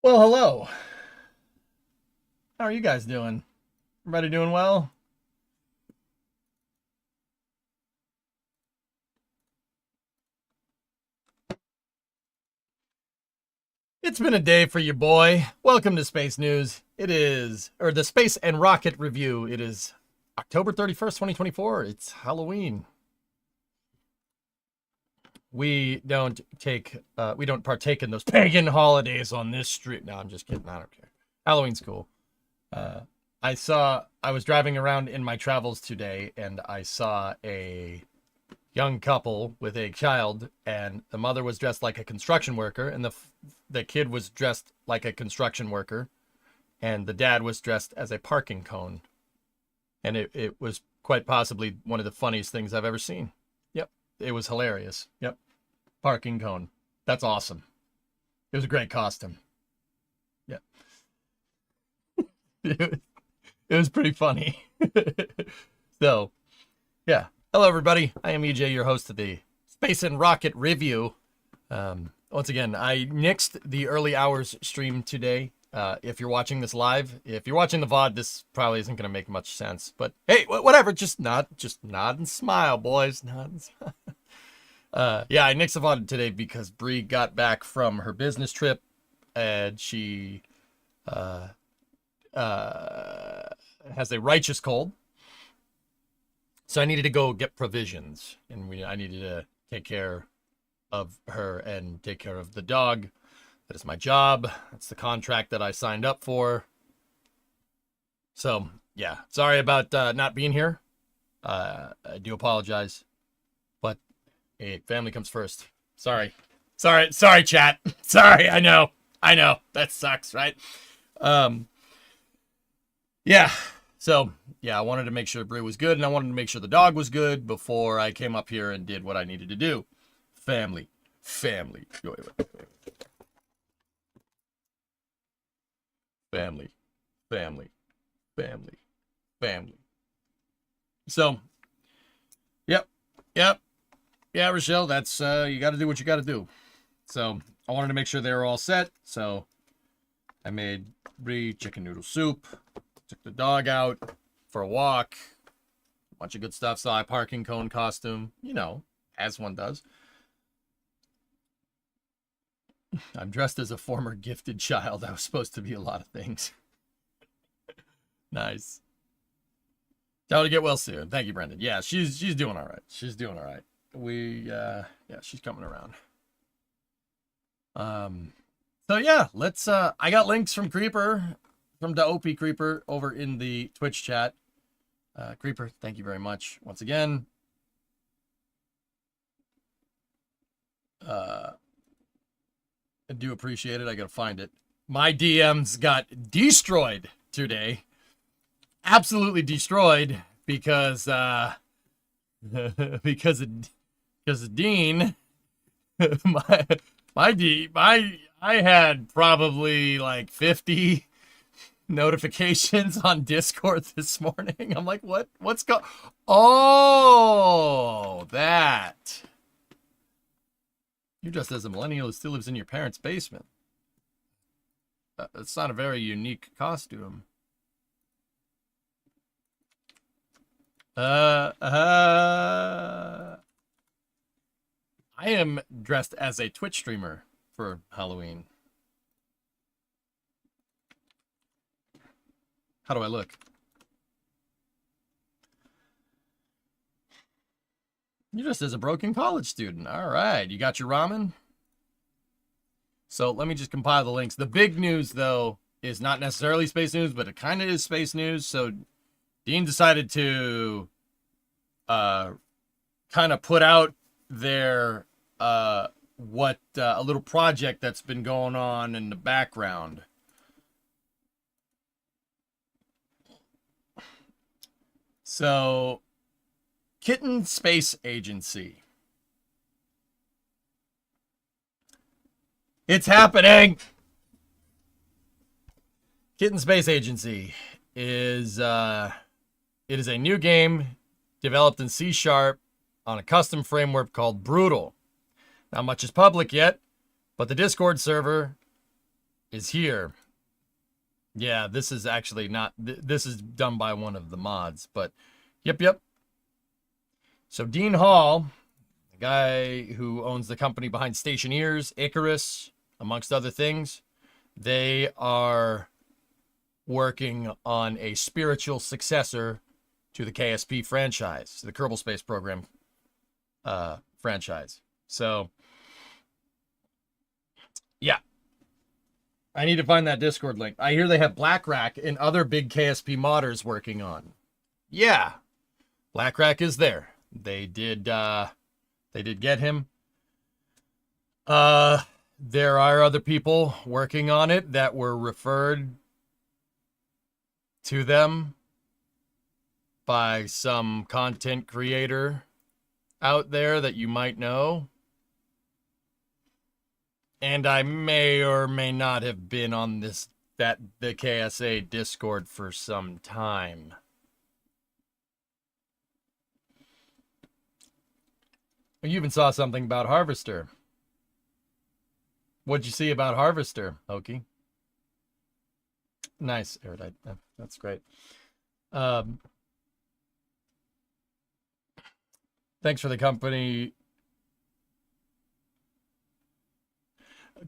Well, hello. How are you guys doing? Everybody doing well? It's been a day for you, boy. Welcome to Space News. It is, or the Space and Rocket Review. It is October 31st, 2024. It's Halloween. We don't partake in those pagan holidays on this street. No, I'm just kidding. I don't care. Halloween's cool. I was driving around in my travels today and I saw a young couple with a child, and the mother was dressed like a construction worker and the kid was dressed like a construction worker, and the dad was dressed as a parking cone. And it was quite possibly one of the funniest things I've ever seen. Yep. It was hilarious. Yep. Parking cone. That's awesome. It was a great costume. Yeah. It was pretty funny. So, yeah. Hello, everybody. I am EJ, your host of the Space and Rocket Review. Once again, I nixed the early hours stream today. If you're watching this live, if you're watching the VOD, this probably isn't going to make much sense. But hey, whatever. Just nod and smile, boys. Nod and smile. Yeah, I nixed the VOD today because Bree got back from her business trip, and she has a righteous cold. So I needed to go get provisions, and I needed to take care of her and take care of the dog. That is my job. That's the contract that I signed up for. So, yeah, sorry about not being here. I do apologize, but hey, family comes first. Sorry, chat. Sorry, I know, that sucks, right? Yeah. So, yeah, I wanted to make sure Bree was good, and I wanted to make sure the dog was good before I came up here and did what I needed to do. Family. Wait. Family. So, yep. Yeah, Rochelle, that's, you got to do what you got to do. So, I wanted to make sure they were all set, so I made Bree chicken noodle soup. Took the dog out for a walk. A bunch of good stuff. Saw a parking cone costume. You know, as one does. I'm dressed as a former gifted child. I was supposed to be a lot of things. Nice. Tell her to get well soon. Thank you, Brendan. Yeah, she's doing all right. She's doing all right. Yeah, she's coming around. So yeah, let's I got links from Creeper. From the OP Creeper over in the Twitch chat. Creeper, thank you very much once again. I do appreciate it. I gotta find it. My DMs got destroyed today. Absolutely destroyed because because of Dean. I had probably like 50 notifications on Discord this morning. I'm like, what's going? Oh, that. You're dressed as a millennial who still lives in your parents' basement. That's not a very unique costume. I am dressed as a Twitch streamer for Halloween. How do I look? You're just as a broken college student. All right. You got your ramen? So let me just compile the links. The big news, though, is not necessarily space news, but it kind of is space news. So Dean decided to kind of put out their a little project that's been going on in the background. So, Kitten Space Agency. It's happening! Kitten Space Agency is it is a new game developed in C# on a custom framework called Brutal. Not much is public yet, but the Discord server is here. Yeah, this is actually not, this is done by one of the mods, but yep. So Dean Hall, the guy who owns the company behind Stationeers, Icarus, amongst other things, they are working on a spiritual successor to the KSP franchise, the Kerbal Space Program franchise. So, yeah. I need to find that Discord link. I hear they have BlackRack and other big KSP modders working on. Yeah. BlackRack is there. They did get him. There are other people working on it that were referred to them by some content creator out there that you might know. And I may or may not have been on the KSA Discord for some time. You even saw something about Harvester. What'd you see about Harvester, Oki? Nice, Erudite. That's great. Thanks for the company.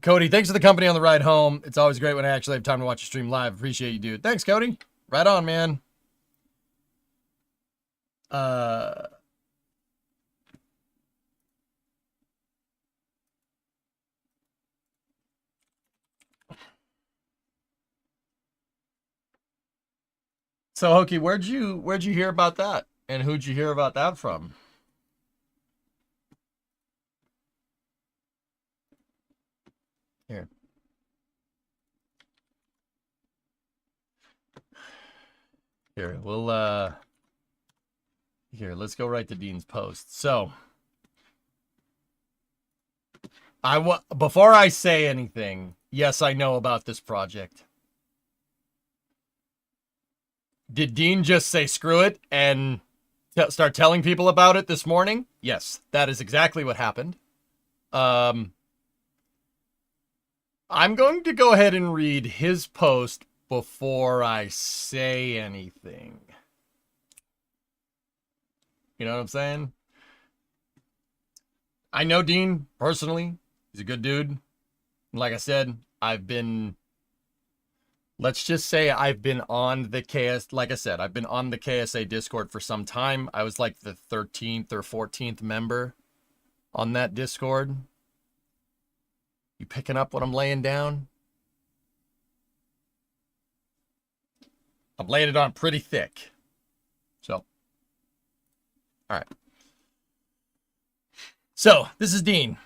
Cody, thanks for the company on the ride home. It's always great when I actually have time to watch a stream live. Appreciate you, dude. Thanks, Cody. Right on, man. So, Hokie, where'd you hear about that? And who'd you hear about that from? Here. Here, we'll here, let's go right to Dean's post. So, before I say anything, yes, I know about this project. Did Dean just say screw it and start telling people about it this morning? Yes, that is exactly what happened. I'm going to go ahead and read his post before I say anything. You know what I'm saying? I know Dean personally. He's a good dude. Like I said, let's just say I've been on the I've been on the KSA Discord for some time. I was like the 13th or 14th member on that Discord. You picking up what I'm laying down? I'm laying it on pretty thick. So, all right. So, this is Dean.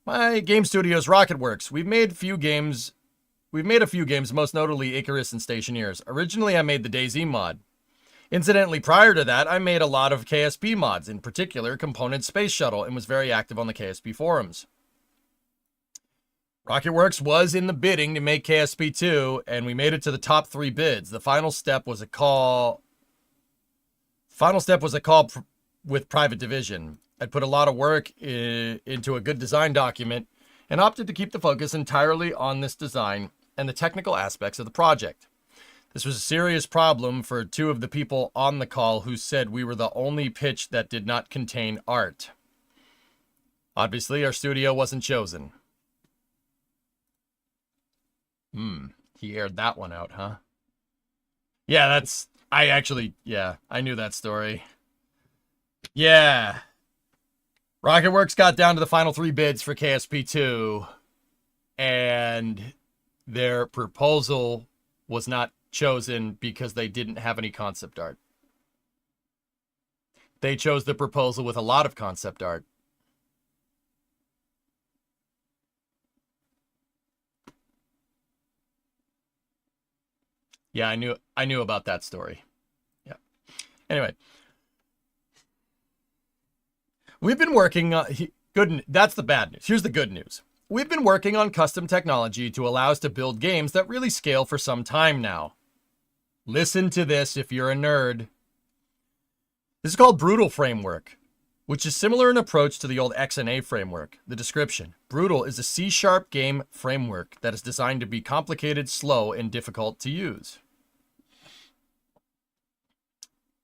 My game studio is Rocketworks. We've made a few games, most notably Icarus and Stationeers. Originally, I made the DayZ mod. Incidentally, prior to that, I made a lot of KSP mods, in particular Component Space Shuttle, and was very active on the KSP forums. Rocketworks was in the bidding to make KSP2, and we made it to the top 3 bids. The final step was a call with Private Division. I'd put a lot of work into a good design document and opted to keep the focus entirely on this design and the technical aspects of the project. This was a serious problem for 2 of the people on the call who said we were the only pitch that did not contain art. Obviously, our studio wasn't chosen. He aired that one out, huh? Yeah, I knew that story. Yeah. Rocketworks got down to the final 3 bids for KSP2, and their proposal was not chosen because they didn't have any concept art. They chose the proposal with a lot of concept art. Yeah, I knew about that story. Yeah. Anyway, we've been working on that's the bad news. Here's the good news. We've been working on custom technology to allow us to build games that really scale for some time now. Listen to this if you're a nerd. This is called Brutal Framework. which is similar in approach to the old XNA framework. The description: Brutal is a C# game framework that is designed to be complicated, slow, and difficult to use.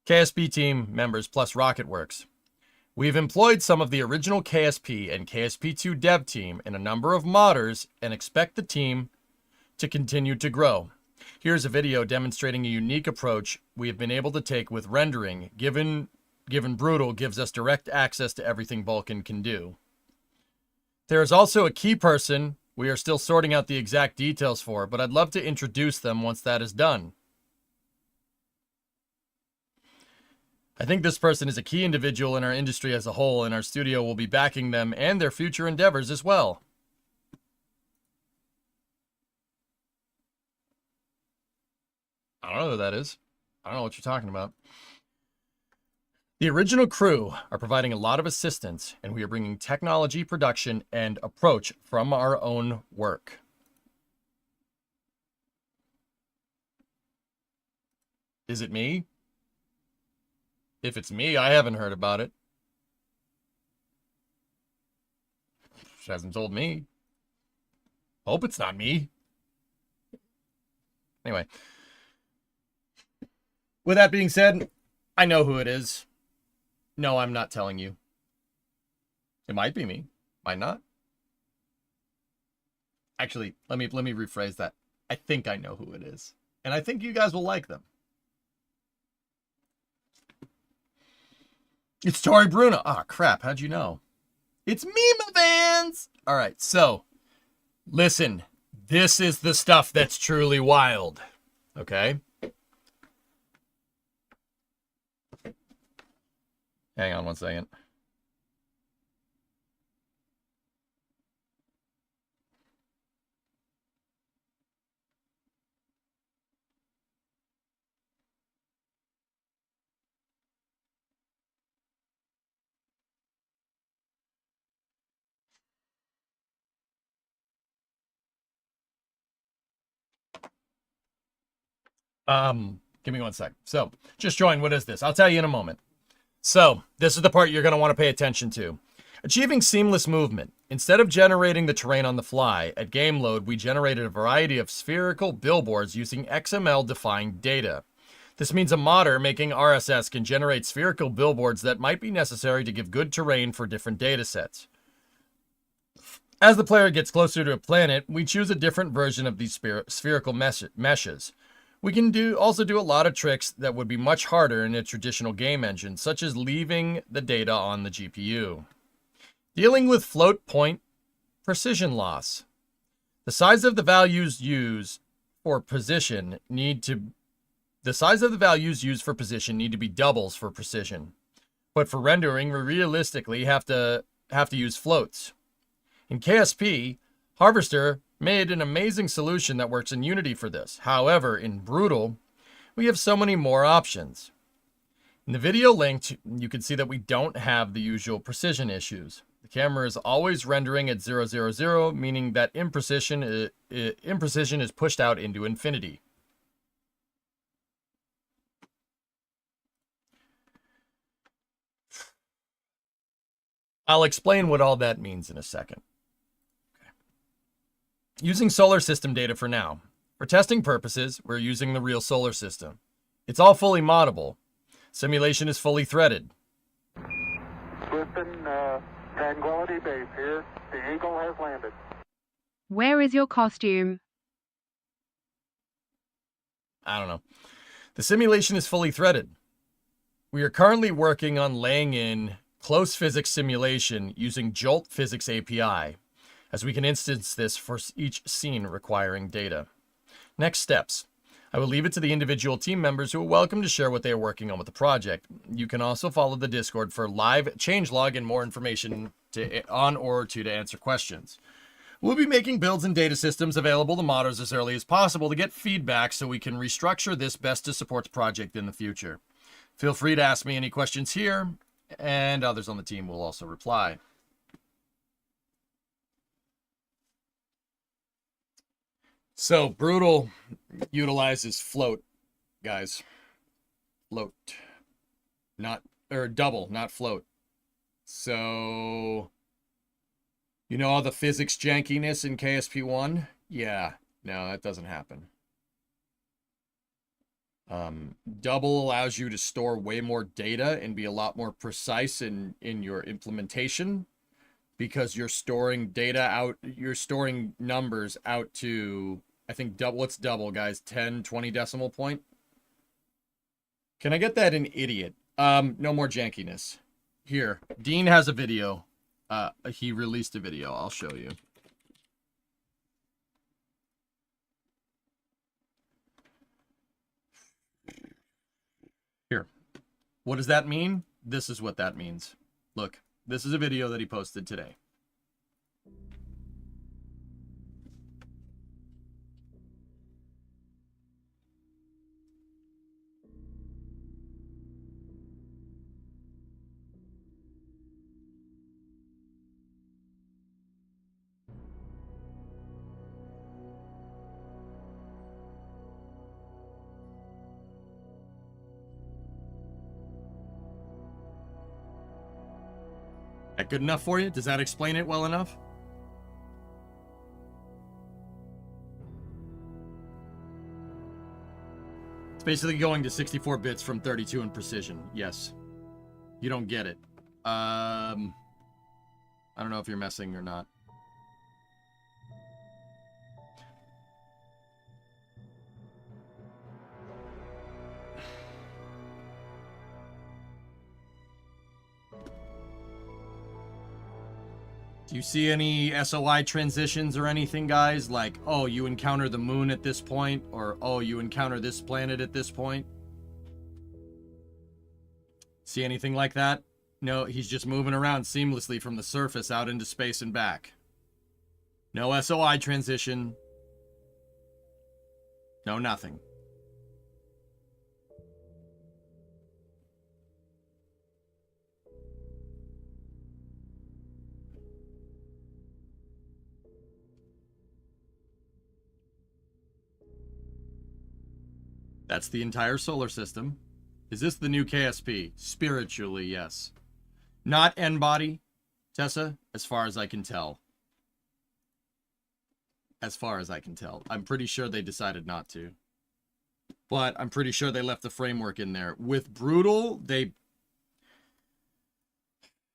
KSP team members plus RocketWorks. We've employed some of the original KSP and KSP2 dev team and a number of modders and expect the team to continue to grow. Here's a video demonstrating a unique approach we have been able to take with rendering, given Brutal gives us direct access to everything Vulkan can do. There is also a key person we are still sorting out the exact details for, but I'd love to introduce them once that is done. I think this person is a key individual in our industry as a whole, and our studio will be backing them and their future endeavors as well. I don't know who that is. I don't know what you're talking about. The original crew are providing a lot of assistance, and we are bringing technology, production, and approach from our own work. Is it me? If it's me, I haven't heard about it. She hasn't told me. Hope it's not me. Anyway. With that being said, I know who it is. No, I'm not telling you. It might be me. Might not. Actually, let me rephrase that. I think I know who it is. And I think you guys will like them. It's Tori Bruno. Ah, crap. How'd you know? It's me, my fans. All right, so listen. This is the stuff that's truly wild. Okay? Hang on one second. Give me one sec. So, just join. What is this? I'll tell you in a moment. So, this is the part you're going to want to pay attention to. Achieving seamless movement. Instead of generating the terrain on the fly, at game load, we generated a variety of spherical billboards using XML-defined data. This means a modder making RSS can generate spherical billboards that might be necessary to give good terrain for different datasets. As the player gets closer to a planet, we choose a different version of these spherical meshes. We can also do a lot of tricks that would be much harder in a traditional game engine, such as leaving the data on the GPU. Dealing with float point precision loss. The size of the values used for position need to be doubles for precision. But for rendering, we realistically have to use floats. In KSP, Harvester made an amazing solution that works in Unity for this. However, in Brutal, we have so many more options. In the video linked, you can see that we don't have the usual precision issues. The camera is always rendering at 000, meaning that imprecision is pushed out into infinity. I'll explain what all that means in a second. Using solar system data for now. For testing purposes, we're using the real solar system. It's all fully moddable. Simulation is fully threaded. Houston, Tranquility Base here. The Eagle has landed. Where is your costume? I don't know. The simulation is fully threaded. We are currently working on laying in close physics simulation using Jolt Physics API, as we can instance this for each scene requiring data. Next steps. I will leave it to the individual team members who are welcome to share what they are working on with the project. You can also follow the Discord for live changelog and more information to answer questions. We'll be making builds and data systems available to modders as early as possible to get feedback so we can restructure this best to support the project in the future. Feel free to ask me any questions here, and others on the team will also reply. So, Brutal utilizes float, guys. Float. Double, not float. So, you know all the physics jankiness in KSP1? Yeah, no, that doesn't happen. Double allows you to store way more data and be a lot more precise in your implementation, because you're storing data out, you're storing numbers out to, I think, double, what's double, guys? 10, 20 decimal point? Can I get that in idiot? No more jankiness. Here, Dean has a video. He released a video. I'll show you. Here. What does that mean? This is what that means. Look, this is a video that he posted today. That good enough for you? Does that explain it well enough? It's basically going to 64 bits from 32 in precision. Yes. You don't get it. I don't know if you're messing or not. Do you see any SOI transitions or anything, guys? Like, oh, you encounter the moon at this point, or oh, you encounter this planet at this point? See anything like that? No, he's just moving around seamlessly from the surface out into space and back. No SOI transition. No nothing. That's the entire solar system. Is this the new KSP? Spiritually, yes. Not N-body, Tessa, as far as I can tell. As far as I can tell. I'm pretty sure they decided not to. But I'm pretty sure they left the framework in there. With Brutal, they...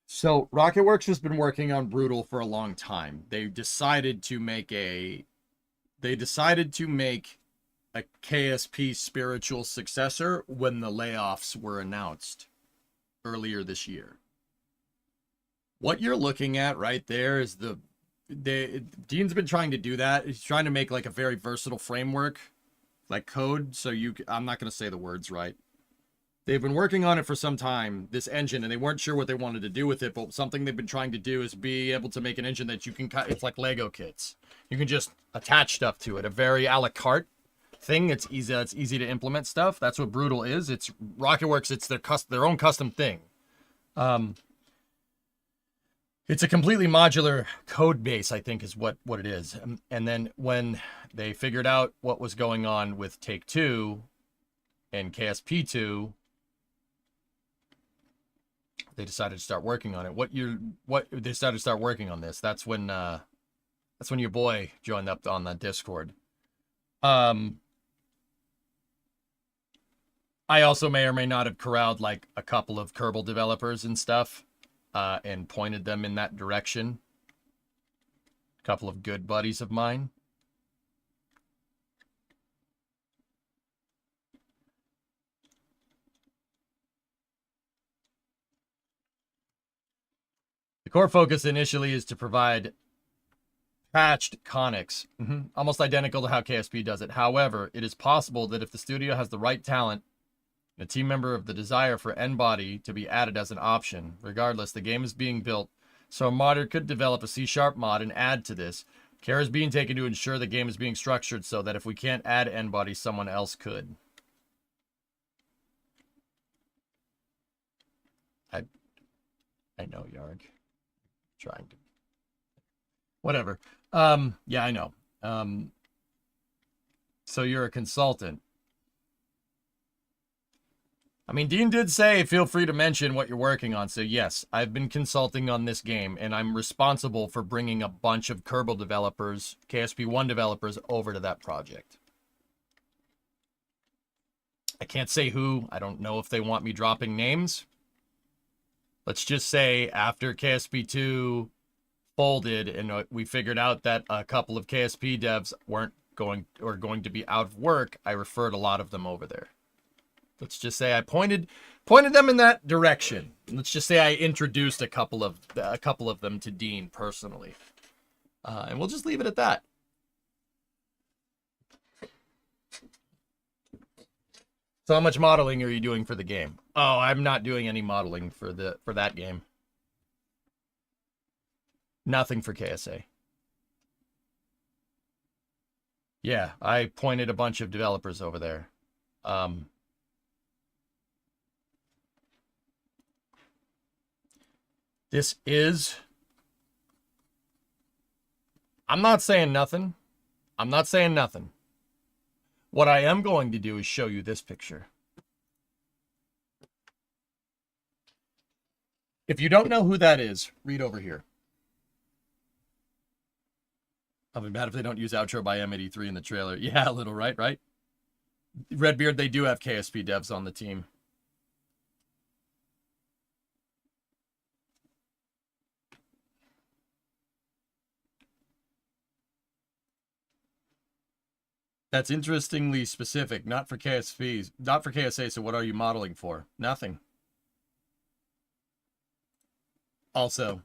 So, RocketWorks has been working on Brutal for a long time. They decided to make a KSP spiritual successor when the layoffs were announced earlier this year. What you're looking at right there is Dean's been trying to do that. He's trying to make like a very versatile framework, like code. So I'm not going to say the words right. They've been working on it for some time, this engine, and they weren't sure what they wanted to do with it. But something they've been trying to do is be able to make an engine that you can cut. It's like Lego kits. You can just attach stuff to it. A very a la carte thing. It's easy to implement stuff. That's what Brutal is. It's RocketWorks. It's their own custom thing. It's a completely modular code base, I think, is what it is. And then when they figured out what was going on with Take-Two and KSP2, they decided to start working on it. They started to start working on this. That's when your boy joined up on that Discord. I also may or may not have corralled like a couple of Kerbal developers and stuff, and pointed them in that direction. A couple of good buddies of mine. The core focus initially is to provide patched conics, almost identical to how KSP does it. However, it is possible that if the studio has the right talent, a team member of the desire for N-body to be added as an option. Regardless, the game is being built, so a modder could develop a C# mod and add to this. Care is being taken to ensure the game is being structured so that if we can't add N-body, someone else could. I know, Yarg. Trying to... Whatever. Yeah, I know. So you're a consultant. I mean, Dean did say, feel free to mention what you're working on. So yes, I've been consulting on this game, and I'm responsible for bringing a bunch of Kerbal developers, KSP1 developers, over to that project. I can't say who. I don't know if they want me dropping names. Let's just say after KSP2 folded and we figured out that a couple of KSP devs weren't going to be out of work, I referred a lot of them over there. Let's just say I pointed them in that direction. Let's just say I introduced a couple of them to Dean personally, and we'll just leave it at that. So how much modeling are you doing for the game? Oh, I'm not doing any modeling for that game. Nothing for KSA. Yeah, I pointed a bunch of developers over there. This is... I'm not saying nothing. I'm not saying nothing. What I am going to do is show you this picture. If you don't know who that is, read over here. I'll be mad if they don't use outro by M83 in the trailer. Yeah, a little, right? Redbeard, they do have KSP devs on the team. That's interestingly specific, not for KSVs, not for KSA, so what are you modeling for? Nothing. Also,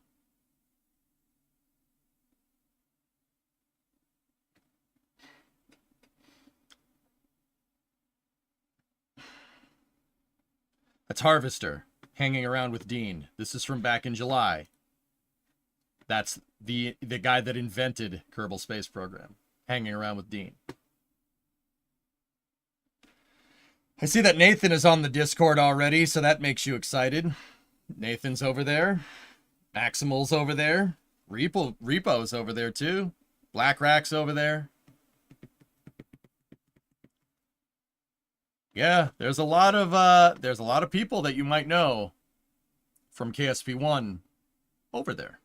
that's Harvester, hanging around with Dean. This is from back in July. That's the guy that invented Kerbal Space Program, hanging around with Dean. I see that Nathan is on the Discord already, so that makes you excited. Nathan's over there. Maximal's over there. Repo's over there too. Black Rack's over there. Yeah, there's a lot of people that you might know from KSP1 over there.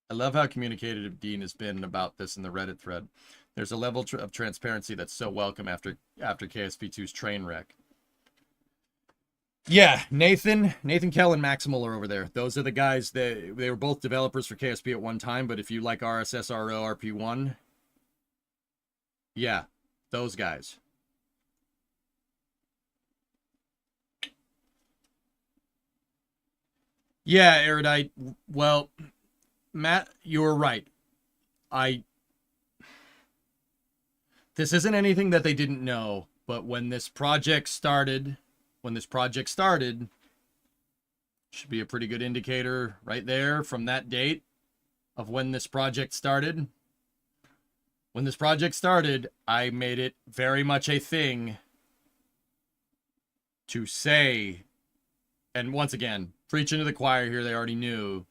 I love how communicative Dean has been about this in the Reddit thread. There's a level of transparency that's so welcome after KSP2's train wreck. Yeah, Nathan Kell and Maximal are over there. Those are the guys that they were both developers for KSP at one time, but if you like RSS, RO, RP1, yeah, those guys. Yeah, Erudite. Well, Matt, you were right. This isn't anything that they didn't know, but when this project started, should be a pretty good indicator right there from that date of when this project started. When this project started, I made it very much a thing to say, and once again, preaching to the choir here, they already knew,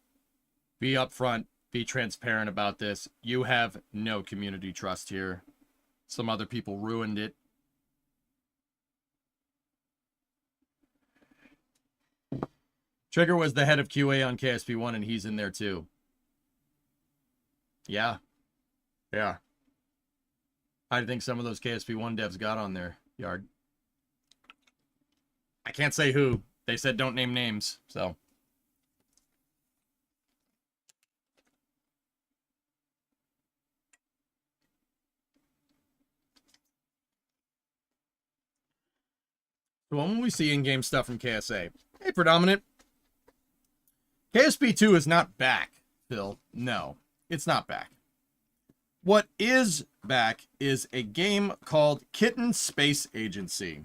be upfront, be transparent about this. You have no community trust here. Some other people ruined it. Trigger was the head of QA on KSP1, and he's in there too. Yeah. I think some of those KSP1 devs got on their yard. I can't say who. They said don't name names, so. So when will we see in-game stuff from KSA? Hey, Predominant. KSP2 is not back, Phil. No, it's not back. What is back is a game called Kitten Space Agency.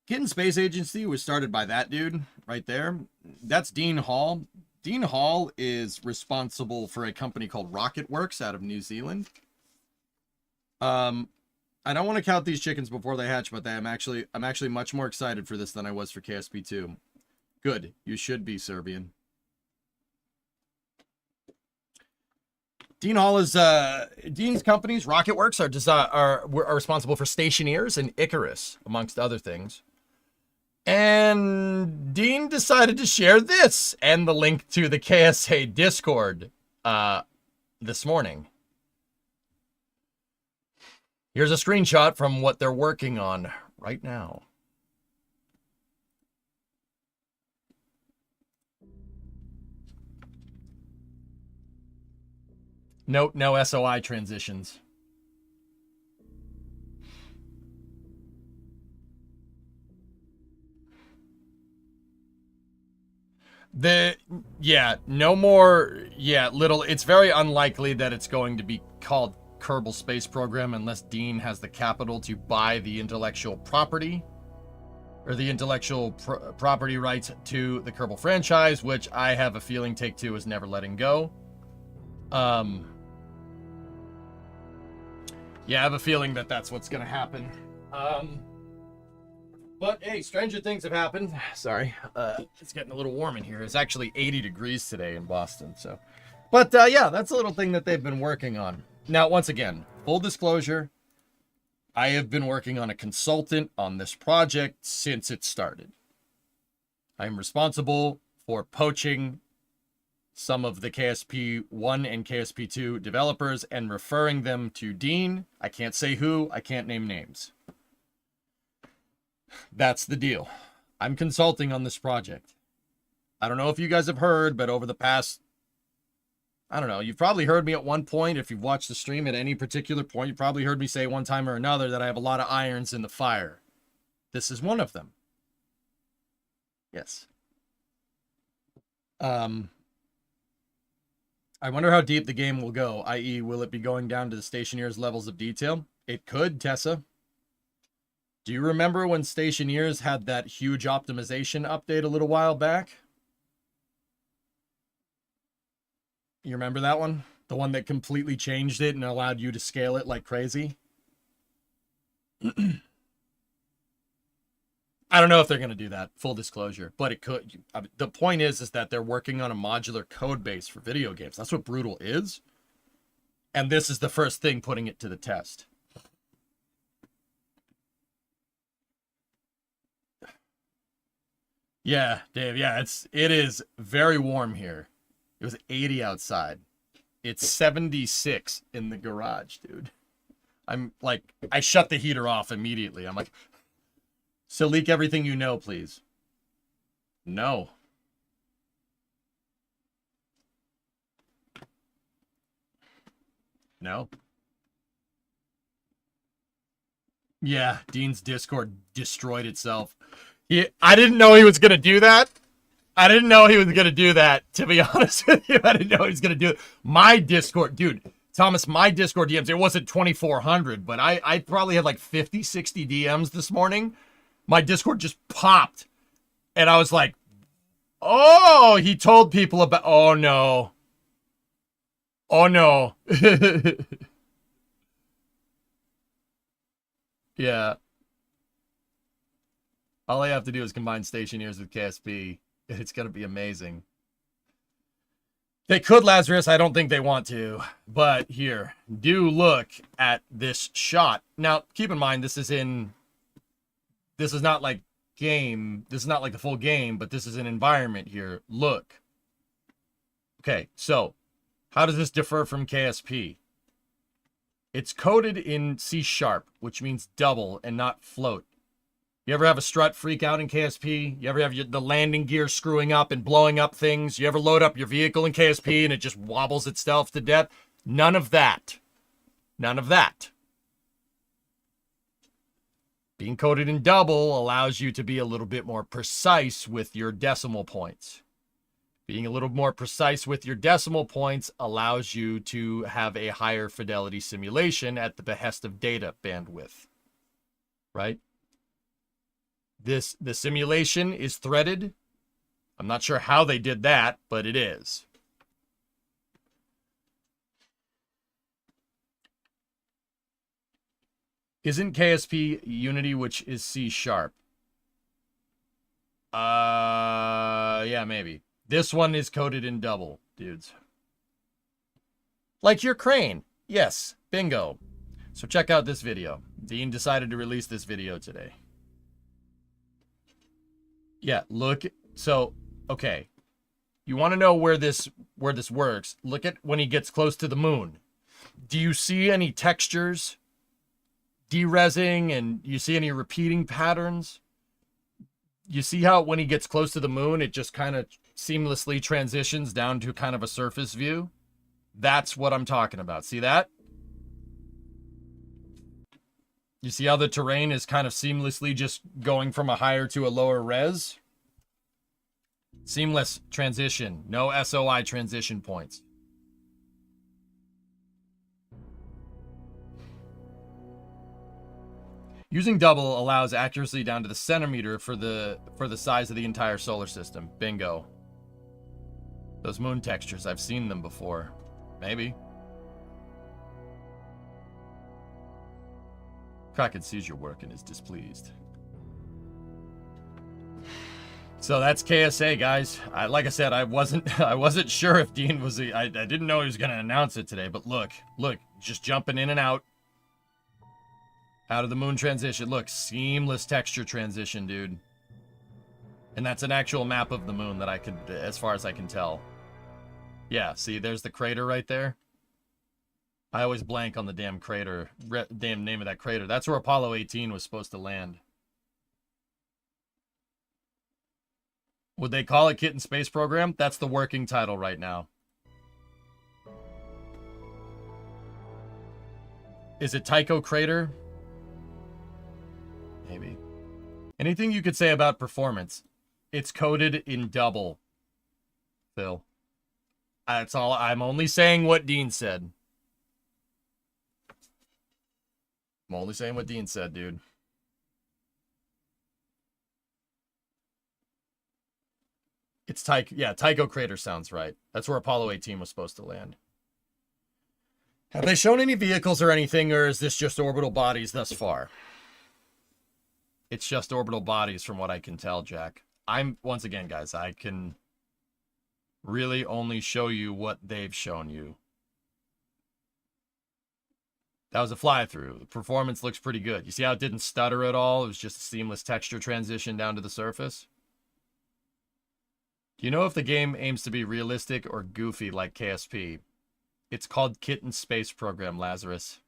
Kitten Space Agency was started by that dude right there. That's Dean Hall. Dean Hall is responsible for a company called Rocketworks out of New Zealand. I don't want to count these chickens before they hatch, but I'm actually much more excited for this than I was for KSP2. Good. You should be, Serbian. Dean Hall is Dean's companies. Rocketworks are responsible for Stationeers and Icarus, amongst other things. And Dean decided to share this and the link to the KSA Discord this morning. Here's a screenshot from what they're working on right now. Note no SOI transitions. No more, little. It's very unlikely that it's going to be called Kerbal Space Program unless Dean has the capital to buy the intellectual property or the intellectual property rights to the Kerbal franchise, which I have a feeling Take-Two is never letting go. Yeah, I have a feeling that that's what's going to happen. But hey, stranger things have happened. Sorry, it's getting a little warm in here. It's actually 80 degrees today in Boston, so. But yeah, that's a little thing that they've been working on. Now, once again, full disclosure, I have been working on a consultant on this project since it started. I am responsible for poaching some of the KSP1 and KSP2 developers and referring them to Dean. I can't say who, I can't name names. That's the deal. I'm consulting on this project. I don't know if you guys have heard, but over the past, I don't know, you've probably heard me at one point. If you've watched the stream at any particular point, you probably heard me say one time or another that I have a lot of irons in the fire. This is one of them. Yes. I wonder how deep the game will go, i.e. will it be going down to the Stationeers levels of detail? It could, Tessa. Do you remember when Stationeers had that huge optimization update a little while back? You remember that one? The one that completely changed it and allowed you to scale it like crazy? I don't know if they're going to do that, full disclosure, but it could. The point is that they're working on a modular code base for video games. That's what Brutal is. And this is the first thing putting it to the test. Yeah, Dave, yeah, it is very warm here. It was 80 outside. It's 76 in the garage, dude. I'm like, I shut the heater off immediately. I'm like, so leak everything you know, please. No. No. Yeah, Dean's Discord destroyed itself. I didn't know he was going to do that. I didn't know he was going to do that, to be honest with you. I didn't know he was going to do it. My Discord, dude, Thomas, my Discord DMs, it wasn't 2,400, but I probably had like 50, 60 DMs this morning. My Discord just popped. And I was like, oh, he told people about, oh no. Oh no. Yeah. All I have to do is combine Stationeers with KSP. It's going to be amazing. They could, Lazarus. I don't think they want to. But here, do look at this shot. Now, keep in mind, this is not like game. This is not like the full game, but this is an environment here. Look. Okay, so how does this differ from KSP? It's coded in C#, which means double and not float. You ever have a strut freak out in KSP? You ever have the landing gear screwing up and blowing up things? You ever load up your vehicle in KSP and it just wobbles itself to death? None of that. None of that. Being coded in double allows you to be a little bit more precise with your decimal points. Being a little more precise with your decimal points allows you to have a higher fidelity simulation at the behest of data bandwidth. Right? The simulation is threaded. I'm not sure how they did that, but it is. Isn't KSP Unity, which is C#? Yeah, maybe. This one is coded in double, dudes. Like your crane. Yes, bingo. So check out this video. Dean decided to release this video today. Yeah, look. So, okay. You want to know where this works? Look at when he gets close to the moon. Do you see any textures derezzing, and you see any repeating patterns? You see how when he gets close to the moon, it just kind of seamlessly transitions down to kind of a surface view? That's what I'm talking about. See that? You see how the terrain is kind of seamlessly just going from a higher to a lower res? Seamless transition. No SOI transition points. Using double allows accuracy down to the centimeter for the size of the entire solar system. Bingo. Those moon textures, I've seen them before. Maybe. Kraken sees your work and is displeased. So that's KSA, guys. Like I said, I wasn't sure if Dean was. I didn't know he was going to announce it today. But look, just jumping in and out of the moon transition. Look, seamless texture transition, dude. And that's an actual map of the moon that I could, as far as I can tell. Yeah, see, there's the crater right there. I always blank on the damn crater, damn name of that crater. That's where Apollo 18 was supposed to land. Would they call it Kitten Space Program? That's the working title right now. Is it Tycho Crater? Maybe. Anything you could say about performance? It's coded in double. Phil. That's all. I'm only saying what Dean said. I'm only saying what Dean said, dude. It's Tycho. Yeah, Tycho Crater sounds right. That's where Apollo 18 was supposed to land. Have they shown any vehicles or anything, or is this just orbital bodies thus far? It's just orbital bodies from what I can tell, Jack. Once again, guys, I can really only show you what they've shown you. That was a fly-through. The performance looks pretty good. You see how it didn't stutter at all? It was just a seamless texture transition down to the surface. Do you know if the game aims to be realistic or goofy like KSP? It's called Kitten Space Program, Lazarus.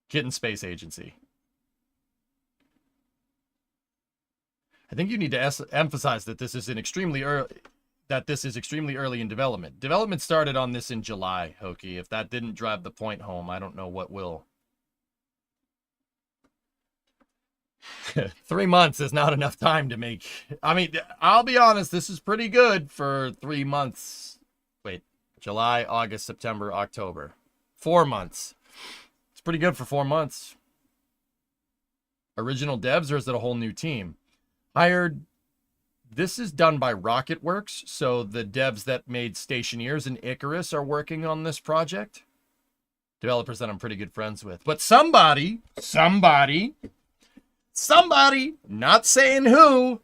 Kitten Space Agency. I think you need to emphasize that this is extremely early in development. Development started on this in July, Hokie. If that didn't drive the point home, I don't know what will. 3 months is not enough time to make. I mean, I'll be honest, this is pretty good for 3 months. Wait, July, August, September, October. 4 months. It's pretty good for 4 months. Original devs, or is it a whole new team? Hired. This is done by RocketWorks, so the devs that made Stationeers and Icarus are working on this project. Developers that I'm pretty good friends with. But somebody, not saying who,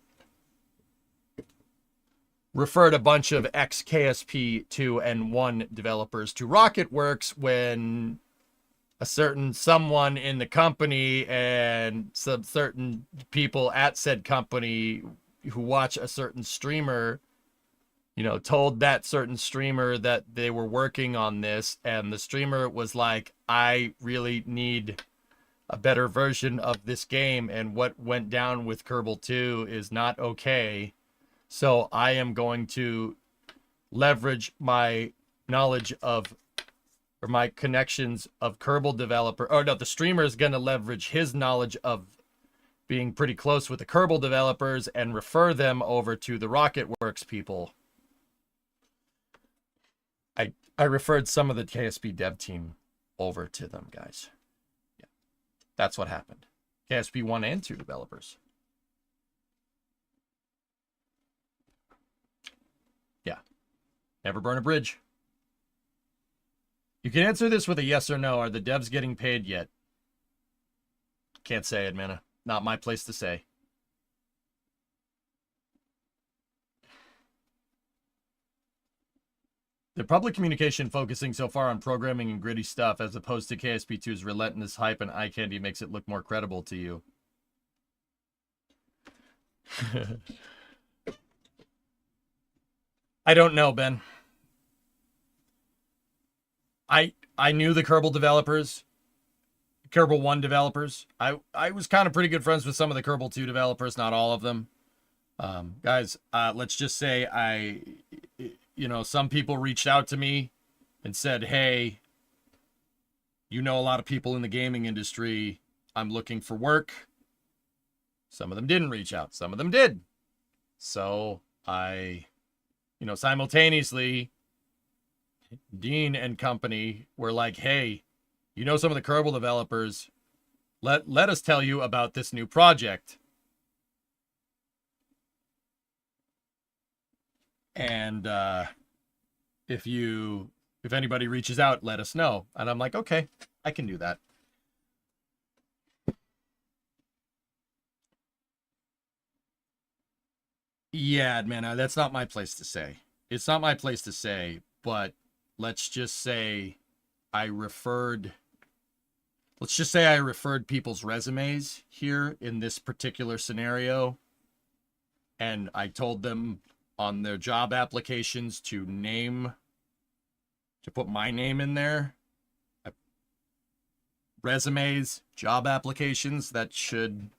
referred a bunch of ex-KSP2 and 1 developers to RocketWorks when a certain someone in the company and some certain people at said company who watch a certain streamer, told that certain streamer that they were working on this, and the streamer was like, I really need a better version of this game, and what went down with Kerbal 2 is not okay, so I am going to leverage my knowledge of, or my connections of Kerbal developer, or no, the streamer is going to leverage his knowledge of being pretty close with the Kerbal developers and refer them over to the RocketWorks people. I referred some of the KSP dev team over to them, guys. Yeah, that's what happened. KSP 1 and 2 developers. Yeah. Never burn a bridge. You can answer this with a yes or no. Are the devs getting paid yet? Can't say it, man. Not my place to say. The public communication focusing so far on programming and gritty stuff as opposed to KSP2's relentless hype and eye candy makes it look more credible to you. I don't know, Ben. I knew the Kerbal developers, Kerbal 1 developers. I was kind of pretty good friends with some of the Kerbal 2 developers, not all of them. Guys, let's just say some people reached out to me and said, hey, you know a lot of people in the gaming industry. I'm looking for work. Some of them didn't reach out. Some of them did. So simultaneously, Dean and company were like, hey, you know some of the Kerbal developers. Let us tell you about this new project. And if anybody reaches out, let us know. And I'm like, okay, I can do that. Yeah, man, that's not my place to say. It's not my place to say, but let's just say I referred people's resumes here in this particular scenario. And I told them on their job applications to put my name in there. Resumes, job applications, that should,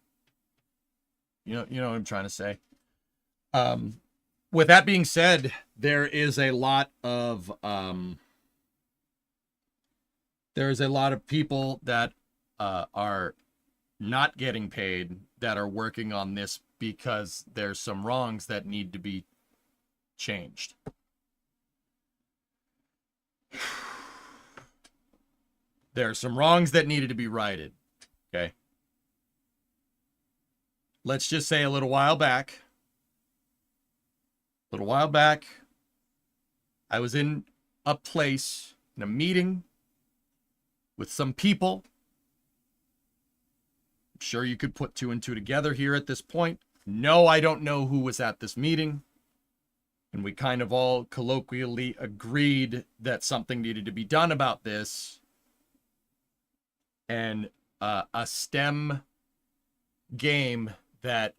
you know what I'm trying to say. With that being said, there is a lot of people that are not getting paid that are working on this because there's some wrongs that need to be changed. There are some wrongs that needed to be righted. Okay. Let's just say a little while back, I was in a place, in a meeting with some people. I'm sure you could put 2 and 2 together here at this point. No, I don't know who was at this meeting. And we kind of all colloquially agreed that something needed to be done about this. And a STEM game that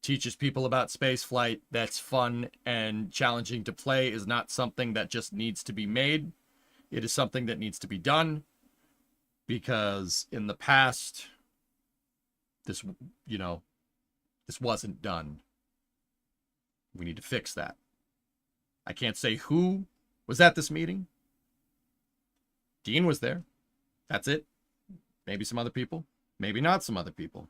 teaches people about space flight that's fun and challenging to play is not something that just needs to be made. It is something that needs to be done, because in the past, this wasn't done. We need to fix that. I can't say who was at this meeting. Dean was there. That's it. Maybe some other people. Maybe not some other people.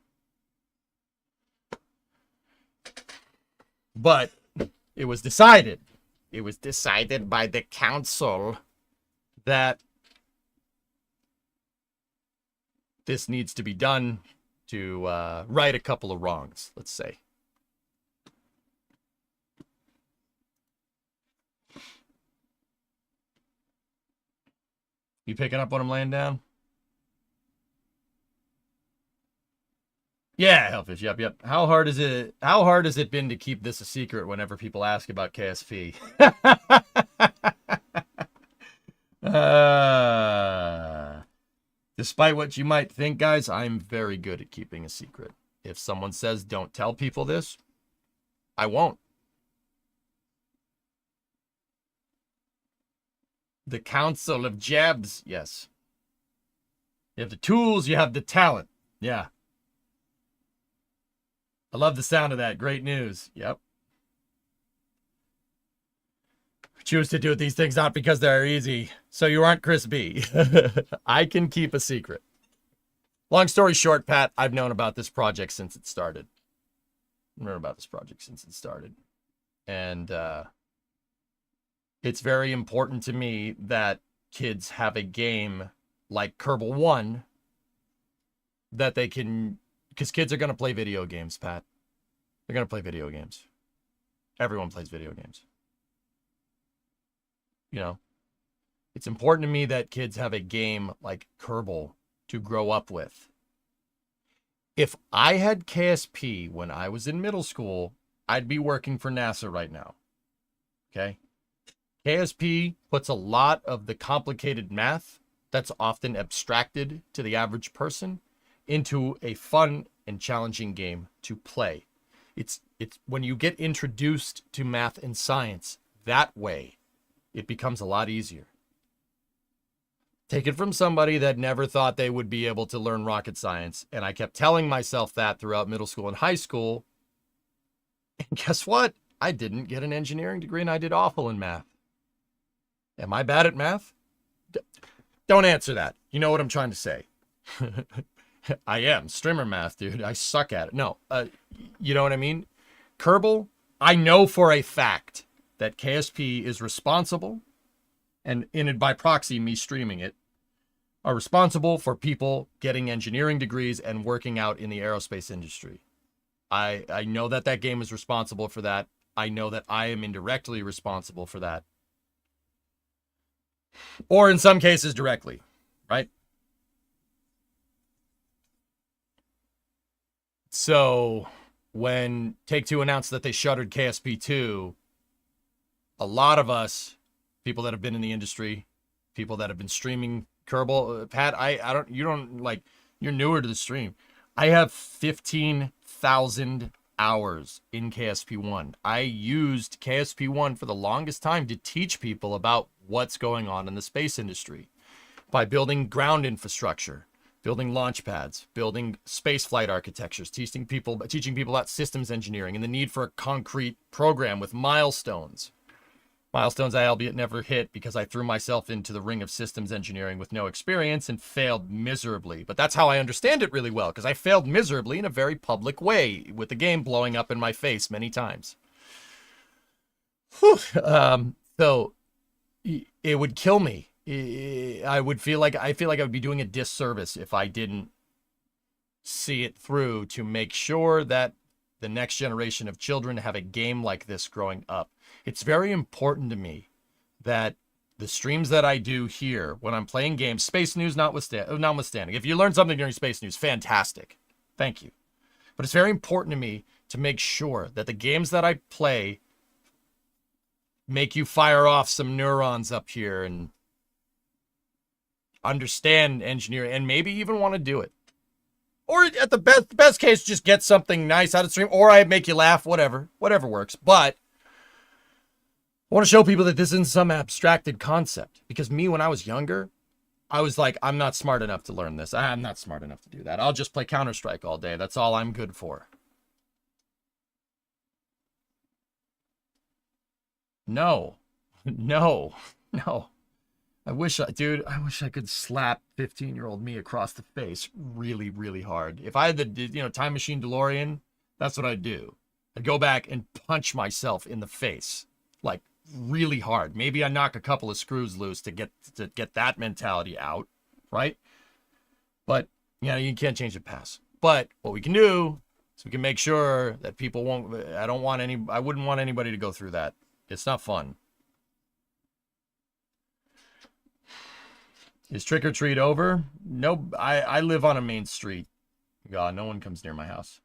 But it was decided. It was decided by the council that this needs to be done to right a couple of wrongs, let's say. You picking up what I'm laying down? Yeah, Hellfish. Yep. How hard has it been to keep this a secret whenever people ask about KSP? Despite what you might think, guys, I'm very good at keeping a secret. If someone says don't tell people this, I won't. The Council of Jebs, yes. You have the tools, you have the talent. Yeah. I love the sound of that. Great news. Yep. We choose to do these things not because they're easy, so you aren't Chris B. I can keep a secret. Long story short, Pat, I've known about this project since it started. And it's very important to me that kids have a game like Kerbal 1 that they can... Because kids are going to play video games, Pat. They're going to play video games. Everyone plays video games. You know, it's important to me that kids have a game like Kerbal to grow up with. If I had KSP when I was in middle school, I'd be working for NASA right now. Okay? KSP puts a lot of the complicated math that's often abstracted to the average person into a fun and challenging game to play. It's when you get introduced to math and science that way, it becomes a lot easier. Take it from somebody that never thought they would be able to learn rocket science, and I kept telling myself that throughout middle school and high school. And guess what? I didn't get an engineering degree, and I did awful in math. Am I bad at math? Don't answer that. You know what I'm trying to say. I am. Streamer math, dude. I suck at it. No, you know what I mean? Kerbal, I know for a fact that KSP is responsible, and by proxy, me streaming it, are responsible for people getting engineering degrees and working out in the aerospace industry. I know that that game is responsible for that. I know that I am indirectly responsible for that. Or in some cases directly, right? So when Take-Two announced that they shuttered KSP2, a lot of us, people that have been in the industry, people that have been streaming Kerbal, Pat, you're newer to the stream. I have 15,000 hours in KSP1. I used KSP1 for the longest time to teach people about what's going on in the space industry by building ground infrastructure, building launch pads, building space flight architectures, teaching people about systems engineering and the need for a concrete program with milestones. Milestones I albeit never hit because I threw myself into the ring of systems engineering with no experience and failed miserably. But that's how I understand it really well, because I failed miserably in a very public way with the game blowing up in my face many times. So it would kill me. I feel like I would be doing a disservice if I didn't see it through to make sure that the next generation of children have a game like this growing up. It's very important to me that the streams that I do here when I'm playing games, Space News notwithstanding, if you learn something during Space News, fantastic. Thank you. But it's very important to me to make sure that the games that I play make you fire off some neurons up here and understand engineering and maybe even want to do it. Or at the best case, just get something nice out of the stream, or I make you laugh, whatever works. But I want to show people that this isn't some abstracted concept. Because me, when I was younger, I was like, I'm not smart enough to learn this. I'm not smart enough to do that. I'll just play Counter-Strike all day. That's all I'm good for. No. I wish I could slap 15-year-old me across the face really, really hard. If I had the, Time Machine DeLorean, that's what I'd do. I'd go back and punch myself in the face, like really hard. Maybe I knock a couple of screws loose to get that mentality out, right? But you can't change the past. But what we can do is we can make sure that people won't. I wouldn't want anybody to go through that. It's not fun. Is trick or treat over? No, I live on a main street. God, no one comes near my house.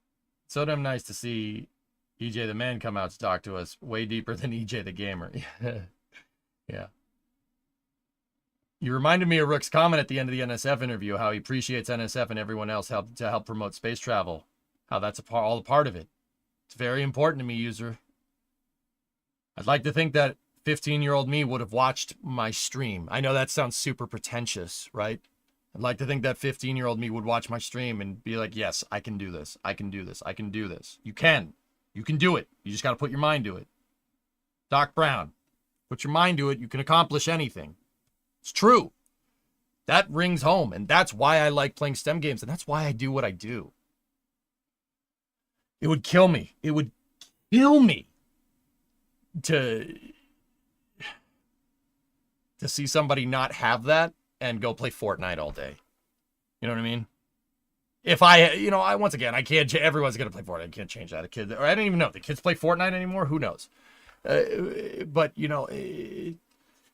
So damn nice to see EJ the man come out to talk to us. Way deeper than EJ the gamer. Yeah. You reminded me of Rook's comment at the end of the NSF interview, how he appreciates NSF and everyone else to help promote space travel. How that's all a part of it. It's very important to me, user. I'd like to think that 15-year-old me would have watched my stream. I know that sounds super pretentious, right? I'd like to think that 15-year-old me would watch my stream and be like, yes, I can do this. I can do this. I can do this. You can. You can do it. You just got to put your mind to it. Doc Brown, put your mind to it. You can accomplish anything. It's true. That rings home. And that's why I like playing STEM games. And that's why I do what I do. It would kill me. It would kill me to see somebody not have that and go play Fortnite all day. You know what I mean? If once again, I can't, everyone's going to play Fortnite. I can't change that. Or I don't even know. The kids play Fortnite anymore? Who knows? But, it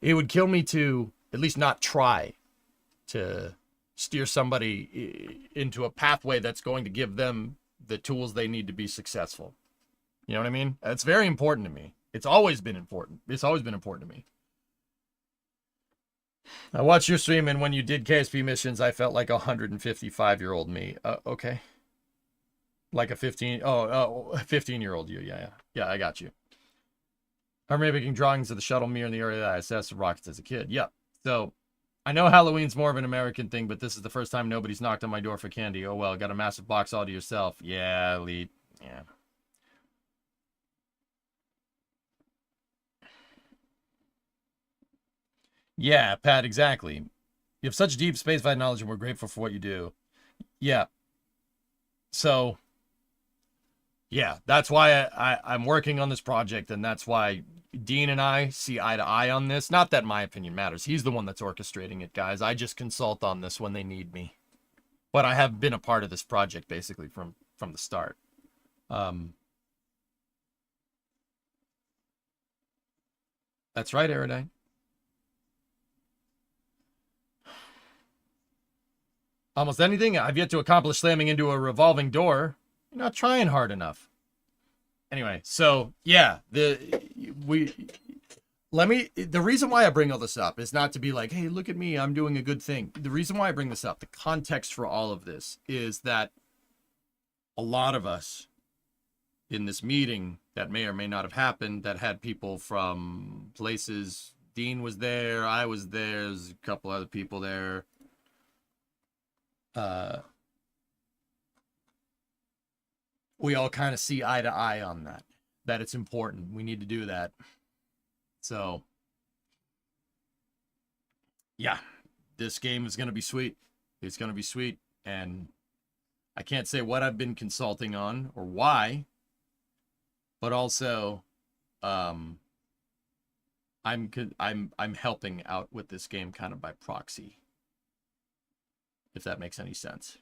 would kill me to at least not try to steer somebody into a pathway that's going to give them the tools they need to be successful. You know what I mean? It's very important to me. It's always been important. It's always been important to me. I watched your stream, and when you did KSP missions, I felt like a 155-year-old me. Okay. Like a 15-year-old you. Yeah, I got you. I remember making drawings of the shuttle mirror in the area that I assessed rockets as a kid. Yep. So, I know Halloween's more of an American thing, but this is the first time nobody's knocked on my door for candy. Oh well, got a massive box all to yourself. Yeah, elite. Yeah. Yeah, Pat, exactly. You have such deep spaceflight knowledge, and we're grateful for what you do. Yeah. So, yeah, that's why I'm working on this project, and that's why Dean and I see eye to eye on this. Not that my opinion matters. He's the one that's orchestrating it, guys. I just consult on this when they need me. But I have been a part of this project, basically, from the start. That's right, Aerodine. Almost anything I've yet to accomplish slamming into a revolving door. You're not trying hard enough. Anyway, so yeah, the reason why I bring all this up is not to be like, hey, look at me, I'm doing a good thing. The reason why I bring this up, the context for all of this, is that a lot of us in this meeting that may or may not have happened, that had people from places. Dean was there, I was there, there's a couple other people there. We all kind of see eye to eye on that it's important. We need to do that. So, yeah, this game is going to be sweet. It's going to be sweet. And I can't say what I've been consulting on or why, but also, I'm helping out with this game kind of by proxy, if that makes any sense.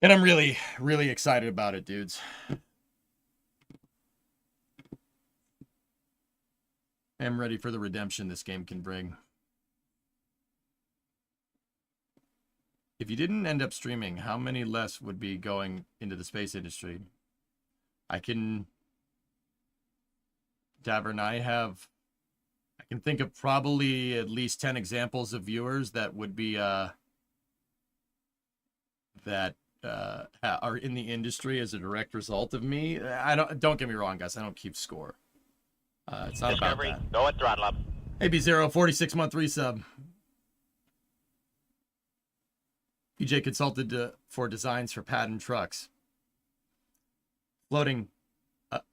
And I'm really, really excited about it, dudes. I'm ready for the redemption this game can bring. If you didn't end up streaming, how many less would be going into the space industry? I can think of probably at least 10 examples of viewers that would be that are in the industry as a direct result of me. Don't get me wrong, guys, I don't keep score. It's not Discovery, about that. Go at throttle up. AB0, 46-month resub. PJ consulted for designs for pattern trucks. Floating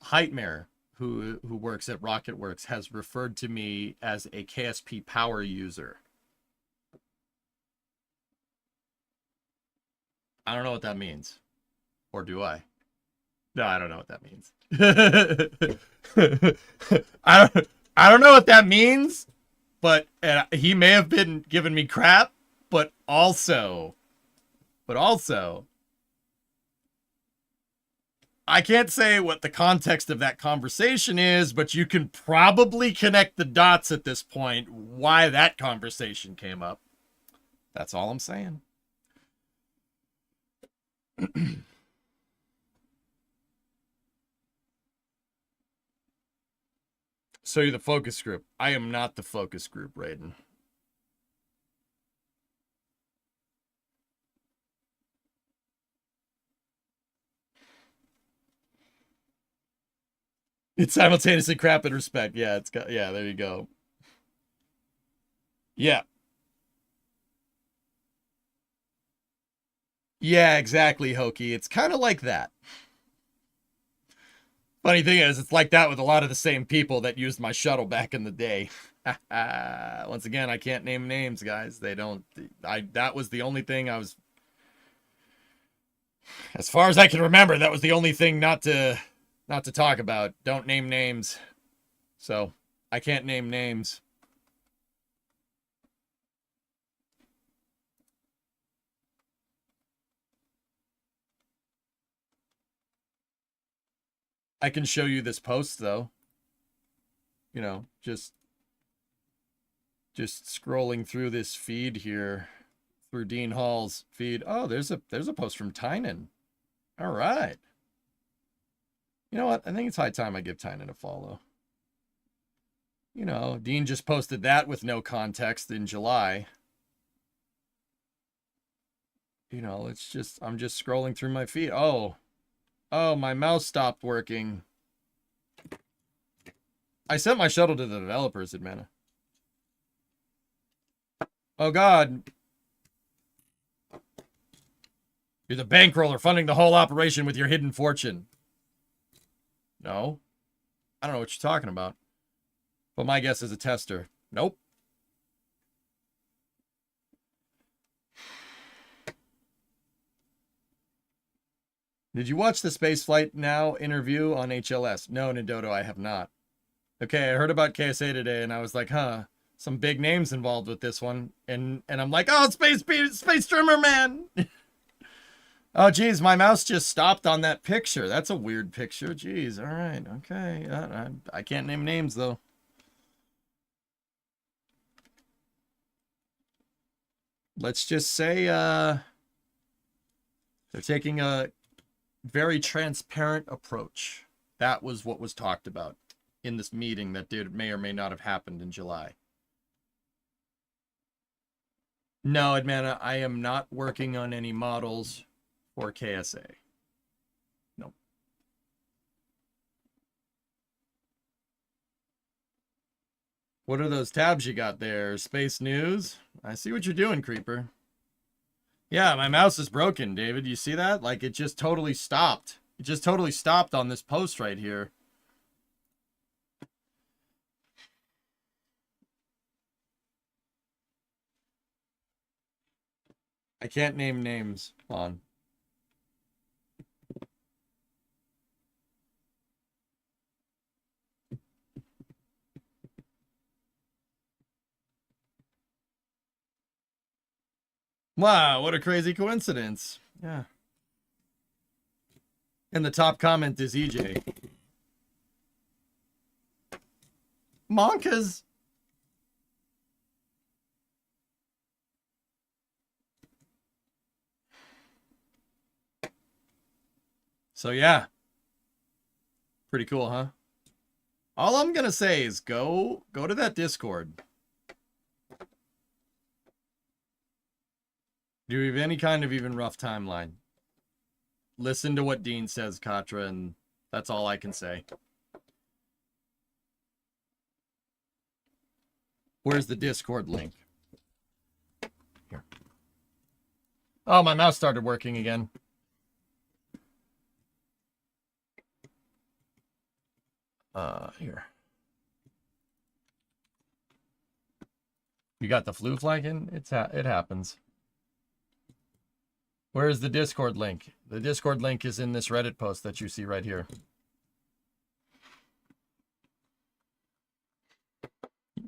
Heightmare, who works at RocketWorks, has referred to me as a KSP power user. I don't know what that means. Or do I? No, I don't know what that means. I don't know what that means, but he may have been giving me crap, but also, I can't say what the context of that conversation is, but you can probably connect the dots at this point why that conversation came up. That's all I'm saying. So you're the focus group. I am not the focus group, Raiden. It's simultaneously crap and respect. Yeah, there you go. Yeah. Yeah, exactly, Hokey. It's kind of like that. Funny thing is, it's like that with a lot of the same people that used my shuttle back in the day. Once again, I can't name names, guys. That was the only thing I was, as far as I can remember, that was the only thing not to talk about. Don't name names. So, I can't name names. I can show you this post, though. You know, just scrolling through this feed here, through Dean Hall's feed. Oh, there's a post from Tynan. All right. You know what? I think it's high time I give Tynan a follow. You know, Dean just posted that with no context in July. You know, it's just, I'm just scrolling through my feed. Oh, my mouse stopped working. I sent my shuttle to the developers, Admana. Oh, God. You're the bankroller funding the whole operation with your hidden fortune. No. I don't know what you're talking about. But my guess is a tester. Nope. Did you watch the Spaceflight Now interview on HLS? No, Nidodo, I have not. Okay, I heard about KSA today, and I was like, huh, some big names involved with this one. And I'm like, oh, Space Trimmer Man! Oh, geez, my mouse just stopped on that picture. That's a weird picture. Geez, all right, okay. I can't name names, though. Let's just say they're taking a very transparent approach. That was what was talked about in this meeting that may or may not have happened in July. No, Admana, I am not working on any models for KSA. Nope. What are those tabs you got there? Space News? I see what you're doing, Creeper. Yeah, my mouse is broken, David. You see that? Like, it just totally stopped. It just totally stopped on this post right here. I can't name names. Hold on. Wow, what a crazy coincidence. Yeah. And the top comment is EJ. Monkas. So yeah. Pretty cool, huh? All I'm gonna say is go to that Discord. Do you have any kind of even rough timeline? Listen to what Dean says, Katra, and that's all I can say. Where's the Discord link? Here. Oh, my mouse started working again. Here. You got the flu flagging? It happens. Where is the Discord link? The Discord link is in this Reddit post that you see right here.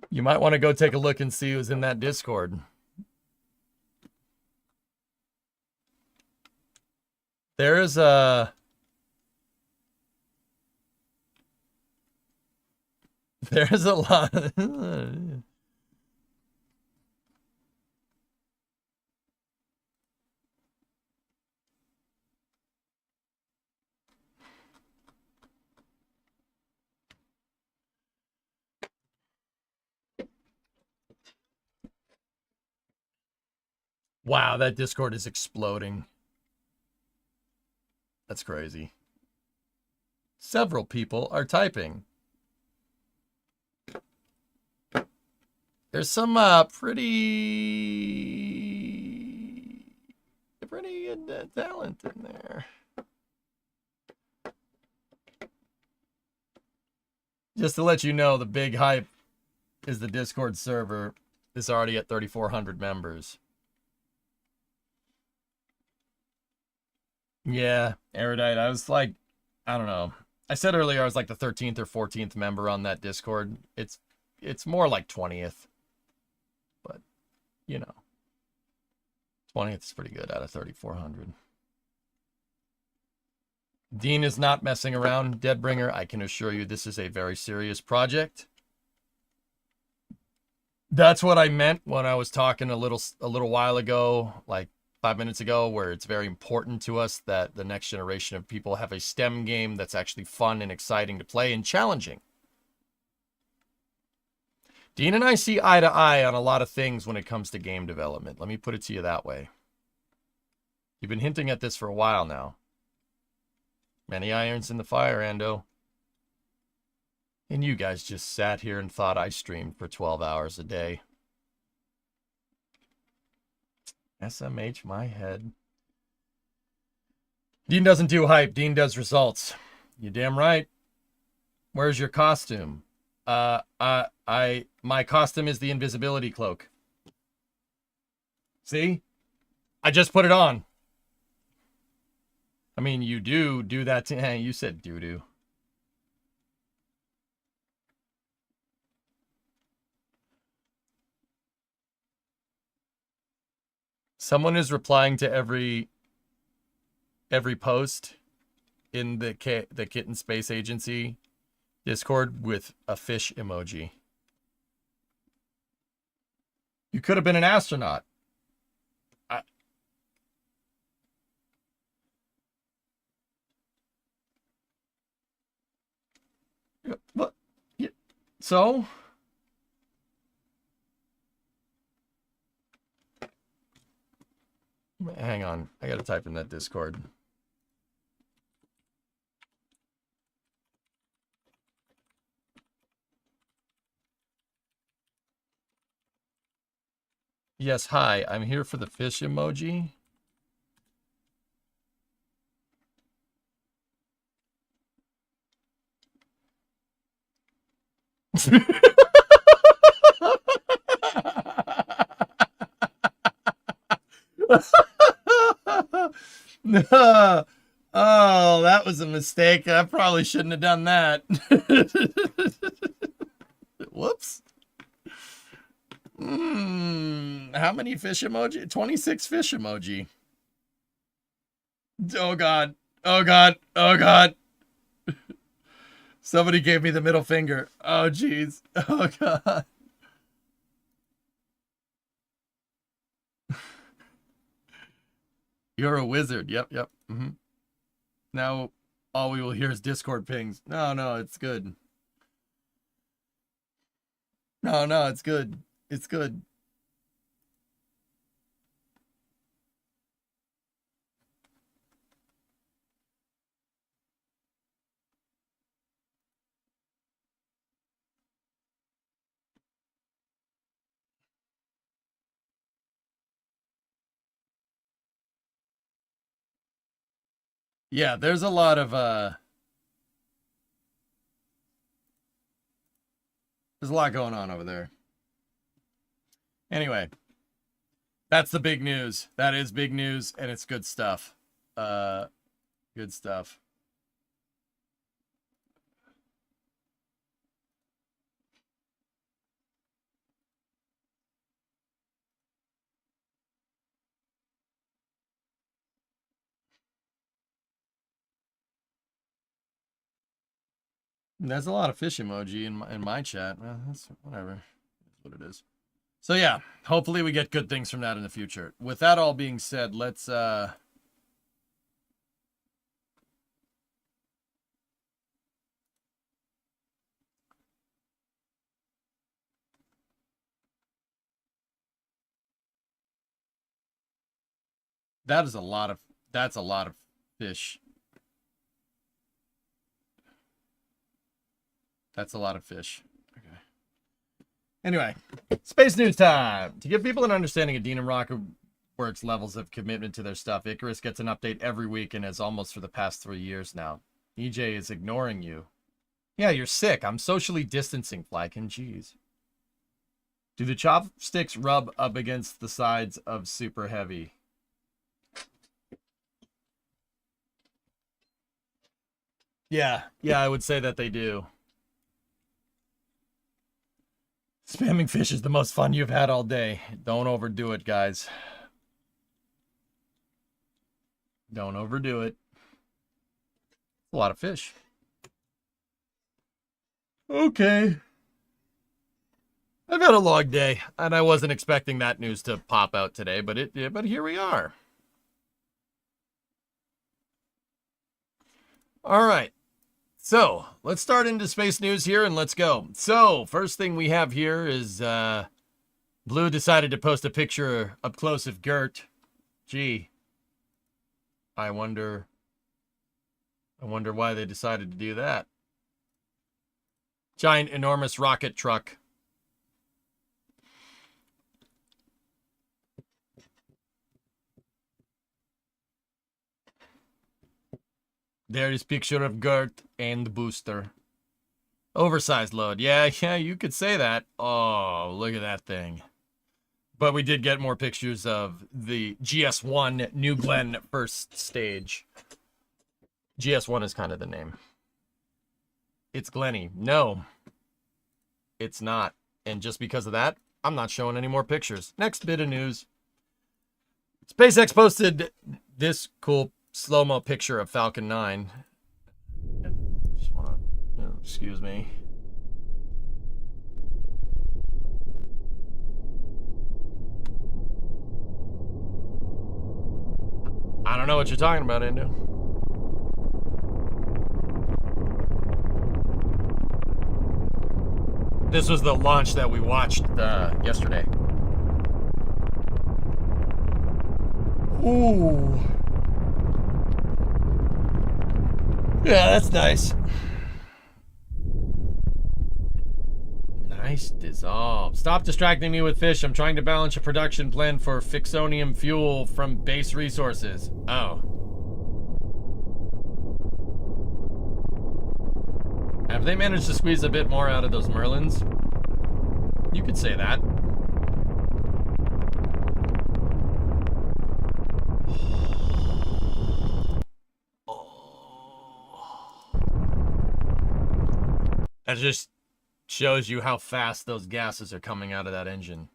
You might want to go take a look and see who's in that Discord. There's a lot. Wow, that Discord is exploding. That's crazy. Several people are typing. There's some pretty good talent in there. Just to let you know, the big hype is the Discord server is already at 3,400 members. Yeah, Erudite. I was like, I don't know. I said earlier I was like the 13th or 14th member on that Discord. It's more like 20th. But, you know. 20th is pretty good out of 3,400. Dean is not messing around, Deadbringer. I can assure you this is a very serious project. That's what I meant when I was talking a little while ago. Like, 5 minutes ago, where it's very important to us that the next generation of people have a STEM game that's actually fun and exciting to play and challenging. Dean and I see eye to eye on a lot of things when it comes to game development. Let me put it to you that way. You've been hinting at this for a while now. Many irons in the fire, Ando. And you guys just sat here and thought I streamed for 12 hours a day. SMH my head. Dean doesn't do hype. Dean does results. You damn right. Where's your costume? My costume is the invisibility cloak. See? I just put it on. I mean, you do that to... Hey, you said doo-doo. Someone is replying to every post in the Kitten Space Agency Discord with a fish emoji. You could have been an astronaut. What? So? Hang on. I gotta type in that Discord. Yes, hi. I'm here for the fish emoji. Oh, that was a mistake. I probably shouldn't have done that. Whoops. How many fish emoji? 26 fish emoji. Oh, God. Oh, God. Oh, God. Somebody gave me the middle finger. Oh, jeez. Oh, God. You're a wizard. Yep, yep. Now, all we will hear is Discord pings. No, it's good. No, it's good. It's good. Yeah, there's a lot of there's a lot going on over there. Anyway, that's the big news. That is big news, and it's good stuff. Good stuff. There's a lot of fish emoji in my chat. Well, that's whatever. That's what it is. So yeah, hopefully we get good things from that in the future. With that all being said, let's that is a lot of that's a lot of fish. That's a lot of fish. Okay. Anyway, space news time. To give people an understanding of Dean and Rocketworks' levels of commitment to their stuff, Icarus gets an update every week and has almost for the past 3 years now. EJ is ignoring you. Yeah, you're sick. I'm socially distancing, Flykin. Jeez. Do the chopsticks rub up against the sides of Super Heavy? Yeah, I would say that they do. Spamming fish is the most fun you've had all day. Don't overdo it, guys. Don't overdo it. A lot of fish. Okay. I've had a long day, and I wasn't expecting that news to pop out today, but here we are. All right. So let's start into space news here and let's go. So first thing we have here is Blue decided to post a picture up close of Gert. Gee, I wonder why they decided to do that. Giant, enormous rocket truck. There is picture of Gert and the booster. Oversized load. Yeah, you could say that. Oh, look at that thing. But we did get more pictures of the GS1 New Glenn first stage. GS1 is kind of the name. It's Glenny. No, it's not. And just because of that, I'm not showing any more pictures. Next bit of news. SpaceX posted this cool slow-mo picture of Falcon 9. Just wanna, excuse me. I don't know what you're talking about, Indu. This was the launch that we watched yesterday. Ooh. Yeah, that's nice. Nice dissolve. Stop distracting me with fish. I'm trying to balance a production plan for Fixonium fuel from base resources. Oh. Have they managed to squeeze a bit more out of those Merlins? You could say that. That just shows you how fast those gases are coming out of that engine.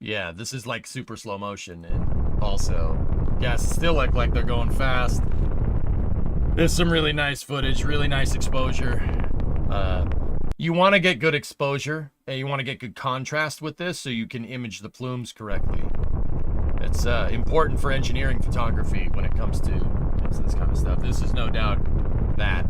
Yeah, this is like super slow motion, and also gases still look like they're going fast. There's some really nice footage, really nice exposure. You want to get good exposure, and you want to get good contrast with this so you can image the plumes correctly. It's important for engineering photography when it comes to this kind of stuff. This is no doubt that.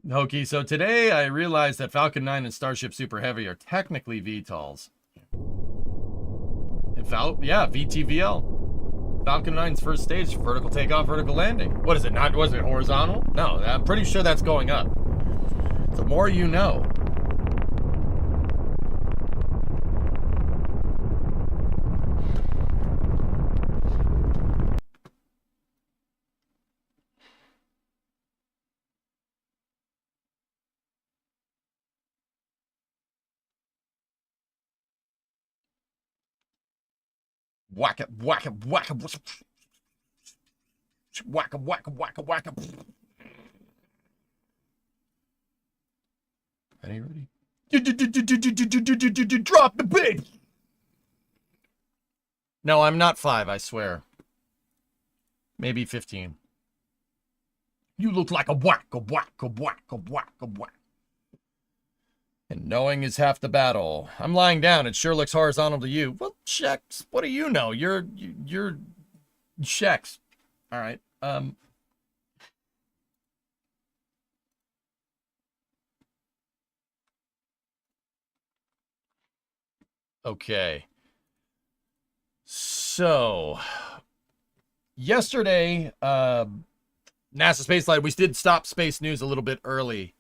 Hokey, so today I realized that Falcon 9 and Starship Super Heavy are technically VTOLs. Yeah, VTVL. Falcon 9's first stage, vertical takeoff, vertical landing. What is it, not, was it horizontal? No, I'm pretty sure that's going up. The more you know. Whack it, whack it, whack it, whack it, whack it, whack it, whack it. Ready? Drop the baby. No, I'm not 5, I swear. Maybe 15. You look like a whack, a whack, a whack, a whack, a whack. And knowing is half the battle. I'm lying down. It sure looks horizontal to you. Well, Shex, what do you know? You're Shex. All right. Okay. So, yesterday, NASA Space Flight, we did stop space news a little bit early.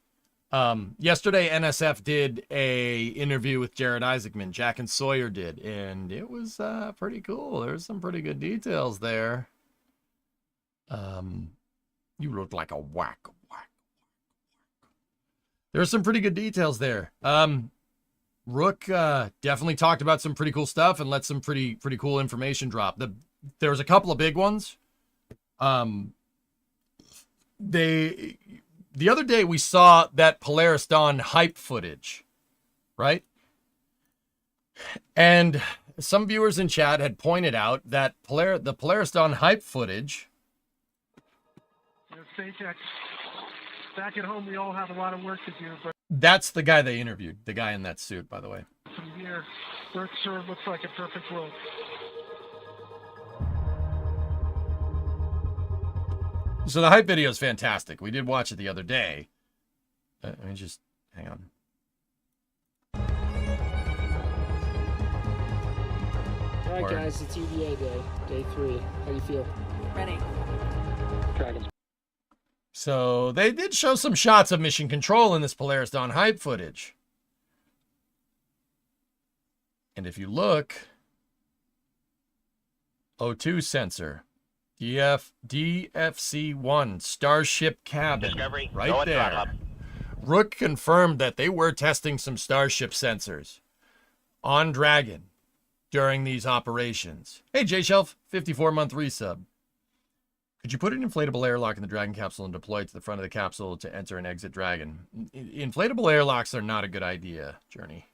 Yesterday, NSF did a interview with Jared Isaacman. Jack and Sawyer did, and it was pretty cool. There's some pretty good details there. You look like a whack. There's some pretty good details there. Rook definitely talked about some pretty cool stuff and let some pretty cool information drop. There was a couple of big ones. The other day we saw that Polaris Dawn hype footage, right? And some viewers in chat had pointed out that the Polaris Dawn hype footage SpaceX. Back at home, we all have a lot of work to do, but That's the guy they interviewed. The guy in that suit, by the way. from here, Earth sure looks like a perfect world. So the hype video is fantastic. We did watch it the other day. Let me just hang on. All right, Word. guys, it's EVA day, day 3. How you feel? Ready. Dragons. So they did show some shots of mission control in this Polaris Dawn hype footage. And if you look, O2 sensor, DFC1, Starship cabin, Discovery, right going there. throttle up. Rook confirmed that they were testing some Starship sensors on Dragon during these operations. Hey, J-Shelf, 54-month resub. Could you put an inflatable airlock in the Dragon capsule and deploy it to the front of the capsule to enter and exit Dragon? Inflatable airlocks are not a good idea, Journey.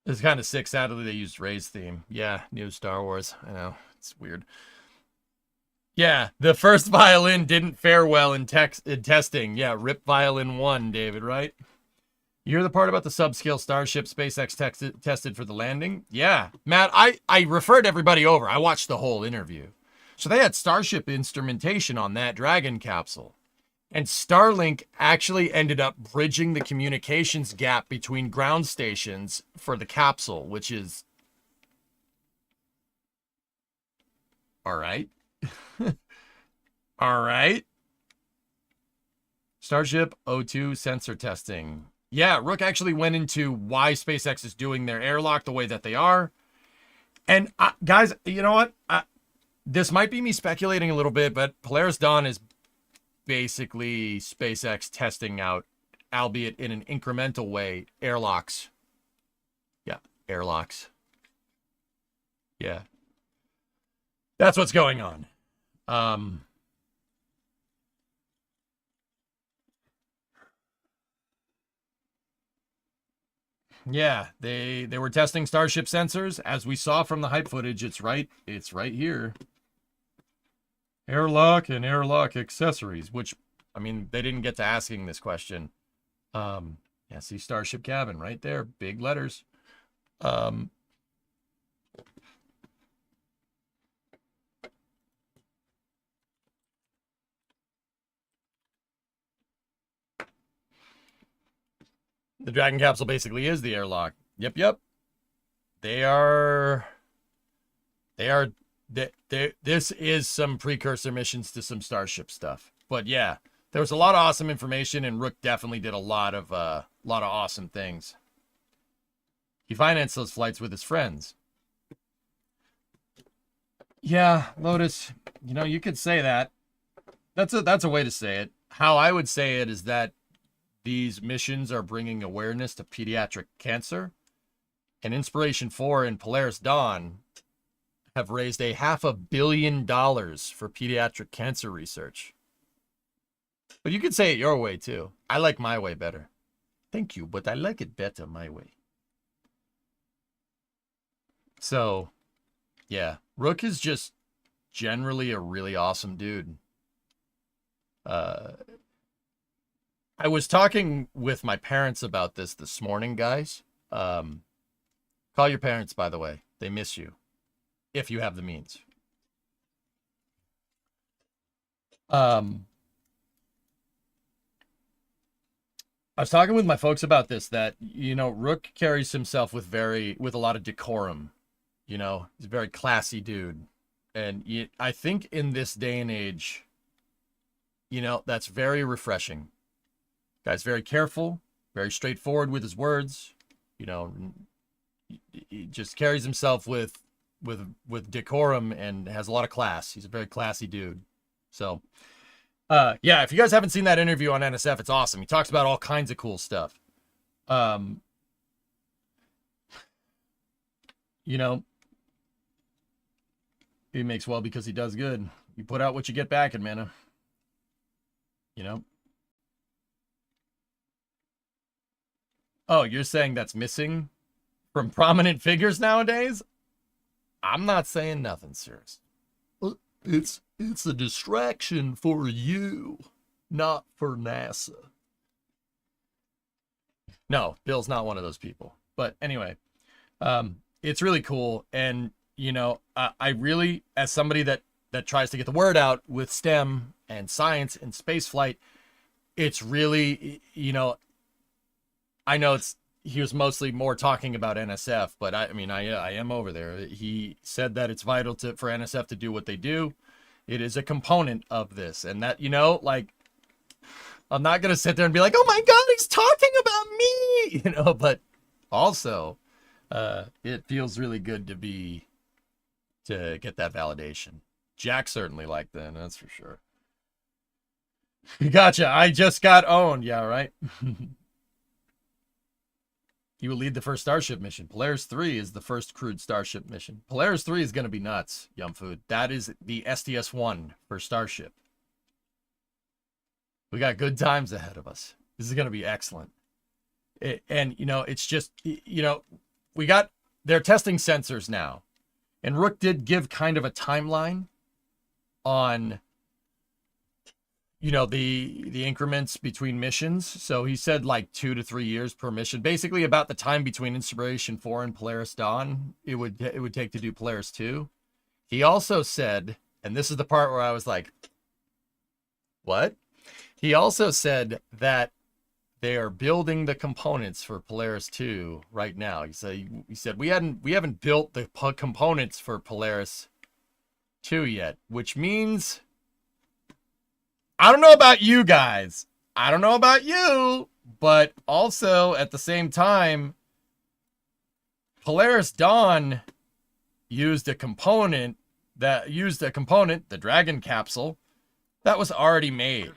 It's kind of sick. Sadly, they used Ray's theme. Yeah, new Star Wars. I know. It's weird. Yeah, the first violin didn't fare well in testing. Yeah, rip violin 1, David, right? You hear the part about the subscale Starship SpaceX tested for the landing? Yeah. Matt, I referred everybody over. I watched the whole interview. So they had Starship instrumentation on that Dragon capsule. And Starlink actually ended up bridging the communications gap between ground stations for the capsule, which is... all right. All right. Starship O2 sensor testing. Yeah, Rook actually went into why SpaceX is doing their airlock the way that they are. And guys, you know what? This might be me speculating a little bit, but Polaris Dawn is basically SpaceX testing out, albeit in an incremental way, airlocks. Yeah, airlocks. Yeah. That's what's going on. Yeah, they were testing Starship sensors. As we saw from the hype footage, it's right here. Airlock and airlock accessories, which, I mean, they didn't get to asking this question. Yeah, see Starship cabin right there, big letters. The Dragon capsule basically is the airlock. Yep. This is some precursor missions to some Starship stuff. But yeah, there was a lot of awesome information, and Rook definitely did a lot of awesome things. He financed those flights with his friends. Yeah, Lotus, you know, you could say that. That's a way to say it. How I would say it is that these missions are bringing awareness to pediatric cancer, and Inspiration 4 and Polaris Dawn have raised $500 million for pediatric cancer research. But you could say it your way, too. I like my way better. Thank you, but I like it better my way. So, yeah. Rook is just generally a really awesome dude. I was talking with my parents about this morning, guys. Call your parents, by the way. They miss you, if you have the means. I was talking with my folks about this, that, you know, Rook carries himself with a lot of decorum. You know, he's a very classy dude. And I think in this day and age, you know, that's very refreshing. Guy's very careful, very straightforward with his words. You know, he just carries himself with decorum and has a lot of class. He's a very classy dude. So, yeah, if you guys haven't seen that interview on NSF, it's awesome. He talks about all kinds of cool stuff. You know, he makes well because he does good. You put out what you get back, and man, you know. Oh, you're saying that's missing from prominent figures nowadays? I'm not saying nothing, serious. It's a distraction for you, not for NASA. No, Bill's not one of those people. But anyway, it's really cool. And, you know, I really, as somebody that tries to get the word out with STEM and science and space flight, it's really, you know, I know he was mostly more talking about NSF, but I mean, I am over there. He said that it's vital for NSF to do what they do. It is a component of this. And that, you know, like, I'm not going to sit there and be like, oh my God, he's talking about me, you know, but also it feels really good to get that validation. Jack certainly liked that, that's for sure. Gotcha. I just got owned. Yeah, right. You will lead the first Starship mission. Polaris 3 is the first crewed Starship mission. Polaris 3 is going to be nuts, Yum Food. That is the STS-1 for Starship. We got good times ahead of us. This is going to be excellent. And, you know, it's just, you know, they're testing sensors now. And Rook did give kind of a timeline on, you know, the increments between missions. So he said like 2 to 3 years per mission, basically about the time between Inspiration 4 and Polaris Dawn it would take to do Polaris 2. He also said, and this is the part where I was like, what? He also said that they are building the components for Polaris 2 right now. He said we haven't built the components for Polaris 2 yet, which means, I don't know about you guys. I don't know about you, but also at the same time, Polaris Dawn used a component, the Dragon capsule, that was already made.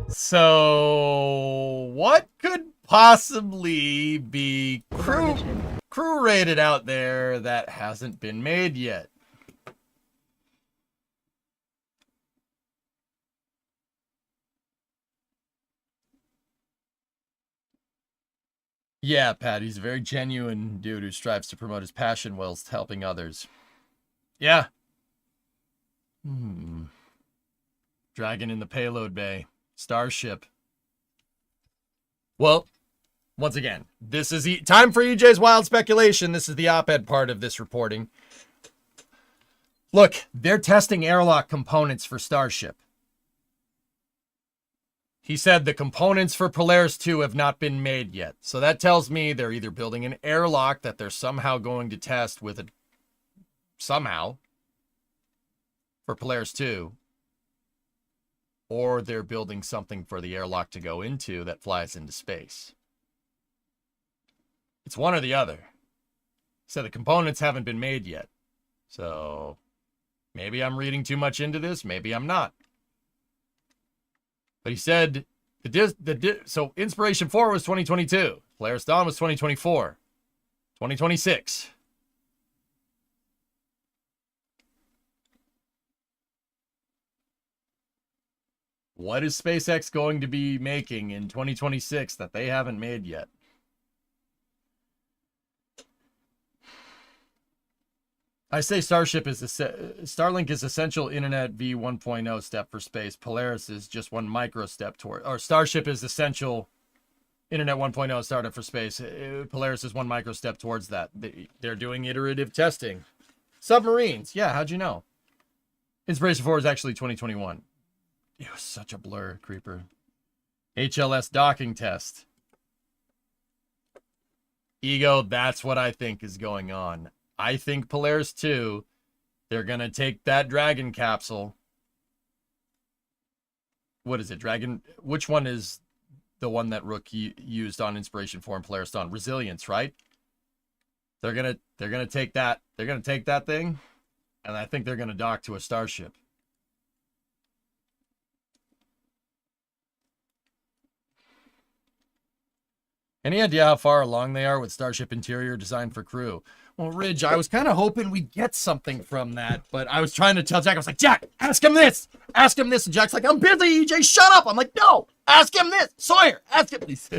So what could possibly be crew rated out there that hasn't been made yet? Yeah, Pat, he's a very genuine dude who strives to promote his passion whilst helping others. Yeah. Dragon in the payload bay. Starship. Well, once again, this is time for EJ's wild speculation. This is the op-ed part of this reporting. Look, they're testing airlock components for Starship. He said the components for Polaris 2 have not been made yet. So that tells me they're either building an airlock that they're somehow going to test with somehow for Polaris 2, or they're building something for the airlock to go into that flies into space. It's one or the other. So the components haven't been made yet. So maybe I'm reading too much into this. Maybe I'm not. But he said, so Inspiration 4 was 2022. Polaris Dawn was 2024. 2026. What is SpaceX going to be making in 2026 that they haven't made yet? I say Starship is Starlink is essential Internet v 1.0 step for space. Polaris is just one micro step toward, or Starship is essential Internet 1.0 startup for space. Polaris is one micro step towards that. They're doing iterative testing. Submarines, yeah, how'd you know? Inspiration 4 is actually 2021. It was such a blur, Creeper. HLS docking test. Ego, that's what I think is going on. I think Polaris 2, they're going to take that Dragon capsule. What is it? Dragon? Which one is the one that Rook used on Inspiration 4 and Polaris Dawn? Resilience, right? They're going to take that. They're going to take that thing, and I think they're going to dock to a Starship. Any idea how far along they are with Starship interior design for crew? Well, Ridge, I was kind of hoping we'd get something from that, but I was trying to tell Jack, I was like, Jack, ask him this. Ask him this. And Jack's like, I'm busy, EJ, shut up. I'm like, no, ask him this. Sawyer, ask him this.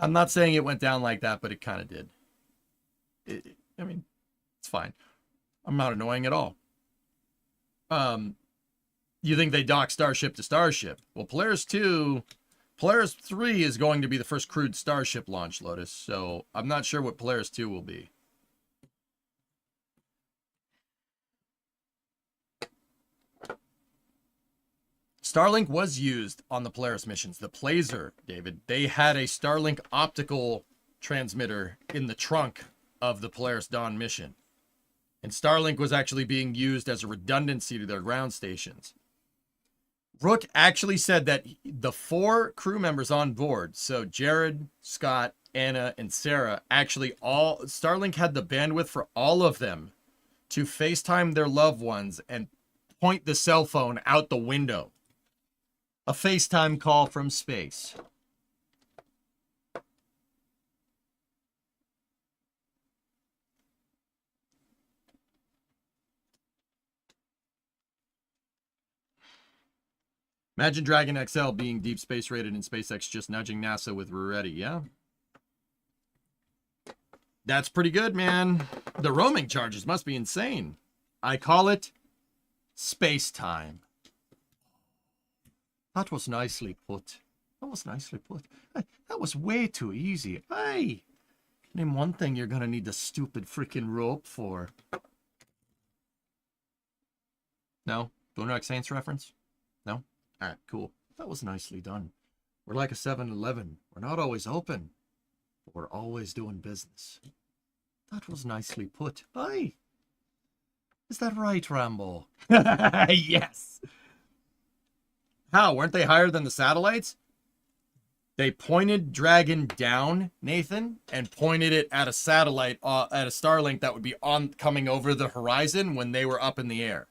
I'm not saying it went down like that, but it kind of did. I mean, it's fine. I'm not annoying at all. You think they dock Starship to Starship? Well, Polaris 3 is going to be the first crewed Starship launch, Lotus. So I'm not sure what Polaris 2 will be. Starlink was used on the Polaris missions. The Placer, David, they had a Starlink optical transmitter in the trunk of the Polaris Dawn mission. And Starlink was actually being used as a redundancy to their ground stations. Rook actually said that the 4 crew members on board, so Jared, Scott, Anna, and Sarah, actually Starlink had the bandwidth for all of them to FaceTime their loved ones and point the cell phone out the window. A FaceTime call from space. Imagine Dragon XL being deep space rated and SpaceX just nudging NASA with we're ready. Yeah. That's pretty good, man. The roaming charges must be insane. I call it space time. That was nicely put. That was nicely put. That was way too easy. Hey, name one thing you're going to need the stupid freaking rope for. No? Boondock Saints reference? No? All right, cool. That was nicely done. We're like a 7-Eleven. We're not always open, but we're always doing business. That was nicely put. Hey, is that right, Rambo? Yes. How? Weren't they higher than the satellites? They pointed Dragon down, Nathan, and pointed it at a satellite, at a Starlink that would be coming over the horizon when they were up in the air.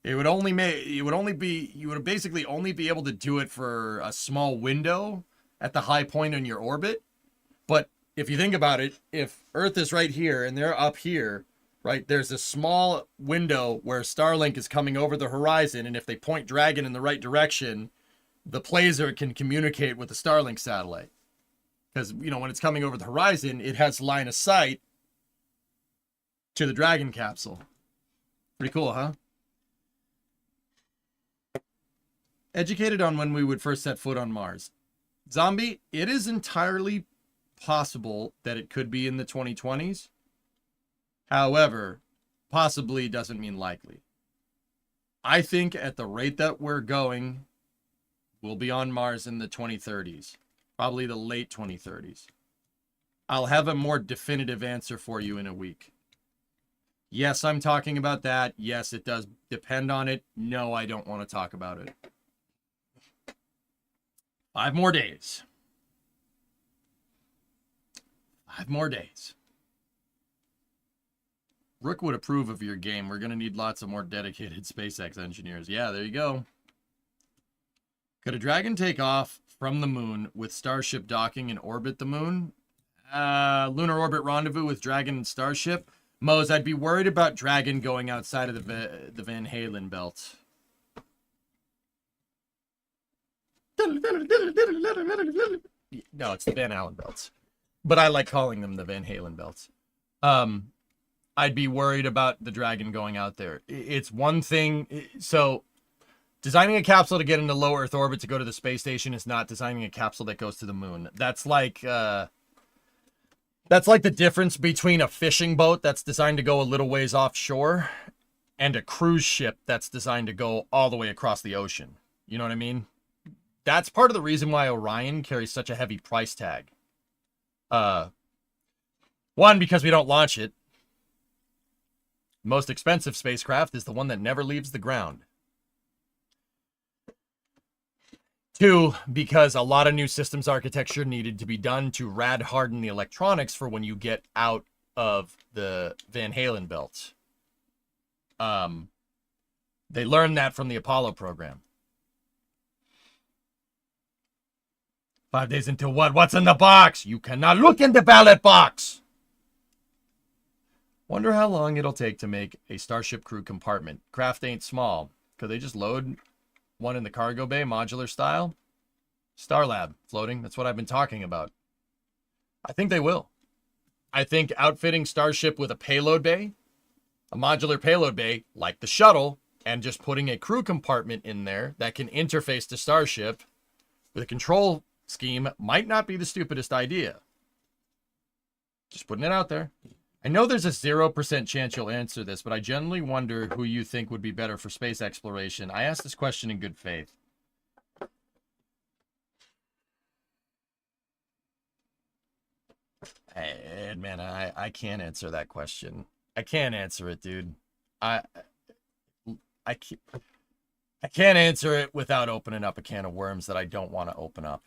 You would basically only be able to do it for a small window at the high point in your orbit. But if you think about it, if Earth is right here and they're up here, right, there's a small window where Starlink is coming over the horizon, and if they point Dragon in the right direction, the Placer can communicate with the Starlink satellite. Because, when it's coming over the horizon, it has line of sight to the Dragon capsule. Pretty cool, huh? Educated on when we would first set foot on Mars. Zombie, it is entirely possible that it could be in the 2020s. However, possibly doesn't mean likely. I think at the rate that we're going, we'll be on Mars in the 2030s. Probably the late 2030s. I'll have a more definitive answer for you in a week. Yes, I'm talking about that. Yes, it does depend on it. No, I don't want to talk about it. 5 more days. 5 more days. Rook would approve of your game. We're going to need lots of more dedicated SpaceX engineers. Yeah, there you go. Could a Dragon take off from the moon with Starship docking and orbit the moon? Lunar orbit rendezvous with Dragon and Starship? Mose, I'd be worried about Dragon going outside of the Van Halen belt. No, it's the Van Allen belts. But I like calling them the Van Halen belts. I'd be worried about the Dragon going out there. It's one thing. So designing a capsule to get into low Earth orbit to go to the space station is not designing a capsule that goes to the moon. That's like the difference between a fishing boat that's designed to go a little ways offshore and a cruise ship that's designed to go all the way across the ocean. You know what I mean? That's part of the reason why Orion carries such a heavy price tag. One, because we don't launch it. Most expensive spacecraft is the one that never leaves the ground. 2, because a lot of new systems architecture needed to be done to rad harden the electronics for when you get out of the Van Halen belt. They learned that from the Apollo program. 5 days into what? What's in the box? You cannot look in the ballot box. Wonder how long it'll take to make a Starship crew compartment. Craft ain't small. Could they just load one in the cargo bay, modular style? Starlab floating. That's what I've been talking about. I think they will. I think outfitting Starship with a payload bay A modular payload bay, like the shuttle, and just putting a crew compartment in there that can interface to Starship with a control scheme might not be the stupidest idea. Just putting it out there. I know there's a 0% chance you'll answer this, but I genuinely wonder who you think would be better for space exploration. I asked this question in good faith. And man, I can't answer that question. I can't answer it, dude. I can't answer it without opening up a can of worms that I don't want to open up.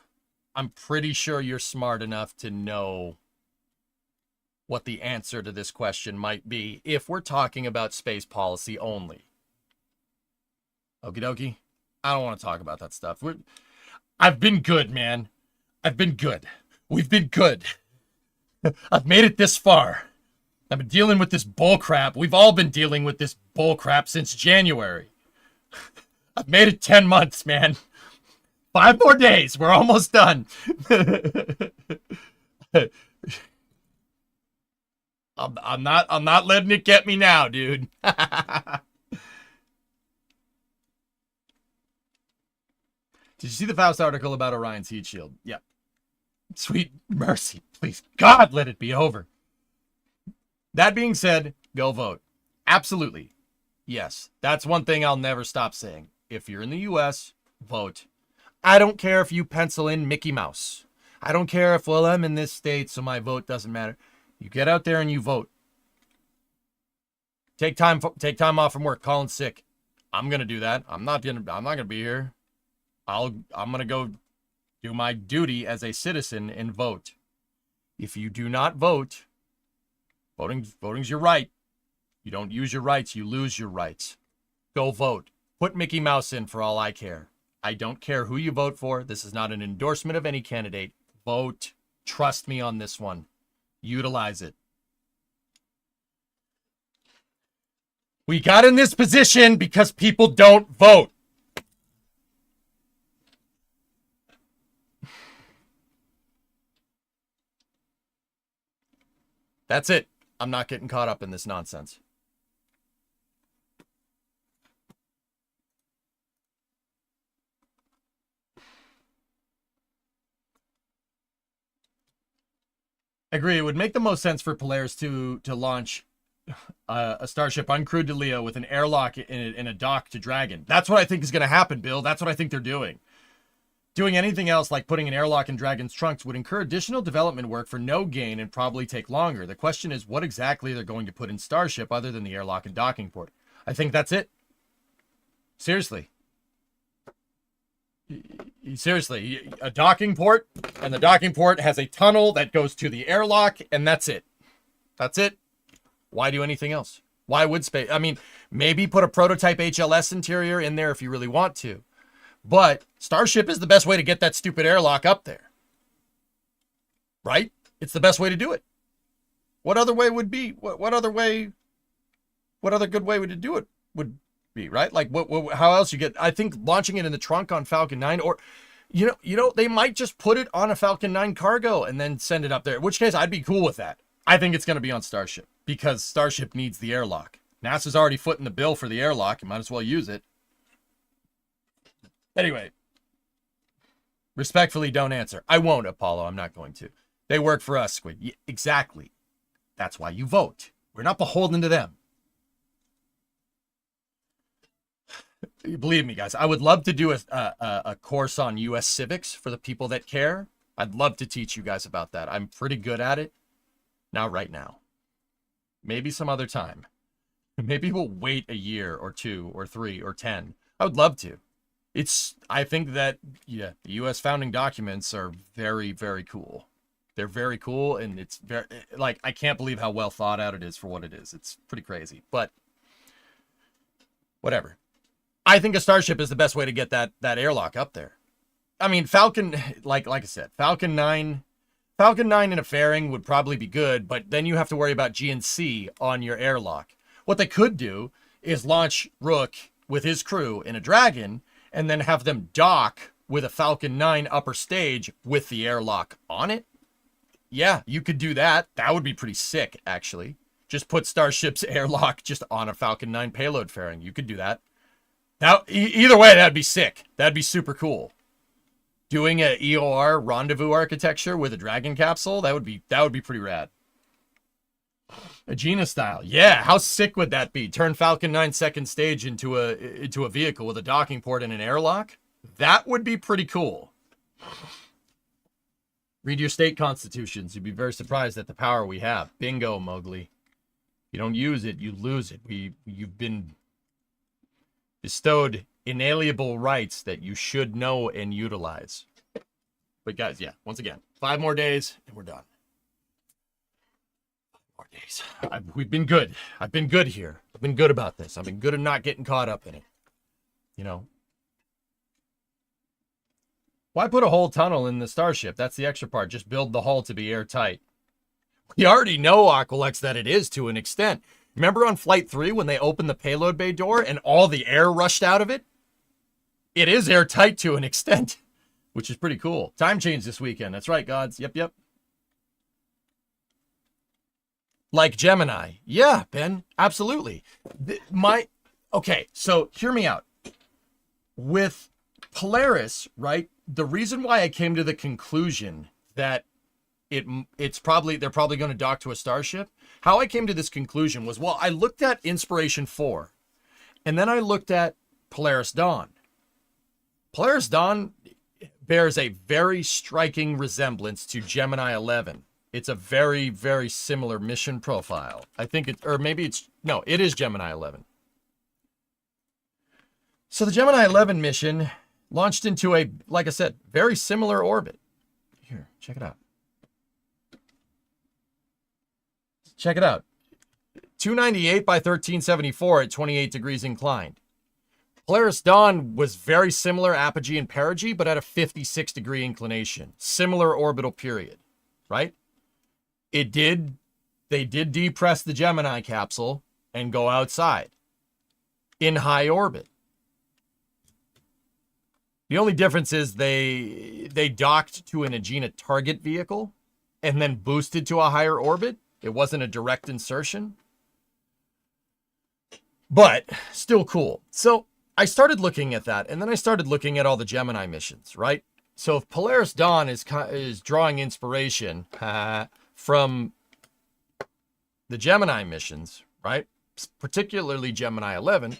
I'm pretty sure you're smart enough to know what the answer to this question might be if we're talking about space policy only. Okie dokie. I don't want to talk about that stuff. I've been good, man. I've been good. We've been good. I've made it this far. I've been dealing with this bull crap. We've all been dealing with this bull crap since January. I've made it 10 months, man. 5 more days. We're almost done. I'm not letting it get me now, dude. Did you see the Faust article about Orion's heat shield? Yeah. Sweet mercy. Please, God, let it be over. That being said, go vote. Absolutely. Yes. That's one thing I'll never stop saying. If you're in the U.S., vote. I don't care if you pencil in Mickey Mouse. I don't care if, well, I'm in this state, so my vote doesn't matter. You get out there and you vote. Take time off from work. Call in sick. I'm gonna do that. I'm not gonna be here. I'm gonna go do my duty as a citizen and vote. If you do not vote, voting's your right. You don't use your rights, you lose your rights. Go vote. Put Mickey Mouse in for all I care. I don't care who you vote for. This is not an endorsement of any candidate. Vote. Trust me on this one. Utilize it. We got in this position because people don't vote. That's it. I'm not getting caught up in this nonsense. I agree. It would make the most sense for Polaris to launch a Starship uncrewed to Leo with an airlock in a dock to Dragon. That's what I think is going to happen, Bill. That's what I think they're doing. Doing anything else like putting an airlock in Dragon's trunks would incur additional development work for no gain and probably take longer. The question is what exactly they're going to put in Starship other than the airlock and docking port. I think that's it. Seriously. Seriously, a docking port, and the docking port has a tunnel that goes to the airlock, and that's it. That's it. Why do anything else? Why would space? I mean, maybe put a prototype HLS interior in there if you really want to. But Starship is the best way to get that stupid airlock up there. Right? It's the best way to do it. What other way would be? What other good way would do it would be, right? Like how else you get? I think launching it in the trunk on Falcon 9, or you know they might just put it on a Falcon 9 cargo and then send it up there. In which case I'd be cool with that. I think it's going to be on Starship because Starship needs the airlock. NASA's already footing the bill for the airlock. You might as well use it. Anyway, respectfully, don't answer. I won't, Apollo. I'm not going to. They work for us, Squid. Yeah, exactly. That's why you vote. We're not beholden to them. Believe me, guys, I would love to do a course on U.S. civics for the people that care. I'd love to teach you guys about that. I'm pretty good at it. Not right now. Maybe some other time. Maybe we'll wait a year or 2 or 3 or 10. I would love to. I think that, yeah, the U.S. founding documents are very, very cool. They're very cool, and it's very, like, I can't believe how well thought out it is for what it is. It's pretty crazy, but whatever. I think a Starship is the best way to get that airlock up there. I mean, Falcon, like I said, Falcon 9 in a fairing would probably be good, but then you have to worry about GNC on your airlock. What they could do is launch Rook with his crew in a Dragon and then have them dock with a Falcon 9 upper stage with the airlock on it. Yeah, you could do that. That would be pretty sick, actually. Just put Starship's airlock just on a Falcon 9 payload fairing. You could do that. Either way, that'd be sick. That'd be super cool. Doing a EOR rendezvous architecture with a Dragon capsule, that would be pretty rad. Agena style. Yeah, how sick would that be? Turn Falcon 9 second stage into a vehicle with a docking port and an airlock? That would be pretty cool. Read your state constitutions. You'd be very surprised at the power we have. Bingo, Mowgli. You don't use it, you lose it. You've been bestowed inalienable rights that you should know and utilize. But guys, yeah, once again, 5 more days and we're done. 5 more days. We've been good. I've been good here. I've been good about this. I've been good at not getting caught up in it. You know. Why put a whole tunnel in the Starship? That's the extra part. Just build the hull to be airtight. We already know, Aqualex, that it is to an extent. Remember on Flight 3 when they opened the payload bay door and all the air rushed out of it? It is airtight to an extent, which is pretty cool. Time change this weekend. That's right, gods. Yep. Like Gemini. Yeah, Ben, absolutely. Okay, so hear me out. With Polaris, right? The reason why I came to the conclusion that they're probably going to dock to a Starship. How I came to this conclusion was, well, I looked at Inspiration 4, and then I looked at Polaris Dawn. Polaris Dawn bears a very striking resemblance to Gemini 11. It's a very, very similar mission profile. I think it is Gemini 11. So the Gemini 11 mission launched into a, like I said, very similar orbit. Here, check it out. Check it out. 298 by 1374 at 28 degrees inclined. Polaris Dawn was very similar apogee and perigee, but at a 56 degree inclination. Similar orbital period, right? They did depress the Gemini capsule and go outside in high orbit. The only difference is they docked to an Agena target vehicle and then boosted to a higher orbit. It wasn't a direct insertion, but still cool. So I started looking at that, and then I started looking at all the Gemini missions, right? So if Polaris Dawn is drawing inspiration from the Gemini missions, right? Particularly Gemini 11,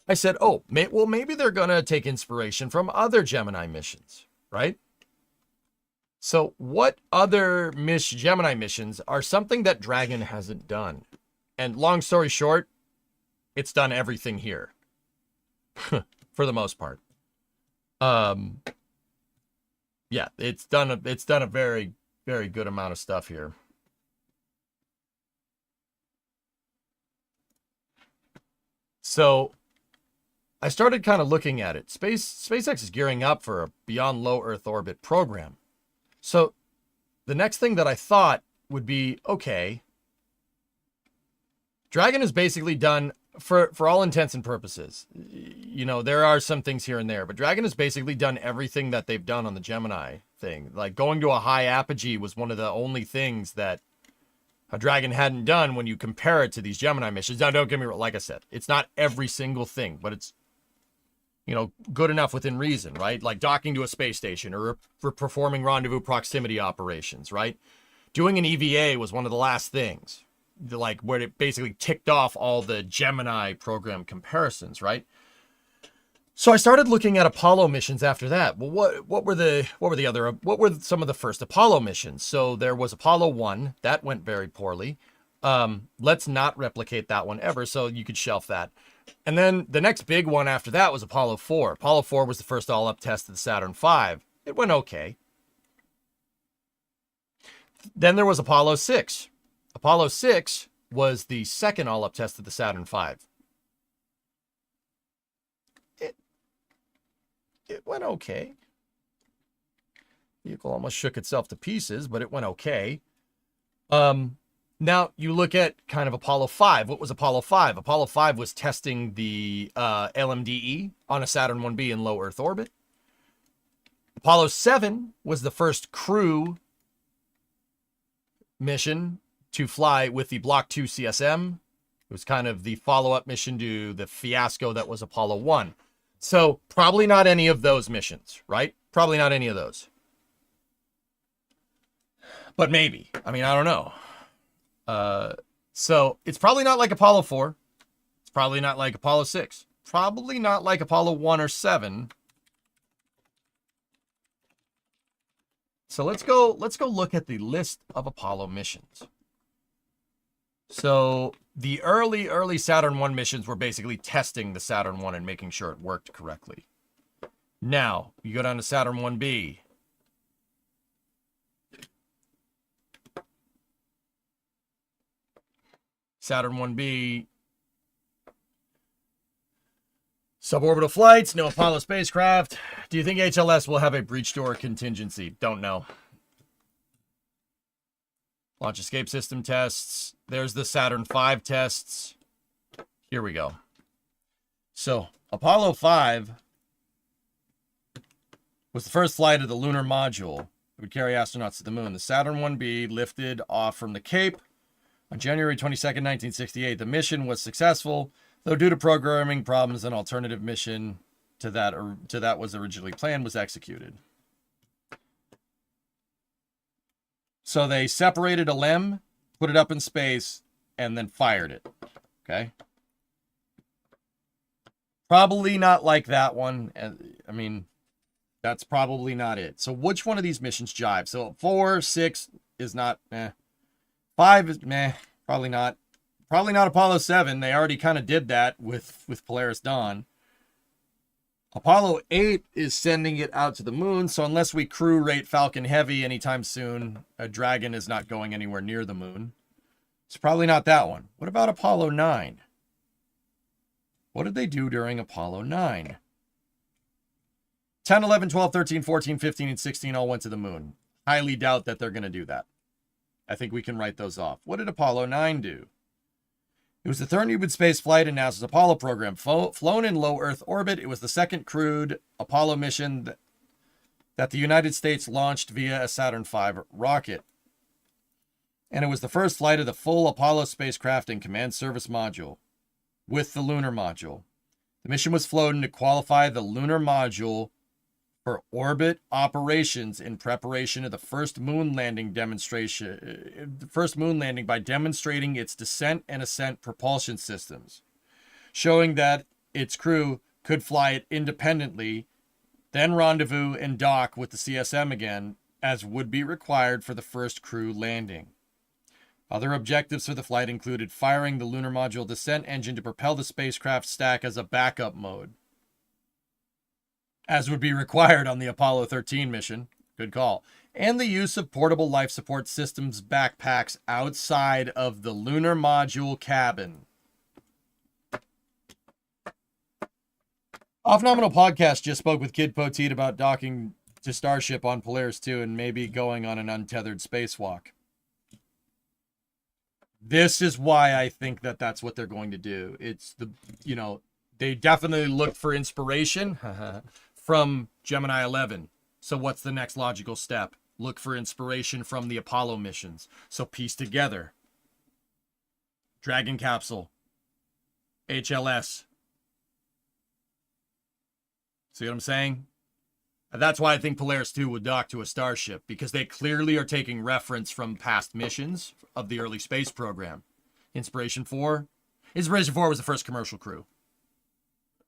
I said, oh, maybe they're going to take inspiration from other Gemini missions, right? So what other Gemini missions are something that Dragon hasn't done? And long story short, it's done everything here. For the most part. Yeah, it's done a very, very good amount of stuff here. So I started kind of looking at it. SpaceX is gearing up for a beyond low Earth orbit program. So the next thing that I thought would be, okay, Dragon is basically done, for all intents and purposes. You know, there are some things here and there, but Dragon has basically done everything that they've done on the Gemini thing. Like going to a high apogee was one of the only things that a Dragon hadn't done when you compare it to these Gemini missions. Now, don't get me wrong, like I said, it's not every single thing, but it's, you know, good enough within reason, right? Like docking to a space station or performing rendezvous proximity operations, right? Doing an EVA was one of the last things, like where it basically ticked off all the Gemini program comparisons, right? So I started looking at Apollo missions after that. Well, what were some of the first Apollo missions? So there was Apollo 1, that went very poorly. Let's not replicate that one ever, so you could shelf that. And then the next big one after that was Apollo 4. Apollo 4 was the first all-up test of the Saturn V. It went okay. Then there was Apollo 6. Apollo 6 was the second all-up test of the Saturn V. It went okay. The vehicle almost shook itself to pieces, but it went okay. Now, you look at kind of Apollo 5. What was Apollo 5? Apollo 5 was testing the LMDE on a Saturn 1B in low Earth orbit. Apollo 7 was the first crew mission to fly with the Block 2 CSM. It was kind of the follow-up mission to the fiasco that was Apollo 1. So probably not any of those missions, right? Probably not any of those. But maybe. I mean, I don't know. So it's probably not like Apollo 4. It's probably not like Apollo 6. Probably not like Apollo 1 or 7. So let's go look at the list of Apollo missions. So the early Saturn 1 missions were basically testing the Saturn 1 and making sure it worked correctly. Now, you go down to Saturn 1B. Saturn 1B. Suborbital flights, no Apollo spacecraft. Do you think HLS will have a breach door contingency? Don't know. Launch escape system tests. There's the Saturn V tests. Here we go. So, Apollo 5 was the first flight of the lunar module that would carry astronauts to the moon. The Saturn 1B lifted off from the Cape on January 22nd, 1968. The mission was successful, though due to programming problems, an alternative mission to that was originally planned was executed. So they separated a LEM, put it up in space, and then fired it. Okay? Probably not like that one. I mean, that's probably not it. So which one of these missions jive? So 4, 6 is not, 5 is, probably not. Probably not Apollo 7. They already kind of did that with Polaris Dawn. Apollo 8 is sending it out to the moon, so unless we crew rate Falcon Heavy anytime soon, a Dragon is not going anywhere near the moon. It's probably not that one. What about Apollo 9? What did they do during Apollo 9? 10, 11, 12, 13, 14, 15, and 16 all went to the moon. Highly doubt that they're going to do that. I think we can write those off. What did Apollo 9 do? It was the third human space flight in NASA's Apollo program. Flown in low Earth orbit, it was the second crewed Apollo mission that the United States launched via a Saturn V rocket. And it was the first flight of the full Apollo spacecraft and command service module with the lunar module. The mission was flown to qualify the lunar module for orbit operations in preparation of the first moon landing by demonstrating its descent and ascent propulsion systems, showing that its crew could fly it independently, then rendezvous and dock with the CSM again, as would be required for the first crew landing. Other objectives for the flight included firing the lunar module descent engine to propel the spacecraft stack as a backup mode, as would be required on the Apollo 13 mission. Good call. And the use of portable life support systems backpacks outside of the lunar module cabin. Off Nominal Podcast just spoke with Kid Poteet about docking to Starship on Polaris 2 and maybe going on an untethered spacewalk. This is why I think that that's what they're going to do. It's they definitely looked for inspiration from Gemini 11. So what's the next logical step? Look for inspiration from the Apollo missions. So piece together Dragon capsule, HLS. See what I'm saying? That's why I think Polaris 2 would dock to a Starship, because they clearly are taking reference from past missions of the early space program. Inspiration 4 was the first commercial crew.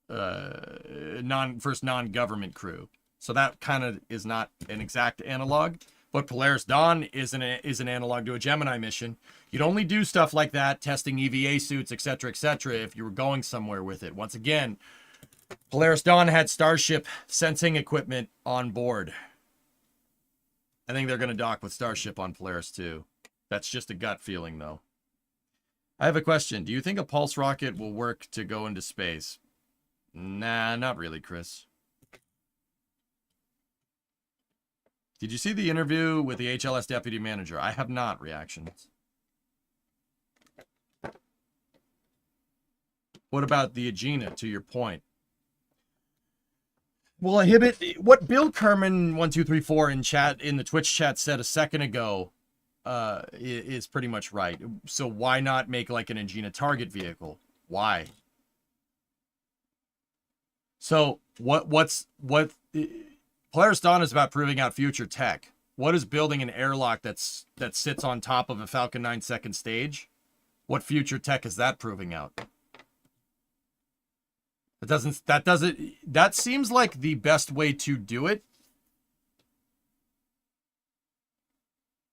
First non-government crew. So that kind of is not an exact analog, but Polaris Dawn is an analog to a Gemini mission. You'd only do stuff like that, testing EVA suits, etc., if you were going somewhere with it. Once again, Polaris Dawn had Starship sensing equipment on board. I think they're going to dock with Starship on Polaris 2. That's just a gut feeling, though. I have a question. Do you think a pulse rocket will work to go into space? Nah, not really, Chris. Did you see the interview with the HLS deputy manager? I have not. Reactions. What about the Agena, to your point? Well, what Bill Kerman 1234 in the Twitch chat said a second ago is pretty much right. So why not make like an Agena target vehicle? Why? So what Polaris Dawn is about proving out future tech. What is building an airlock that sits on top of a Falcon 9 second stage? What future tech is that proving out? That seems like the best way to do it.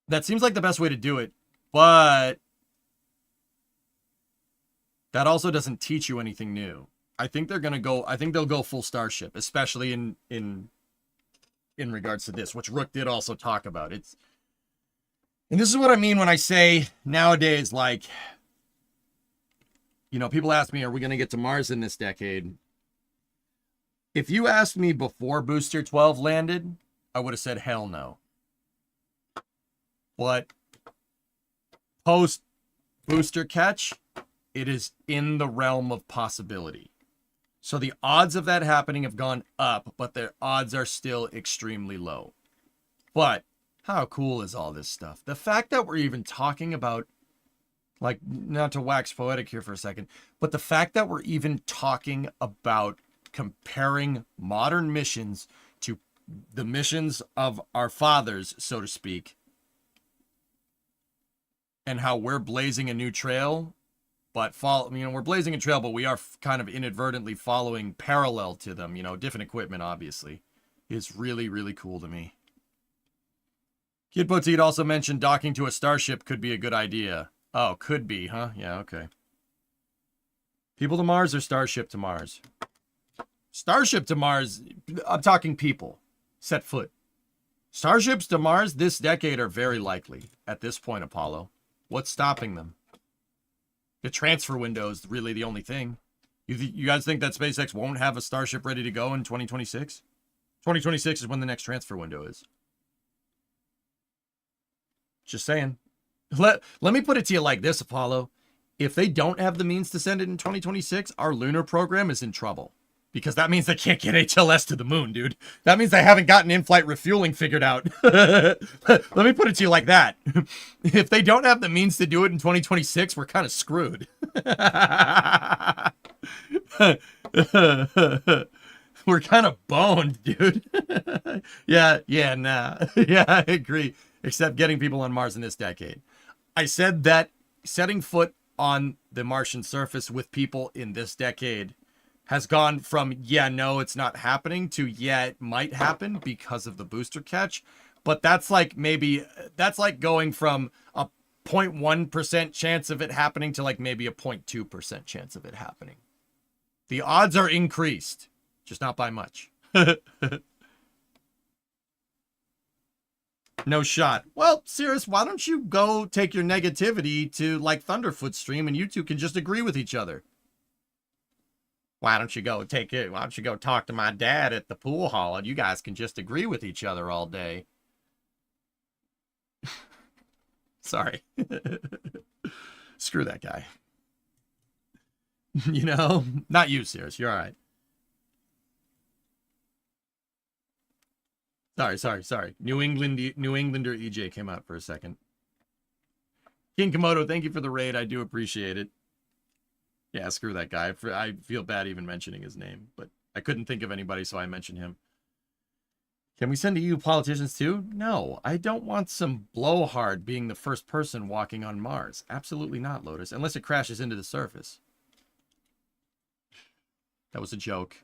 That seems like the best way to do it, but that also doesn't teach you anything new. I think they'll go full Starship, especially in regards to this, which Rook did also talk about. And this is what I mean when I say nowadays, like, you know, people ask me, are we going to get to Mars in this decade? If you asked me before Booster 12 landed, I would have said hell no. But post booster catch, it is in the realm of possibility. So the odds of that happening have gone up, but their odds are still extremely low. But how cool is all this stuff? The fact that we're even talking about, like, not to wax poetic here for a second, but the fact that we're even talking about comparing modern missions to the missions of our fathers, so to speak, and how we're blazing a new trail, but we're blazing a trail, but we are kind of inadvertently following parallel to them, you know, different equipment, obviously. It's really, really cool to me. Kid Poteet also mentioned docking to a starship could be a good idea. Oh, could be, huh? Yeah, okay. People to Mars or Starship to Mars? Starship to Mars, I'm talking people. Set foot. Starships to Mars this decade are very likely at this point, Apollo. What's stopping them? The transfer window is really the only thing. You guys think that SpaceX won't have a Starship ready to go in 2026? 2026 is when the next transfer window is. Just saying. Let me put it to you like this, Apollo. If they don't have the means to send it in 2026, our lunar program is in trouble. Because that means they can't get HLS to the moon, dude. That means they haven't gotten in-flight refueling figured out. Let me put it to you like that. If they don't have the means to do it in 2026, we're kind of screwed. We're kind of boned, dude. Yeah, nah. Yeah, I agree. Except getting people on Mars in this decade. I said that setting foot on the Martian surface with people in this decade has gone from, yeah, no, it's not happening, to, yeah, it might happen because of the booster catch. But that's like going from a 0.1% chance of it happening to like maybe a 0.2% chance of it happening. The odds are increased, just not by much. No shot. Well, Cirrus, why don't you go take your negativity to like Thunderfoot stream and you two can just agree with each other? Why don't you go talk to my dad at the pool hall and you guys can just agree with each other all day? Sorry. Screw that guy. You know, not you, Cirrus. You're all right. Sorry. New Englander EJ came out for a second. King Komodo, thank you for the raid. I do appreciate it. Yeah, screw that guy. I feel bad even mentioning his name, but I couldn't think of anybody, so I mentioned him. Can we send EU politicians too? No, I don't want some blowhard being the first person walking on Mars. Absolutely not, Lotus, unless it crashes into the surface. That was a joke.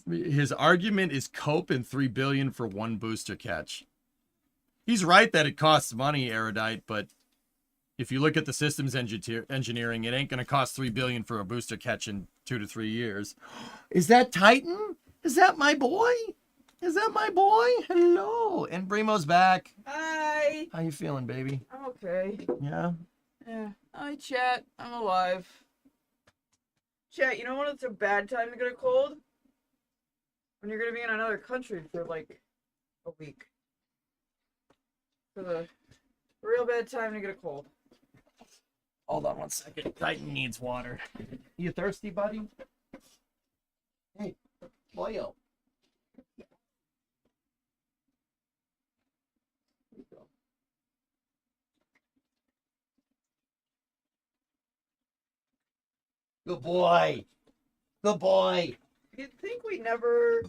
His argument is cope and $3 billion for one booster catch. He's right that it costs money, Erudite, but if you look at the systems engineering, it ain't going to cost $3 billion for a booster catch in 2 to 3 years. Is that Titan? Is that my boy? Is that my boy? Hello. And Brimo's back. Hi. How you feeling, baby? I'm okay. Yeah? Yeah. Hi, chat. I'm alive. Chat, you know when it's a bad time to get a cold? When you're going to be in another country for like a week. For the real bad time to get a cold. Hold on 1 second. Titan needs water. You thirsty, buddy? Hey, boyo. Good boy. Good boy. You'd think we never.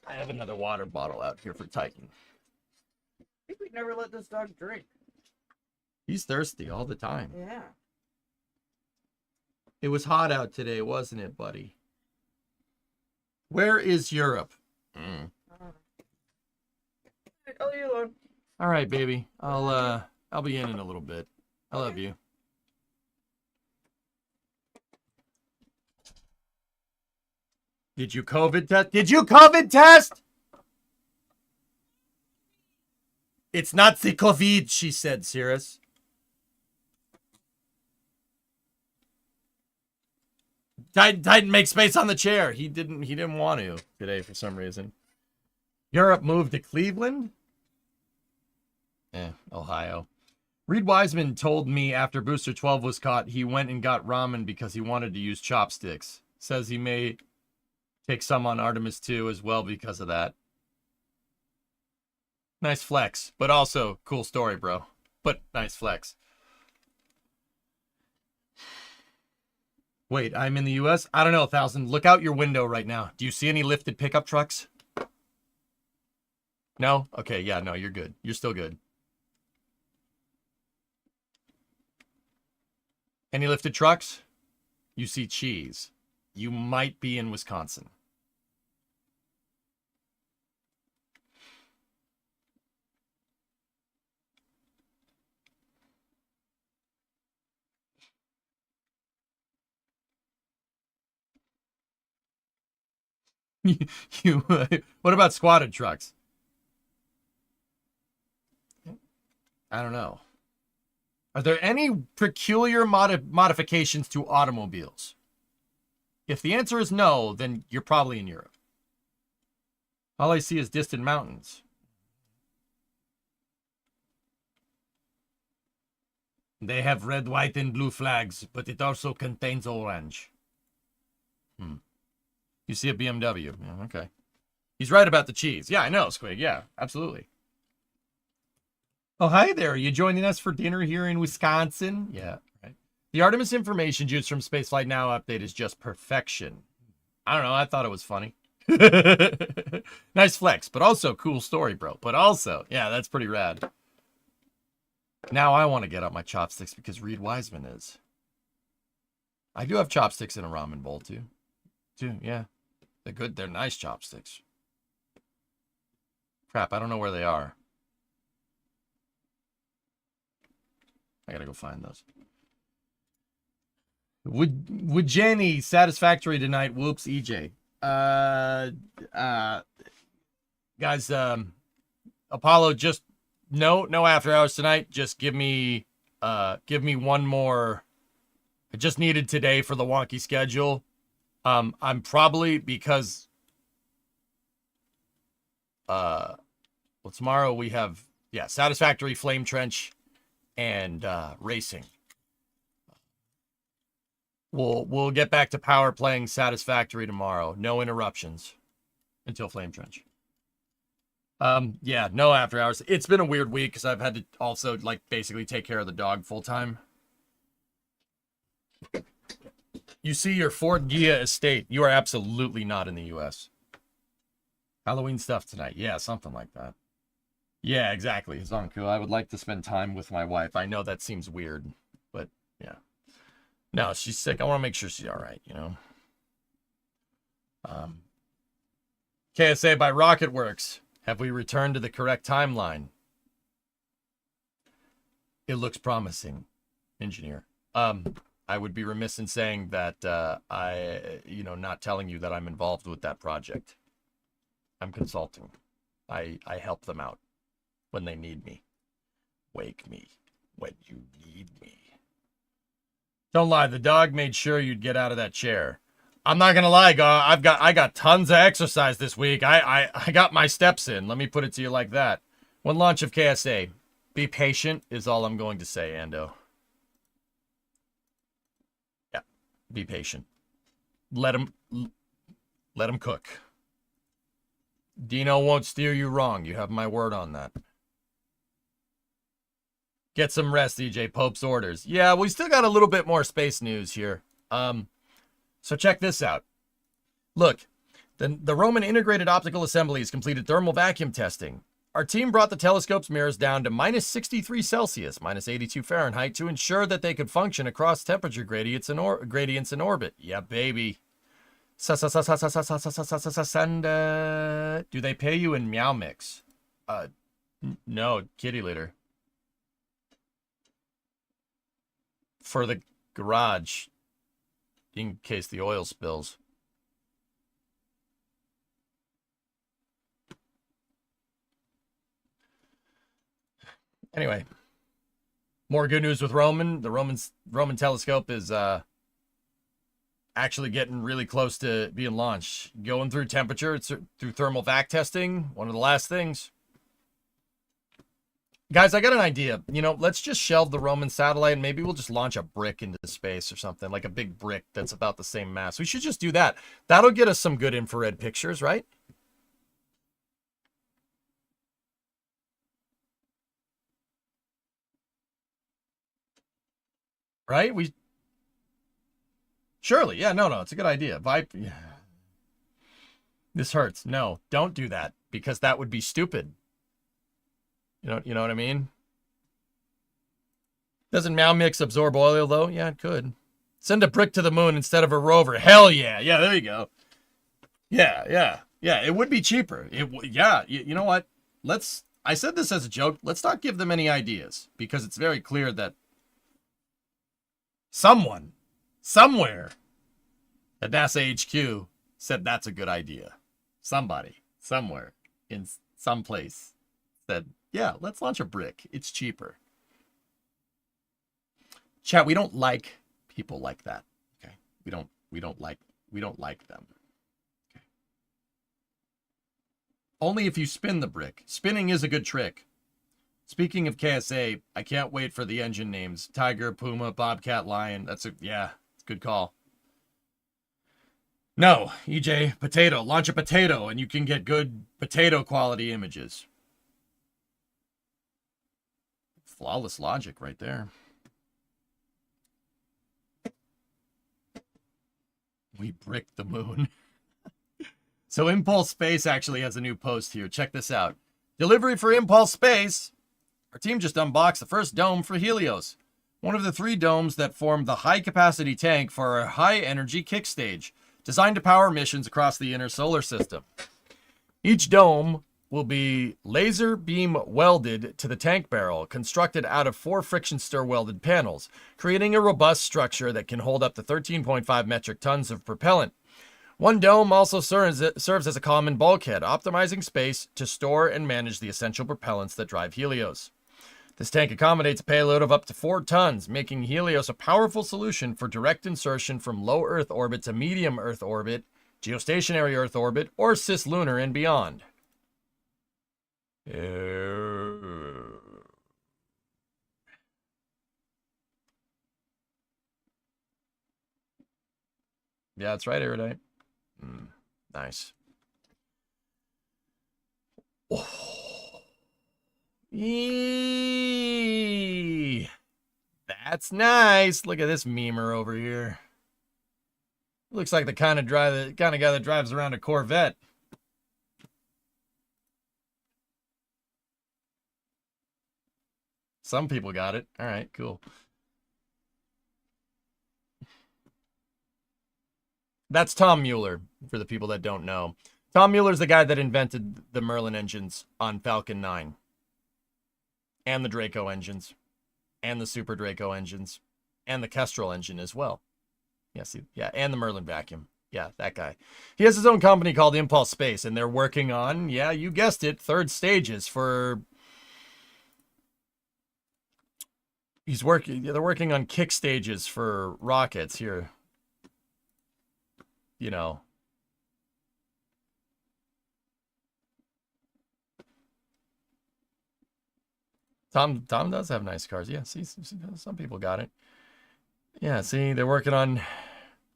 I have another water bottle out here for Titan. I think we'd never let this dog drink. He's thirsty all the time. Yeah. It was hot out today, wasn't it, buddy? Where is Europe? I'll leave you alone. All right, baby. I'll be in a little bit. I love you. Did you COVID test? Did you COVID test? It's not the COVID, she said, Cirrus. Titan make space on the chair. He didn't want to today for some reason. Europe moved to Cleveland? Ohio. Reed Wiseman told me after Booster 12 was caught, he went and got ramen because he wanted to use chopsticks. Says he may take some on Artemis 2 as well because of that. Nice flex, but also cool story, bro. But nice flex. Wait, I'm in the U.S.? I don't know, 1,000. Look out your window right now. Do you see any lifted pickup trucks? No? Okay, yeah, no, you're good. You're still good. Any lifted trucks? You see cheese. You might be in Wisconsin. What about squatted trucks? I don't know. Are there any peculiar modifications to automobiles? If the answer is no, then you're probably in Europe. All I see is distant mountains. They have red, white, and blue flags, but it also contains orange. You see a BMW. Yeah, okay. He's right about the cheese. Yeah, I know, Squig. Yeah, absolutely. Oh, hi there. Are you joining us for dinner here in Wisconsin? Yeah, right. The Artemis information juice from Spaceflight Now update is just perfection. I don't know. I thought it was funny. Nice flex, but also cool story, bro. But also, yeah, that's pretty rad. Now I want to get out my chopsticks because Reed Wiseman is. I do have chopsticks in a ramen bowl, too. Yeah. They're good. They're nice chopsticks. Crap, I don't know where they are. I gotta go find those. Would Jenny satisfactory tonight? Whoops, EJ. Guys, Apollo, just no after hours tonight. Just give me one more. I just needed today for the wonky schedule. I'm probably because tomorrow we have satisfactory flame trench and racing. We'll get back to power playing satisfactory tomorrow. No interruptions until flame trench. No after hours. It's been a weird week because I've had to also basically take care of the dog full time. You see your Fort Gia estate. You are absolutely not in the U.S. Halloween stuff tonight. Yeah, something like that. Yeah, exactly. Zonku, I would like to spend time with my wife. I know that seems weird, but yeah. No, she's sick. I want to make sure she's all right, you know. KSA by Rocketworks. Have we returned to the correct timeline? It looks promising, engineer. I would be remiss in saying that not telling you that I'm involved with that project. I'm consulting. I help them out when they need me. Wake me when you need me. Don't lie, the dog made sure you'd get out of that chair. I'm not gonna lie, I got tons of exercise this week. I got my steps in. Let me put it to you like that. One launch of KSA. Be patient is all I'm going to say, Ando. Yeah, be patient. Let him cook. Dino won't steer you wrong. You have my word on that. Get some rest, EJ. Pope's orders. Yeah, we still got a little bit more space news here. So check this out. Look, the Roman integrated optical assemblies completed thermal vacuum testing. Our team brought the telescope's mirrors down to minus 63 Celsius, minus 82 Fahrenheit, to ensure that they could function across temperature gradients in orbit. Yeah, baby. Do they pay you in Meow Mix? No, kitty litter. For the garage, in case the oil spills. Anyway, more good news with Roman. The Roman telescope is actually getting really close to being launched. Going through temperature, it's through thermal vac testing. One of the last things. Guys, I got an idea. You know, let's just shelve the Roman satellite and maybe we'll just launch a brick into space or something, like a big brick that's about the same mass. We should just do that. That'll get us some good infrared pictures, right? Right? Surely. Yeah, no, it's a good idea. Yeah. This hurts. No, don't do that because that would be stupid. You know what I mean? Doesn't Meow Mix absorb oil though? Yeah, it could. Send a brick to the moon instead of a rover. Hell yeah. Yeah, there you go. Yeah, it would be cheaper. You know what? I said this as a joke. Let's not give them any ideas because it's very clear that someone, somewhere at NASA HQ said that's a good idea. Somebody, somewhere, in some place said, yeah, let's launch a brick. It's cheaper. Chat, we don't like people like that. Okay. We don't like them. Okay. Only if you spin the brick. Spinning is a good trick. Speaking of KSA, I can't wait for the engine names. Tiger, Puma, Bobcat, Lion. It's a good call. No, EJ, potato. Launch a potato and you can get good potato quality images. Flawless logic right there. We bricked the moon. So Impulse Space actually has a new post here. Check this out. Delivery for Impulse Space. Our team just unboxed the first dome for Helios. One of the 3 domes that form the high-capacity tank for our high-energy kick stage, designed to power missions across the inner solar system. Each dome will be laser beam welded to the tank barrel, constructed out of 4 friction stir welded panels, creating a robust structure that can hold up to 13.5 metric tons of propellant. One dome also serves as a common bulkhead, optimizing space to store and manage the essential propellants that drive Helios. This tank accommodates a payload of up to 4 tons, making Helios a powerful solution for direct insertion from low Earth orbit to medium Earth orbit, geostationary Earth orbit, or cislunar and beyond. Yeah, that's right, Erudite. Nice. Oh. Eee. That's nice. Look at this memer over here. Looks like the kind of guy that drives around a Corvette. Some people got it. All right, cool. That's Tom Mueller, for the people that don't know. Tom Mueller's the guy that invented the Merlin engines on Falcon 9. And the Draco engines. And the Super Draco engines. And the Kestrel engine as well. Yes, yeah, and the Merlin vacuum. Yeah, that guy. He has his own company called Impulse Space, and they're working on, yeah, you guessed it, 3rd stages for... They're working on kick stages for rockets here. You know. Tom does have nice cars. Yeah, see, some people got it. Yeah, see, they're working on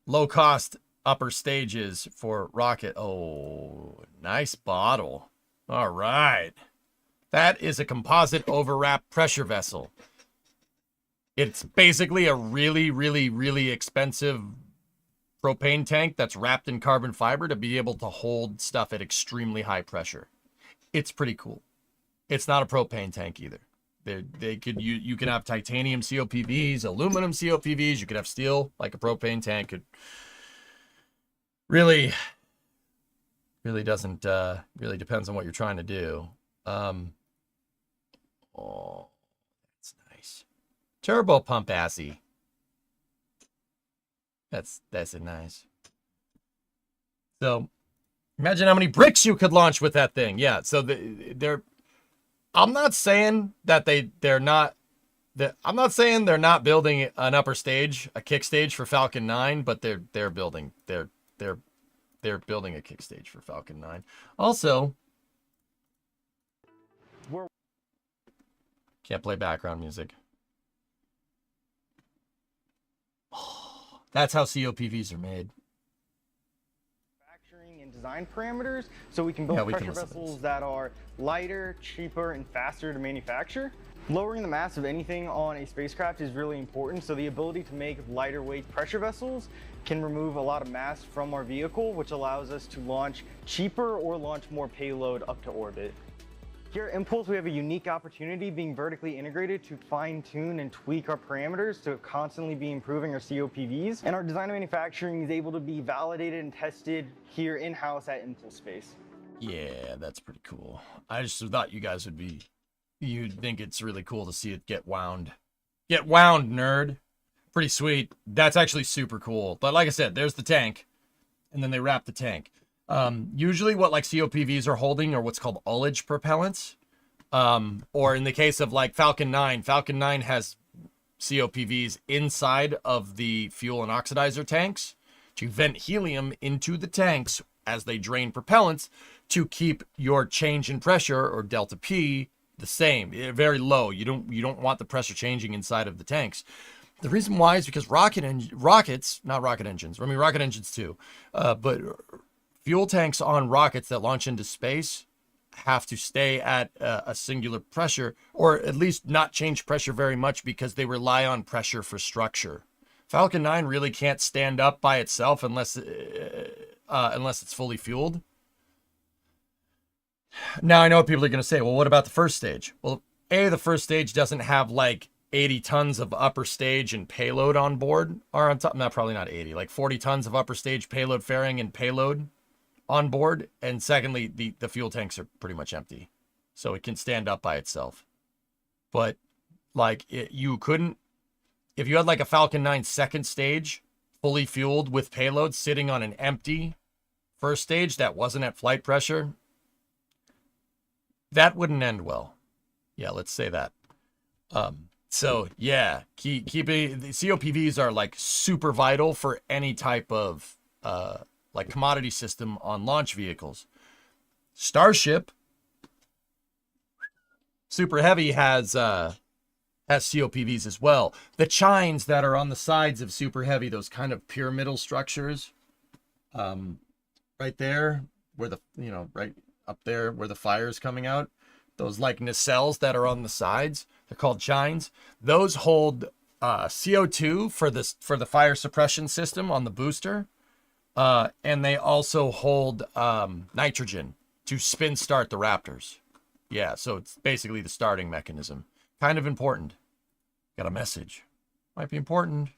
low-cost upper stages for rocket. Oh, nice bottle. All right. That is a composite overwrap pressure vessel. It's basically a really, really, really expensive propane tank that's wrapped in carbon fiber to be able to hold stuff at extremely high pressure. It's pretty cool. It's not a propane tank either. They could you can have titanium COPVs, aluminum COPVs. You could have steel like a propane tank. It really doesn't really depends on what you're trying to do. Oh, that's nice. Turbo pump assy. That's a nice. So imagine how many bricks you could launch with that thing. Yeah. So they're. I'm not saying that they're not. I'm not saying they're not building an upper stage, a kick stage for Falcon 9, but they're building building a kick stage for Falcon 9. Also, can't play background music. That's how COPVs are made. Manufacturing and design parameters, so we can build pressure vessels that are lighter, cheaper, and faster to manufacture. Lowering the mass of anything on a spacecraft is really important, so the ability to make lighter weight pressure vessels can remove a lot of mass from our vehicle, which allows us to launch cheaper or launch more payload up to orbit. Here at Impulse, we have a unique opportunity being vertically integrated to fine-tune and tweak our parameters to constantly be improving our COPVs, and our design and manufacturing is able to be validated and tested here in-house at Impulse Space. Yeah, that's pretty cool. I just thought you guys you'd think it's really cool to see it get wound. Get wound, nerd. Pretty sweet. That's actually super cool. But like I said, there's the tank, and then they wrap the tank. Usually what like COPVs are holding are what's called ullage propellants. Or in the case of like Falcon 9 has COPVs inside of the fuel and oxidizer tanks to vent helium into the tanks as they drain propellants to keep your change in pressure, or delta P, the same, very low. You don't want the pressure changing inside of the tanks. The reason why is because rocket engines too, but fuel tanks on rockets that launch into space have to stay at a singular pressure, or at least not change pressure very much, because they rely on pressure for structure. Falcon 9 really can't stand up by itself unless it's fully fueled. Now I know what people are going to say. Well, what about the first stage? Well, the first stage doesn't have like 80 tons of upper stage and payload on board, or on top. No, probably not 80. Like 40 tons of upper stage payload fairing and payload on board. And secondly, the fuel tanks are pretty much empty, so it can stand up by itself. But like you couldn't, if you had like a Falcon 9 second stage fully fueled with payload sitting on an empty first stage that wasn't at flight pressure, that wouldn't end well. Yeah, let's say that. So yeah, keeping the COPVs are like super vital for any type of like commodity system on launch vehicles. Starship Super Heavy has COPVs as well. The chines that are on the sides of Super Heavy, those kind of pyramidal structures, right there where the right up there where the fire is coming out, those like nacelles that are on the sides, they're called chines. Those hold CO2 for the fire suppression system on the booster, and they also hold nitrogen to spin start the Raptors. Yeah, so it's basically the starting mechanism. Kind of important. Got a message. Might be important.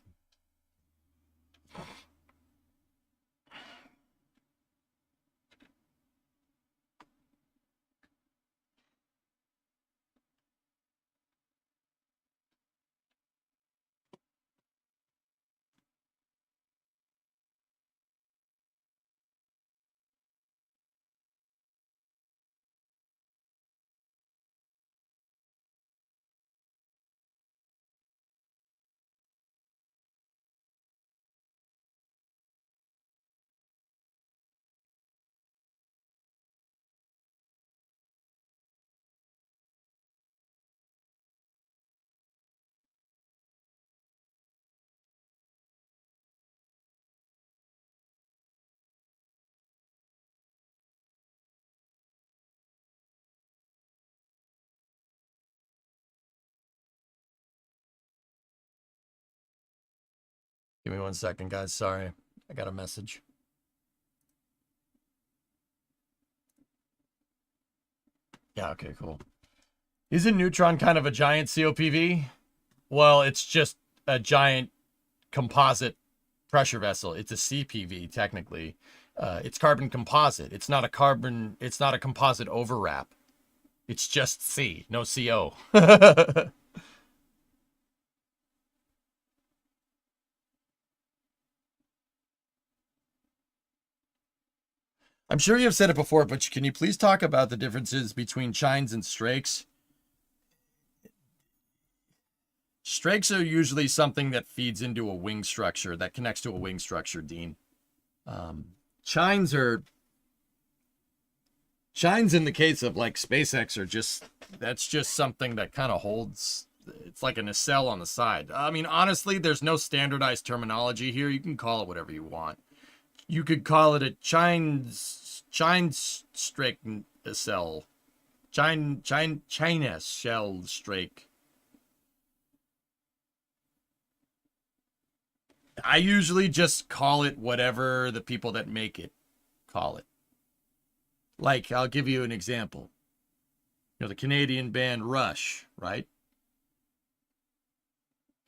Give me 1 second, guys. Sorry. I got a message. Yeah, okay, cool. Isn't Neutron kind of a giant COPV? Well, it's just a giant composite pressure vessel. It's a CPV, technically. It's carbon composite. It's not a composite overwrap. It's just C, no CO. I'm sure you've said it before, but can you please talk about the differences between chines and strakes? Strakes are usually something that feeds into a wing structure, that connects to a wing structure, Dean. Chines in the case of like SpaceX that's just something that kind of holds, it's like a nacelle on the side. I mean, honestly, there's no standardized terminology here. You can call it whatever you want. You could call it a chines strake nacelle. China shell strake. I usually just call it whatever the people that make it call it. Like, I'll give you an example. You know, the Canadian band Rush, right?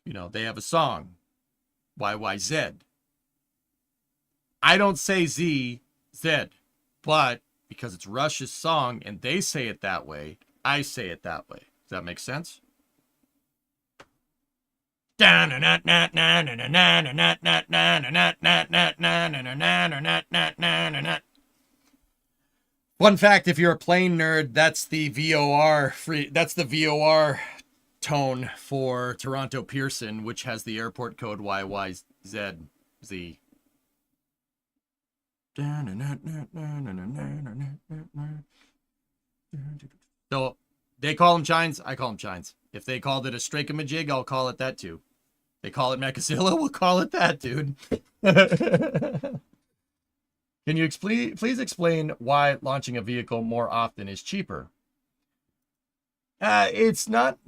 You know, they have a song, YYZ. I don't say Z, but because it's Rush's song and they say it that way, I say it that way. Does that make sense? Fun fact, if you're a plane nerd, that's the VOR tone for Toronto Pearson, which has the airport code YYZZ. So they call them chines, I call them chines. If they called it a strake-a-majig, I'll call it that too. They call it Mechazilla, we'll call it that, dude. Can you please explain why launching a vehicle more often is cheaper? It's not...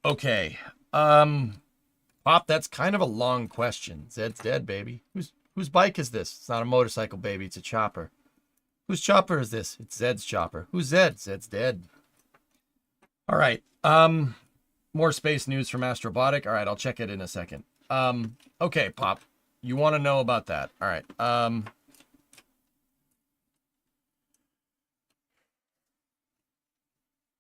Okay. Pop, that's kind of a long question. Zed's dead, baby. Whose bike is this? It's not a motorcycle, baby. It's a chopper. Whose chopper is this? It's Zed's chopper. Who's Zed? Zed's dead. All right. More space news from Astrobotic. All right, I'll check it in a second. Okay, Pop. You want to know about that. All right.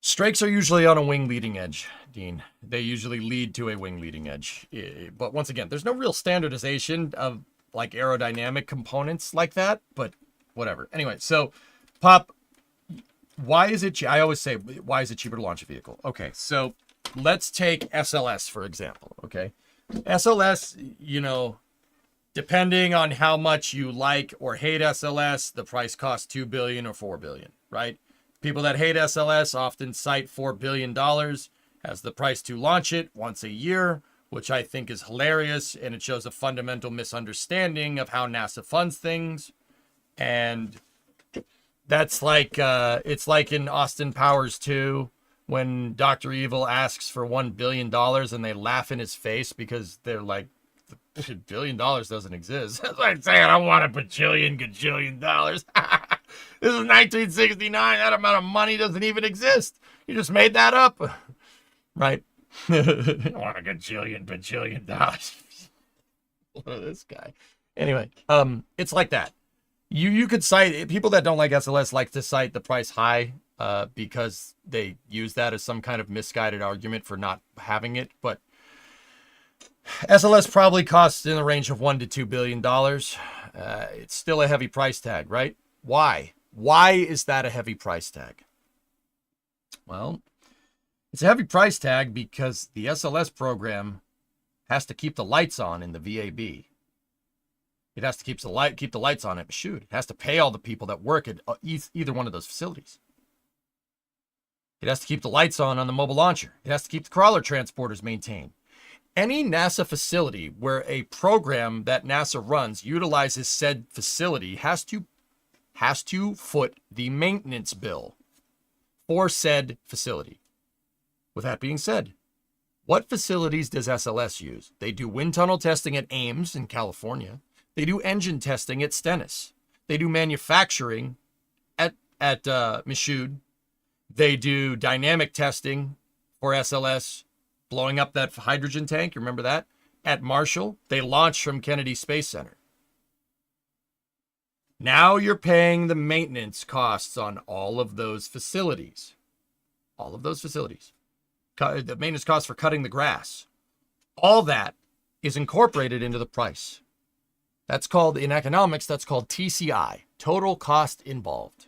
Strakes are usually on a wing leading edge, Dean. They usually lead to a wing leading edge. But once again, there's no real standardization of like aerodynamic components like that, but whatever. Anyway, so Pop, why is it, I always say, why is it cheaper to launch a vehicle? Okay, so let's take SLS, for example, okay? SLS, you know, depending on how much you like or hate SLS, the price costs $2 billion or $4 billion, right? People that hate SLS often cite $4 billion as the price to launch it once a year, which I think is hilarious, and it shows a fundamental misunderstanding of how NASA funds things. And that's like, it's like in Austin Powers 2, when Dr. Evil asks for $1 billion and they laugh in his face because they're like, $1 billion doesn't exist. That's like saying I want a gajillion dollars. This is 1969. That amount of money doesn't even exist. You just made that up. Right? I want a bajillion dollars. Look at this guy. Anyway, it's like that. You could cite, people that don't like SLS like to cite the price high because they use that as some kind of misguided argument for not having it. But SLS probably costs in the range of $1 to $2 billion. It's still a heavy price tag, right? Why? Why is that a heavy price tag? Well, it's a heavy price tag because the SLS program has to keep the lights on in the VAB. It has to keep the lights on it. Shoot, it has to pay all the people that work at either one of those facilities. It has to keep the lights on the mobile launcher. It has to keep the crawler transporters maintained. Any NASA facility where a program that NASA runs utilizes said facility has to foot the maintenance bill for said facility. With that being said, what facilities does SLS use? They do wind tunnel testing at Ames in California. They do engine testing at Stennis. They do manufacturing at Michoud. They do dynamic testing for SLS, blowing up that hydrogen tank. You remember that? At Marshall. They launch from Kennedy Space Center. Now you're paying the maintenance costs on all of those facilities. All of those facilities. The maintenance costs for cutting the grass. All that is incorporated into the price. That's called, in economics, that's called TCI, total cost involved.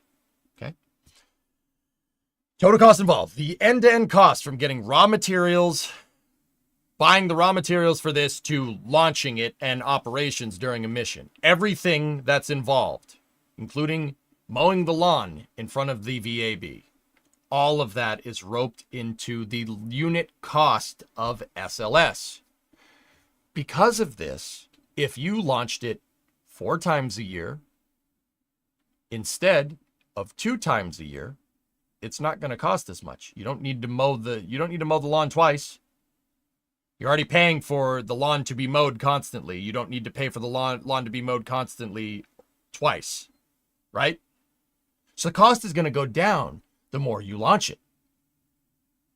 Okay? Total cost involved. The end-to-end cost from getting raw materials, buying the raw materials for this, to launching it and operations during a mission. Everything that's involved, including mowing the lawn in front of the VAB. All of that is roped into the unit cost of SLS. Because of this, if you launched it 4 times a year instead of 2 times a year, it's not going to cost as much. You don't need to mow the lawn twice. You're already paying for the lawn to be mowed constantly. You don't need to pay for the lawn to be mowed constantly twice, right? So the cost is going to go down the more you launch it.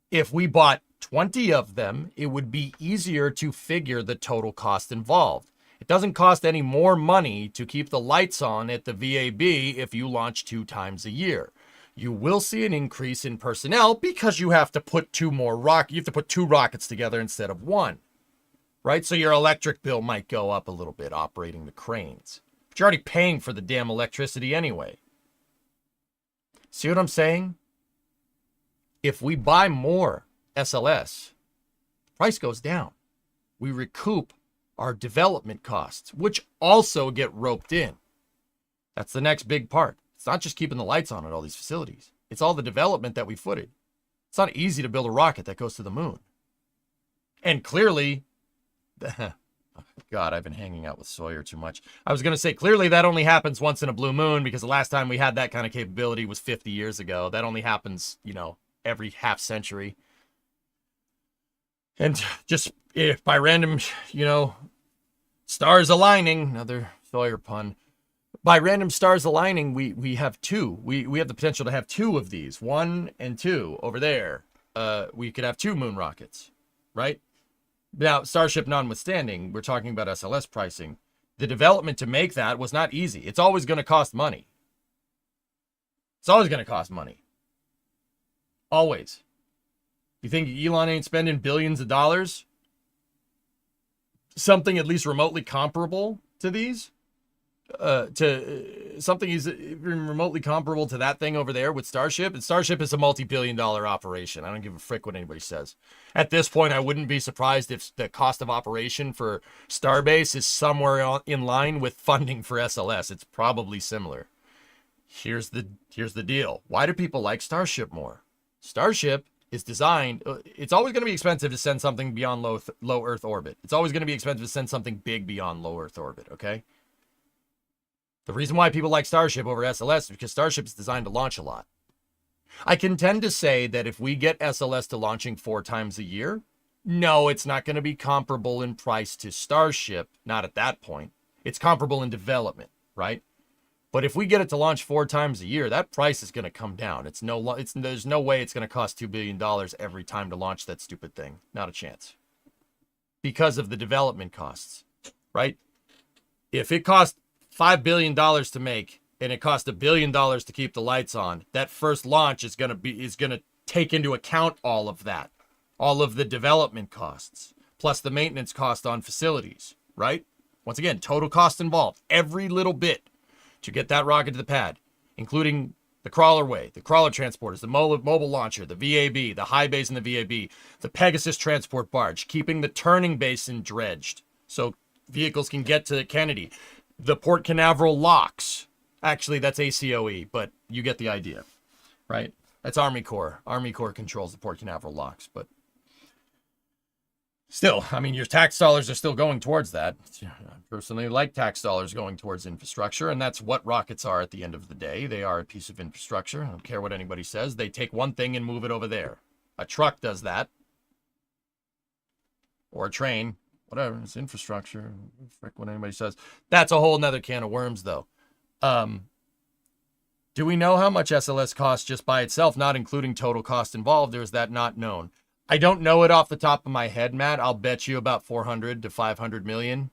If we bought 20 of them, it would be easier to figure the total cost involved. It doesn't cost any more money to keep the lights on at the VAB if you launch 2 times a year. You will see an increase in personnel because you have to put 2 rockets together instead of 1, right? So your electric bill might go up a little bit operating the cranes. But you're already paying for the damn electricity anyway. See what I'm saying? If we buy more SLS, price goes down. We recoup our development costs, which also get roped in. That's the next big part. It's not just keeping the lights on at all these facilities. It's all the development that we footed. It's not easy to build a rocket that goes to the moon. And clearly, God, I've been hanging out with Sawyer too much. I was going to say, clearly that only happens once in a blue moon, because the last time we had that kind of capability was 50 years ago. That only happens, every half century. And just if by random, stars aligning, another Sawyer pun. By random stars aligning, we have 2. We have the potential to have 2 of these, 1 and 2 over there. We could have 2 moon rockets, right? Now, Starship notwithstanding, we're talking about SLS pricing. The development to make that was not easy. It's always going to cost money. It's always going to cost money. Always. You think Elon ain't spending billions of dollars? Something at least remotely comparable to these? To something he's remotely comparable to that thing over there with Starship. And Starship is a multi-billion-dollar operation. I don't give a frick what anybody says. At this point, I wouldn't be surprised if the cost of operation for Starbase is somewhere in line with funding for SLS. It's probably similar. Here's the deal. Why do people like Starship more? Starship is designed, it's always going to be expensive to send something beyond low Earth orbit. It's always going to be expensive to send something big beyond low Earth orbit, okay? The reason why people like Starship over SLS is because Starship is designed to launch a lot. I can tend to say that if we get SLS to launching 4 times a year, no, it's not going to be comparable in price to Starship. Not at that point. It's comparable in development, right? But if we get it to launch 4 times a year, that price is going to come down. There's no way it's going to cost $2 billion every time to launch that stupid thing. Not a chance. Because of the development costs, right? If it costs $5 billion to make, and it costs $1 billion to keep the lights on, that first launch is going to take into account all of that, all of the development costs, plus the maintenance cost on facilities, right? Once again, total cost involved, every little bit to get that rocket to the pad, including the crawlerway, the crawler transporters, the mobile launcher, the VAB, the high base in the VAB, the Pegasus transport barge, keeping the turning basin dredged so vehicles can get to Kennedy. The Port Canaveral locks. Actually, that's ACOE, but you get the idea, right? That's Army Corps. Army Corps controls the Port Canaveral locks, but still, I mean, your tax dollars are still going towards that. I personally like tax dollars going towards infrastructure, and that's what rockets are at the end of the day. They are a piece of infrastructure. I don't care what anybody says. They take one thing and move it over there. A truck does that. Or a train. Whatever. It's infrastructure. Frick what anybody says. That's a whole nother can of worms, though. Do we know how much SLS costs just by itself, not including total cost involved, or is that not known? I don't know it off the top of my head, Matt. I'll bet you about 400 to 500 million.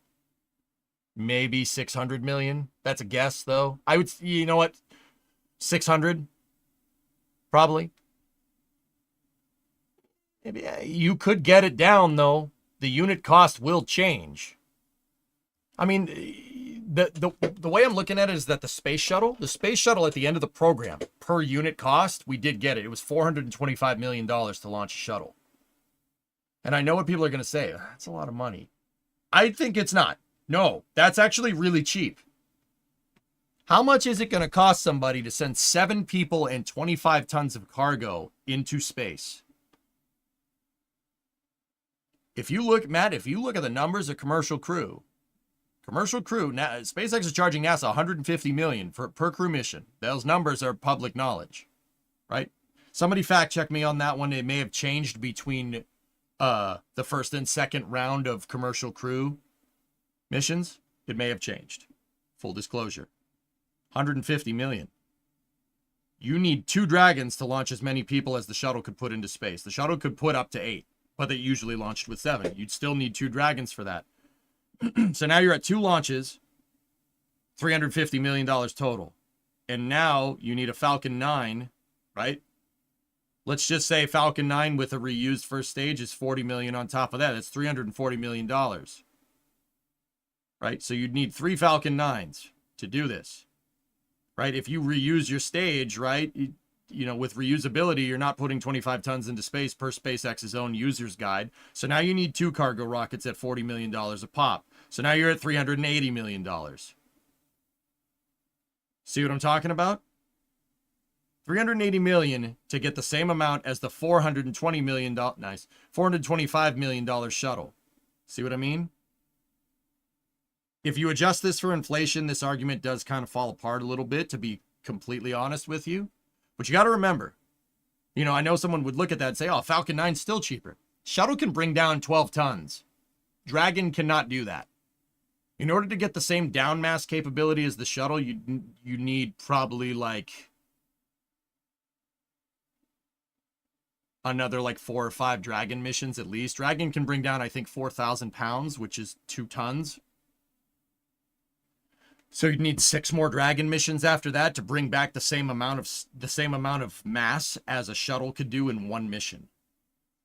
Maybe 600 million. That's a guess, though. I would, you know what? 600? Probably. Maybe you could get it down, though. The unit cost will change. I mean, the way I'm looking at it is that the space shuttle at the end of the program, per unit cost, we did get it. It was $425 million to launch a shuttle. And I know what people are going to say. That's a lot of money. I think it's not. No, that's actually really cheap. How much is it going to cost somebody to send 7 people and 25 tons of cargo into space? If you look, Matt, if you look at the numbers of commercial crew, SpaceX is charging NASA $150 million per crew mission. Those numbers are public knowledge, right? Somebody fact check me on that one. It may have changed between the first and second round of commercial crew missions. It may have changed. Full disclosure. $150 million. You need 2 Dragons to launch as many people as the shuttle could put into space. The shuttle could put up to 8, but they usually launched with 7. You'd still need 2 Dragons for that. So now you're at 2 launches, $350 million total. And now you need a Falcon 9, right? Let's just say Falcon 9 with a reused first stage is $40 million on top of that. That's $340 million. Right? So you'd need 3 Falcon 9s to do this. Right? If you reuse your stage, right? You know, with reusability, you're not putting 25 tons into space per SpaceX's own user's guide. So now you need 2 cargo rockets at $40 million a pop. So now you're at $380 million. See what I'm talking about? $380 million to get the same amount as the $420 million, nice, $425 million shuttle. See what I mean? If you adjust this for inflation, this argument does kind of fall apart a little bit, to be completely honest with you. But you got to remember, you know, I know someone would look at that and say, oh, Falcon 9's still cheaper. Shuttle can bring down 12 tons. Dragon cannot do that. In order to get the same down mass capability as the shuttle, you need probably like another like 4 or 5 Dragon missions at least. Dragon can bring down, I think, 4,000 pounds, which is 2 tons. So you'd need 6 more Dragon missions after that to bring back the same amount of mass as a shuttle could do in 1 mission.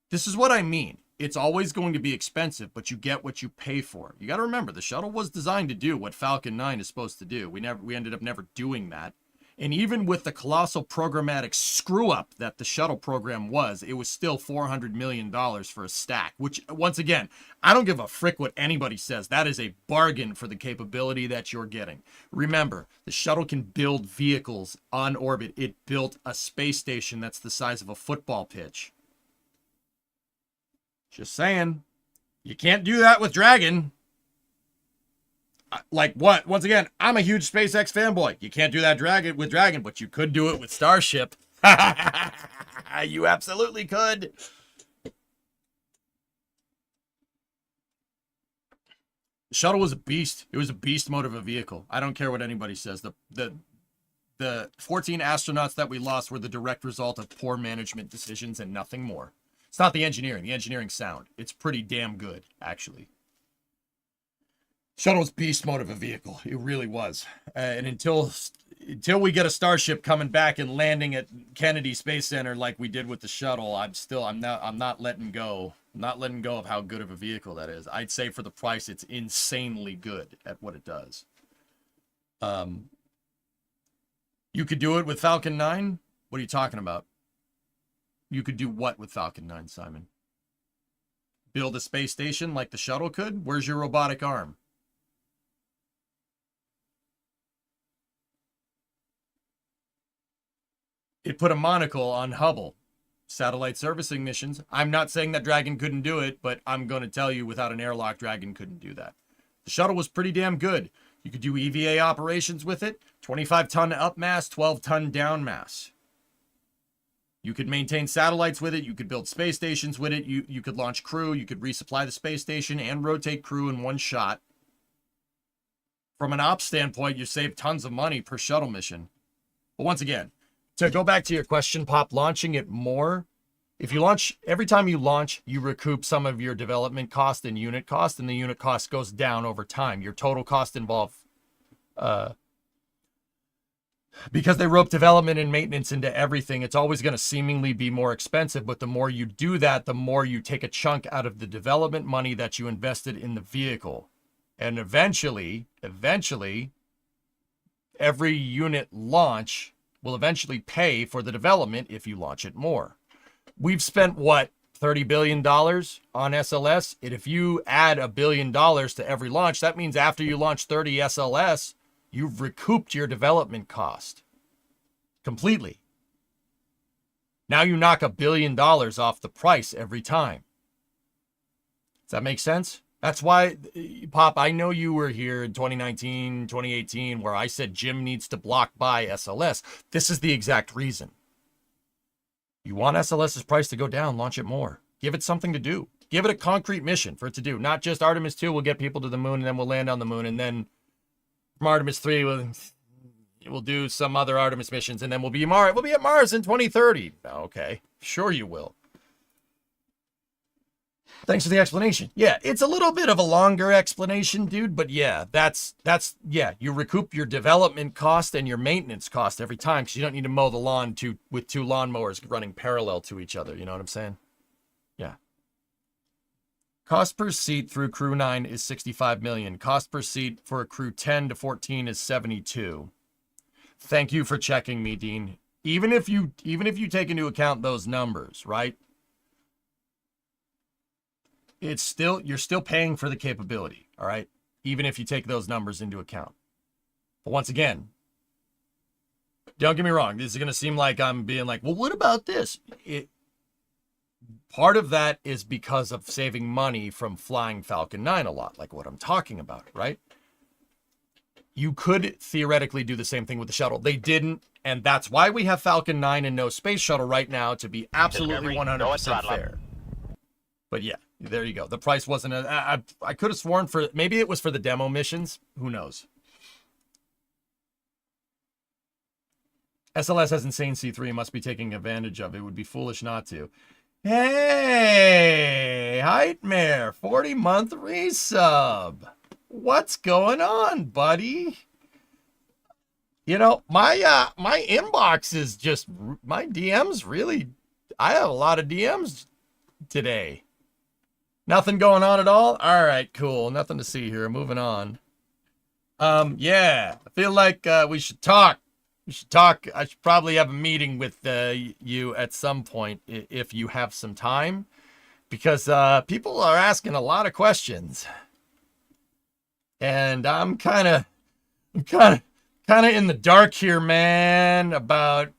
This is what I mean. It's always going to be expensive, but you get what you pay for. You got to remember, the shuttle was designed to do what Falcon 9 is supposed to do. We ended up never doing that. And even with the colossal programmatic screw-up that the shuttle program was, it was still $400 million for a stack, which, once again, I don't give a frick what anybody says. That is a bargain for the capability that you're getting. Remember, the shuttle can build vehicles on orbit. It built a space station that's the size of a football pitch. Just saying. You can't do that with Dragon. Like what? Once again, I'm a huge SpaceX fanboy. You can't do that with Dragon, but you could do it with Starship. You absolutely could. The shuttle was a beast. It was a beast mode of a vehicle. I don't care what anybody says. The 14 astronauts that we lost were the direct result of poor management decisions and nothing more. It's not the engineering. The engineering's sound. It's pretty damn good, actually. Shuttle's beast mode of a vehicle. It really was. And until we get a Starship coming back and landing at Kennedy Space Center like we did with the shuttle, I'm not letting go. I'm not letting go of how good of a vehicle that is. I'd say for the price, it's insanely good at what it does. You could do it with Falcon 9? What are you talking about? You could do what with Falcon 9, Simon? Build a space station like the shuttle could? Where's your robotic arm? It put a monocle on Hubble. Satellite servicing missions. I'm not saying that Dragon couldn't do it, but I'm going to tell you without an airlock, Dragon couldn't do that. The shuttle was pretty damn good. You could do EVA operations with it. 25-ton up mass, 12-ton down mass. You could maintain satellites with it. You could build space stations with it. You could launch crew. You could resupply the space station and rotate crew in one shot. From an ops standpoint, you save tons of money per shuttle mission. But once again, to go back to your question, Pop, launching it more, if you launch, every time you launch, you recoup some of your development cost and unit cost, and the unit cost goes down over time. Your total cost involved, because they rope development and maintenance into everything, it's always going to seemingly be more expensive, but the more you do that, the more you take a chunk out of the development money that you invested in the vehicle. And eventually, every unit launch will eventually pay for the development if you launch it more. We've spent, what, $30 billion on SLS? And if you add $1 billion to every launch, that means after you launch 30 SLS, you've recouped your development cost completely. Now you knock $1 billion off the price every time. Does that make sense? That's why, Pop, I know you were here in 2019, 2018, where I said Jim needs to block buy SLS. This is the exact reason. You want SLS's price to go down, launch it more. Give it something to do. Give it a concrete mission for it to do. Not just Artemis 2 will get people to the moon and then we'll land on the moon. And then from Artemis 3, we'll do some other Artemis missions. And then we'll be at Mars in 2030. Okay, sure you will. Thanks for the explanation. Yeah, it's a little bit of a longer explanation, dude, but yeah, yeah, you recoup your development cost and your maintenance cost every time because you don't need to mow the lawn with two lawnmowers running parallel to each other. You know what I'm saying? Yeah. Cost per seat through Crew 9 is 65 million. Cost per seat for a Crew 10 to 14 is 72. Thank you for checking me, Dean. Even if you take into account those numbers, right? You're still paying for the capability, all right? Even if you take those numbers into account. But once again, don't get me wrong. This is going to seem like I'm being like, well, what about this? Part of that is because of saving money from flying Falcon 9 a lot, like what I'm talking about, right? You could theoretically do the same thing with the shuttle. They didn't, and that's why we have Falcon 9 and no space shuttle right now, to be absolutely 100% fair. But yeah. There you go. The price wasn't I could have sworn maybe it was for the demo missions. Who knows? SLS has insane C3, must be taking advantage of. It would be foolish not to. Hey, Heightmare, 40-month resub. What's going on, buddy? You know, my inbox is just, my DMs really, I have a lot of DMs today. Nothing going on at all? All right, cool. Nothing to see here. Moving on. Yeah, I feel like we should talk. I should probably have a meeting with you at some point if you have some time, because people are asking a lot of questions, and I'm kind of in the dark here, man, about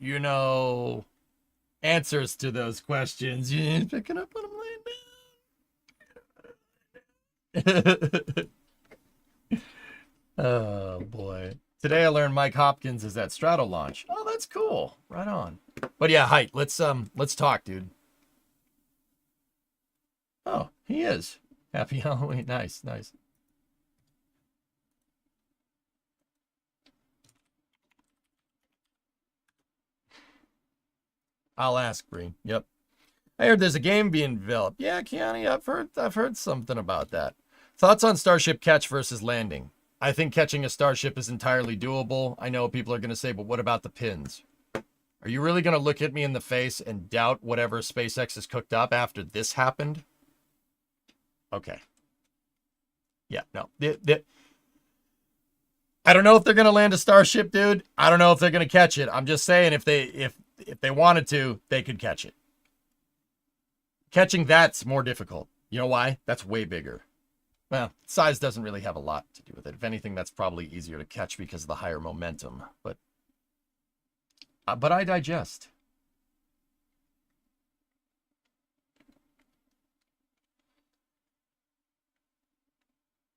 answers to those questions. You picking up what I'm laying down? Oh boy. Today I learned Mike Hopkins is at Strato launch. Oh, that's cool. Right on. But yeah, Height, let's talk, dude. Oh, he is. Happy Halloween. Nice. I'll ask, Breen. Yep. I heard there's a game being developed. Yeah, Kiani, I've heard something about that. Thoughts on Starship catch versus landing? I think catching a Starship is entirely doable. I know people are going to say, but what about the pins? Are you really going to look at me in the face and doubt whatever SpaceX has cooked up after this happened? Okay. Yeah, no. I don't know if they're going to land a Starship, dude. I don't know if they're going to catch it. I'm just saying if they wanted to, they could catch it. Catching that's more difficult. You know why? That's way bigger. Well, size doesn't really have a lot to do with it. If anything, that's probably easier to catch because of the higher momentum. But I digest.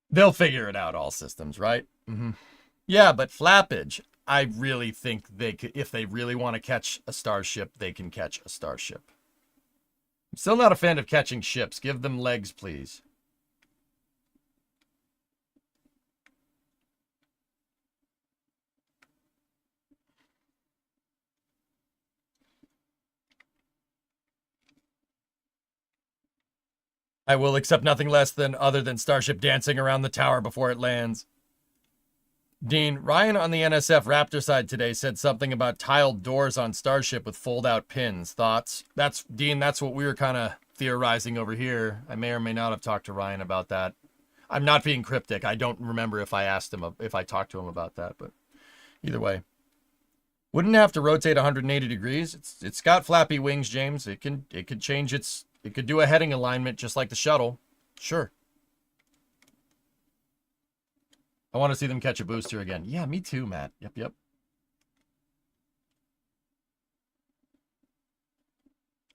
They'll figure it out, all systems, right? Mm-hmm. Yeah, but flappage. I really think they could, if they really want to catch a starship, they can catch a starship. I'm still not a fan of catching ships. Give them legs, please. I will accept nothing less than other than Starship dancing around the tower before it lands. Dean, Ryan on the NSF Raptor side today said something about tiled doors on Starship with fold-out pins. Thoughts? Dean, that's what we were kind of theorizing over here. I may or may not have talked to Ryan about that. I'm not being cryptic. I don't remember if I asked him, if I talked to him about that, but either way. Wouldn't have to rotate 180 degrees. It's got flappy wings, James. It could change its... It could do a heading alignment just like the shuttle. Sure. I want to see them catch a booster again. Yeah, me too, Matt. Yep.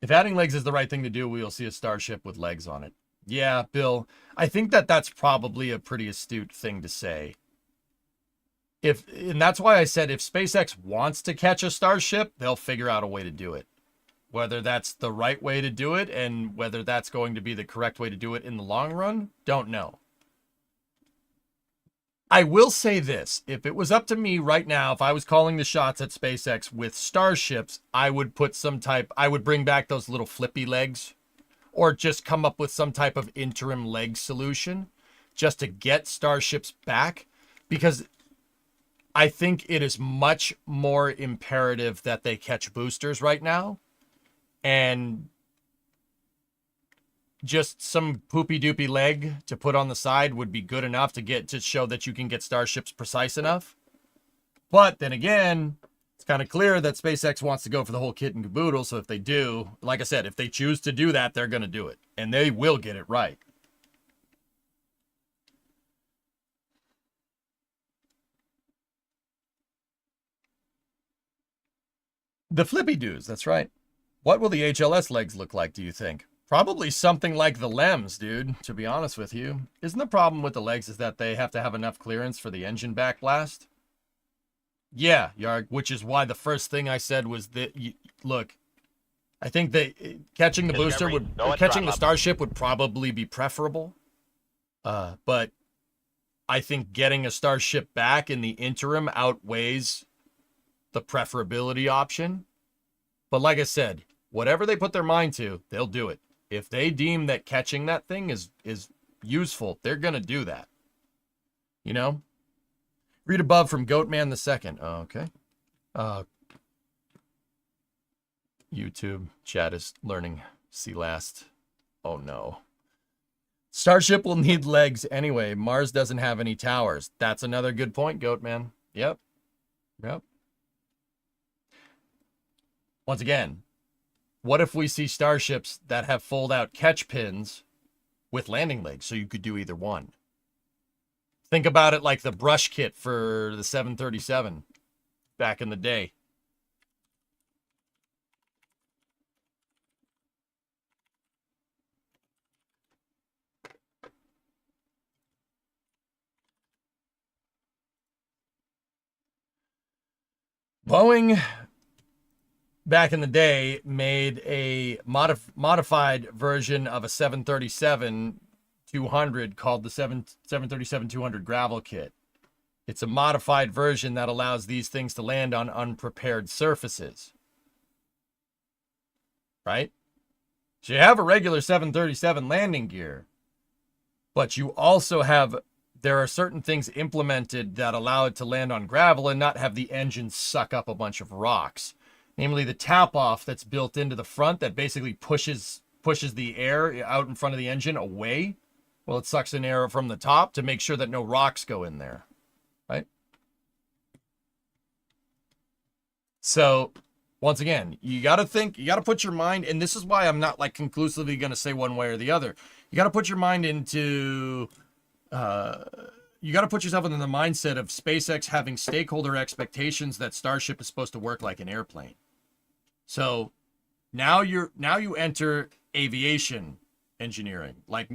If adding legs is the right thing to do, we will see a starship with legs on it. Yeah, Bill. I think that's probably a pretty astute thing to say. And that's why I said if SpaceX wants to catch a starship, they'll figure out a way to do it. Whether that's the right way to do it and whether that's going to be the correct way to do it in the long run, don't know. I will say this. If it was up to me right now, if I was calling the shots at SpaceX with starships, I would bring back those little flippy legs or just come up with some type of interim leg solution just to get starships back, because I think it is much more imperative that they catch boosters right now. And just some poopy doopy leg to put on the side would be good enough to show that you can get starships precise enough. But then again, it's kind of clear that SpaceX wants to go for the whole kit and caboodle. So if they do, like I said, if they choose to do that, they're going to do it, and they will get it right. The flippy doos, that's right. What will the HLS legs look like, do you think? Probably something like the LEMs, dude, to be honest with you. Isn't the problem with the legs is that they have to have enough clearance for the engine backblast? Yeah, Yarg, which is why the first thing I said was that, look, I think catching the booster catching the Starship would probably be preferable. But I think getting a Starship back in the interim outweighs the preferability option. But like I said, whatever they put their mind to, they'll do it. If they deem that catching that thing is useful, they're going to do that. You know? Read above from Goatman II. Oh, okay. YouTube chat is learning see last. Oh, no. Starship will need legs anyway. Mars doesn't have any towers. That's another good point, Goatman. Yep. Once again, what if we see starships that have fold-out catch pins with landing legs, so you could do either one? Think about it like the brush kit for the 737 back in the day. Boeing, back in the day, made a modified version of a 737-200 called the 737-200 Gravel Kit. It's a modified version that allows these things to land on unprepared surfaces. Right? So you have a regular 737 landing gear, but you also have... There are certain things implemented that allow it to land on gravel and not have the engine suck up a bunch of rocks. Namely, the tap-off that's built into the front that basically pushes the air out in front of the engine away. Well, it sucks in air from the top to make sure that no rocks go in there. Right? So, once again, you got to put your mind, and this is why I'm not like conclusively going to say one way or the other. You got to put your mind into... you got to put yourself in the mindset of SpaceX having stakeholder expectations that Starship is supposed to work like an airplane. So now you enter aviation engineering, like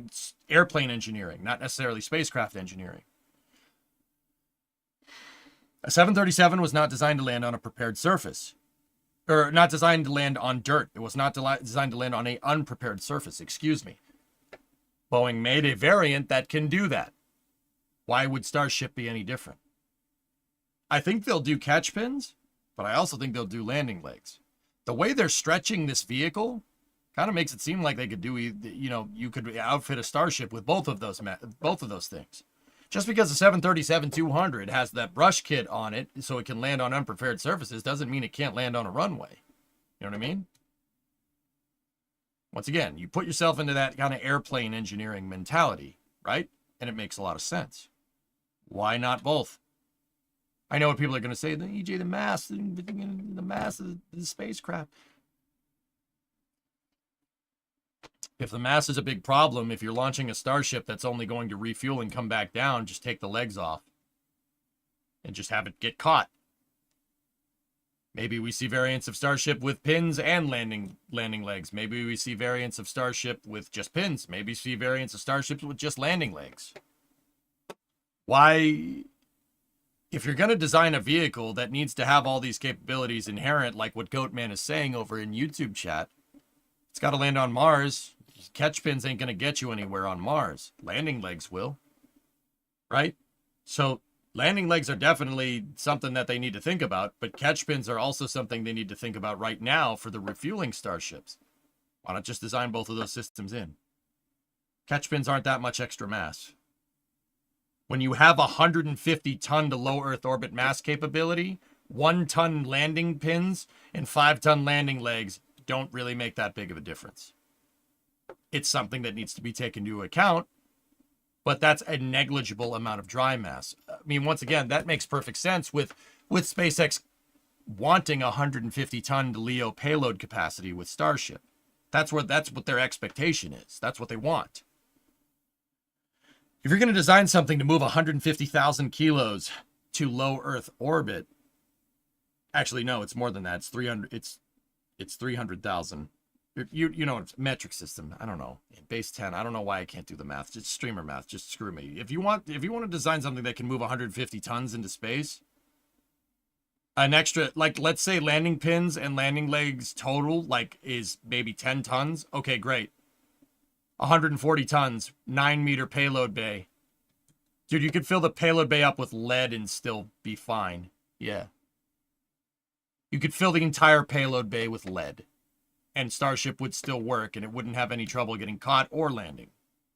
airplane engineering, not necessarily spacecraft engineering. A 737 was not designed to land on a prepared surface. Or not designed to land on dirt. It was not designed to land on an unprepared surface. Excuse me. Boeing made a variant that can do that. Why would Starship be any different? I think they'll do catch pins, but I also think they'll do landing legs. The way they're stretching this vehicle kind of makes it seem like they could do, you know, you could outfit a Starship with both of those things. Just because the 737-200 has that brush kit on it so it can land on unprepared surfaces doesn't mean it can't land on a runway. You know what I mean? Once again, you put yourself into that kind of airplane engineering mentality, right? And it makes a lot of sense. Why not both? I know what people are going to say. The EJ, the mass of the spacecraft. If the mass is a big problem, if you're launching a Starship that's only going to refuel and come back down, just take the legs off and just have it get caught. Maybe we see variants of Starship with pins and landing legs. Maybe we see variants of Starship with just pins. Maybe we see variants of Starships with just landing legs. Why, if you're going to design a vehicle that needs to have all these capabilities inherent, like what Goatman is saying over in YouTube chat, it's got to land on Mars. Catch pins ain't going to get you anywhere on Mars. Landing legs will. Right? So landing legs are definitely something that they need to think about, but catch pins are also something they need to think about right now for the refueling Starships. Why not just design both of those systems in? Catch pins aren't that much extra mass. When you have 150 ton to low Earth orbit mass capability, 1 ton landing pins and 5 ton landing legs don't really make that big of a difference. It's something that needs to be taken into account, but that's a negligible amount of dry mass. I mean, once again, that makes perfect sense with SpaceX wanting 150 ton to LEO payload capacity with Starship. That's what their expectation is. That's what they want. If you're going to design something to move 150,000 kilos to low Earth orbit, actually no, it's more than that. It's 300. It's 300,000. You know, it's metric system. I don't know. Base 10. I don't know why I can't do the math. Just streamer math. Just screw me. If you want to design something that can move 150 tons into space, an extra, like, let's say landing pins and landing legs total, like, is maybe 10 tons. Okay, great. 140 tons, 9-meter payload bay. Dude, you could fill the payload bay up with lead and still be fine. Yeah. You could fill the entire payload bay with lead. And Starship would still work, and it wouldn't have any trouble getting caught or landing.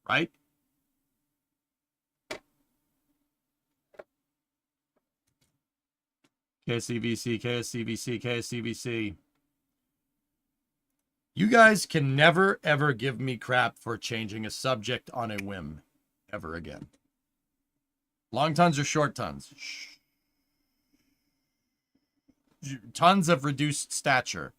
Right? KSCVC, KSCVC, KSCVC. You guys can never, ever give me crap for changing a subject on a whim. Ever again. Long tons or short tons? Tons of reduced stature.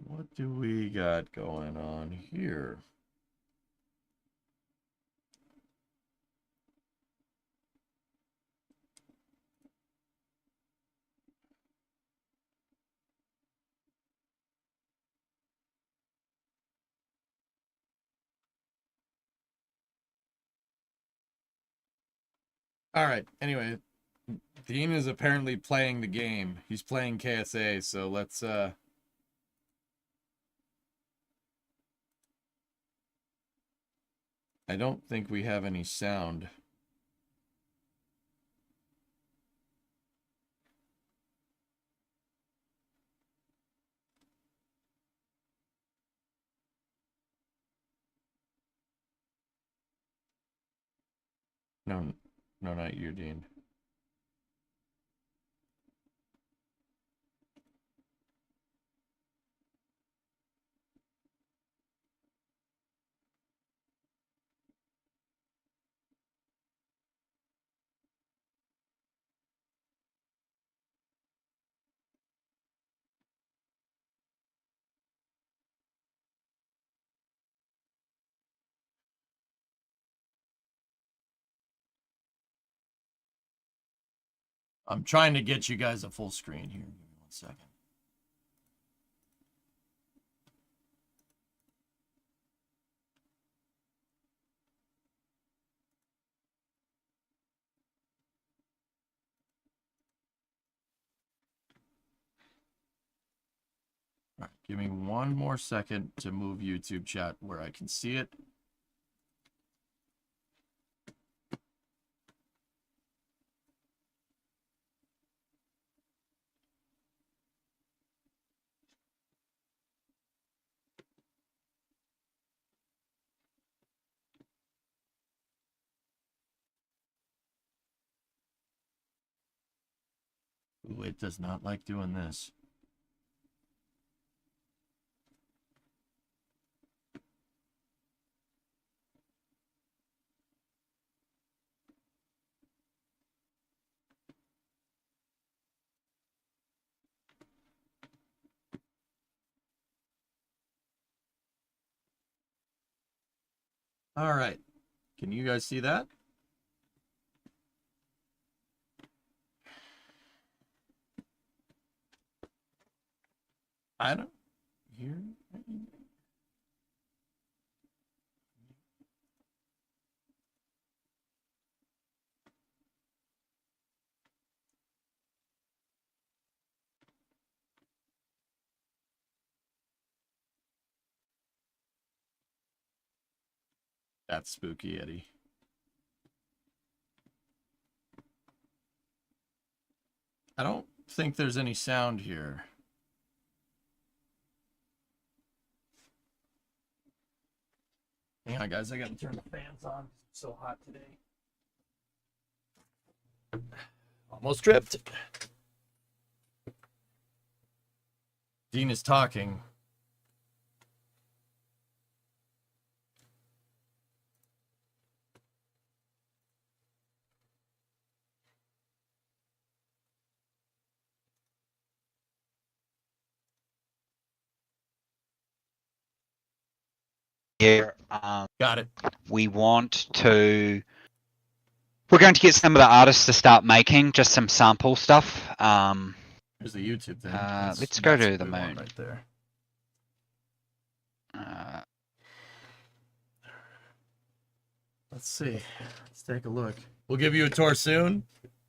What do we got going on here? All right. Anyway, Dean is apparently playing the game. He's playing KSA, so let's I don't think we have any sound. No, not you, Dean. I'm trying to get you guys a full screen here. Give me 1 second. All right, give me 1 more second to move YouTube chat where I can see it. Ooh, it does not like doing this. All right. Can you guys see that? I don't hear. That's spooky, Eddie. I don't think there's any sound here. Hang on, guys. I gotta turn the fans on. It's so hot today. Almost tripped. Dean is talking. Here, Got it. we're going to get some of the artists to start making just some sample stuff. Here's the YouTube thing. Let's go to what the we want moon. right there. Let's see. Let's take a look. We'll give you a tour soon.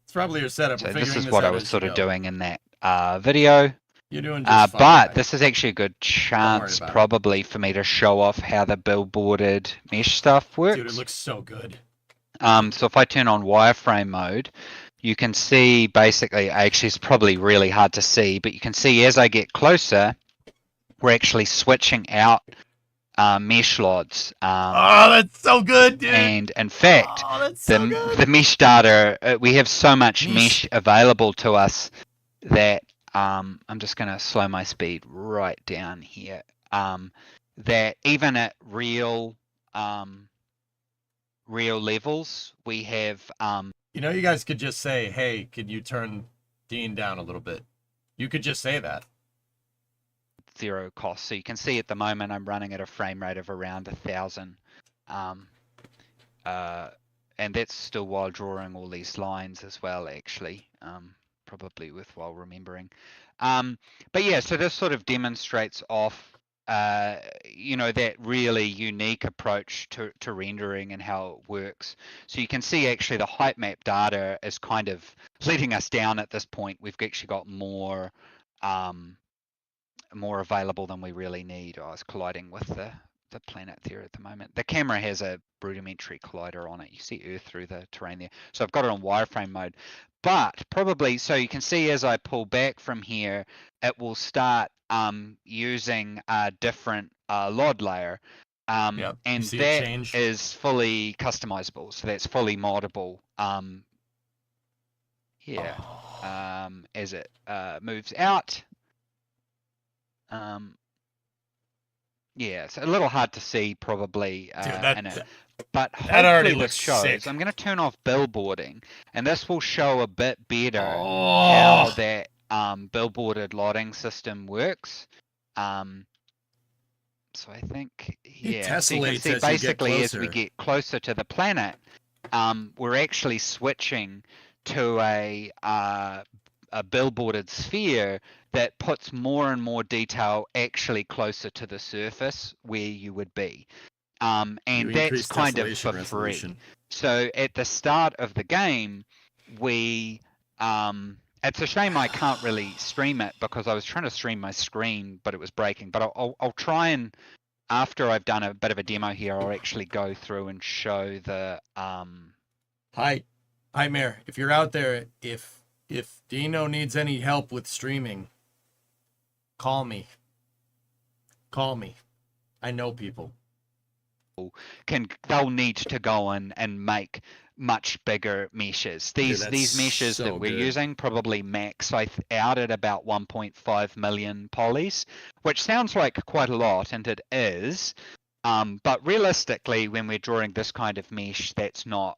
It's probably your setup. So We're this figuring is what I out was as sort you of go. doing in that video. You're doing just fine. But this is actually a good chance about it. probably for me to show off how the billboarded mesh stuff works. Dude, it looks so good. So if I turn on wireframe mode, you can see basically, actually it's probably really hard to see, but you can see as I get closer, we're actually switching out mesh lots. Oh, that's so good, dude. And in fact, Oh, that's so good. the mesh data, we have so much mesh available to us that I'm just going to slow my speed right down here. That even at real levels, we have. You know, you guys could just say, "Hey, could you turn Dean down a little bit?" You could just say that. 0 cost. So you can see at the moment I'm running at a frame rate of around 1,000. And that's still while drawing all these lines as well, actually. Probably worthwhile remembering. But yeah, so this sort of demonstrates off, you know, that really unique approach to rendering and how it works. So you can see actually the height map data is kind of letting us down at this point. We've actually got more available than we really need. I was colliding with the planet there at the moment. The camera has a rudimentary collider on it. You see Earth through the terrain there. So I've got it on wireframe mode. But probably, so you can see as I pull back from here, it will start using a different LOD layer. Yep. And that is fully customizable. So that's fully moddable. As it moves out. Yeah, it's a little hard to see probably, Dude, but that already hopefully looks this shows. sick. I'm going to turn off billboarding, and this will show a bit better Oh. how that billboarded lotting system works. So I think, yeah, so you can see basically as we get closer to the planet, we're actually switching to a billboarded sphere that puts more and more detail actually closer to the surface where you would be. And that's kind of for free. So at the start of the game, we it's a shame I can't really stream it because I was trying to stream my screen, but it was breaking. But I'll try and, after I've done a bit of a demo here, I'll actually go through and show the Hi, Mayor. If you're out there, if Dino needs any help with streaming, call me. Call me. I know people. They'll need to go in and make much bigger meshes. These meshes that we're using probably max out at about 1.5 million polys, which sounds like quite a lot, and it is. But realistically, when we're drawing this kind of mesh, that's not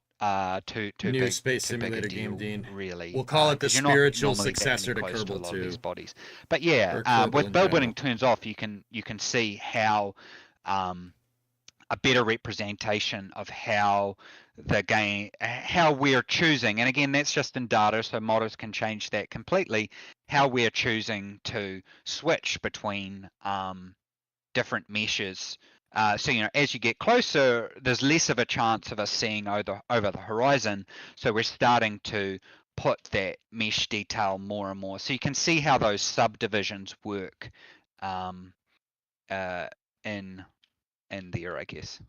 too New big, Space too big Simulator a deal, game, Dean. Really. We'll call it the 'cause you're not spiritual normally that successor to close Kerbal a lot of 2. these bodies. But yeah, with build building turns off, you can see how a better representation of how the game, how we're choosing, and again, that's just in data, so modders can change that completely, how we're choosing to switch between different meshes. So, you know, as you get closer, there's less of a chance of us seeing over the horizon, so we're starting to put that mesh detail more and more. So you can see how those subdivisions work in there, I guess.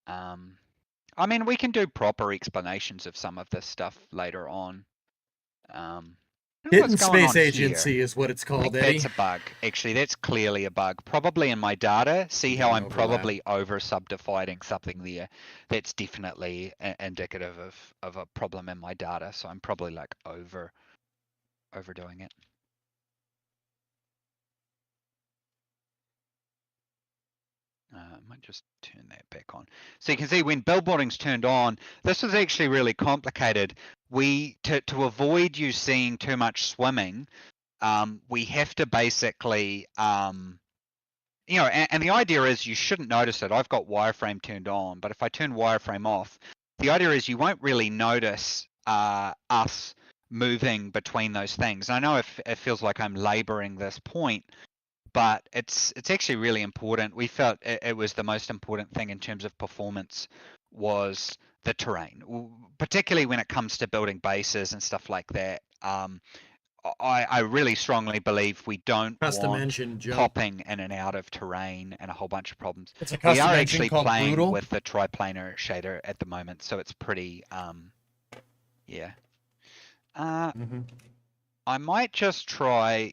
I mean, we can do proper explanations of some of this stuff later on. Hidden Space Agency is what it's called, Eddie. That's a bug. Actually, that's clearly a bug. Probably in my data. See how I'm probably over subdividing something there. That's definitely indicative of a problem in my data. So I'm probably like overdoing it. I might just turn that back on. So you can see when billboarding's turned on, this is actually really complicated. To avoid you seeing too much swimming, we have to basically, you know, and the idea is you shouldn't notice it. I've got wireframe turned on, but if I turn wireframe off, the idea is you won't really notice us moving between those things. And I know it feels like I'm laboring this point, but it's actually really important. We felt it was the most important thing in terms of performance was the terrain, particularly when it comes to building bases and stuff like that. I really strongly believe we don't want popping in and out of terrain and a whole bunch of problems. We are actually playing with the triplanar shader at the moment, so it's pretty, yeah. I might just try,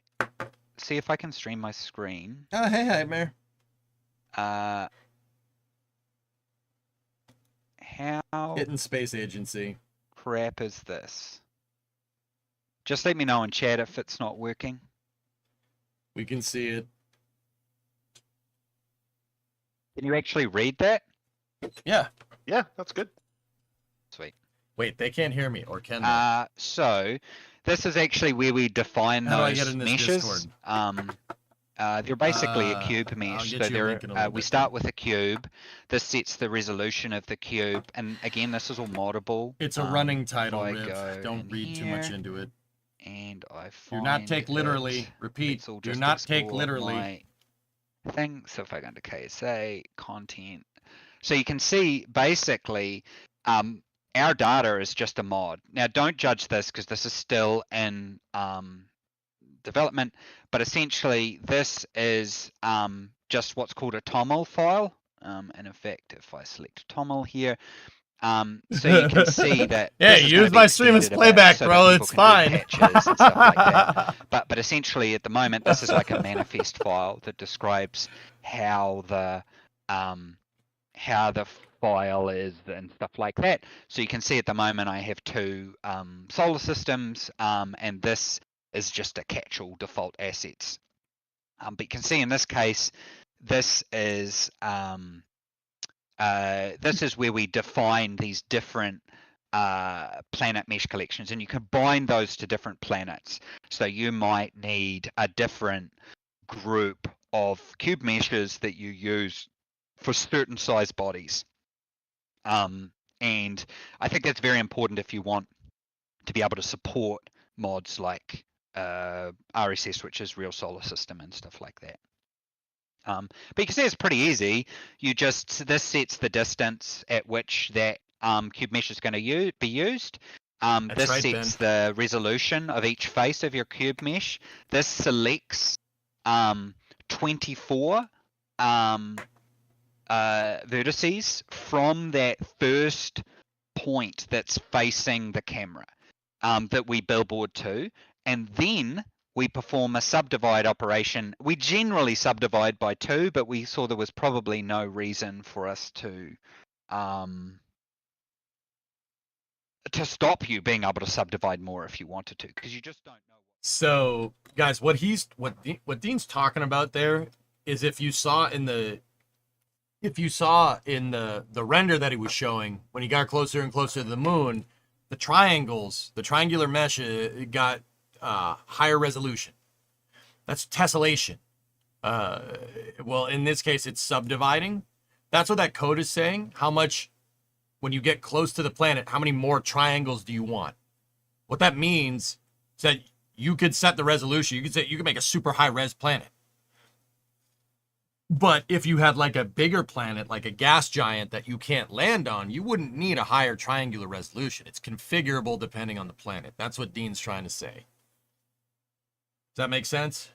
see if I can stream my screen. Oh, hey, Mayor. How? Hidden Space Agency. Crap is this? Just let me know in chat if it's not working. We can see it. Can you actually read that? Yeah. Yeah, that's good. Sweet. Wait, they can't hear me, or can they? So this is actually where we define those meshes. Discord? They're basically a cube mesh. So we start with a cube. This sets the resolution of the cube, and again, this is all moddable. It's a running title, Riv. Don't read too much into it. And I find do not take literally. Repeat. Do not take literally. Thing. So if I go to KSA content, so you can see basically, our data is just a mod. Now, don't judge this because this is still in development, but essentially this is just what's called a TOML file. And in fact, if I select TOML here, so you can see that. Yeah, use my stream as playback, so bro. It's file but essentially, at the moment, this is like a manifest file that describes how the file is and stuff like that. So you can see at the moment I have two solar systems, and this is just a catch-all default assets. But you can see in this case, this is where we define these different planet mesh collections, and you combine those to different planets. So you might need a different group of cube meshes that you use for certain size bodies. And I think that's very important if you want to be able to support mods like RSS, which is Real Solar System and stuff like that. But you can see it's pretty easy. This sets the distance at which that cube mesh is going to be used. This right, sets the resolution of each face of your cube mesh. This selects 24 vertices from that first point that's facing the camera that we billboard to, and then we perform a subdivide operation. We generally subdivide by 2, but we saw there was probably no reason for us to stop you being able to subdivide more if you wanted to, because you just don't know. So, guys, what Dean's talking about there is if you saw in the render that he was showing when he got closer and closer to the moon, the triangular mesh got higher resolution. That's tessellation. Well, in this case, it's subdividing. That's what that code is saying. How much, when you get close to the planet, how many more triangles do you want? What that means is that you could set the resolution. You could make a super high res planet. But if you had like a bigger planet, like a gas giant that you can't land on, you wouldn't need a higher triangular resolution. It's configurable depending on the planet. That's what Dean's trying to say. Does that make sense?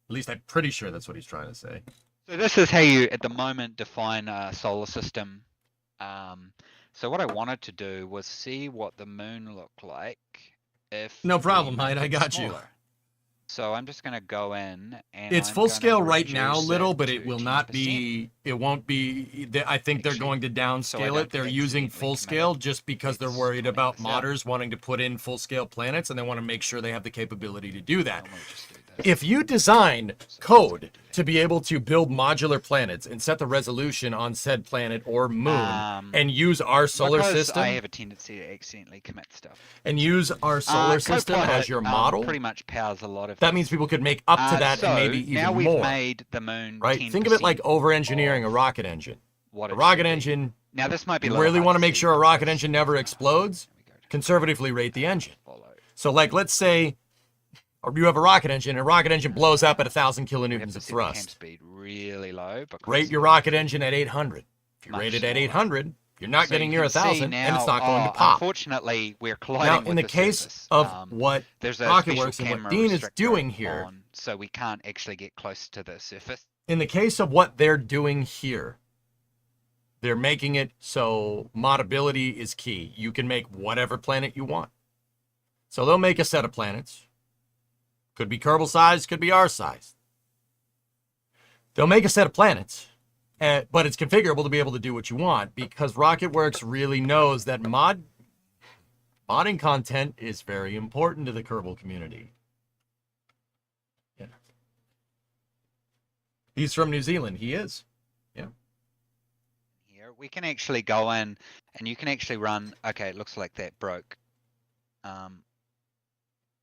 At least I'm pretty sure that's what he's trying to say. So this is how you, at the moment, define a solar system. So what I wanted to do was see what the moon looked like if... No problem, we mate. I made it got you. smaller. So I'm just going to go in and It's I'm full gonna scale right now, reduce little, it but to it will not 10%. be. It won't be. I think they're Actually, going to so I downscale don't it. They're using accidentally full commit scale it. just because they're Let's worried clean about this up. modders wanting to put in full scale planets, and they want to make sure they have the capability to do that. Why don't we just do this? If you design code to be able to build modular planets and set the resolution on said planet or moon and use our solar because system I have a tendency to accidentally commit stuff. and use our solar system Copilot, as your model, pretty much powers a lot of that this. means people could make up to that so and maybe now even we've more. made the moon Right? 10% Think of it like over-engineering a of rocket engine. what A it rocket should be. engine, Now this might be a you little really hard want to to make see sure a rocket because, engine never explodes. there we go. Conservatively rate the engine. Follow. So, like, let's say you have a rocket engine, and a rocket engine blows up at 1,000 We have kilonewtons to of set the cam thrust. speed really low. Because Rate your rocket engine at 800. If you Much rate it at smaller. 800, you're not So getting you near can see 1,000, and it's not going to now, pop. Unfortunately, we're colliding Now, with in the case surface. of what there's a Rocket special Works and what camera Dean is restrictor doing here, on, so we can't actually get close to the surface. in the case of what they're doing here, they're making it so modability is key. You can make whatever planet you want. So they'll make a set of planets. Could be Kerbal size, could be our size. They'll make a set of planets, but it's configurable to be able to do what you want because RocketWorks really knows that modding content is very important to the Kerbal community. Yeah. He's from New Zealand. He is. Yeah. Here we can actually go in and you can actually run. Okay, it looks like that broke.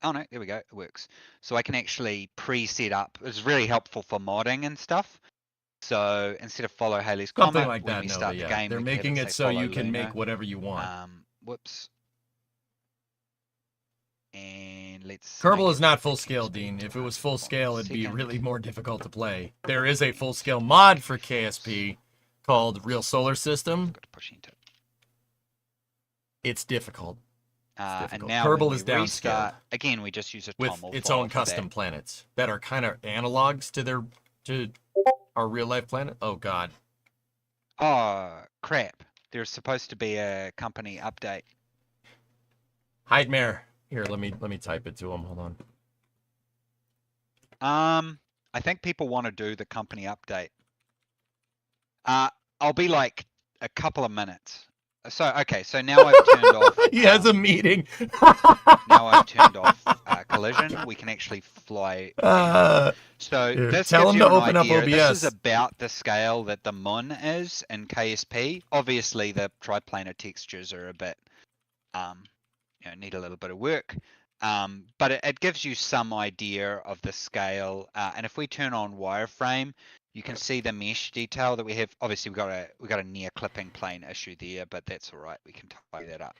Oh no, there we go. It works. So I can actually pre-set up. It's really helpful for modding and stuff. So instead of follow Haley's Something comet, like when that, we Nova, start the yeah. game, They're we can have making it say so follow you can Luna. make whatever you want. Whoops. And let's. Kerbal make is it not full 10% scale, speed Dean. If it was times full 1 scale, it'd be second. really more difficult to play. There is a full scale mod for KSP called Real Solar System. Got to push into it. It's difficult. And difficult. now Kerbal when we is downscaled. restart, again, we just use a With tommel its file own for custom that. planets that are kind of analogs to our real life planet. Oh God. Oh crap! There's supposed to be a company update. Heidmare. Here, let me type it to him. Hold on. I think people want to do the company update. I'll be like a couple of minutes. So okay, so now I've turned off. He has a meeting. Now I've turned off collision. We can actually fly. So Here, this tell gives him you to an open up idea. This is OBS. about the scale that the moon is in KSP. Obviously, the triplanar textures are a bit, need a little bit of work. But it gives you some idea of the scale. And if we turn on wireframe, You can see the mesh detail that we have. Obviously, we got a near clipping plane issue there, but that's all right. We can tidy that up.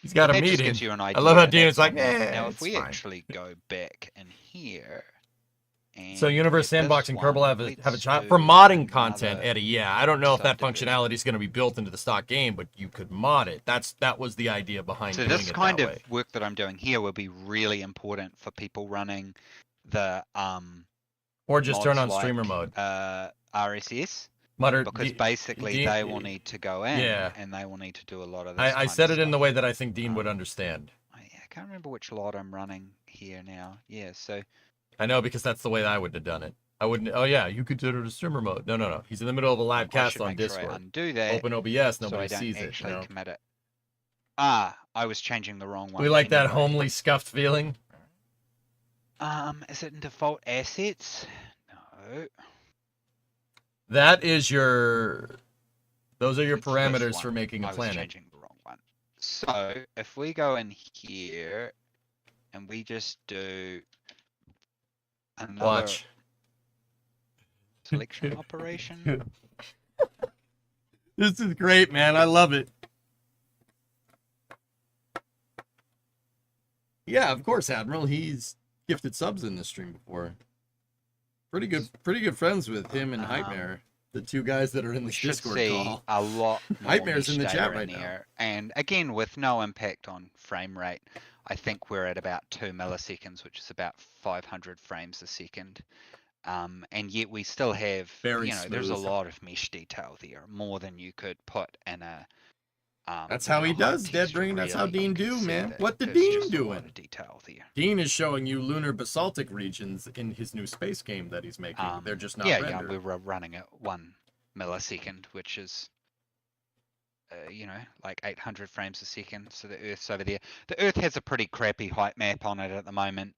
He's got a that meeting. Just gives you an idea. I love how Dean that's is like, on there. eh, now, if it's we fine. actually go back in here. And So Universe get Sandbox this and Kerbal one, have a let's chat do for modding content, another Eddie. Yeah, I don't know if that subdivision. functionality is going to be built into the stock game, but you could mod it. That was the idea behind So doing this it kind that of way. work that I'm doing here will be really important for people running the Or just turn on mods streamer like, mode. RSS, Mutter, because basically they will need to go in yeah. and they will need to do a lot of this. I said it in the way that I think Dean would understand. I can't remember which lot I'm running here now. Yeah, so I know, because that's the way I would have done it. I wouldn't. Oh yeah, you could do it in streamer mode. No. He's in the middle of a live I cast should on make sure Discord. I undo that. Open OBS, so I nobody don't sees it. actually You know? commit it. I was changing the wrong one. We like that anyway. homely, scuffed feeling. Is it in default assets? No. That is your. Those are your It's this parameters one. for making a I was planet. changing the wrong one. So if we go in here and we just do another Watch. selection operation. This is great, man. I love it. Yeah, of course, Admiral. He's gifted subs in this stream before. Pretty good friends with him and Nightmare, the two guys that are in We this should Discord see call. a lot more Nightmare's in the mesh chat data right in now. there. And again, with no impact on frame rate, I think we're at about 2 milliseconds, which is about 500 frames a second. And yet we still have, Very there's a smooth. lot of mesh detail there, more than you could put in a. That's how he in a does, high Dead text Brain. That's how really. Dean You can do, see man. that What did there's Dean just a lot doing? of detail there. Dean is showing you lunar basaltic regions in his new space game that he's making. They're just not yeah, rendered. we were running at 1 millisecond, which is, like 800 frames a second. So the Earth's over there. The Earth has a pretty crappy height map on it at the moment.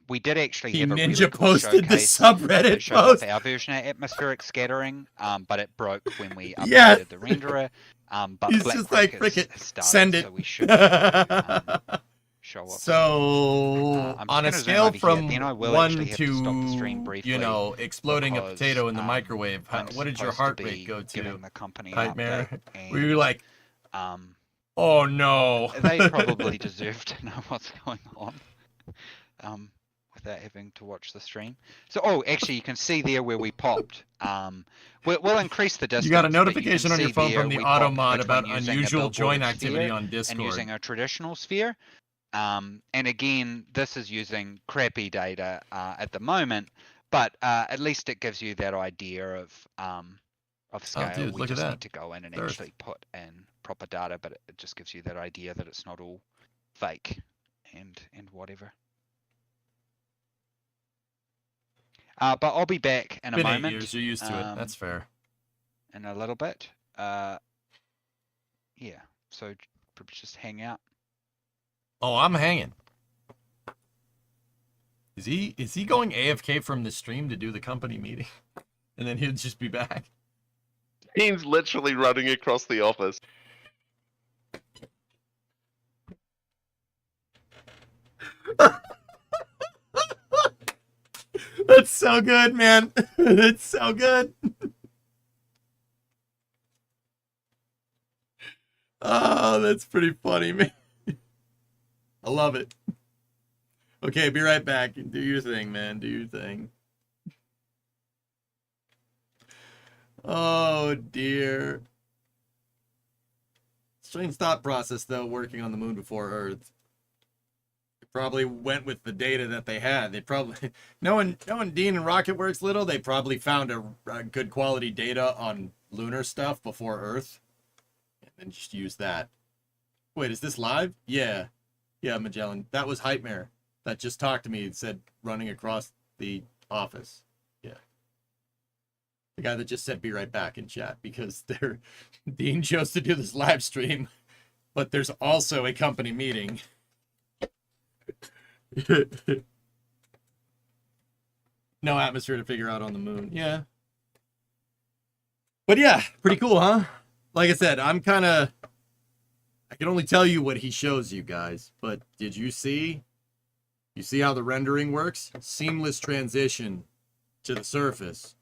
We did actually He have a ninja really cool posted the showcase subreddit that showed post. off our version of atmospheric scattering, but it broke when we updated Yeah. the renderer. But He's Black just like, Creek frick has it, started, send it. So we should be able to, show off. So, I'm just on a gonna zoom scale over here, from then I will 1 actually have to stop the stream to, briefly exploding a because, potato in the microwave, I'm what did your supposed heart to rate be go giving to? the company an Nightmare. update, Were you and, like, oh no. they probably deserve to know what's going on, without having to watch the stream. So, actually, you can see there where we popped. We'll increase the distance. You got a but notification can on your see phone there from the we auto popped mod between about using a unusual billboard join sphere activity on and Discord. using a traditional sphere. And again, this is using crappy data at the moment, but at least it gives you that idea of scale. Dude, we look at just that. need to go in and Earth. actually put in proper data, but it just gives you that idea that it's not all fake and whatever. But I'll be back in a Been 8 moment. years, you're used to it. That's fair. In a little bit. Yeah. So just hang out. Oh, I'm hanging. Is he going AFK from the stream to do the company meeting? And then he'll just be back? Dean's literally running across the office. That's so good, man. That's so good. Oh, that's pretty funny, man. I love it. Okay, be right back. Do your thing, man. Do your thing. Oh, dear. Strange thought process, though, working on the moon before Earth. They probably went with the data that they had. They probably, knowing Dean and Rocketworks little, they probably found a good quality data on lunar stuff before Earth. And then just use that. Wait, is this live? Yeah. Yeah, Magellan. That was Nightmare that just talked to me and said running across the office. Yeah. The guy that just said be right back in chat because Dean chose to do this live stream, but there's also a company meeting. No atmosphere to figure out on the moon. Yeah. But yeah, pretty cool, huh? Like I said, I can only tell you what he shows you guys, but did you see? You see how the rendering works? Seamless transition to the surface.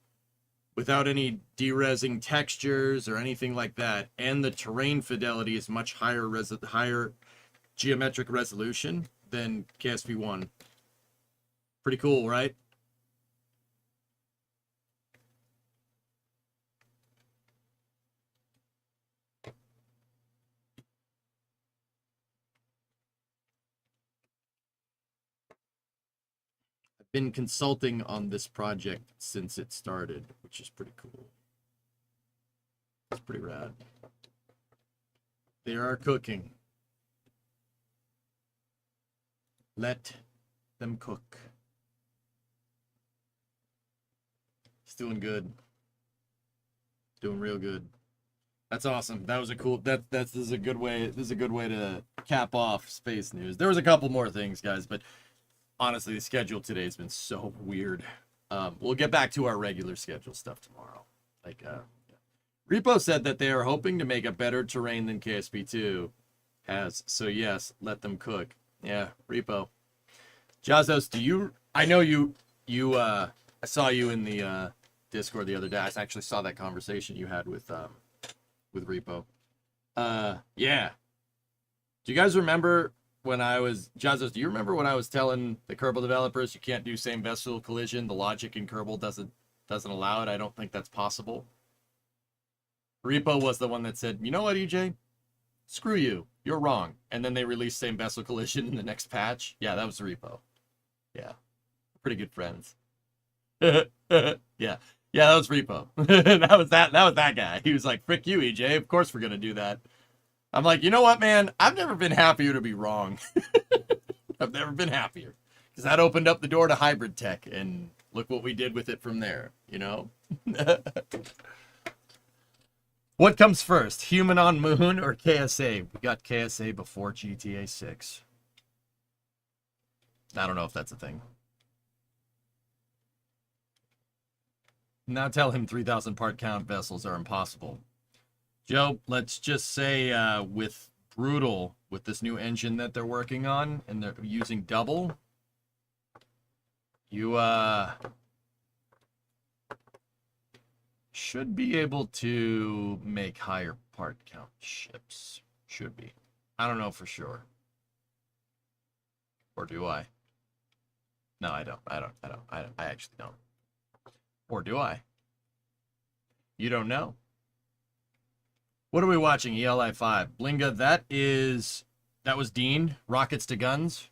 without any derezzing textures or anything like that, and the terrain fidelity is much higher geometric resolution than KSP1. Pretty cool, right? I've been consulting on this project since it started, which is pretty cool. It's pretty rad. They are cooking. Let them cook. It's doing good. Doing real good. That's awesome. That was a cool. This is a good way. This is a good way to cap off space news. There was a couple more things, guys, but honestly, the schedule today has been so weird. We'll get back to our regular schedule stuff tomorrow. Like, Repo said that they are hoping to make a better terrain than KSP2 has. So yes, let them cook. Yeah, Repo. Jazos, do you? I know you. I saw you in the Discord the other day. I actually saw that conversation you had with Repo. Yeah. Do you guys remember when I was Jazos? Do you remember when I was telling the Kerbal developers you can't do same vessel collision? The logic in Kerbal doesn't allow it. I don't think that's possible. Repo was the one that said, you know what, EJ? Screw you. You're wrong. And then they released same vessel collision in the next patch. Yeah, that was Repo. Yeah. Pretty good friends. Yeah. Yeah, that was Repo. that was that guy. He was like, frick you, EJ. Of course we're gonna do that. I'm like, you know what, man? I've never been happier to be wrong. I've never been happier. Because that opened up the door to hybrid tech, and look what we did with it from there, you know? What comes first, Human on Moon or KSA? We got KSA before GTA 6. I don't know if that's a thing. Now tell him 3,000 part count vessels are impossible. Joe, let's just say with Brutal, with this new engine that they're working on, and they're using double, you should be able to make higher part count ships. Should be. I don't know for sure. Or do I? No, I don't. I actually don't. Or do I? You don't know. What are we watching? ELI 5. Blinga, that was Dean, Rockets to Guns,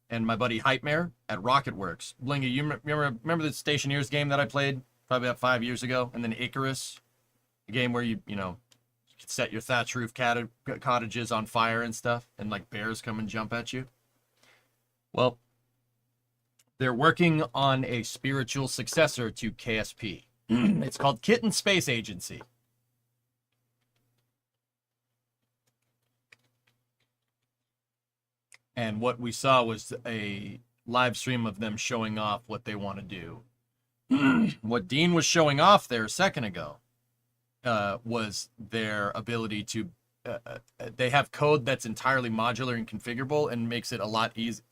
and my buddy Hypemare at Rocketworks. Blinga, you remember the Stationeers game that I played probably about 5 years ago? And then Icarus, a game where you could set your thatch roof cottages on fire and stuff, and like bears come and jump at you. Well, they're working on a spiritual successor to KSP. It's called Kitten Space Agency. And what we saw was a live stream of them showing off what they want to do. What Dean was showing off there a second ago was their ability to... they have code that's entirely modular and configurable and makes it a lot easier.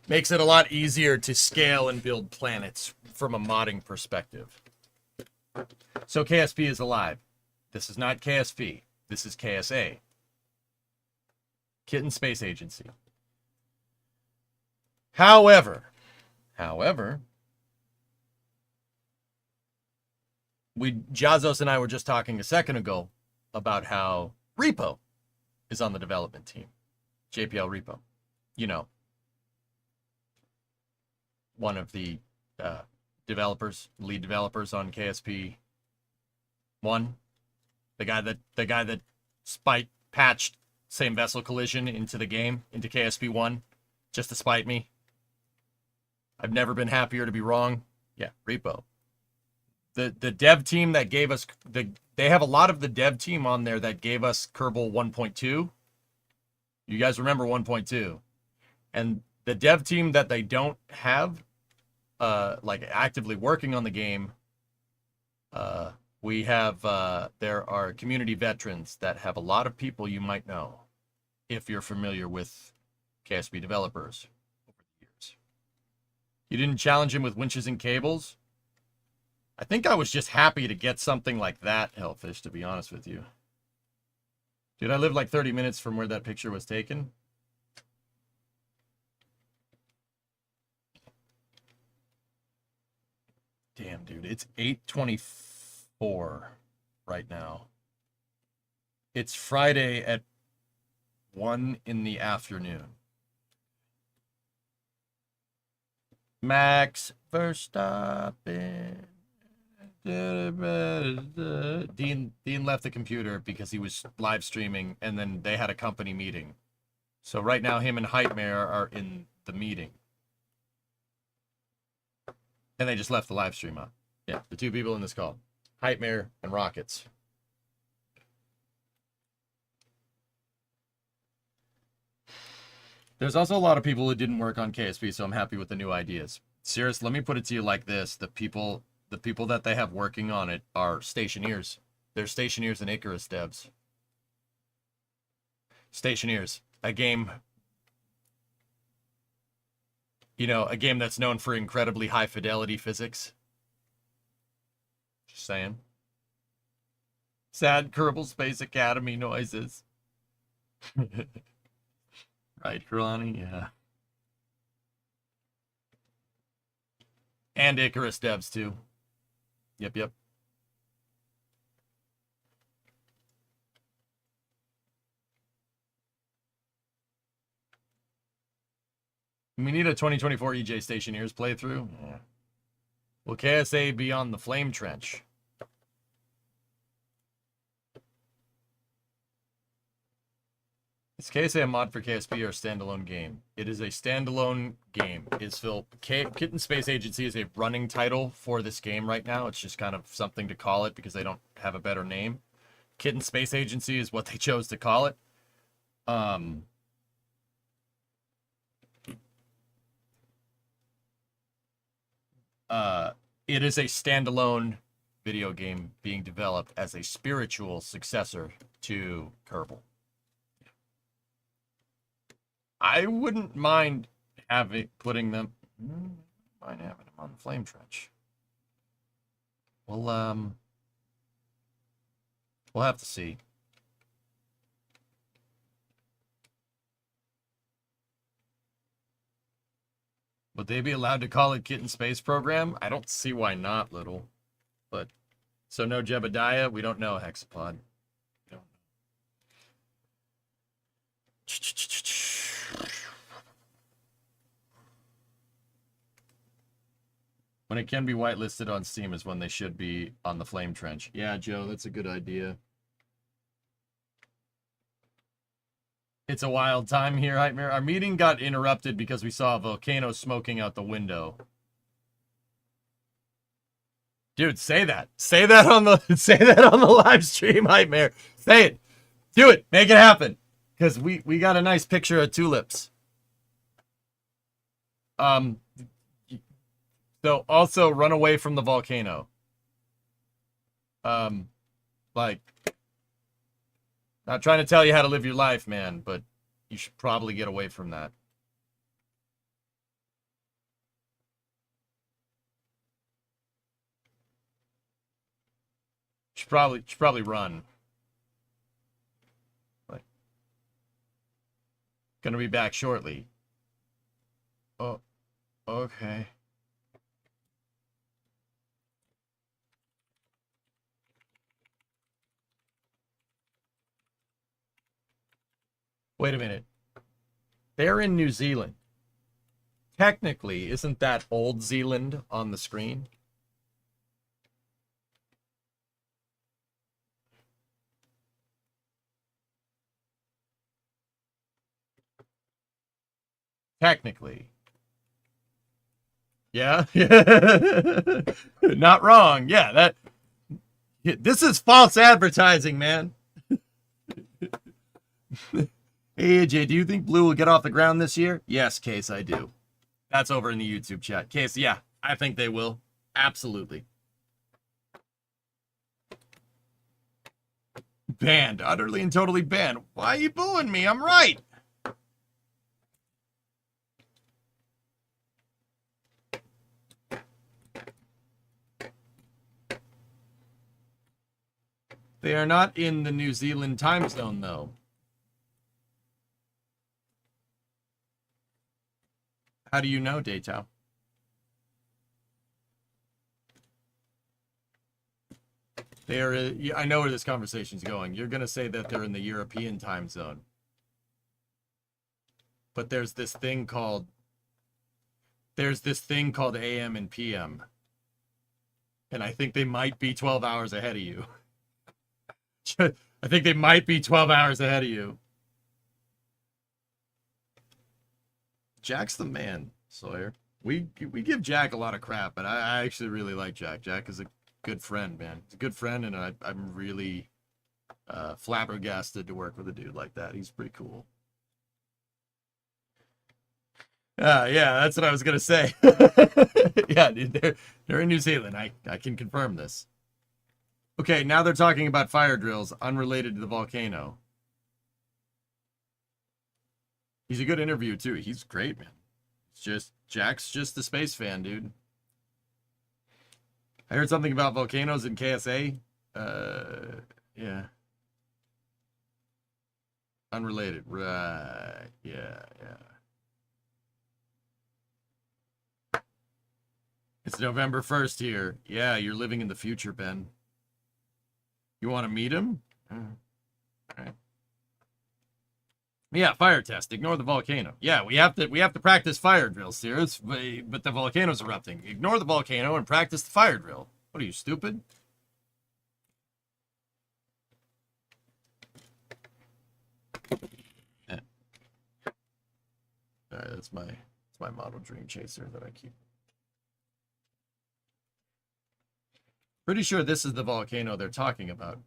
Makes it a lot easier to scale and build planets from a modding perspective. So KSP is alive. This is not KSP. This is KSA. Kitten Space Agency. However, Jazos and I were just talking a second ago about how Repo is on the development team. JPL Repo. You know, one of the lead developers on KSP 1. The guy that patched same vessel collision into the game, into KSP 1, just to spite me. I've never been happier to be wrong. Yeah, Repo. The dev team that gave us they have a lot of the dev team on there that gave us Kerbal 1.2. You guys remember 1.2. And the dev team that they don't have like actively working on the game, we have there are community veterans that have a lot of people you might know if you're familiar with KSP developers over the years. You didn't challenge him with winches and cables? I think I was just happy to get something like that, Hellfish, to be honest with you. Dude, I lived like 30 minutes from where that picture was taken. Damn, dude, it's 8:24 right now. It's Friday at 1 in the afternoon. Max Verstappen. Dean left the computer because he was live streaming, and then they had a company meeting. So right now, him and Heightmare are in the meeting. And they just left the live stream up. Yeah, the two people in this call. Heightmare and Rockets. There's also a lot of people who didn't work on KSP, so I'm happy with the new ideas. Serious, let me put it to you like this. The people that they have working on it are Stationeers. They're Stationeers and Icarus devs. Stationeers, a game, you know, a game that's known for incredibly high fidelity physics. Just saying. Sad Kerbal Space Academy noises. Right, Kalani? Yeah. And Icarus devs, too. Yep. We need a 2024 EJ Stationeers playthrough. Yeah. Will KSA be on the Flame Trench? Is KSA a mod for KSP or a standalone game? It is a standalone game. Is Phil Kitten Space Agency is a running title for this game right now. It's just kind of something to call it because they don't have a better name. Kitten Space Agency is what they chose to call it. It is a standalone video game being developed as a spiritual successor to Kerbal. I wouldn't mind putting them on the Flame Trench. We'll have to see. Would they be allowed to call it Kitten Space Program? I don't see why not, Little. But so no Jebediah, we don't know Hexapod. We don't know. When it can be whitelisted on Steam is when they should be on the Flame Trench. Yeah, Joe, that's a good idea. It's a wild time here, Heightmare. Our meeting got interrupted because we saw a volcano smoking out the window. Dude, say that. Say that on the live stream, Heightmare. Say it. Do it. Make it happen. Because we got a nice picture of tulips. So also run away from the volcano. Like, not trying to tell you how to live your life, man, but you should probably get away from that. Should probably run. Like, gonna be back shortly. Oh, okay. Wait a minute. They're in New Zealand. Technically, isn't that Old Zealand on the screen? Technically. Yeah. Not wrong. Yeah, this is false advertising, man. Hey, AJ, do you think Blue will get off the ground this year? Yes, Case, I do. That's over in the YouTube chat. Case, yeah, I think they will. Absolutely. Banned. Utterly and totally banned. Why are you booing me? I'm right. They are not in the New Zealand time zone, though. How do you know, Daytao? They are. I know where this conversation's going. You're going to say that they're in the European time zone. But there's this thing called AM and PM. And I think they might be 12 hours ahead of you. I think they might be 12 hours ahead of you. Jack's the man, Sawyer. We give Jack a lot of crap, but I actually really like Jack. Jack is a good friend, man. He's a good friend, and I'm really flabbergasted to work with a dude like that. He's pretty cool. Yeah, that's what I was gonna say. Yeah, dude, they're in New Zealand. I can confirm this. Okay, now they're talking about fire drills unrelated to the volcano. He's a good interview too. He's great, man. It's just Jack's just a space fan, dude. I heard something about volcanoes in KSA. Yeah. Unrelated. Right. Yeah. It's November 1st here. Yeah, you're living in the future, Ben. You want to meet him? All right. Yeah, fire test. Ignore the volcano. Yeah, we have to practice fire drills here. But the volcano's erupting. Ignore the volcano and practice the fire drill. What are you, stupid? Yeah. All right, that's my model Dream Chaser that I keep. Pretty sure this is the volcano they're talking about.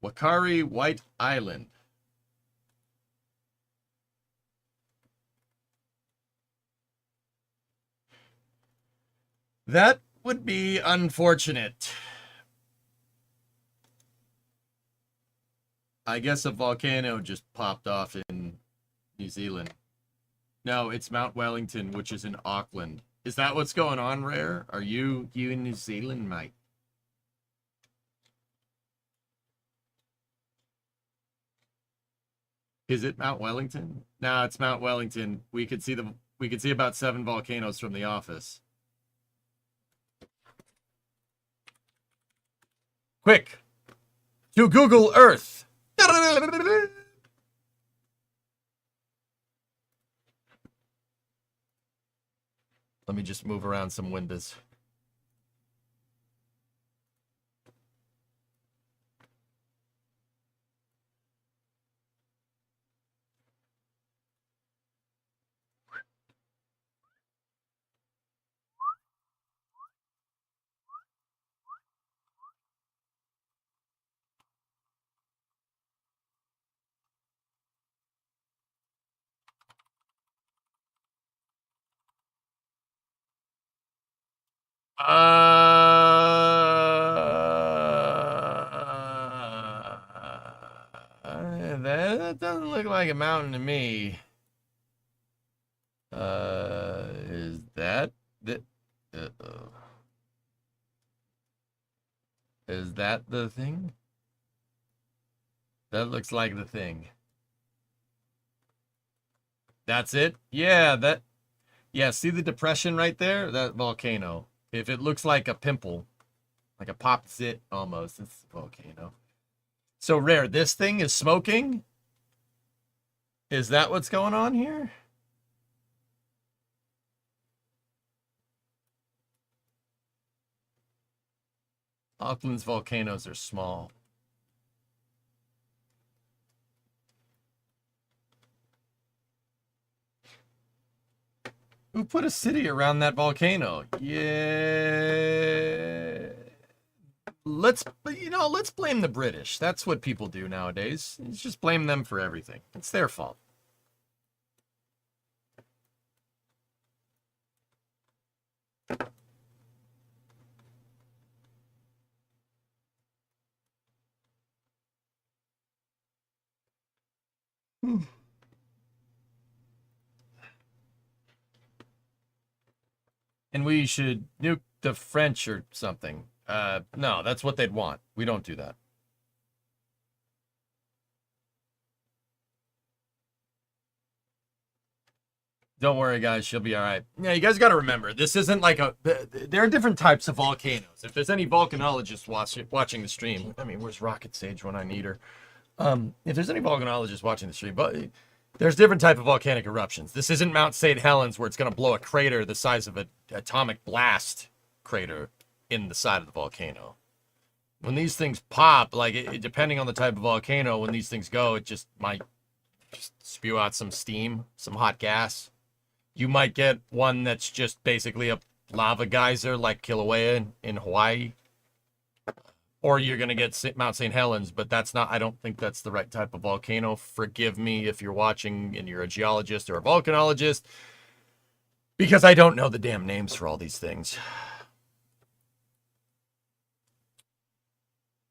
Wakari White Island. That would be unfortunate. I guess a volcano just popped off in New Zealand. No, it's Mount Wellington, which is in Auckland. Is that what's going on, Rare? Are you in New Zealand, mate? Is it Mount Wellington? No, it's Mount Wellington. We could see about 7 volcanoes from the office. Quick! To Google Earth! Let me just move around some windows. That doesn't look like a mountain to me. Is that the? Is that the thing? That looks like the thing. That's it? Yeah, yeah, see the depression right there? That volcano. If it looks like a pimple, like a popped zit almost, it's a volcano. So Rare, this thing is smoking? Is that what's going on here? Auckland's volcanoes are small. Who put a city around that volcano? Yeah. Let's blame the British. That's what people do nowadays. Let's just blame them for everything. It's their fault. And we should nuke the French or something. No, that's what they'd want. We don't do that. Don't worry, guys. She'll be all right. Yeah, you guys got to remember, this isn't like there are different types of volcanoes. If there's any volcanologists watching the stream, I mean, where's Rocket Sage when I need her? If there's any volcanologists watching the stream, but there's different type of volcanic eruptions. This isn't Mount St. Helens where it's going to blow a crater the size of an atomic blast crater in the side of the volcano. When these things pop, like depending on the type of volcano, when these things go, it just might just spew out some steam, some hot gas. You might get one that's just basically a lava geyser like Kilauea in Hawaii. Or you're going to get Mount St. Helens, but that's not, I don't think that's the right type of volcano. Forgive me if you're watching and you're a geologist or a volcanologist, because I don't know the damn names for all these things.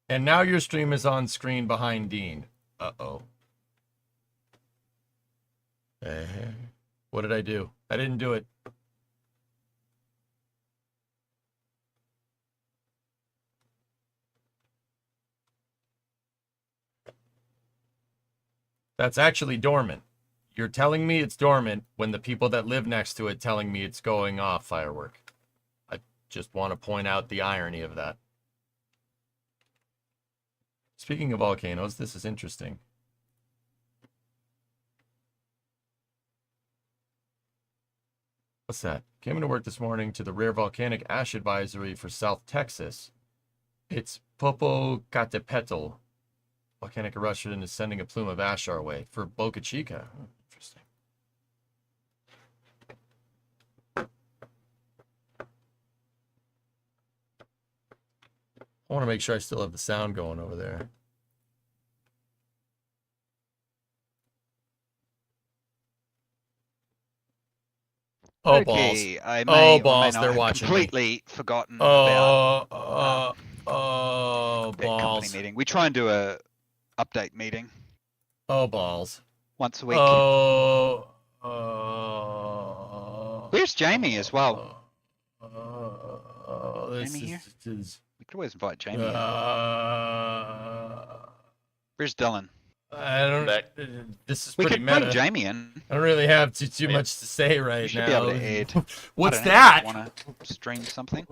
And now your stream is on screen behind Dean. Uh-oh. What did I do? I didn't do it. That's actually dormant. You're telling me it's dormant when the people that live next to it telling me it's going off firework. I just want to point out the irony of that. Speaking of volcanoes, this is interesting. What's that? Came into work this morning to the rare volcanic ash advisory for South Texas. It's Popocatépetl. Volcanic eruption is sending a plume of ash our way for Boca Chica. Oh, interesting. I want to make sure I still have the sound going over there. Oh, okay, balls. I may balls, or may they're not watching have me. completely forgotten about that balls. company meeting. We try and do a update meeting Oh, balls. once a week. Where's Jamie as well? This Jamie here? is We could always invite Jamie in. Where's Dylan? I don't. This is We pretty could meta. bring Jamie in. I don't really have too much to say right You should now. be able to add. What's I don't know, that? Want to stream something?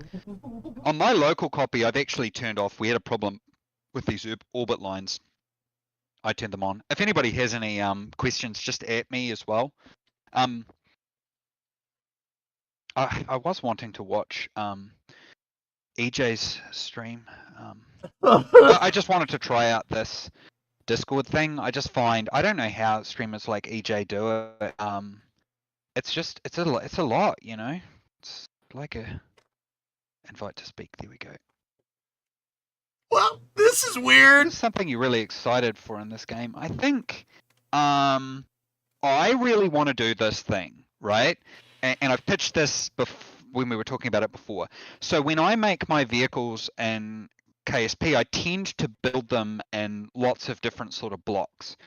On my local copy, I've actually turned off. We had a problem with these orbit lines. I turned them on. If anybody has any questions, just at me as well. I was wanting to watch EJ's stream. I just wanted to try out this Discord thing. I just find I don't know how streamers like EJ do it. It's a lot, you know. It's like a invite to speak. There we go. Well, this is weird. There's something you're really excited for in this game. I think I really want to do this thing, right? And I've pitched this when we were talking about it before. So when I make my vehicles in KSP, I tend to build them in lots of different sort of blocks.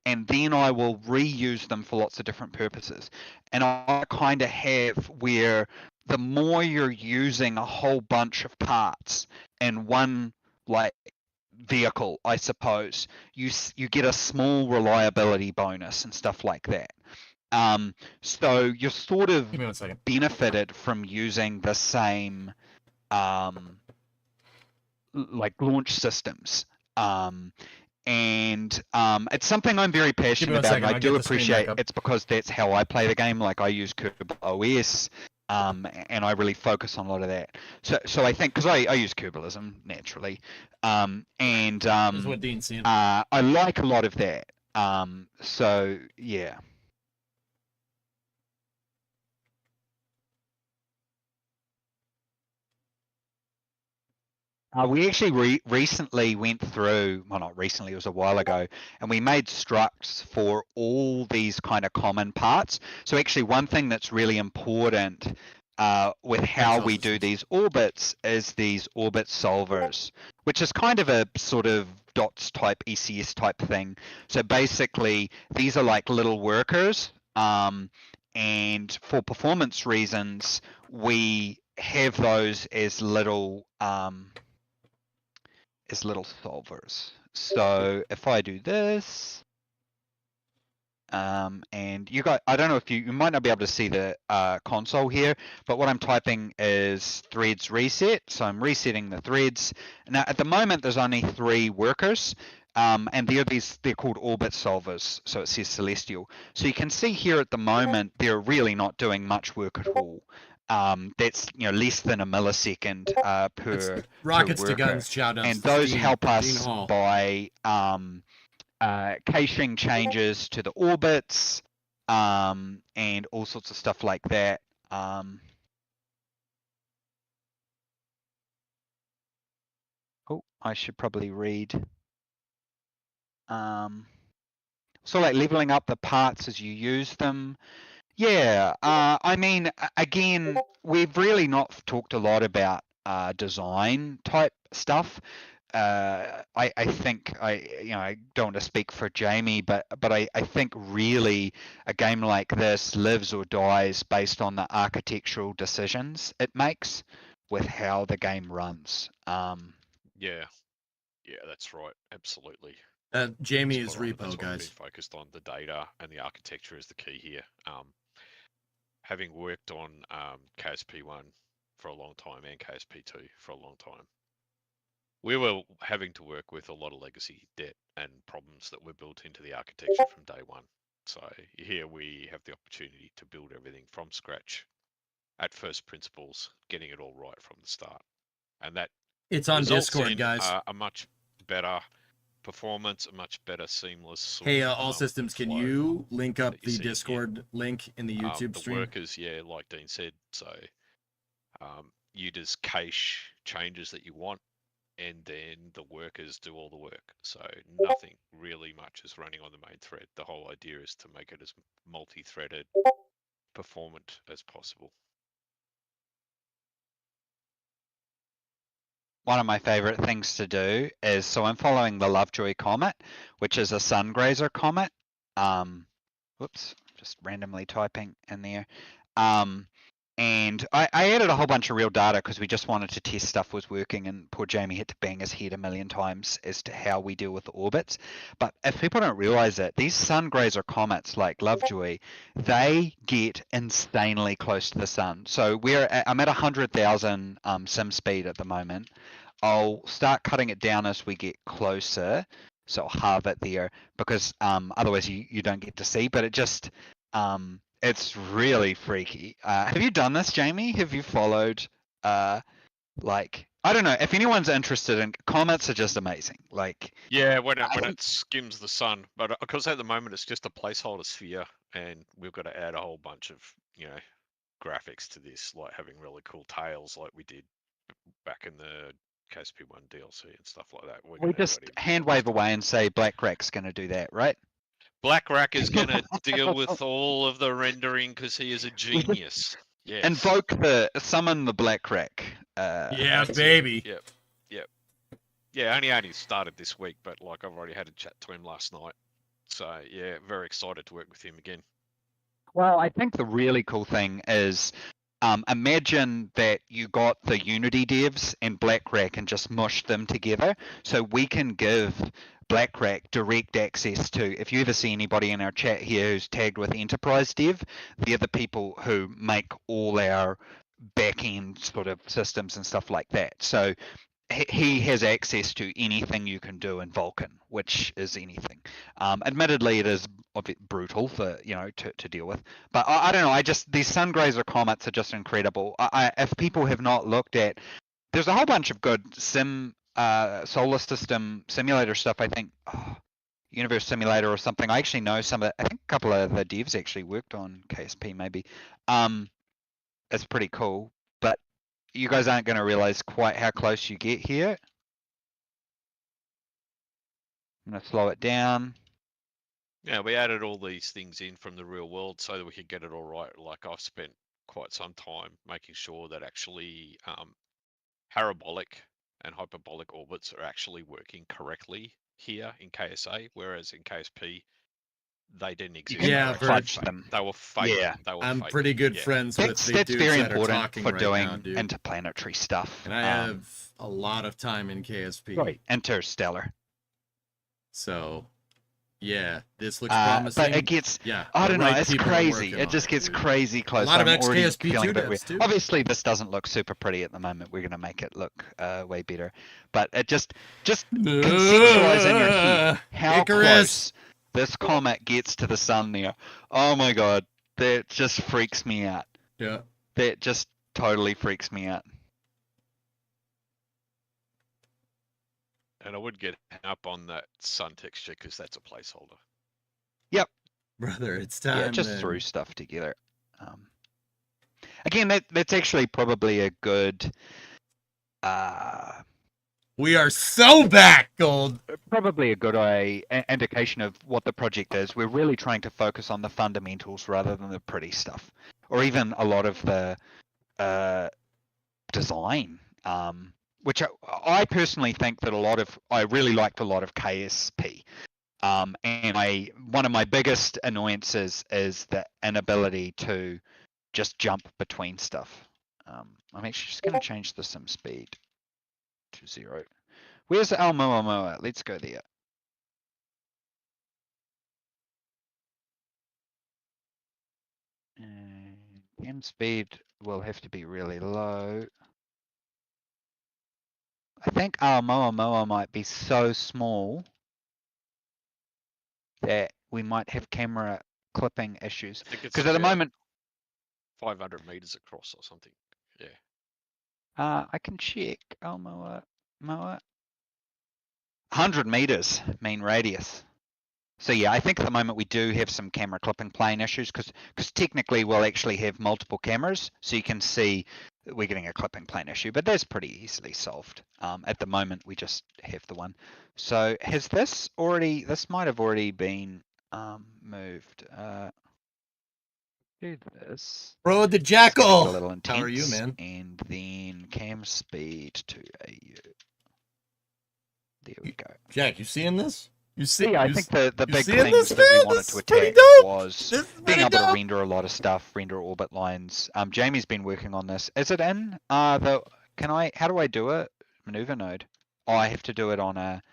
And then I will reuse them for lots of different purposes. And I kind of have where the more you're using a whole bunch of parts in one like vehicle, I suppose, you get a small reliability bonus and stuff like that. So you're sort of Give me 1 second. benefited from using the same like launch systems. And it's something I'm very passionate about, and I do appreciate it's because that's how I play the game. Like I use Kerbal OS, and I really focus on a lot of that. So I think because I use Kerbalism naturally, and This is what Dean's seeing. I like a lot of that. So yeah. We actually recently went through, well not recently, it was a while ago, and we made structs for all these kind of common parts. So actually one thing that's really important with how we do these orbits is these orbit solvers, which is kind of a sort of dots type, ECS type thing. So basically these are like little workers, and for performance reasons, we have those as little as little solvers. So if I do this, and you got, I don't know if you might not be able to see the console here, but what I'm typing is threads reset. So I'm resetting the threads. Now at the moment, there's only 3 workers. And they're called orbit solvers. So it says celestial. So you can see here at the moment, they're really not doing much work at all. That's less than a millisecond per rockets per to worker. guns, shout outs. And those Dean, help Dean us Hall. by caching changes to the orbits, and all sorts of stuff like that. Oh, I should probably read. So like leveling up the parts as you use them. Yeah, I mean, again, we've really not talked a lot about design type stuff. I think I don't want to speak for Jamie, but I think really a game like this lives or dies based on the architectural decisions it makes with how the game runs. Yeah, that's right. Absolutely. Jamie is Spot on. repo, That's why we've guys. been focused on the data and the architecture is the key here. Having worked on KSP1 for a long time and KSP2 for a long time, we were having to work with a lot of legacy debt and problems that were built into the architecture from day one. So here we have the opportunity to build everything from scratch at first principles, getting it all right from the start. And that It's on results Discord, in, guys. a much better performance, a much better seamless sort Hey, of, all systems, can flow you link up that you the see here. Discord link in the YouTube The stream? workers, yeah, like Dean said, so you just cache changes that you want, and then the workers do all the work. So nothing really much is running on the main thread. The whole idea is to make it as multi-threaded, performant as possible. One of my favorite things to do is, so I'm following the Lovejoy comet, which is a sun grazer comet. Whoops, just randomly typing in there. And I added a whole bunch of real data because we just wanted to test stuff was working, and poor Jamie had to bang his head a million times as to how we deal with the orbits. But if people don't realize it, these sun grazer comets like Lovejoy, they get insanely close to the sun. So I'm at 100,000 sim speed at the moment. I'll start cutting it down as we get closer. So I'll halve it there because otherwise you don't get to see, but it just, it's really freaky. Have you done this, Jamie? Have you followed, like, I don't know, if anyone's interested in, comets are just amazing. Like, yeah, when it skims the sun, but because at the moment it's just a placeholder sphere, and we've got to add a whole bunch of graphics to this, like having really cool tails, like we did back in the KSP1 DLC and stuff like that. we just hand wave away and say BlackRack's going to do that, right? BlackRack is going to deal with all of the rendering because he is a genius. Yes. Summon the BlackRack. Yeah, baby. Yep. Yeah, only started this week, but like I've already had a chat to him last night. So yeah, very excited to work with him again. Well, I think the really cool thing is, imagine that you got the Unity devs and BlackRack and just mushed them together. So we can give BlackRack direct access to, if you ever see anybody in our chat here who's tagged with Enterprise Dev, they're the people who make all our back-end sort of systems and stuff like that. So he has access to anything you can do in Vulkan, which is anything. Admittedly, it is a bit brutal for to deal with, but I don't know. These sun grazer comets are just incredible. If people have not looked at, there's a whole bunch of good solar system simulator stuff. I think Universe Simulator or something. I actually know I think a couple of the devs actually worked on KSP maybe. It's pretty cool, but you guys aren't going to realize quite how close you get here. I'm going to slow it down. Yeah, we added all these things in from the real world so that we could get it all right. Like I've spent quite some time making sure that actually parabolic and hyperbolic orbits are actually working correctly here in KSA, whereas in KSP, they didn't exist. Yeah, They were fudge fake. them. They were fake. Yeah. They were I'm fake. pretty good Yeah. friends with That's the dudes very that are important talking for right doing now, dude. interplanetary stuff. And I have a lot of time in KSP. Right, interstellar. So, yeah, this looks promising. But it gets, yeah, I the don't know, right it's people are crazy. working It on just gets dude. crazy close. A lot of I'm already XKSP2 feeling a bit devs, weird. too. Obviously, this doesn't look super pretty at the moment. We're going to make it look way better. But it just conceptualize in your head how Icarus. close this comet gets to the sun there. Oh my god, that just freaks me out. Yeah. That just totally freaks me out. And I would get up on that sun texture because that's a placeholder. Yep. Brother, it's time. Yeah, just then. threw stuff together. Again, that's actually probably a good. We are so back, Gold. Probably a good indication of what the project is. We're really trying to focus on the fundamentals rather than the pretty stuff, or even a lot of the design. Which I personally think that I really liked a lot of KSP. And one of my biggest annoyances is the inability to just jump between stuff. I'm actually just going to change the sim speed to 0. Where's Almoa? Let's go there. And cam speed will have to be really low. I think Almoa might be so small that we might have camera clipping issues. I think it's Because at the about moment, 500 meters across or something. Yeah. I can check Almoa. 100 meters mean radius. So yeah, I think at the moment we do have some camera clipping plane issues because technically we'll actually have multiple cameras, so you can see we're getting a clipping plane issue, but that's pretty easily solved. At the moment we just have the one. So has this might have already been moved. Do this. Bro, the It's jackal. gonna get a little intense, How are you, man? And then cam speed to AU. There we go. Jack, you seeing this? You see? Yeah, I think the big seeing things this, that we man? wanted This to is pretty attack dope. was This is being pretty able to dope. render a lot of stuff, render orbit lines. Jamie's been working on this. Is it in how do I do it? Maneuver node. Oh, I have to do it on a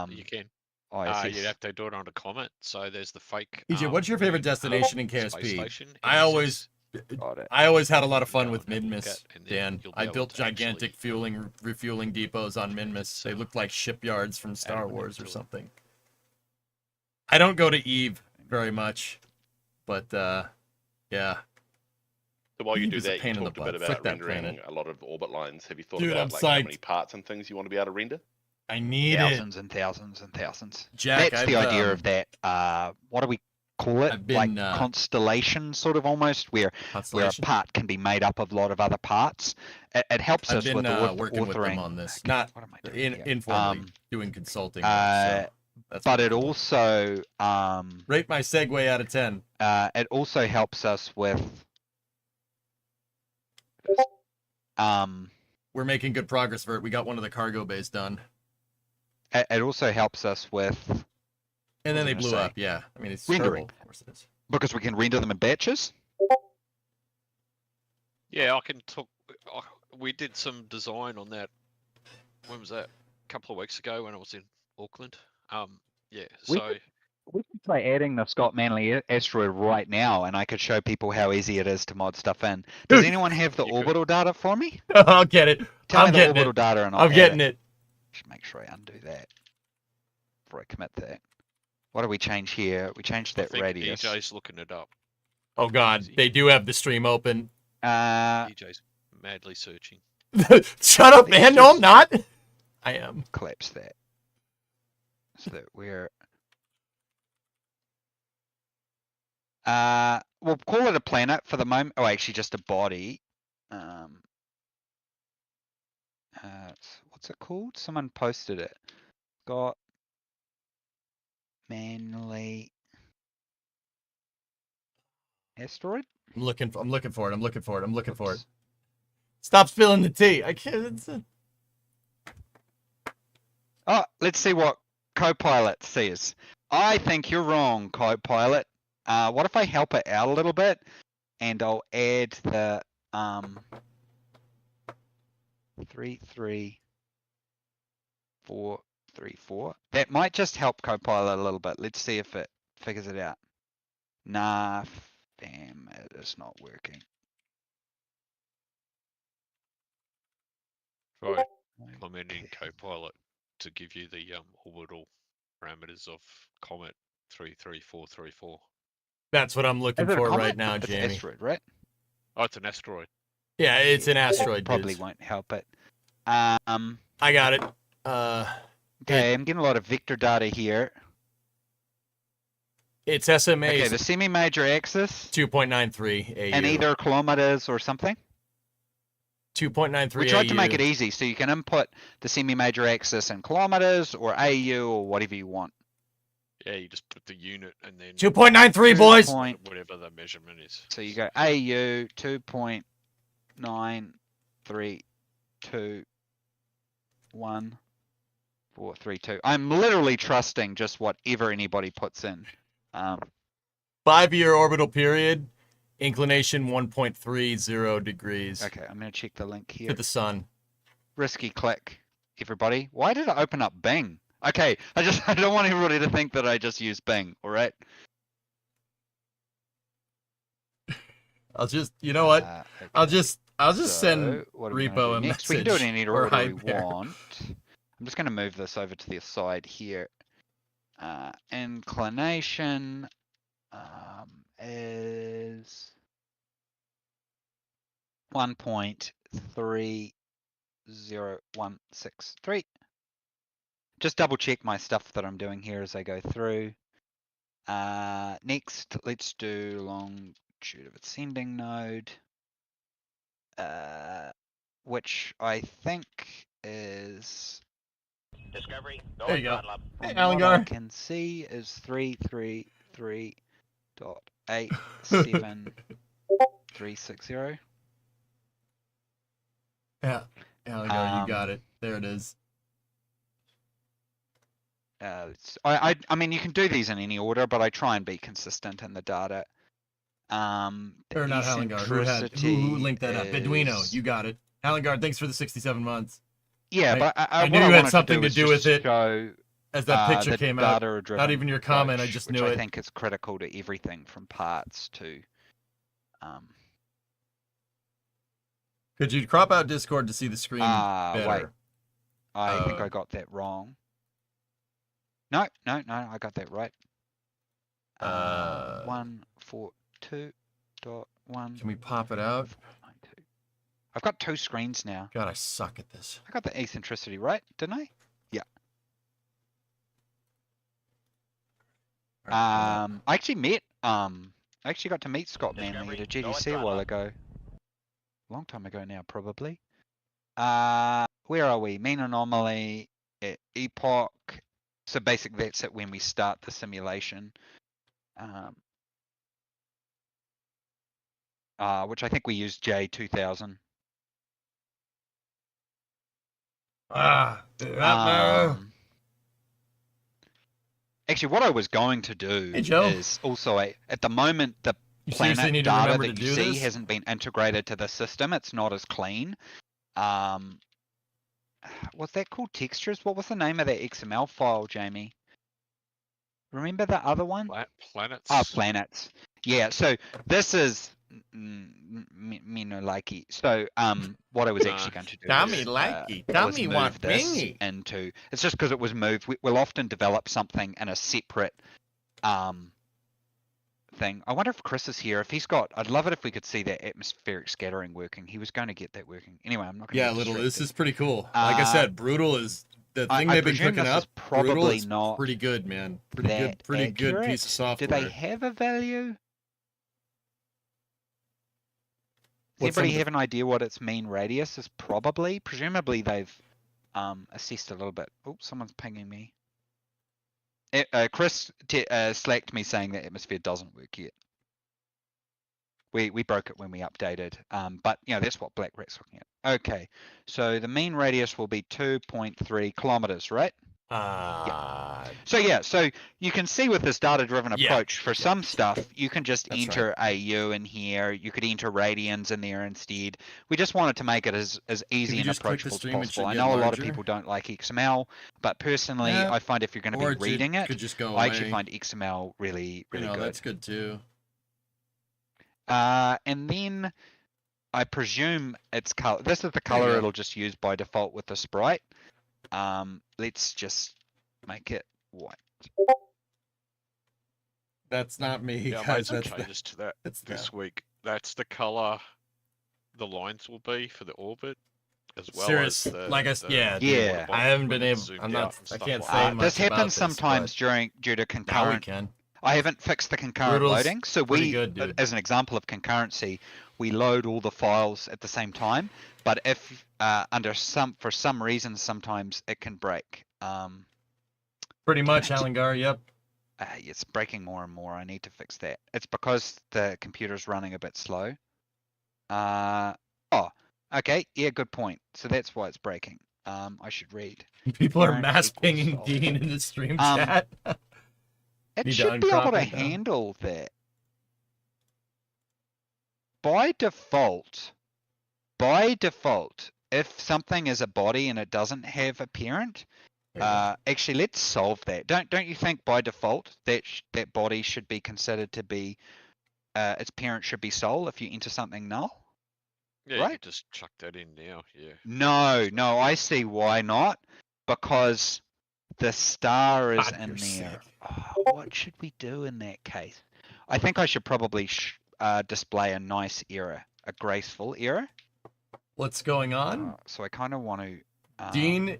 You can. ISS. You'd have to do it on a comet. So there's the fake. EJ, what's your favorite moon, destination in space KSP? station, I MSS. always had a lot of fun Go with and have a look Minmus, at, and then Dan. you'll be I able built to actually gigantic refueling depots on Minmus. They looked like shipyards from Star element Wars or to it. something. I don't go to Eve very much, but yeah. So while you Eve do is a that, you pain in the talked a bit butt. Frick about that rendering planet. a lot of orbit lines. Have you thought Dude, about I'm like how psyched. many parts and things you want to be able to render? I need thousands it. and thousands and thousands. Jack, That's the I've, idea of that. What do we call it? I've been, like constellation, sort of almost, where a Constellation. part can be made up of a lot of other parts. It helps I've us been with the working with them authoring. on this, Okay, not what am I doing here? informally doing consulting. work, so that's But pretty it cool. also Rate my segue out of 10. it also helps us with We're making good progress, Vert. We got one of the cargo bays done. it also helps us with And then was I they gonna blew say? up, yeah. I mean, it's Rendering. terrible. Of course it is. because we can render them in batches. Yeah, I can talk. We did some design on that. When was that? A couple of weeks ago when I was in Auckland. Yeah. We So We could try adding the Scott Manley asteroid right now, and I could show people how easy it is to mod stuff in. Does Dude. anyone have the You could. orbital data for me? I'll get it. Tell I'm me the getting orbital it. data, and I'll I'm add getting it. it. Just make sure I undo that before I commit that. What do we change here? We changed I that think radius. EJ's looking it up. Oh God, they do have the stream open. EJ's madly searching. Shut up, Let's man. No, I'm just- not. I am. collapse that so that we're we'll call it a planet for the moment. Oh, actually just a body. What's it called? Someone posted it. Got Manly asteroid. I'm looking for it. Stop spilling the tea. I can't. Oh, let's see what Copilot says, I think you're wrong, Copilot. What if I help it out a little bit? And I'll add the 33434. That might just help Copilot a little bit. Let's see if it figures it out. Nah, damn, it is not working. Try implementing Copilot to give you the orbital parameters of Comet 33434. That's what I'm looking Is it a for comet? right now, It's Jamie. asteroid, right? Oh, it's an asteroid. Yeah, it's an asteroid. Probably dudes. won't help it. I got it. Okay, I'm getting a lot of vector data here. It's SMA Okay, the semi-major axis 2.93 AU. in either kilometers or something. 2.93 We tried to make AU. it easy, so you can input the semi-major axis in kilometers or AU or whatever you want. Yeah, you just put the unit and then 2.93, boys. whatever the measurement is. So you go AU 2.9321.432. I'm literally trusting just whatever anybody puts in. 5-year orbital period, inclination 1.30 degrees Okay, I'm gonna check the link here. to the sun. Risky click, everybody. Why did it open up Bing? Okay, I don't want everybody to think that I just use Bing, all right? I'll just, you know what? Okay. I'll just send So, what are we gonna Repo do a next? We message. can do it in any or order we Hyper. want. I'm just gonna move this over to the side here. Inclination is 1.30163. Just double check my stuff that I'm doing here as I go through. Next, let's do longitude of ascending node, which I think is Discovery, There you go. Hey, from what I Alangar. can see is 333.87360. Yeah, Alangar, you got it. There it is. I mean, you can do these in any order, but I try and be consistent in the data. The Or not Alangar. Who linked that up? Beduino, is- you got it. Alangar, thanks for the 67 months. Yeah, but I knew what you had wanted something to was do just with it show, as that picture the came out. data-driven Not even your comment, I approach, just which knew I it. think is critical to everything from parts to. Could you crop out Discord to see the screen better? Wait. I think I got that wrong. No, I got that right. 142.1. Can we pop it out? I've got two screens now. God, I suck at this. I got the eccentricity right, didn't I? Yeah. I actually met I actually got to meet Scott Manley at a GDC a while ago. Long time ago now, probably. Where are we? Mean anomaly, epoch. So basically that's it when we start the simulation. Which I think we used J2000. Actually, what I was going to do Hey, Joe. is also at the moment the You seriously planet need to data remember that to you do see this? hasn't been integrated to the system. It's not as clean. Was that called textures? What was the name of that XML file, Jamie? Remember the other one? Planets. Planets. Yeah. So this is Minolaki. So what I was actually going to do was, was move this into. It's just because it was moved. We'll often develop something in a separate thing. I wonder if Chris is here. If he's got, I'd love it if we could see that atmospheric scattering working. He was going to get that working. Anyway, I'm not going to. Yeah, this is pretty cool. Like I said, Brutal is the thing they've been cooking up. Probably Brutal is not pretty good, man. Pretty good piece of software. Do they have a value? Does What's anybody have an idea what its mean radius is? Probably. Presumably they've assessed a little bit. Oh, someone's pinging me. Chris slacked me saying that atmosphere doesn't work yet. We broke it when we updated, but you know that's what Black Rat's looking at. Okay, so the mean radius will be 2.3 kilometers, right? So yeah, so you can see with this data-driven Yeah. approach, for some stuff, you can just That's enter AU in here. You could enter radians in there instead. We just wanted to make it as easy you and just click the approachable as stream, it possible. should I get know a lot of larger. people don't like XML, but personally, Yeah. I find if you're going to Or be reading it, could just go I actually away. find XML really good. That's good too. And then I presume it's color. This is the color go. it'll just use by default with the sprite. Let's just make it white. That's not me, Yeah, I made guys. some That's changes to that that's this week. That's the color the lines will be for the orbit, as well Serious, as the, like I the Yeah. water I haven't when been it's able. zoomed I'm out not. and I stuff can't like say that. much This happens about this, sometimes but due to now we concurrent. can. I haven't fixed the concurrent Noodles, loading, so pretty we, good, dude. as an example of concurrency, we load all the files at the same time. But if for some reason, sometimes it can break. Pretty much, it. Alangar. Yep. It's breaking more and more. I need to fix that. It's because the computer's running a bit slow. Oh, okay. Yeah, good point. So that's why it's breaking. I should read. People are Parent mass equals pinging solve. Dean in the stream Um, chat. It Need to should be able uncrop to it, though. handle that. By default, if something is a body and it doesn't have a parent, actually let's solve that. Don't you think by default that that body should be considered to be its parent should be soul if you enter something null? Yeah, Right? you can just chuck that in now. Yeah. No, I see why not. Because the star is God, in you're there. sick. Oh, what should we do in that case? I think I should probably display a nice error, a graceful error. What's going on? So I kind of want to. Dean,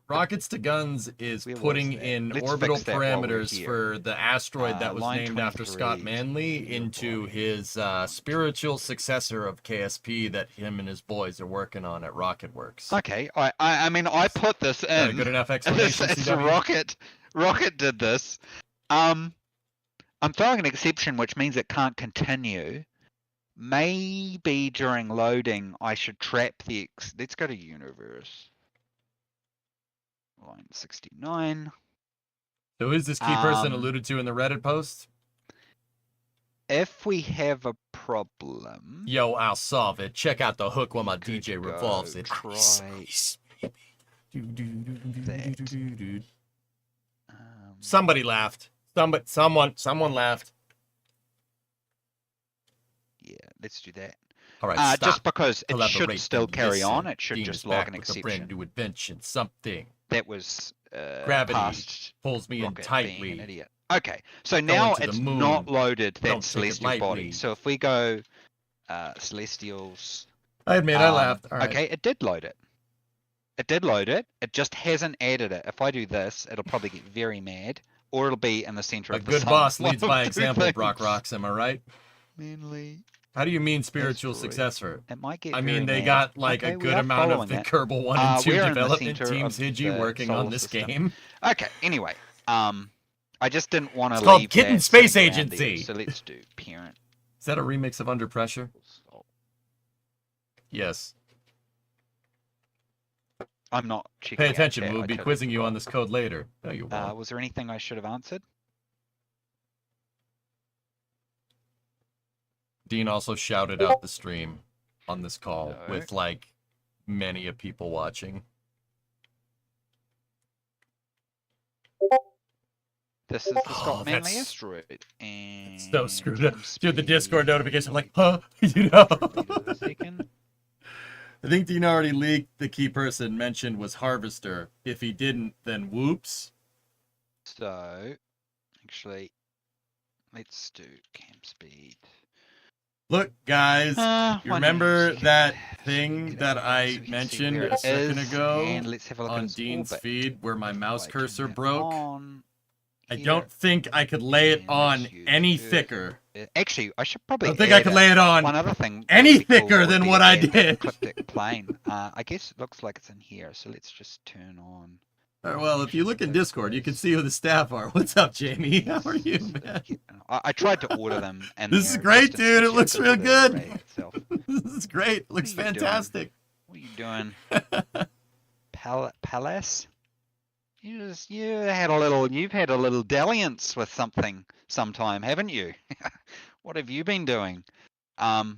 Rockets to Guns is where was putting that? in Let's orbital fix that while we're parameters here. for the asteroid that was line named after Scott 23, Manley into his spiritual successor of KSP that him and his boys are working on at RocketWorks. Okay, I mean I put this in. Good enough It's explanation, CW? Rocket did this. I'm throwing an exception, which means it can't continue. Maybe during loading, I should trap the let's go to universe. Line 69. So is this key person alluded to in the Reddit post? If we have a problem... Yo, I'll solve it. Check out the hook while my DJ go revolves it. try Baby. Somebody laughed. Someone laughed. Yeah, let's do that. All right, stop. Just because it should Collaborate still and carry listen. on, it should Dean just is log back an with a brand exception. new invention. Something That was gravity past pulls me in Rocket tightly. being an idiot. Okay, so now to the it's moon. not loaded that Don't take it celestial body. lightly. So if we go celestials... I admit I laughed. All right. Okay, it did load it. It did load it. It just hasn't added it. If I do this, it'll probably get very mad, or it'll be in the center A of the good sun. boss One leads of by two example, things. Brock Rocks, am I right? Manly. How do you mean spiritual Asteroid. successor? It might get I very mean, they mad. got like Okay, a we good are amount of following the that. Kerbal 1 and 2 we're in the development center teams, of Hidgy, the working on solar this system. game. Okay, anyway, I just didn't want to It's called leave Kitten that Space sitting around Agency. there, so let's do parent. Is that a remix of Under Pressure? Yes. I'm not checking Pay out attention, chat, we'll I be totally quizzing you forgot. on this code later. No, you won't. Was there anything I should have answered? Dean also shouted out the stream on this call No. with like many of people watching. This is the Oh, Scott Manley that's- asteroid. And So screwed up. Dude, the Discord speed. notification, I'm like, huh? You know? Wait a second. I think Dean already leaked the key person mentioned was Harvester. If he didn't, then whoops. So, actually, let's do camp speed. Look, guys, you remember that thing that So I we can see mentioned where a it second is, ago and let's have a look at on its Dean's orbit. feed where my mouse If I cursor turn that broke? on I here, don't think I could lay it and on let's use any Earth. thicker. Actually, I should I probably don't think I add could lay it on one other thing. any that would be cool thicker would than be what I add did. Ecliptic plane. I guess it looks like it's in here, so let's just turn on. Well, if you look in Discord, you can see who the staff are. What's up, Jamie? How are you, man? I tried to order them, and This is they're great, just dude. It looks real associated good. with the array itself. This is great. It looks What are you doing? fantastic. What are you doing? Palace? You've had a little dalliance with something sometime, haven't you? What have you been doing? I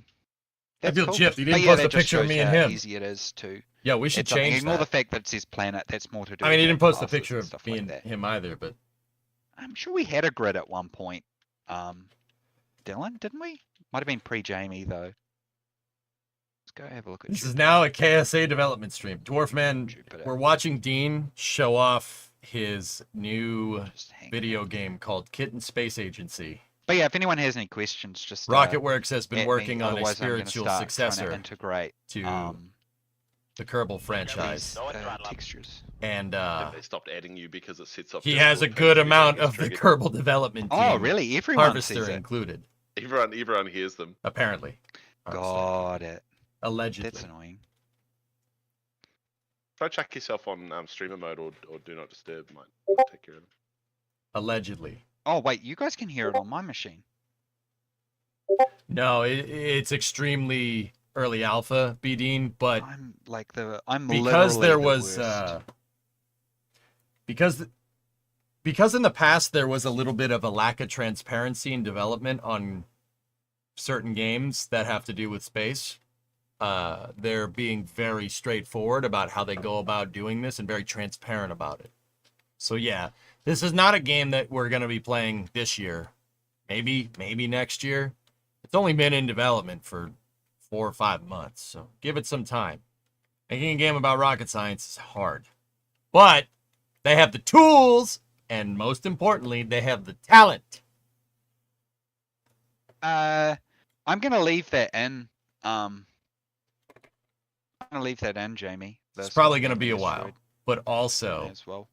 That's feel cool. gypped. He But didn't yeah, post that a just picture of shows me and how him. easy it is to. Yeah, we should It's something. change Ignore the that. fact that it says planet. That's more to do. I mean, he with didn't post a classes picture and of stuff me like and that. him either, but I'm sure we had a grid at one point. Dylan, didn't we? Might have been pre-Jamie though. Let's go have a look at. this is Jupiter. now a KSA development stream. Dwarfman, Jupiter. we're watching Dean show off his new Just hang video out. game called Kitten Space Agency. But yeah, if anyone has any questions, just Rocketworks has been at me, working on a otherwise I'm gonna spiritual start trying to successor integrate to the Kerbal franchise. textures. And They stopped adding you because it sits up. he has a good amount of the Kerbal development team. Oh, really? Everyone Harvester sees it. included. Everyone hears them. Apparently. Got it. Allegedly. That's annoying. Try chuck yourself on streamer mode or do not disturb. Might take care of them. Allegedly. Oh wait, you guys can hear it on my machine. No, it's extremely early alpha, B Dean, but I'm because literally there the was worst. because in the past there was a little bit of a lack of transparency in development on certain games that have to do with space. They're being very straightforward about how they go about doing this and very transparent about it. So yeah, this is not a game that we're going to be playing this year. Maybe next year. It's only been in development for 4 or 5 months, so give it some time. Making a game about rocket science is hard. But they have the tools, and most importantly, they have the talent. I'm gonna leave that in. I'm gonna leave that in, Jamie. It's probably going to be a while, asteroid. but also As well.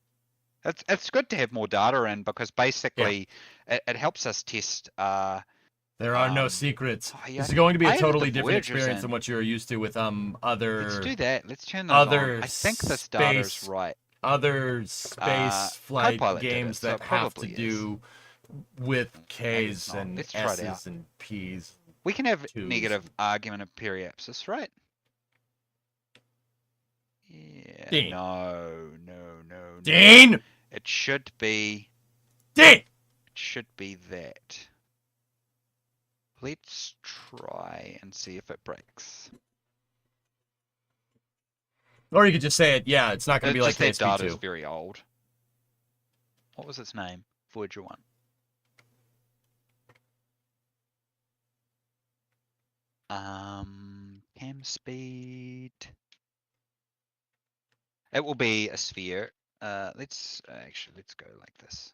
It's good to have more data in because basically it helps us test. there are no secrets. oh, yeah, This is going to be I a added totally the different Voyagers experience in. than what you're used to with other. Let's do that. Let's turn those other on. I think this data's space- right. Other space flight Copilot did games it, so that it have to probably is. do with K's not. and Let's try it out. S's and P's. We can have twos. negative argument of periapsis, right? Yeah. Dean. No. Dean! It should be. Dean! It should be that. Let's try and see if it breaks. Or you could just say it, yeah, it's not going to be like Just that data's KSP2. very old. What was its name? Voyager 1. Cam speed. It will be a sphere. Let's go like this.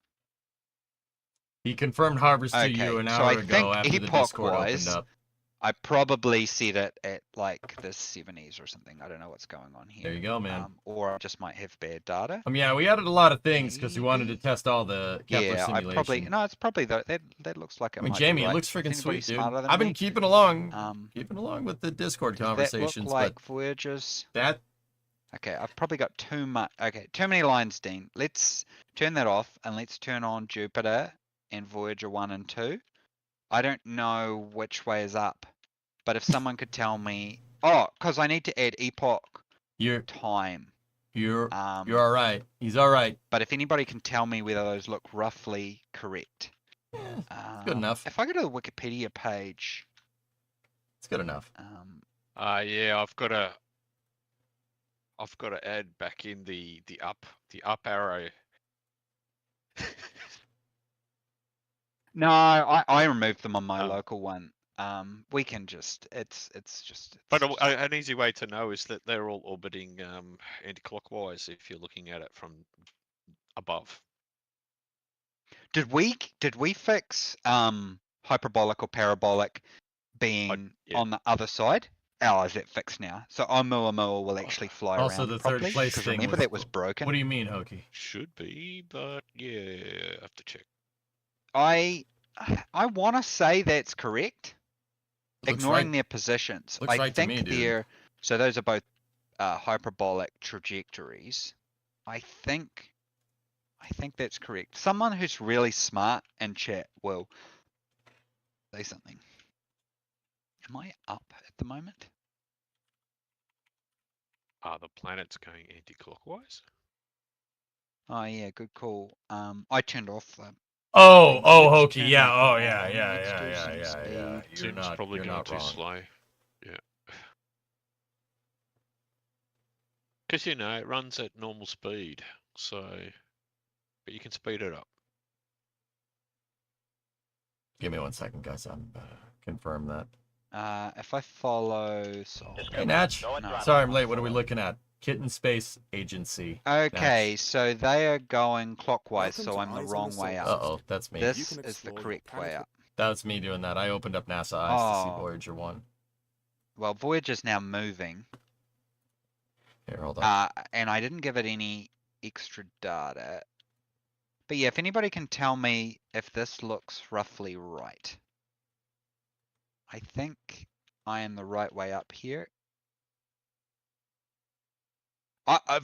He confirmed Harvest to you Okay, an so hour I ago think after the Discord epoch-wise, opened up. I probably set it at like the 70s or something. I don't know what's going on here. There you go, man. Or I just might have bad data. Yeah, we added a lot of things because we wanted to test all the Kepler Yeah, I simulation. it's probably that looks like it. I mean, might Jamie, be it right. looks Is freaking anybody sweet, dude. smarter than I've been me? keeping along with the Discord Does conversations, that look like but Voyagers? that Okay, I've probably got too many lines, Dean. Let's turn that off and let's turn on Jupiter and Voyager 1 and 2. I don't know which way is up, but if someone could tell me, because I need to add epoch time. You're all right. He's all right. But if anybody can tell me whether those look roughly correct. Good enough. If I go to the Wikipedia page. It's good enough. Yeah, I've got to add back in the up arrow. No, I removed them on my local one. We can just But an easy way to know is that they're all orbiting anti-clockwise if you're looking at it from above. Did we fix hyperbolic or parabolic being on the other side? Oh, is it fixed now? So Oumuamua will actually fly Also, around the properly? third place 'Cause thing remember that was broken. What do you mean, Hokey? Should be, but yeah, I have to check. I want to say that's correct. Looks Ignoring right. their positions. Looks I right to think me, dude. they're so those are both hyperbolic trajectories. I think that's correct. Someone who's really smart in chat will say something. Am I up at the moment? Are the planets going anti-clockwise? Oh yeah, good call. I turned off the. Oh, thing, oh, let's Hokey, turn yeah, that oh, yeah, on, yeah, let's yeah, do yeah, some yeah, yeah. speed. Tim's probably you're going not too wrong. slow. Yeah. Because, you know, it runs at normal speed. So, but you can speed it up. Give me 1 second, guys. I'm confirm that. If I follow Sol. Hey, Natch. No. Sorry, I'm late. What are we looking at? Kitten Space Agency. Okay, so they are going clockwise, Welcome so to I'm the Eyes on wrong the way Solar up. Uh-oh, that's me. This is the correct way up. That's me doing that. I opened up NASA Eyes to see Oh. Voyager 1. Well, Voyager's now moving. Here, hold on. And I didn't give it any extra data. But yeah, if anybody can tell me if this looks roughly right. I think I am the right way up here.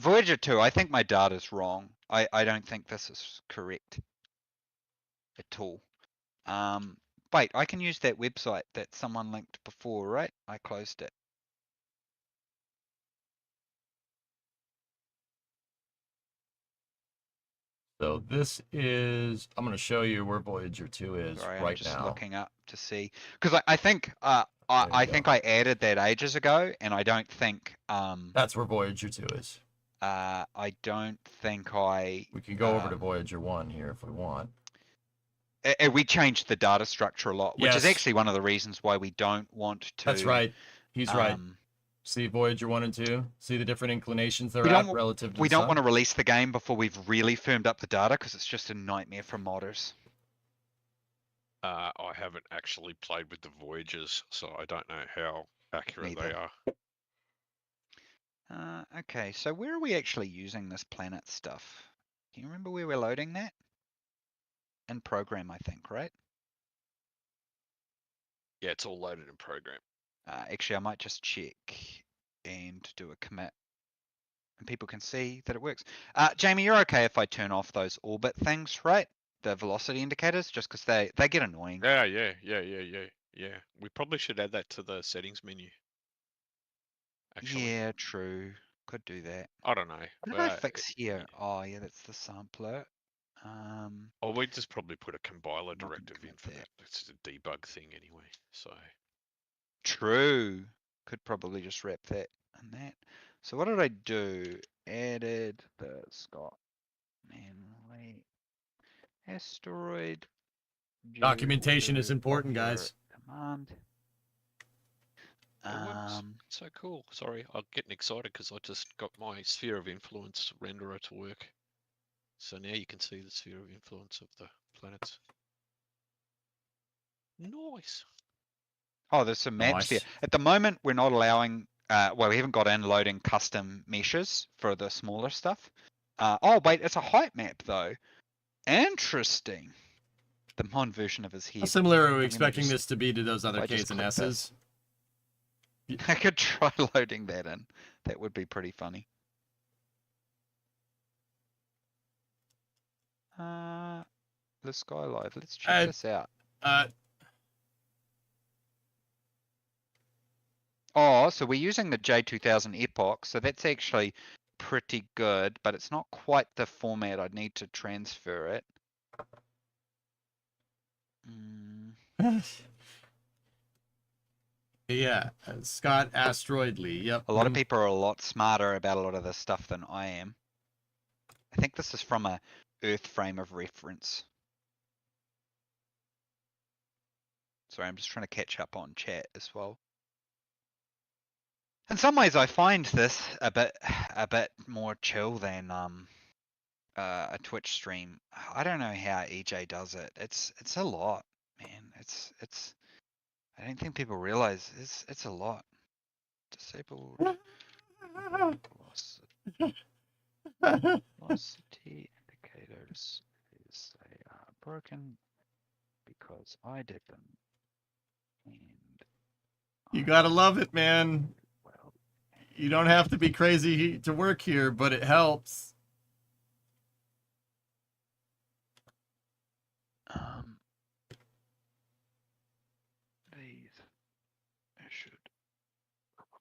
Voyager 2, I think my data's wrong. I don't think this is correct at all. Wait, I can use that website that someone linked before, right? I closed it. So this is, I'm going to show you where Voyager 2 is Sorry, right I'm just now. looking up to see. Because I think I think I added that ages ago, and I don't think That's where Voyager 2 is. I don't think I. We can go over to Voyager 1 here if we want. We changed the data structure a lot, which is Yes. actually one of the reasons why we don't want to. That's right. He's right. See Voyager 1 and 2? See the different inclinations they're at relative to We the don't sun? want to release the game before we've really firmed up the data, because it's just a nightmare for modders. I haven't actually played with the Voyagers, so I don't know how accurate they are. Okay, so where are we actually using this planet stuff? Do you remember where we're loading that? In program, I think, right? Yeah, it's all loaded in program. Actually, I might just check and do a commit, and people can see that it works. Jamie, you're okay if I turn off those orbit things, right? The velocity indicators, just because they get annoying. Yeah. We probably should add that to the settings menu. Actually. Yeah, true. Could do that. I don't know. What did I fix here? Oh, yeah, that's the sampler. Or we just probably put a compiler directive in for that. It's a debug thing anyway. So. True. Could probably just wrap that in that. So what did I do? Added the Scott Manley asteroid. Documentation is important, guys. Command. It's so cool. Sorry, I'm getting excited because I just got my sphere of influence renderer to work. So now you can see the sphere of influence of the planets. Nice. Oh, there's some maps here. At the moment, we're not allowing, well, we haven't got in loading custom meshes for the smaller stuff. Oh, wait, it's a height map, though. Interesting. The mod version of his head. How similar are we expecting this to be to those other Ks and Ss? I could try loading that in. That would be pretty funny. The Sky Live. Let's check this out. Oh, so we're using the J2000 Epoch, so that's actually pretty good, but it's not quite the format I'd need to transfer it. Yeah, Scott Asteroid Lee. Yep. A lot of people are a lot smarter about a lot of this stuff than I am. I think this is from a Earth frame of reference. Sorry, I'm just trying to catch up on chat as well. In some ways, I find this a bit more chill than a Twitch stream. I don't know how EJ does it. It's a lot, man. It's. I don't think people realize it's a lot. Disabled velocity indicators is they are broken because I did them. And you gotta love it, man. You don't have to be crazy to work here, but it helps.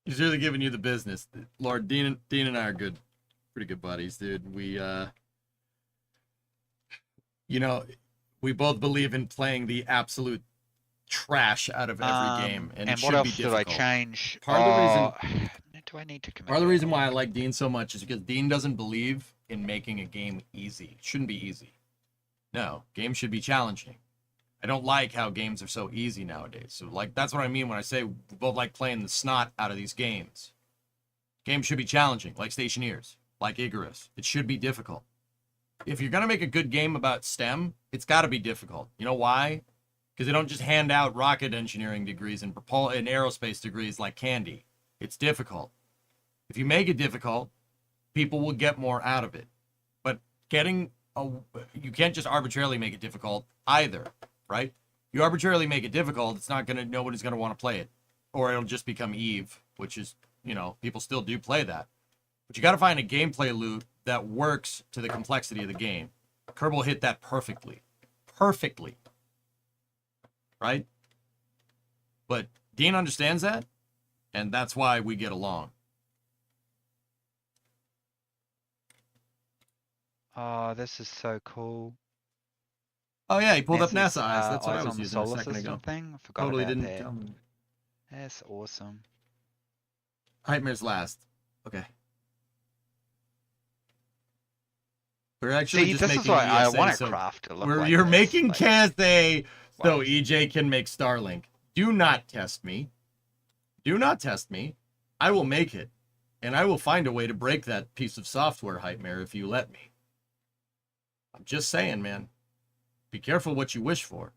He's really giving you the business. Lord, Dean and I are pretty good buddies, dude. We you know, we both believe in playing the absolute trash out of every game, and it what should else be did I difficult. change? Part of the reason Do I need to commit Part of the that? reason why I like Dean so much is because Dean doesn't believe in making a game easy. It shouldn't be easy. No, games should be challenging. I don't like how games are so easy nowadays. So, like, that's what I mean when I say we both like playing the snot out of these games. Games should be challenging, like Stationeers, like Icarus. It should be difficult. If you're going to make a good game about STEM, it's got to be difficult. You know why? Because they don't just hand out rocket engineering degrees and aerospace degrees like candy. It's difficult. If you make it difficult, people will get more out of it. But you can't just arbitrarily make it difficult either, right? You arbitrarily make it difficult, it's not gonna, nobody's gonna want to play it, or it'll just become Eve, which is, you know, people still do play that. But you got to find a gameplay loop that works to the complexity of the game. Kerbal hit that perfectly, right? But Dean understands that, and that's why we get along. Oh, this is so cool. Oh yeah, he pulled up NASA's, NASA eyes. That's what I eyes was on the using a solar second system ago. thing. I forgot Totally about didn't that. tell me. That's awesome. Nightmare's last. Okay. We're actually See, just this making is why I ESA, want to so craft to look like you're this, making like, KSA so like- EJ can make Starlink. Do not test me. Do not test me. I will make it. And I will find a way to break that piece of software, Nightmare, if you let me. I'm just saying, man. Be careful what you wish for.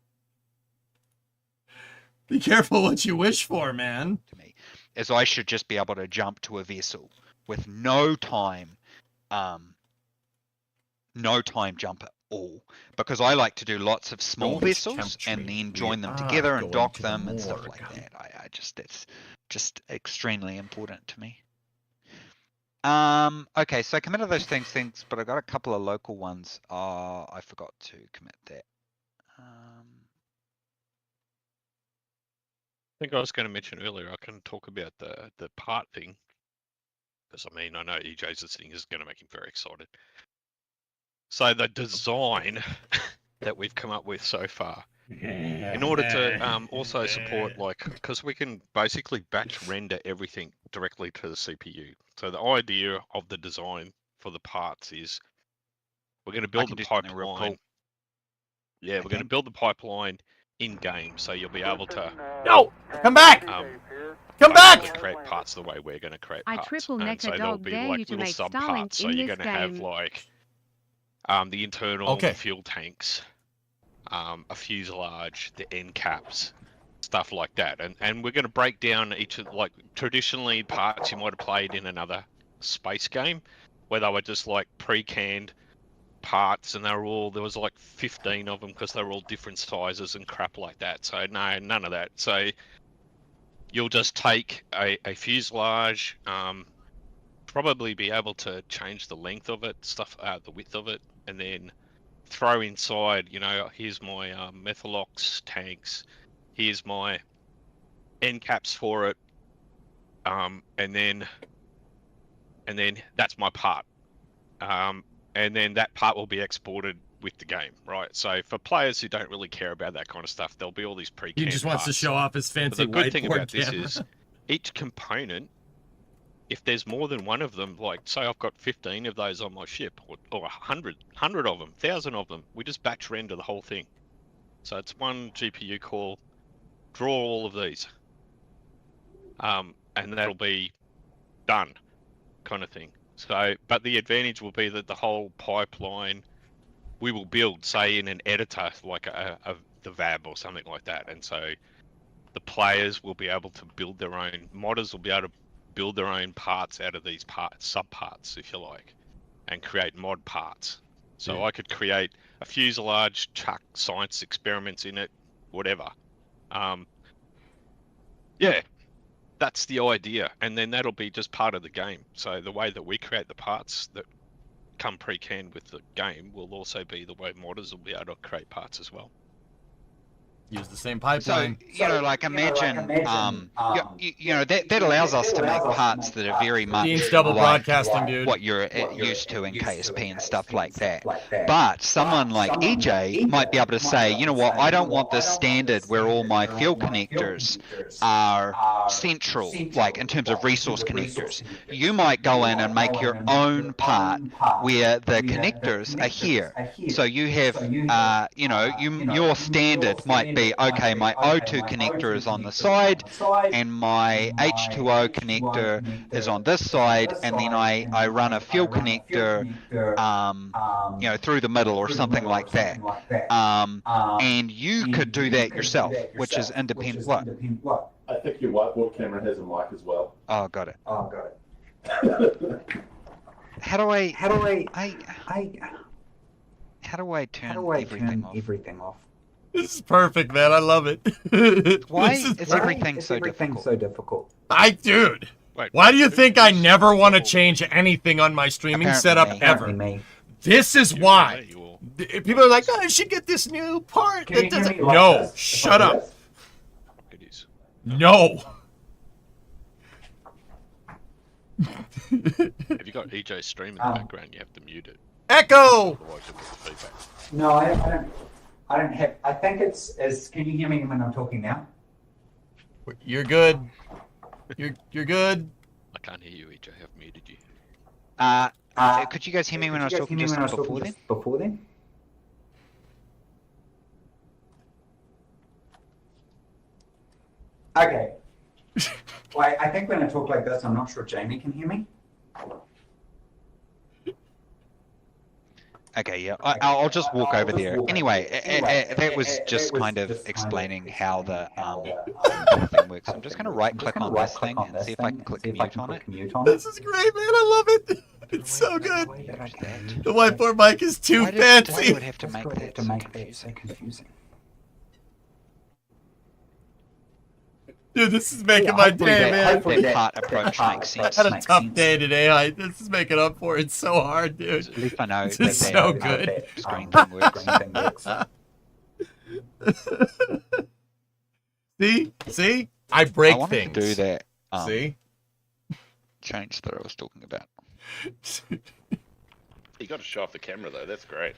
Be careful what you wish for, man. to me is I should just be able to jump to a vessel with no time jump at all, because I like to do lots of small Don't vessels tempt and me. then We join them are together and going dock to the them and stuff morgue. like that. I just, it's just extremely important to me. Okay, so I committed those things, but I got a couple of local ones. I forgot to commit that. I think I was going to mention earlier, I can talk about the part thing, because I mean, I know EJ's listening is going to make him very excited. So the design that we've come up with so far, in order to also support, like, because we can basically batch render everything directly to the CPU. So the idea of the design for the parts is we're going to build the pipeline. Yeah, we're going to build the pipeline in game, so you'll be able to No! Come back! Come basically back! create parts the way we're going to create I parts. triple And neck so a there'll dog be dare like you to little make sub Starlink parts. So in you're this going to have game. like the internal Okay. fuel tanks, a fuselage, the end caps, stuff like that. And we're going to break down each of, like, traditionally parts you might have played in another space game where they were just like pre-canned parts, and there was like 15 of them because they were all different sizes and crap like that. So no, none of that. So you'll just take a fuselage, probably be able to change the length of it, the width of it, and then throw inside, you know, here's my Methalox tanks, here's my end caps for it, and then that's my part. And then that part will be exported with the game, right? So for players who don't really care about that kind of stuff, there'll be all these pre-canned He just wants to parts. show off his But fancy the good thing whiteboard about this camera. is each component, if there's more than one of them, like say I've got 15 of those on my ship, or 100 of them, 1,000 of them, we just batch render the whole thing. So it's one GPU core, draw all of these, and that'll be done, kind of thing. So, but the advantage will be that the whole pipeline we will build, say, in an editor like the VAB or something like that, and so the players will be able to build their own. Modders will be able to build their own parts out of these sub-parts, if you like, and create mod parts. So Yeah. I could create a fuselage, chuck science experiments in it, whatever. Yeah, that's the idea, and then that'll be just part of the game. So the way that we create the parts that come pre-canned with the game will also be the way modders will be able to create parts as well. Use the same So, pipeline. like imagine, that allows us to make parts that are very much Dean's double like broadcasting, dude. what you're used to in KSP and stuff like that. But someone like EJ might be able to say, you know what, I don't want this standard where all my fuel connectors are central, like in terms of resource connectors. You might go in and make your own part where the connectors are here. So you have, your standard might be, okay, my O2 connector is on the side, and my H2O connector is on this side, and then I run a fuel connector, through the middle or something like that. And you could do that yourself, which is independent. What? I think your whiteboard camera has a mic as well. Oh, got it. How do I turn everything off? This is perfect, man. I love it. Why is everything so difficult? Dude. Wait, Why do you think I never want to change anything on my streaming setup ever? This is why. People are like, oh, I should get this new part. That doesn't... No, shut up. It is. No. Have you got EJ stream in the background? You have to mute it. Echo! Otherwise you'll get the feedback. No, I don't have. I think it's. Can you hear me when I'm talking now? You're good. You're good. I can't hear you, EJ. I've muted you. Could you guys hear me when I was talking just before then? Okay. Well, I think when I talk like this, I'm not sure Jamie can hear me. Okay, yeah, I'll just walk over there. Anyway, that was just kind of explaining how the thing works. I'm just going to right-click on this thing and see if I can click mute on it. This is great, man. I love it. It's so good. The whiteboard mic is too fancy. Why would have to make that so confusing? Dude, this is making my day, man. That part approach makes sense. I had a tough day today. This is making up for it so hard, dude. At least I know this is so good. Screen thing works. See? I break wanted things. To do that. See? Change that I was talking about. You got to show off the camera though. That's great.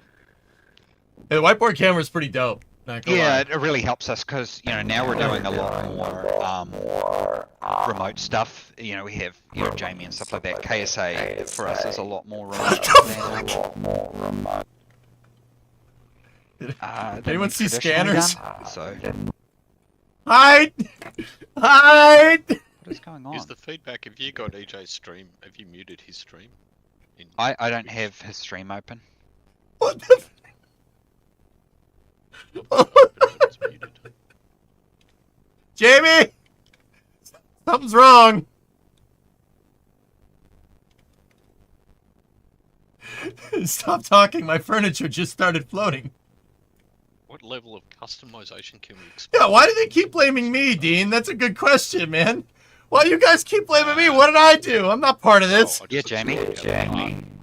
The whiteboard camera is pretty dope. Yeah, it really helps us because now we're doing a lot more remote stuff. We have Jamie and stuff like that. KSA for us is a lot more remote. Anyone see scanners? So hide! What is going on? Is the feedback? Have you got EJ's stream? Have you muted his stream? I don't have his stream open. What the? Jamie! Something's wrong. Stop talking. My furniture just started floating. What level of customization can we expect? Yeah, why do they keep blaming me, Dean? That's a good question, man. Why do you guys keep blaming me? What did I do? I'm not part of this. Yeah, Jamie.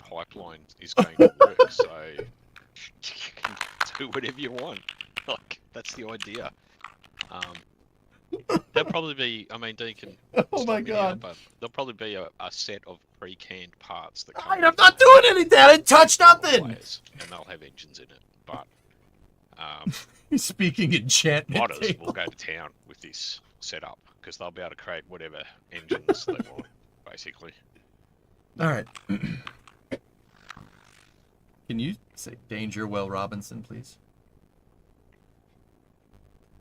Pipeline is going to work, so you can do whatever you want. Like, that's the idea. There'll probably be, Dean can oh my god, but there'll probably be a set of pre-canned parts that come I'm not doing anything. I didn't touch nothing. Players, and they'll have engines in it, but he's speaking enchantment. modders will go to town with this setup because they'll be able to create whatever engines they want, basically. All right. Can you say Danger Will Robinson, please?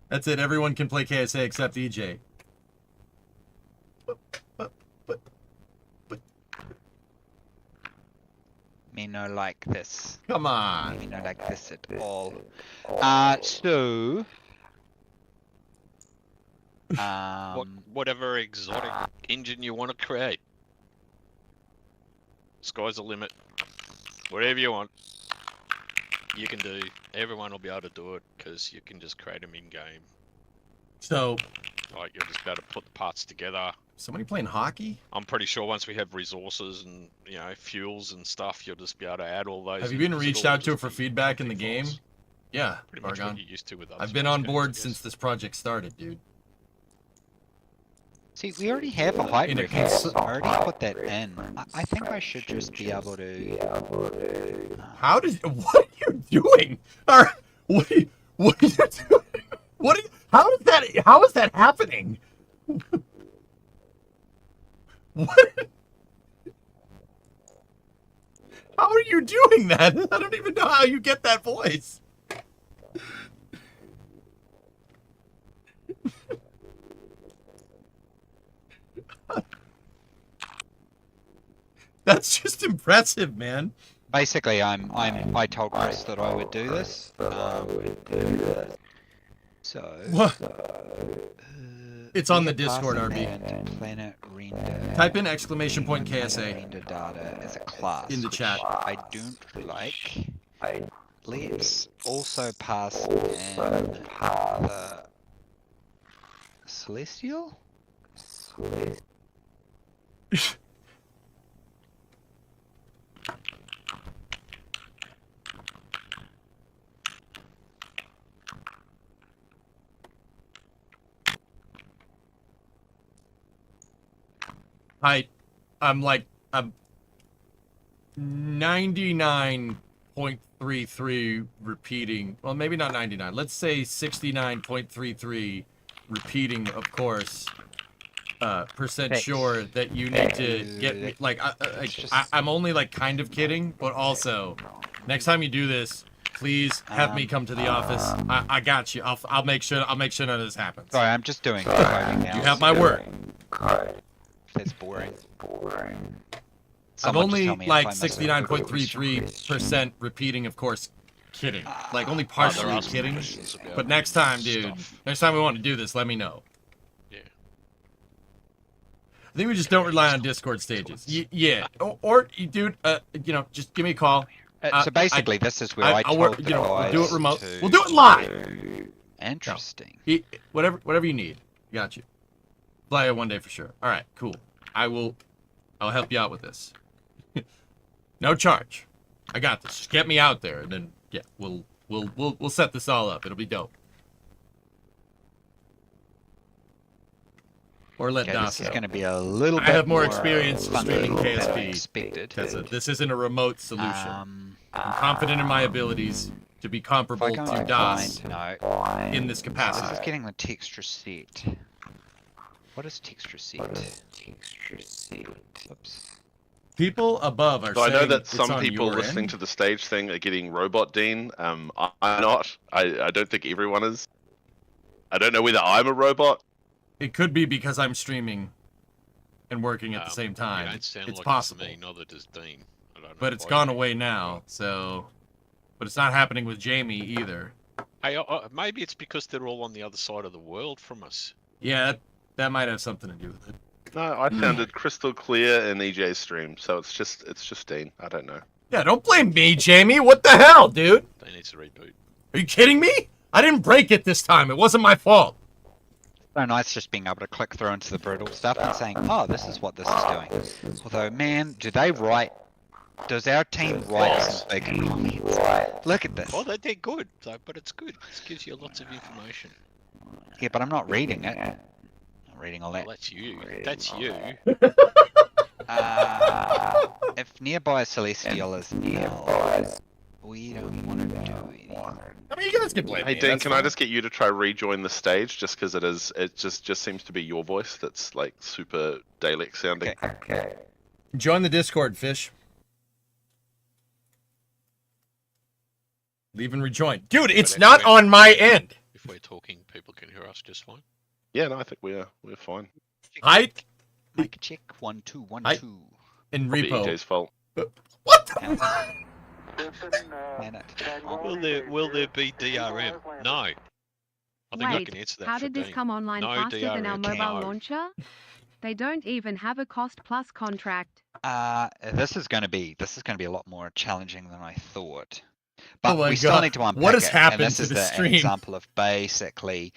That's it. Everyone can play KSA except EJ. Me no like this. Come on. Me no like this at all. So. Whatever exotic engine you want to create. Sky's the limit. Whatever you want, you can do. Everyone will be able to do it because you can just create them in game. So, like you'll just be able to put the parts together. Somebody playing hockey? I'm pretty sure once we have resources and fuels and stuff, you'll just be able to add all those. Have you been reached out to for feedback in the game? Yeah, Pretty much Argon. what you're used to with other I've been space on games, I board guess. since this project started, dude. See, we already have a height In a reference. cons- I already put that in. I think I should just be able to. How did? What are you doing? All right, what are you doing? What? Are you, how is that? How is that happening? What? How are you doing that? I don't even know how you get that voice. That's just impressive, man. Basically, I told Chris that I would do this. So. What? It's on the Discord, RB. Planet render. Type in exclamation point KSA. Render data as a class. In the which chat. I don't like. Let's also pass in the celestial. I'm 99.33 repeating. Well, maybe not 99. Let's say 69.33 repeating, of course. Percent sure that you need to get me. Like, I'm only like kind of kidding, but also, next time you do this, please have me come to the office. I got you. I'll make sure. I'll make sure none of this happens. Sorry, I'm just doing coding now. You have my word. That's boring. I'm only like 69.33% repeating, of course, kidding. Like only partially kidding. But next time, dude, next time we want to do this, let me know. Yeah. I think we just don't rely on Discord stages. Yeah. Or dude, you know, just give me a call. So basically, this is where I told work, the you know, guys we'll do it remote. to- We'll do it live. Interesting. No. Whatever you need. Got you. Fly it one day for sure. All right, cool. I'll help you out with this. No charge. I got this. Just get me out there, and then yeah, we'll set this all up. It'll be dope. Or let Okay, Das this is go. going to be a little bit I have more experience funky streaming than I KSP. expected. This isn't a remote solution. I'm confident in my abilities to be comparable If I go to and DOS find- in this This capacity. is getting the texture set. What is texture set? Oops. People above are So I saying know that it's some on people your listening end. to the stage thing are getting Robot Dean. I'm not. I don't think everyone is. I don't know whether I'm a robot. It could be because I'm streaming and working at the same time. You don't sound It's like possible. It's me, neither does Dean. I don't know But it's why. gone away now, so... But it's not happening with Jamie either. Hey, maybe it's because they're all on the other side of the world from us. Yeah, that might have something to do with it. No, I sounded crystal clear in EJ's stream, so it's just Dean. I don't know. Yeah, don't blame me, Jamie. What the hell, dude? They need to reboot. Are you kidding me? I didn't break it this time. It wasn't my fault. So nice just being able to click through into the brutal stuff and saying, oh, this is what this is doing. Although, man, do they write... Does our team write some big comments? Look at this. Oh, they're good, though, but it's good. This gives you lots of information. Yeah, but I'm not reading it. I'm not reading all that. Well, that's you. That's you. If nearby celestial is nil, we don't want to do anything. I mean, you guys can blame Hey me. Dean, that's can I fine. just get you to try rejoin the stage, just because it just seems to be your voice that's like super Dalek sounding. Okay. Join the Discord, Fish. Leave and rejoin. Dude, it's if not we're- on my end. If we're talking, people can hear us just fine. Yeah, no, I think we're fine. Height Mic check 1 2 1 I- 2. and Probably repo. EJ's fault. What the? Planet. Will there be DRM? No. I think I Wait, can answer that how for did this Dean. come online No faster than our DRM, mobile no. launcher? They don't even have a cost plus contract. This is going to be a lot more challenging than I thought. But Oh my we still God. need to unpack What has it, happened and this to is the an stream? example of basically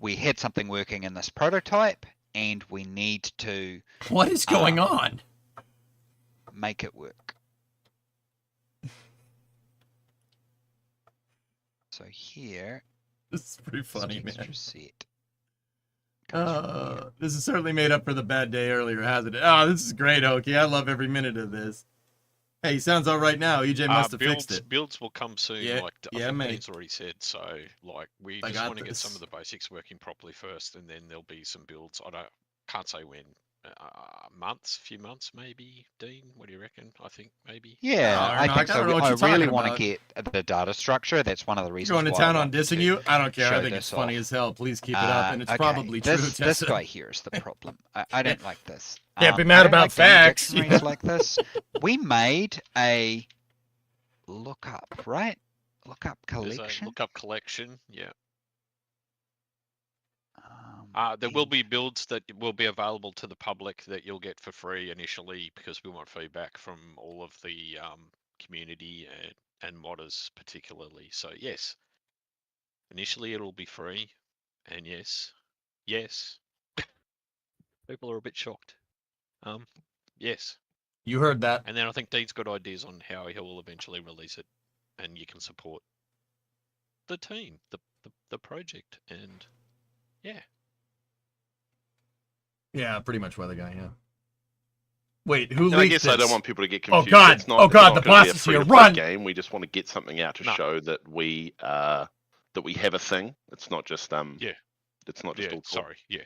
we had something working in this prototype, and we need to What is going on? make it work. So here, This is pretty funny, extra man. set. comes from here. This is certainly made up for the bad day earlier, hasn't it? Oh, this is great, Oki. I love every minute of this. Hey, he sounds all right now. EJ must have fixed it. Builds will come soon. Yeah, Like I yeah, think mate. Dean's already said. So like we I just got want to get some this. of the basics working properly first, and then there'll be some builds. Can't say when. Few months maybe. Dean, what do you reckon? I think maybe. Yeah, No, I Arnock, think I don't know so. what I you're really talking want to about. get the data structure. That's one of the reasons You're going to why I town on wanted dissing to you? I don't care. I show think it's this funny off. as hell. Please keep it up. And it's Okay, probably true, this Tessa. guy here is the problem. I don't like this. Can't be I mad don't about like doing facts. dictionaries like this. We made a lookup, right? Lookup There's collection. a lookup collection. Yeah. There in- will be builds that will be available to the public that you'll get for free initially because we want feedback from all of the community and modders particularly. So yes, initially it'll be free, and yes, people are a bit shocked. Yes, You heard that. and then I think Dean's got ideas on how he will eventually release it, and you can support the team, the project, and yeah. Yeah, pretty much weather guy, yeah. Wait, who And leaked I guess this? I don't want people to get Oh, confused. God. It's not, Oh, God, it's the not gonna boss be a is here. free-to-play Run! game. We just want to get something out to No. show that we have a thing. It's not just Yeah. It's not just all talk. Sorry, yeah.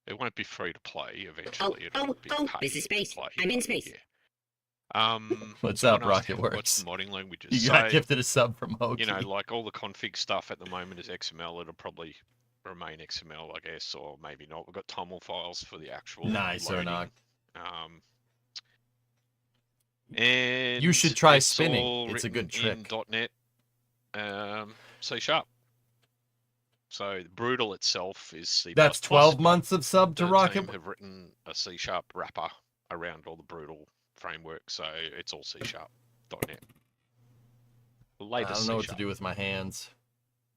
It won't be free to play eventually. It'll be this is paid space. to play. I'm in space. Yeah. What's someone up, asked Rocket What's Works? the modding languages? You got So, gifted a sub from Hoki. you know, like all the config stuff at the moment is XML. It'll probably remain XML, I guess, or maybe not. We've got TOML files for the actual Nice, loading. Arnock. And You should try it's spinning. all It's a good written trick. in .NET, C#. So Brutal itself is C++. That's 12 but month of sub to the Rocket. team have written a C# wrapper around all the Brutal framework, so it's all C#. .NET. The I latest don't know what C#. to do with my hands.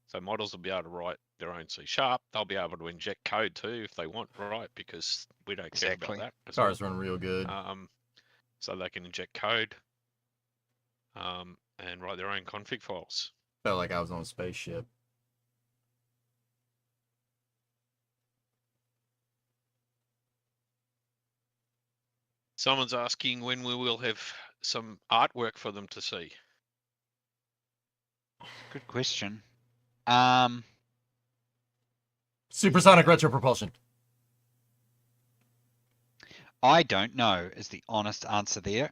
So models will be able to write their own C#. They'll be able to inject code too if they want, right? Because we don't care Exactly. about that. as Cars well. run real good. So they can inject code and write their own config files. Felt like I was on a spaceship. Someone's asking when we will have some artwork for them to see. Good question. Supersonic retro propulsion. I don't know is the honest answer there.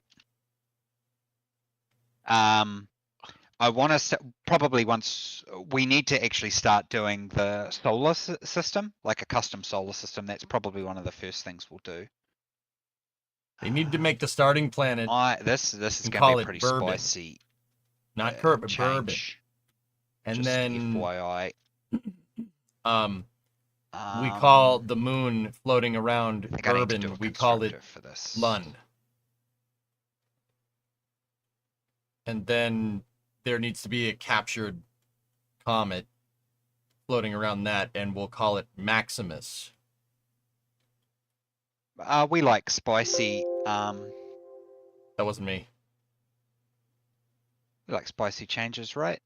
I want to probably once we need to actually start doing the solar system, like a custom solar system. That's probably one of the first things we'll do. They need to make the starting planet. This is and going call to be it pretty bourbon. spicy. Not bourbon. change. And Just then FYI. we call the moon floating around I think I need to do bourbon. a We call it constructor for this. Lund. And then there needs to be a captured comet floating around that, and we'll call it Maximus. We like spicy. That wasn't me. We like spicy changes, right?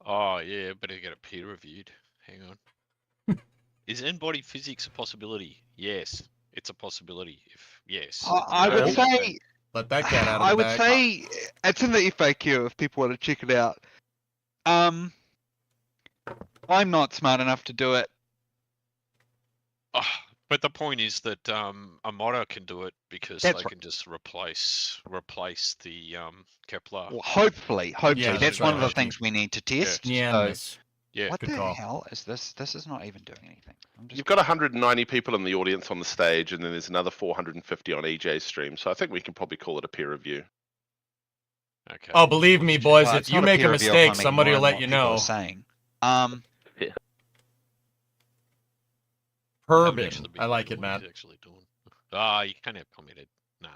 Oh yeah, better get it peer reviewed. Hang on. Is in-body physics a possibility? Yes, it's a possibility. If yes, I would say. Let that cat out of the I would bag. say it's in the FAQ if people want to check it out. I'm not smart enough to do it. But the point is that a modder can do it because That's they right. can just replace the Kepler. Well, hopefully, Yeah, that's that's one of the right. things we need to test. Neanderthals. Yeah. What Good the call. hell is this? This is not even doing anything. I'm just... You've got 190 people in the audience on the stage, and then there's another 450 on EJ's stream. So I think we can probably call it a peer review. Okay. Oh, believe me, boys, Well, if it's you not make a peer review if mistake, I'm somebody will ignoring let you what people know. are saying. Bourbon. Actually be I like it, what Matt. he's actually doing. Ah, you can't have commented. No.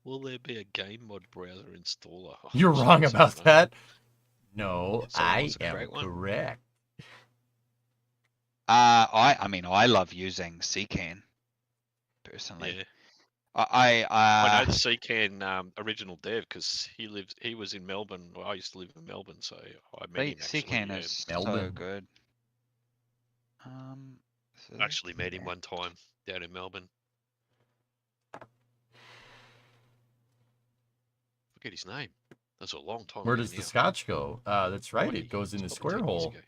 Will there be a game mod browser installer? Oh, You're someone wrong said about no. that. No, Someone I wants to am create one? correct. I mean, I love using CCAN personally. Yeah. I know the Seacan original dev because he was in Melbourne. Well, I used to live in Melbourne, so I met him actually. Seacan is so Melbourne. good. Actually met him one time down in Melbourne. Forget his name. That's a long time. Where ago does the now. scotch go? That's right. 20, It goes in the it's square probably 10 years hole. ago.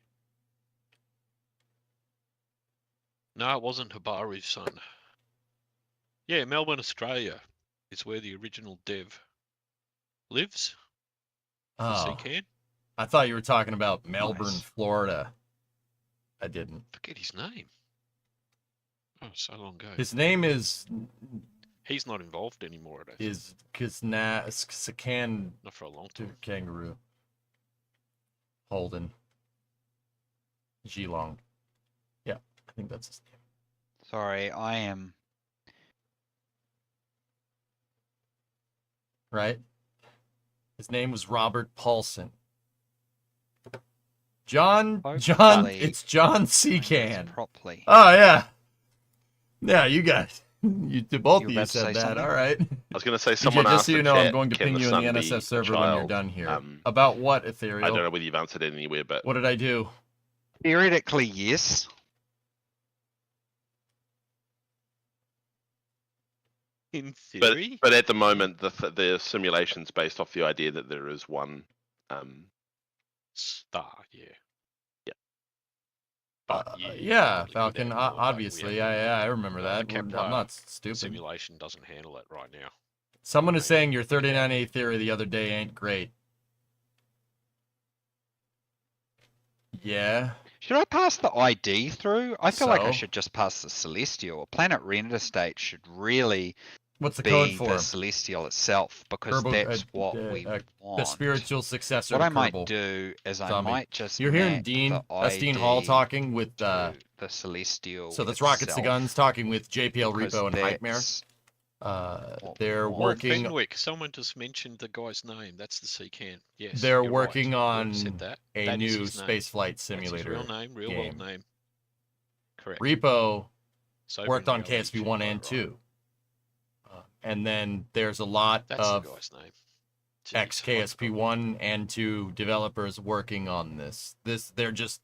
No, it wasn't Habari's son. Yeah, Melbourne, Australia is where the original dev lives. The Oh, Seacan. I thought you were talking about Melbourne, Nice. Florida. I didn't. Forget his name. Oh, so long ago. His name is He's not involved anymore. I don't think. is Sakan Not for a long time. Kangaroo. Holden. Geelong. Yeah, I think that's his name. Sorry, I am. Right? His name was Robert Paulson. John, Hopefully it's John saying this Seacan. properly. Oh, yeah. Yeah, you guys. Both You of were you about to said say that. something? All right. I was going to say DJ, someone just asked so you in know, I'm chat, going to can ping the you in the sun be NSF a server when you're child? done here. About what, Ethereal? I don't know whether you've answered it anywhere, but What did I do? Theoretically, yes. In but theory, but at the moment the simulation's based off the idea that there is one. star, yeah. Yeah. But Yeah, probably Falcon, without more, but we obviously. haven't Yeah, I remember the that. Kepler I'm not stupid. simulation doesn't handle it right now. Someone is Right. saying your 39A theory the other day ain't great. Yeah. Should I pass the ID through? I feel like I So? should just pass the Celestial. Planet Render State should really What's the code be for? the Celestial itself because Kerbal, that's what we the want. spiritual successor What to I might Kerbal. do is I Zombie. might just You're hearing map Dean. the That's Dean Hall ID talking with to the Celestial. so that's Rockets to itself, Guns talking with JPL because Repo and Hypemare. that's They're what- Well, working. Fenwick, someone just mentioned the guy's name. That's the Seacan. Yes. They're you're working right. on Whoever said that. a That is new his name. spaceflight That's simulator. his real name, real game. world name. Correct. Repo So worked on reality KSP should 1 go and right. 2. And then there's a lot That's of the guy's name. Jeez, ex KSP 1 and 2 developers working on this. They're just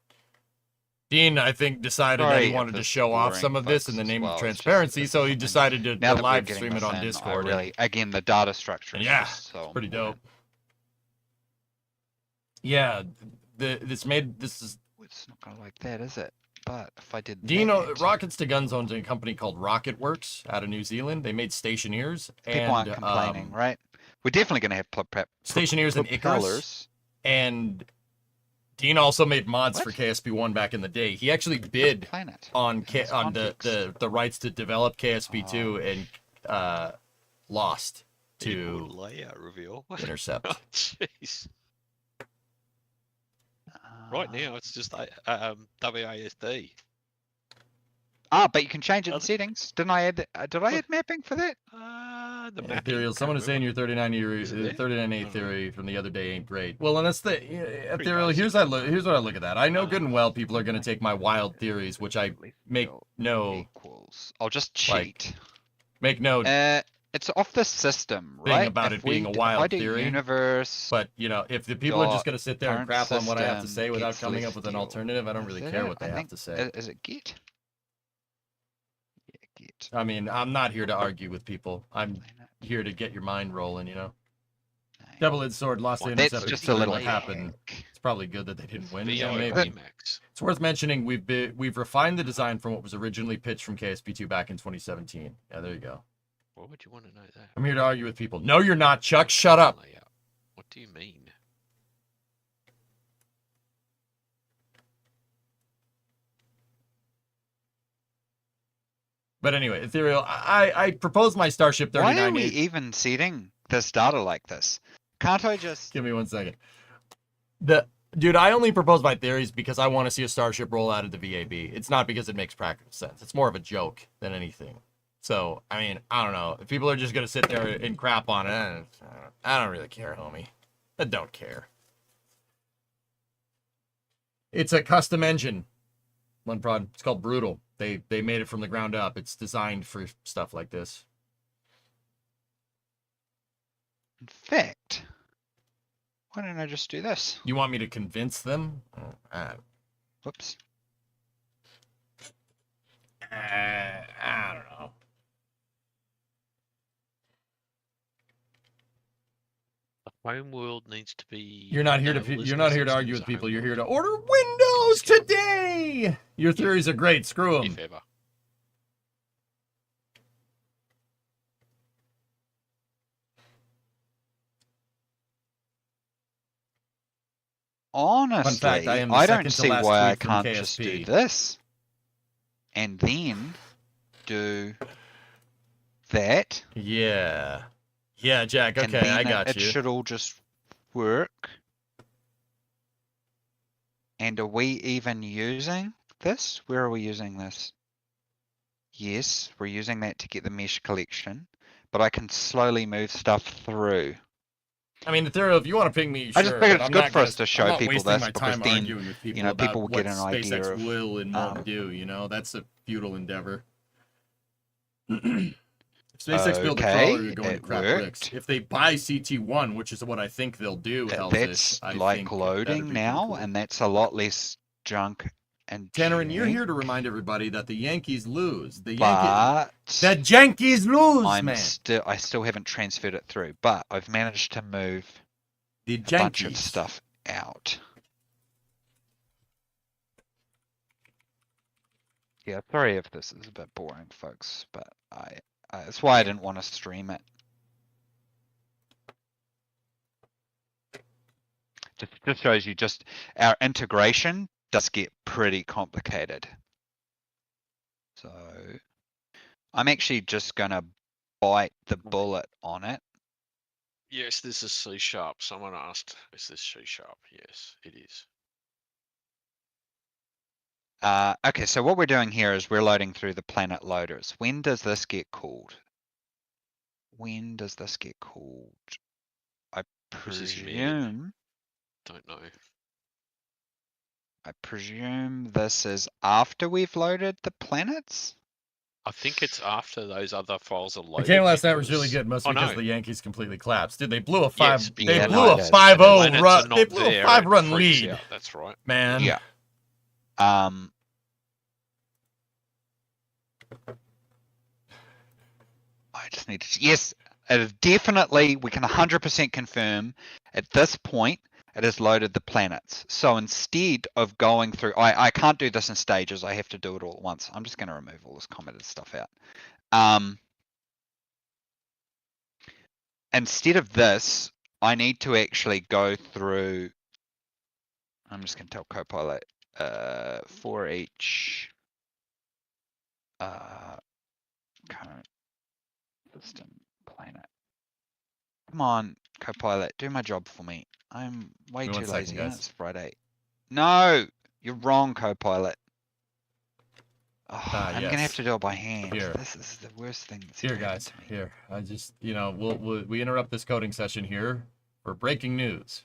Dean, I think, decided that he Sorry wanted if to this show off boring some of this in the folks name as of well, it's just transparency, this so he is- decided to now that we're live getting stream it this on in, I Discord. really, again, the data structure is Yeah, just so pretty dope. important. Yeah, this is It's not gonna like that, is it? But if I did Dino that, Rockets to Guns owns a company called Rocket Works out of New Zealand. They made Stationeers people and aren't complaining, right? We're definitely gonna have Stationeers and Icarus. propellers. And Dean also made mods What? for KSP1 back in the day. He actually bid Planet. on in this on context. the rights to develop KSP2 and lost People to layout reveal. Intercept. Oh, jeez. Right now, it's just WASD. But you can change it in Other- settings. Didn't I add? Did I add mapping for that? The mapping. Ethereal, someone is saying your 39A Is it there? 39A theory from the other day ain't great. Well, and that's the Ethereal. basic. Here's what I look at that. I know good and well people are going to take my wild theories, which I make no equals. I'll just like, cheat. make no It's off the system, thing right? about If it being we a d- wild if I do theory. Universe. But you know, if the people are just dot going to sit there and current crap on what I have to system say without gets coming up with an celestial. alternative, I don't really Is care it? what they I have think- to say. Is it get? Yeah, get. I mean, I'm not here to argue with people. I'm here to get your mind rolling, you know. Double-edged sword lost the That's intercept. just a little what happened. It's probably good that they didn't win. Yeah, maybe. Max. It's worth mentioning we've refined the design from what was originally pitched from KSP2 back in 2017. Yeah, there you go. Why would you want to know that? I'm here to argue with people. No, you're not, Chuck. Shut up. Layout. What do you mean? But anyway, Ethereal, I proposed my Starship Why are 39. we even setting this data like this? Can't I just? Give me 1 second. Dude, I only propose my theories because I want to see a Starship roll out of the VAB. It's not because it makes practical sense. It's more of a joke than anything. So, I mean, I don't know. If people are just going to sit there and crap on it, I don't really care, homie. I don't care. It's a custom engine. One prod. It's called Brutal. They made it from the ground up. It's designed for stuff like this. In fact, why don't I just do this? You want me to convince them? Whoops. I don't know. Homeworld needs to be. You're not here to argue with people. You're here to order Windows today. Your theories are great. Screw them. If ever. Honestly, fact, I am the I second don't to see last why I tweet from can't just do KSP. this and then do that. Yeah. Yeah, Jack. And Okay, then I got it you. should all just work. And are we even using this? Where are we using this? Yes, we're using that to get the mesh collection, but I can slowly move stuff through. I mean, if you want to ping me, I just sure, figured but it's I'm good not for us gonna- to show I'm not people wasting this, my because time then, arguing with people you know, people about will get what an idea SpaceX of, will and won't do. You know, that's a futile endeavor. If SpaceX build a Okay, crawler, you're going to it crap worked. bricks. If they buy CT1, which is what I think they'll do, Hellfish, That's I like think that'd loading be pretty now, cool. and that's a lot less junk and Tanner, and you're jank, here to remind everybody that the Yankees lose. The but Yankees lose, I man. still haven't transferred it through, but I've managed to move The a bunch of Yankees. stuff out. Yeah, sorry if this is a bit boring, folks, but that's why I didn't want to stream it. Just shows you our integration does get pretty complicated. So I'm actually just gonna bite the bullet on it. Yes, this is C#. Someone asked, is this C#? Yes, it is. Okay, so what we're doing here is we're loading through the planet loaders. When does this get called? When does this get called? I This is mid. presume. Don't know. I presume this is after we've loaded the planets? I think it's after those other files are The loaded. game last night was really because- good, mostly Oh, because no. the Yankees completely collapsed. Dude, they blew a Yes, five. because They Yeah, blew no, a it is. 5-0 planets are run. not They blew a there, 5-run it freaks lead. out, that's right. Man. Yeah. I just need to. Yes, it is definitely. We can 100% confirm at this point it has loaded the planets. So instead of going through, I can't do this in stages. I have to do it all at once. I'm just going to remove all this commented stuff out. Instead of this, I need to actually go through. I'm just going to tell Copilot for each current system planet. Come on, Copilot, do my job for me. I'm way Give me too 1 lazy. second, And guys. it's Friday. No, you're wrong, Copilot. Oh, I'm gonna have to do it by hand. Here. This is the worst thing that's Here, ever happened guys. to me. Here. I just, we interrupt this coding session here for breaking news.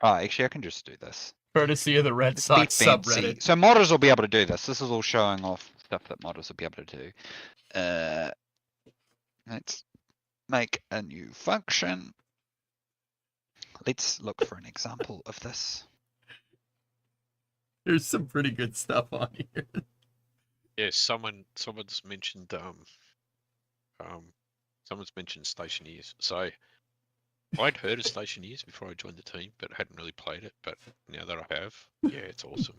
Oh, actually, I can just do this. Courtesy of the Red It's a bit Sox fancy. subreddit. So modders will be able to do this. This is all showing off stuff that modders will be able to do. Let's make a new function. Let's look for an example of this. There's some pretty good stuff on here. Yeah, someone's mentioned someone's mentioned Stationeers. So I'd heard of Stationeers before I joined the team, but hadn't really played it. But now that I have, yeah, it's awesome.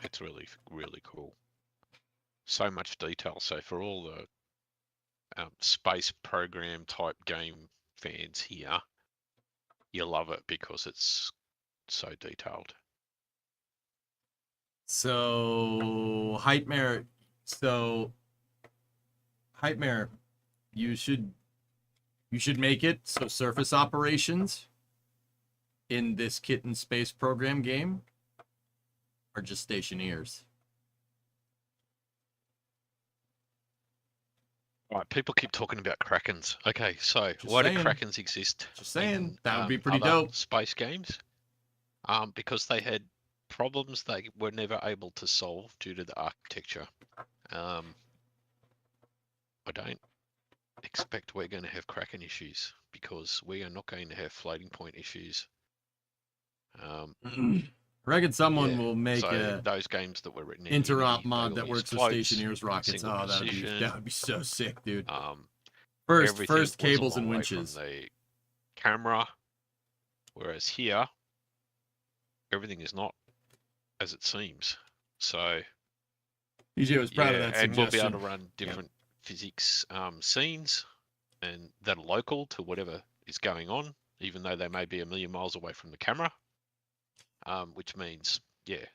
It's really, really cool. So much detail. So for all the space program type game fans here, you love it because it's so detailed. So, Heightmare, you should make it so surface operations in this Kitten Space Program game are just stationeers. Right, people keep talking about Krakens. Okay, so Just why do saying. Krakens exist? Just saying, in, that would be pretty other dope. space games? Because they had problems they were never able to solve due to the architecture. I don't expect we're going to have Kraken issues because we are not going to have floating point issues. I reckon someone will make so a those games that were written in interop Unity, they mod all that use works with floats, Stationeer's rockets. single Oh, that position. would be so sick, dude. Everything First was cables a long and way winches. from the camera, whereas here everything is not as it seems. So EJ was proud of that and we'll be suggestion. able to run different physics scenes and that are local to whatever is going on, even though they may be a million miles away from the camera, which means,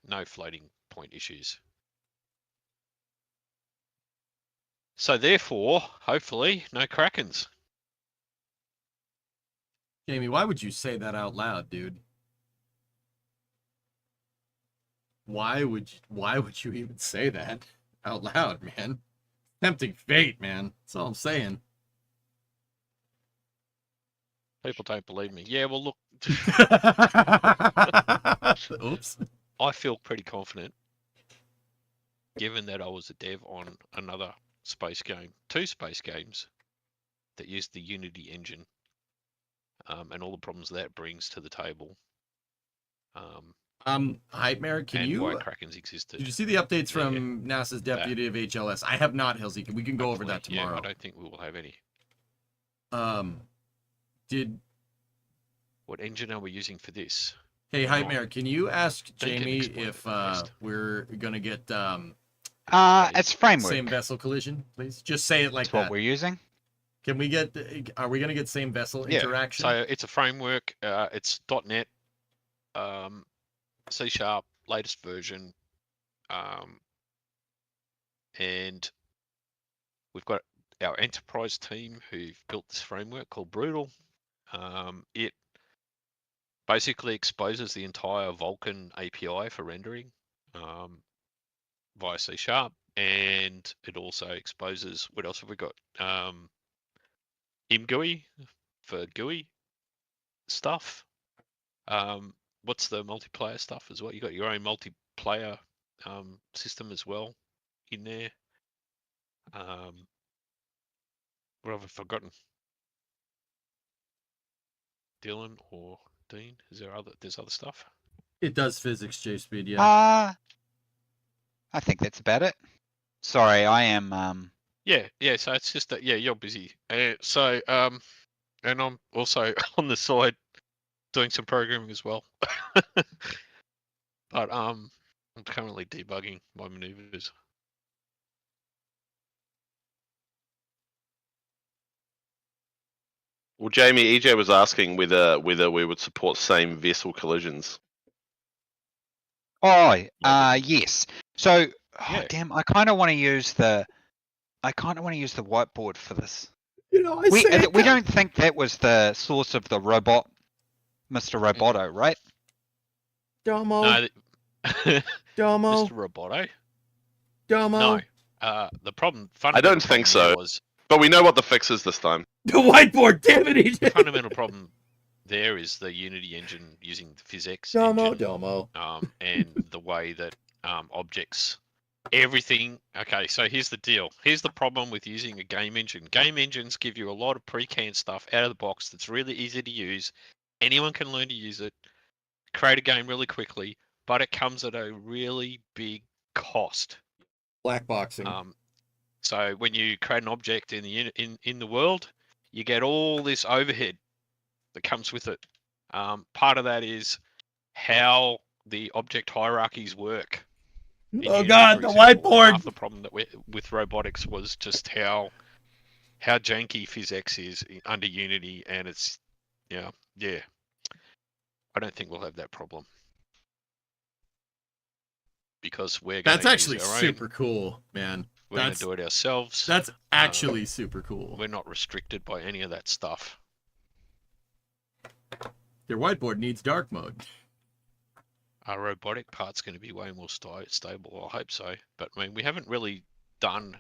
no floating point issues. So therefore, hopefully, no Krakens. Jamie, why would you say that out loud, dude? Why would you even say that out loud, man? Tempting fate, man. That's all I'm saying. People don't believe me. Yeah, well, look. Oops. I feel pretty confident, given that I was a dev on another space game, 2 space games that used the Unity engine, and all the problems that brings to the table. Hypemare, can you? Why Krakens existed. Did you see the updates from NASA's deputy of HLS? I have not, Hilsey. We can go over that tomorrow. Yeah, I don't think we will have any. What engine are we using for this? Hey, Hypemare, can you ask Jamie if we're gonna get it's framework. Same vessel collision, please? Just say it like that. What we're using. Can we get? Are we gonna get same vessel interaction? So it's a framework. It's .NET, C#, latest version, and we've got our enterprise team who've built this framework called Brutal. It basically exposes the entire Vulkan API for rendering via C#, and it also exposes, what else have we got? ImGUI for GUI stuff. What's the multiplayer stuff as well? You got your own multiplayer system as well in there. What have I forgotten? Dylan or Dean? There's other stuff? It does physics, JSpeed, yeah. I think that's about it. Sorry, I am Yeah, so it's just that you're busy. And I'm also on the side doing some programming as well. But I'm currently debugging my maneuvers. Well, Jamie, EJ was asking whether we would support same vessel collisions. Yes. So, damn, I kind of want to use the whiteboard for this. You know, we don't think that was the source of the robot, Mr. Roboto, right? Domo. No, Domo. Mr. Roboto. Domo. No. The problem. I don't think so. But we know what the fix is this time. The whiteboard, damn it, EJ. The fundamental problem there is the Unity engine using the physics engine, and the way that objects, everything. Okay, so here's the deal. Here's the problem with using a game engine. Game engines give you a lot of pre-canned stuff out of the box that's really easy to use. Anyone can learn to use it, create a game really quickly, but it comes at a really big cost. Black boxing. So when you create an object in the world, you get all this overhead that comes with it. Part of that is how the object hierarchies work. Oh God, the whiteboard! Half the problem that with robotics was just how janky PhysX is under Unity, and it's yeah. I don't think we'll have that problem because That's actually super cool, man. We're going to do it ourselves. That's actually super cool. We're not restricted by any of that stuff. Your whiteboard needs dark mode. Our robotic part's going to be way more stable. I hope so. But I mean, we haven't really done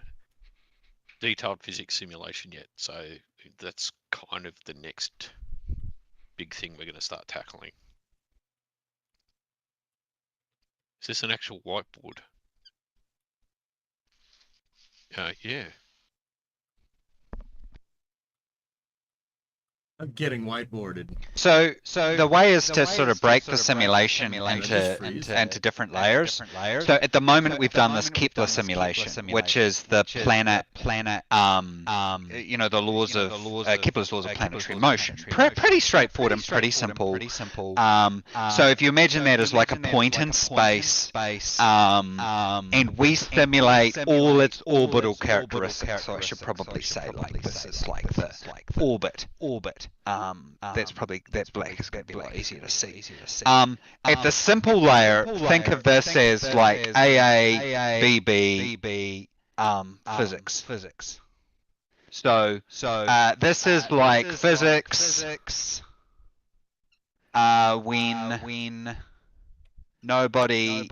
detailed physics simulation yet. So that's kind of the next big thing we're going to start tackling. Is this an actual whiteboard? Yeah. I'm getting whiteboarded. So the way is to sort of break the simulation into different layers. So at the moment we've done this Kepler simulation, which is the planet, you know, the laws of Kepler's laws of planetary motion. Pretty straightforward and pretty simple. So if you imagine that as like a point in space, and we simulate all its orbital characteristics. So I should probably say like this is like the orbit. That's black is going to be a lot easier to see. At the simple layer, think of this as like AA, BB, physics. So this is like physics. When nobody.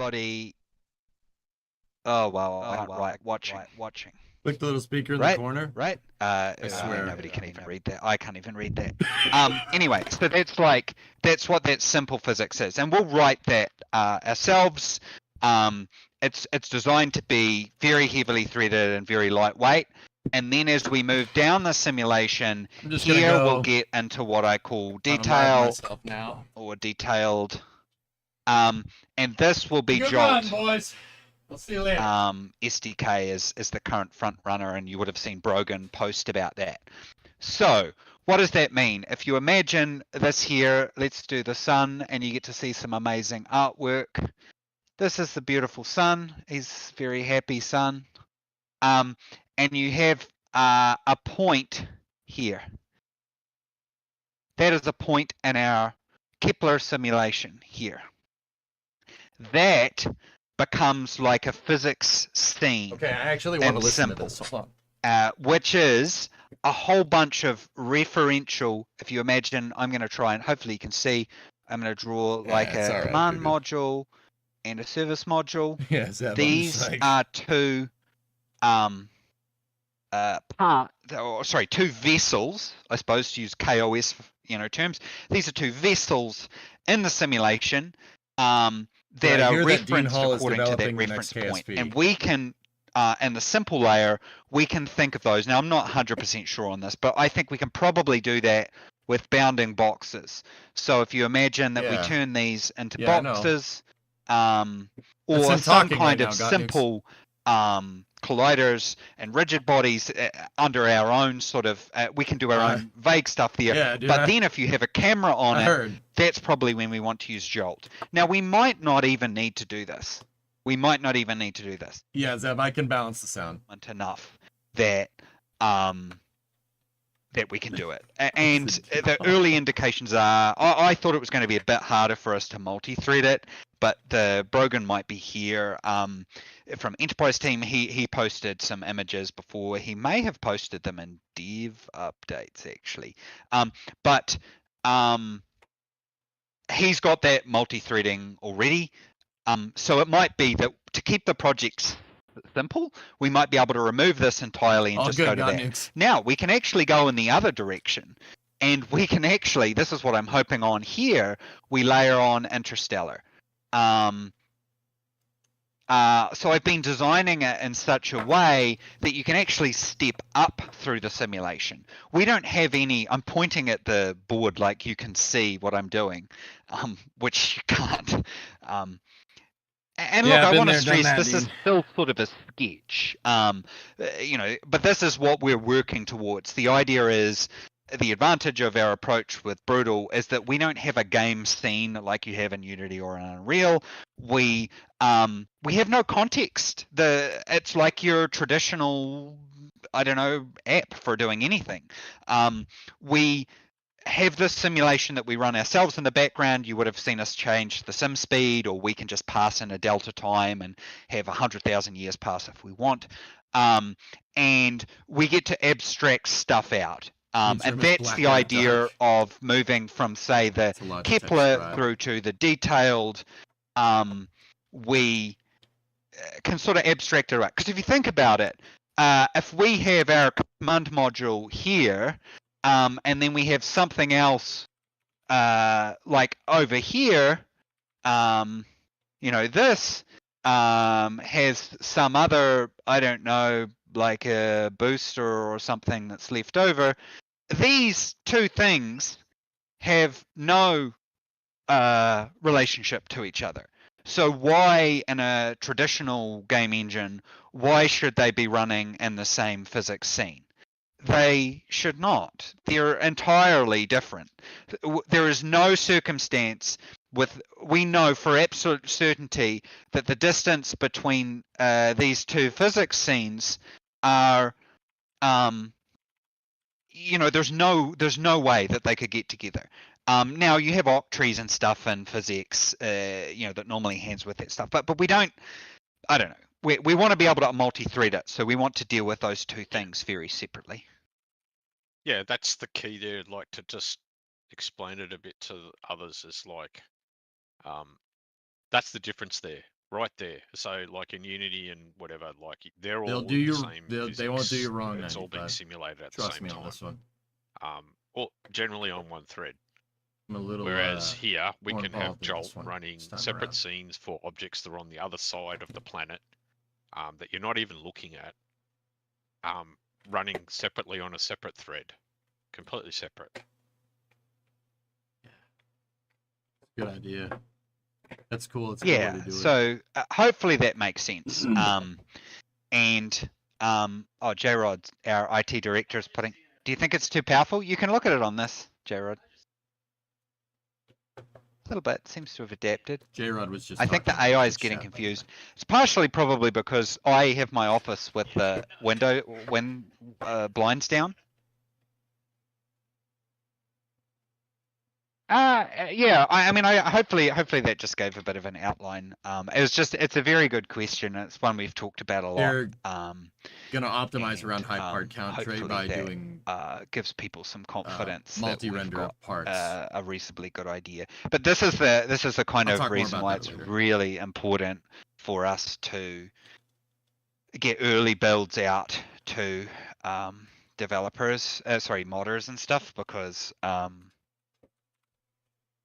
Oh well, right. Watching. Click the little speaker in the corner. Right. I swear. Nobody can even read that. I can't even read that. Anyway, so that's what that simple physics is, and we'll write that ourselves. It's designed to be very heavily threaded and very lightweight. And then as we move down the simulation, here we'll get into what I call detail or detailed. And this will be Jolt. Boys. We'll see you later. SDK is the current front runner, and you would have seen Brogan post about that. So what does that mean? If you imagine this here, let's do the sun, and you get to see some amazing artwork. This is the beautiful sun. He's very happy sun. And you have a point here. That is a point in our Kepler simulation here. That becomes like a physics scene. Okay, I actually want to listen to this. Hold on. Which is a whole bunch of referential. If you imagine, I'm going to try and hopefully you can see. I'm going to draw like a command module and a service module. These are two two vessels. I suppose to use KOS terms. These are two vessels in the simulation. That are referenced according to that reference point. And we can, in the simple layer, we can think of those. Now, I'm not 100% sure on this, but I think we can probably do that with bounding boxes. So if you imagine that we turn these into boxes, or some kind of simple colliders and rigid bodies under our own sort of, we can do our own vague stuff there. But then if you have a camera on it, that's probably when we want to use Jolt. Now, we might not even need to do this. Yeah, Zeb, I can balance the sound. Enough that that we can do it. And the early indications are, I thought it was going to be a bit harder for us to multi-thread it, but the Brogan might be here. From Enterprise team, he posted some images before. He may have posted them in dev updates actually. But he's got that multi-threading already. So it might be that to keep the projects simple, we might be able to remove this entirely and just go to that. Now we can actually go in the other direction, and we can actually, this is what I'm hoping on here, we layer on interstellar. So I've been designing it in such a way that you can actually step up through the simulation. We don't have any, I'm pointing at the board like you can see what I'm doing, which you can't. And look, I want to stress this is still sort of a sketch, but this is what we're working towards. The idea is, the advantage of our approach with Brutal is that we don't have a game scene like you have in Unity or in Unreal. We have no context. It's like your traditional, app for doing anything. We have this simulation that we run ourselves in the background. You would have seen us change the sim speed, or we can just pass in a delta time and have 100,000 years pass if we want. And we get to abstract stuff out. And that's the idea of moving from, say, the Kepler through to the detailed. We can sort of abstract it out. Because if you think about it, if we have our command module here, and then we have something else, like over here, this has some other, I don't know, like a booster or something that's left over. These two things have no relationship to each other. So why in a traditional game engine, why should they be running in the same physics scene? They should not. They're entirely different. There is no circumstance we know for absolute certainty that the distance between these two physics scenes are, there's no way that they could get together. Now you have octrees and stuff in physics, that normally hands with that stuff, but we don't. I don't know. We want to be able to multi-thread it, so we want to deal with those two things very separately. Yeah, that's the key there. Like, to just explain it a bit to others is like, that's the difference there, right there. So like in Unity and whatever, like they're all the same. They won't do you wrong. It's all being simulated at Trust the same me time. on this one. Or generally on one thread. I'm a little, whereas here we more can have involved in this Jolt one running this time separate around. scenes for objects that are on the other side of the planet, that you're not even looking at, running separately on a separate thread, completely separate. Good idea. That's cool. It's a Yeah. good way to do it. So hopefully that makes sense. J-Rod, our IT director, is putting. Do you think it's too powerful? You can look at it on this, J-Rod. A little bit. Seems to have adapted. J-Rod was just. I think the AI is getting confused. It's partially probably because I have my office with the blinds down. Yeah. I mean, hopefully that just gave a bit of an outline. It's a very good question. It's one we've talked about a lot. They're gonna optimize around high part count tray by doing gives people some confidence multi-render that we've got parts. A reasonably good idea. But this is the kind I'll of talk more reason about why that it's later. really important for us to get early builds out to developers, modders and stuff, because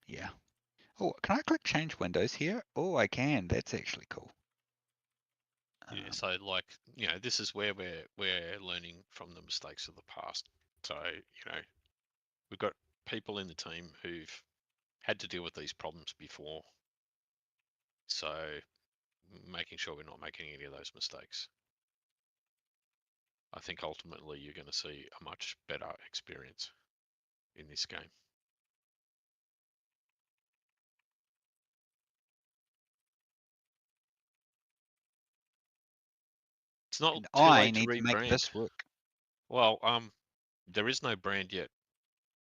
yeah. Oh, can I click change windows here? Oh, I can. That's actually cool. Yeah, so like, this is where we're learning from the mistakes of the past. So, we've got people in the team who've had to deal with these problems before. So making sure we're not making any of those mistakes. I think ultimately you're going to see a much better experience in this game. It's not too late to need to make rebrand. this work. Well, there is no brand yet,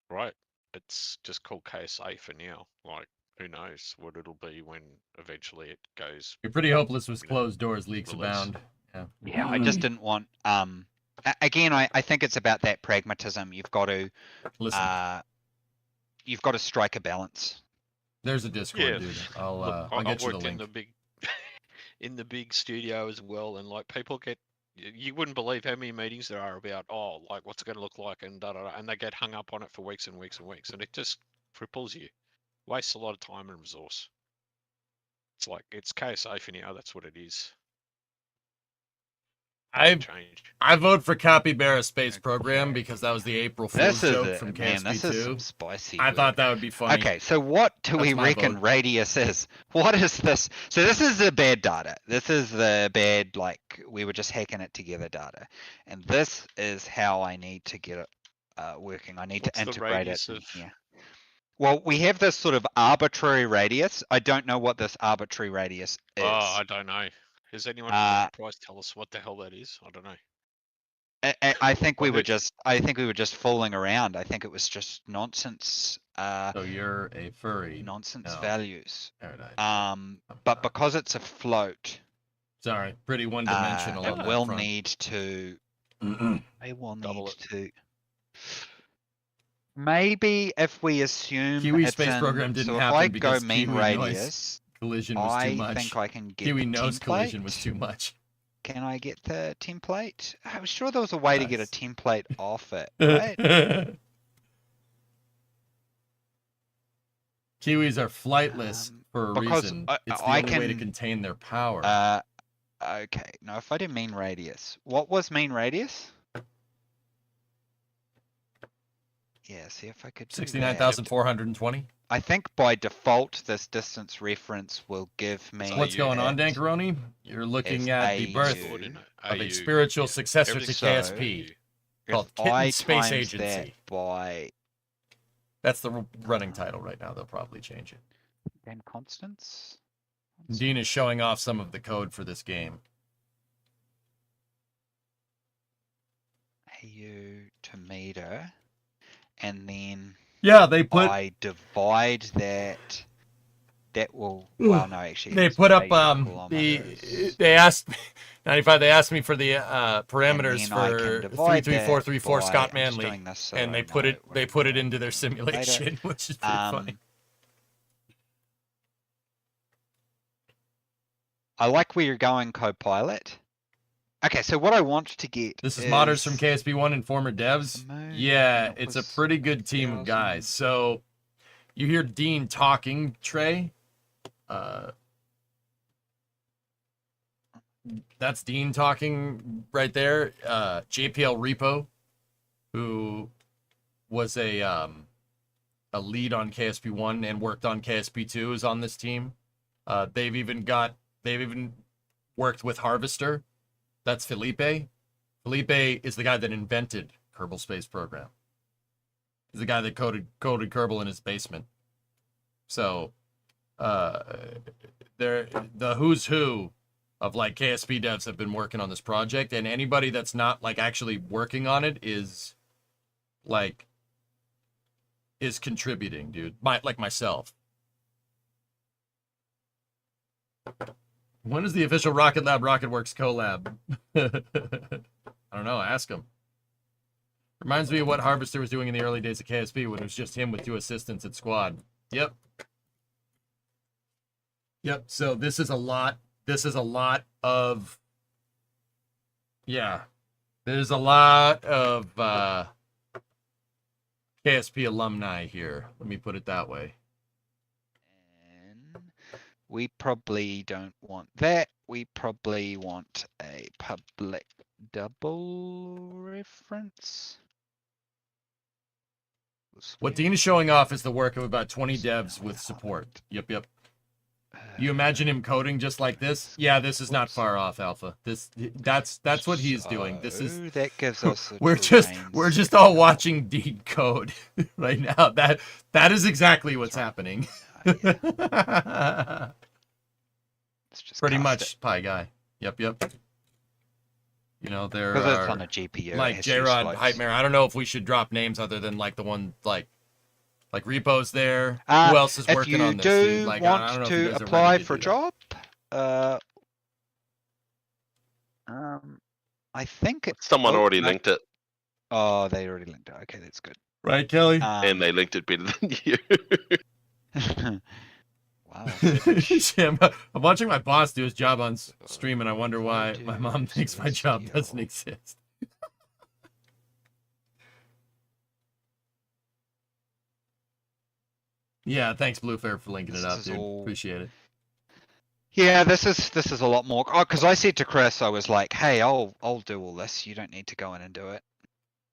right? It's just called KSA for now. Like, who knows what it'll be when eventually it goes. You're pretty hopeless with closed doors, leaks release. abound. Yeah. Yeah, I just didn't want. Again, I think it's about that pragmatism. You've got to Listen. You've got to strike a balance. There's a Discord, Yeah. dude. Look, I'll get I've you the worked in link. the big, in the big studio as well, and like people get, you wouldn't believe how many meetings there are about, like what's it going to look like, and and they get hung up on it for weeks and weeks and weeks, and it just cripples you, wastes a lot of time and resource. It's like it's KSA for now. That's what it is. I vote for Capybara Space Program because that was the April Fool's This is joke it, from man. KSP2. This is some spicy. I work. thought that would be funny. Okay, so what do we That's my reckon vote. radius is? What is this? So this is the bad data. This is the bad, like, we were just hacking it together data. And this is how I need to get it working. I need What's to the integrate it radius in of- here. Well, we have this sort of arbitrary radius. I don't know what this arbitrary radius is. Oh, I don't know. Does anyone from Enterprise tell us what the hell that is? I don't know. I think we Well, were just fooling around. I think it was just nonsense. So you're a furry. Nonsense No. values. Paradise. But because it's a float, Sorry, pretty one-dimensional. on it that will front. need to. I will Double need it. to. Maybe if we assume Kiwi it's Space in, Program didn't so if happen I go because mean Kiwi noise radius, collision was I too much. think I can get Kiwi the nose template. collision was too much. Can I get the template? I was sure there was a way to get a Nice. template off it, right? Kiwis are flightless for a because reason. I- It's the I only way to can- contain their power. Okay, no, if I did mean radius. What was mean radius? Yeah, see if I could do that. 69,420. I think by default, this distance reference will give me. What's going on, it Dankaroni? You're looking as at the birth AU. of a spiritual successor to So, KSP called If I Kitten Space times Agency. that by That's the running title right now. They'll probably change it. then constants. Dean is showing off some of the code for this game. AU to meter, and then Yeah, they put I divide that. That will. Well, no, actually, they it's put up Asian the kilometers. they asked 95. They asked me for the parameters And then I can for divide 33434 that Scott by- I'm just Manley, doing this so and I they put know it they what put I'm it into their later. simulation, which is pretty funny. I like where you're going, Copilot. Okay, so what I want to get. This is modders from KSP1 and former devs. Yeah, it's a pretty good team of guys. So you hear Dean talking, Trey. That's Dean talking right there. JPL Repo, who was a lead on KSP1 and worked on KSP2, is on this team. They've even worked with Harvester. That's Felipe. Felipe is the guy that invented Kerbal Space Program. He's the guy that coded Kerbal in his basement. So, they're the who's who of like KSP devs have been working on this project, and anybody that's not like actually working on it is contributing, dude. Like myself. When is the official Rocket Lab RocketWorks collab? I don't know. Ask him. Reminds me of what Harvester was doing in the early days of KSP when it was just him with 2 assistants at squad. Yep. So this is a lot. This is a lot of. Yeah. There's a lot of KSP alumni here. Let me put it that way. We probably don't want that. We probably want a public double reference. What Dean is showing off is the work of about 20 devs with support. Yep. You imagine him coding just like this? Yeah, this is not far off, Alpha. That's what he's doing. This is that gives us. we're just all watching Dean code right now. That is exactly what's happening. Pretty much, Pie Guy. Yep. You know, there Because are it's on a GPU. like J-Rod, Hypemare. I don't know if we should drop names other than like the one like Repo's there. Who else is working on this? If Dude? you do Like, I don't know want if you to guys are apply ready to for a do job, I think it's Someone already linked it. Oh, they already linked it. Okay, that's good. Right, Kelly? And they linked it better than you. Wow. Yeah, I'm watching my boss do his job on stream, and I wonder why my mom thinks my job doesn't exist. Yeah, thanks Bluefair for linking it up, dude. Appreciate it. Yeah, this is a lot more. Oh, because I said to Chris, I was like, "Hey, I'll do all this. You don't need to go in and do it.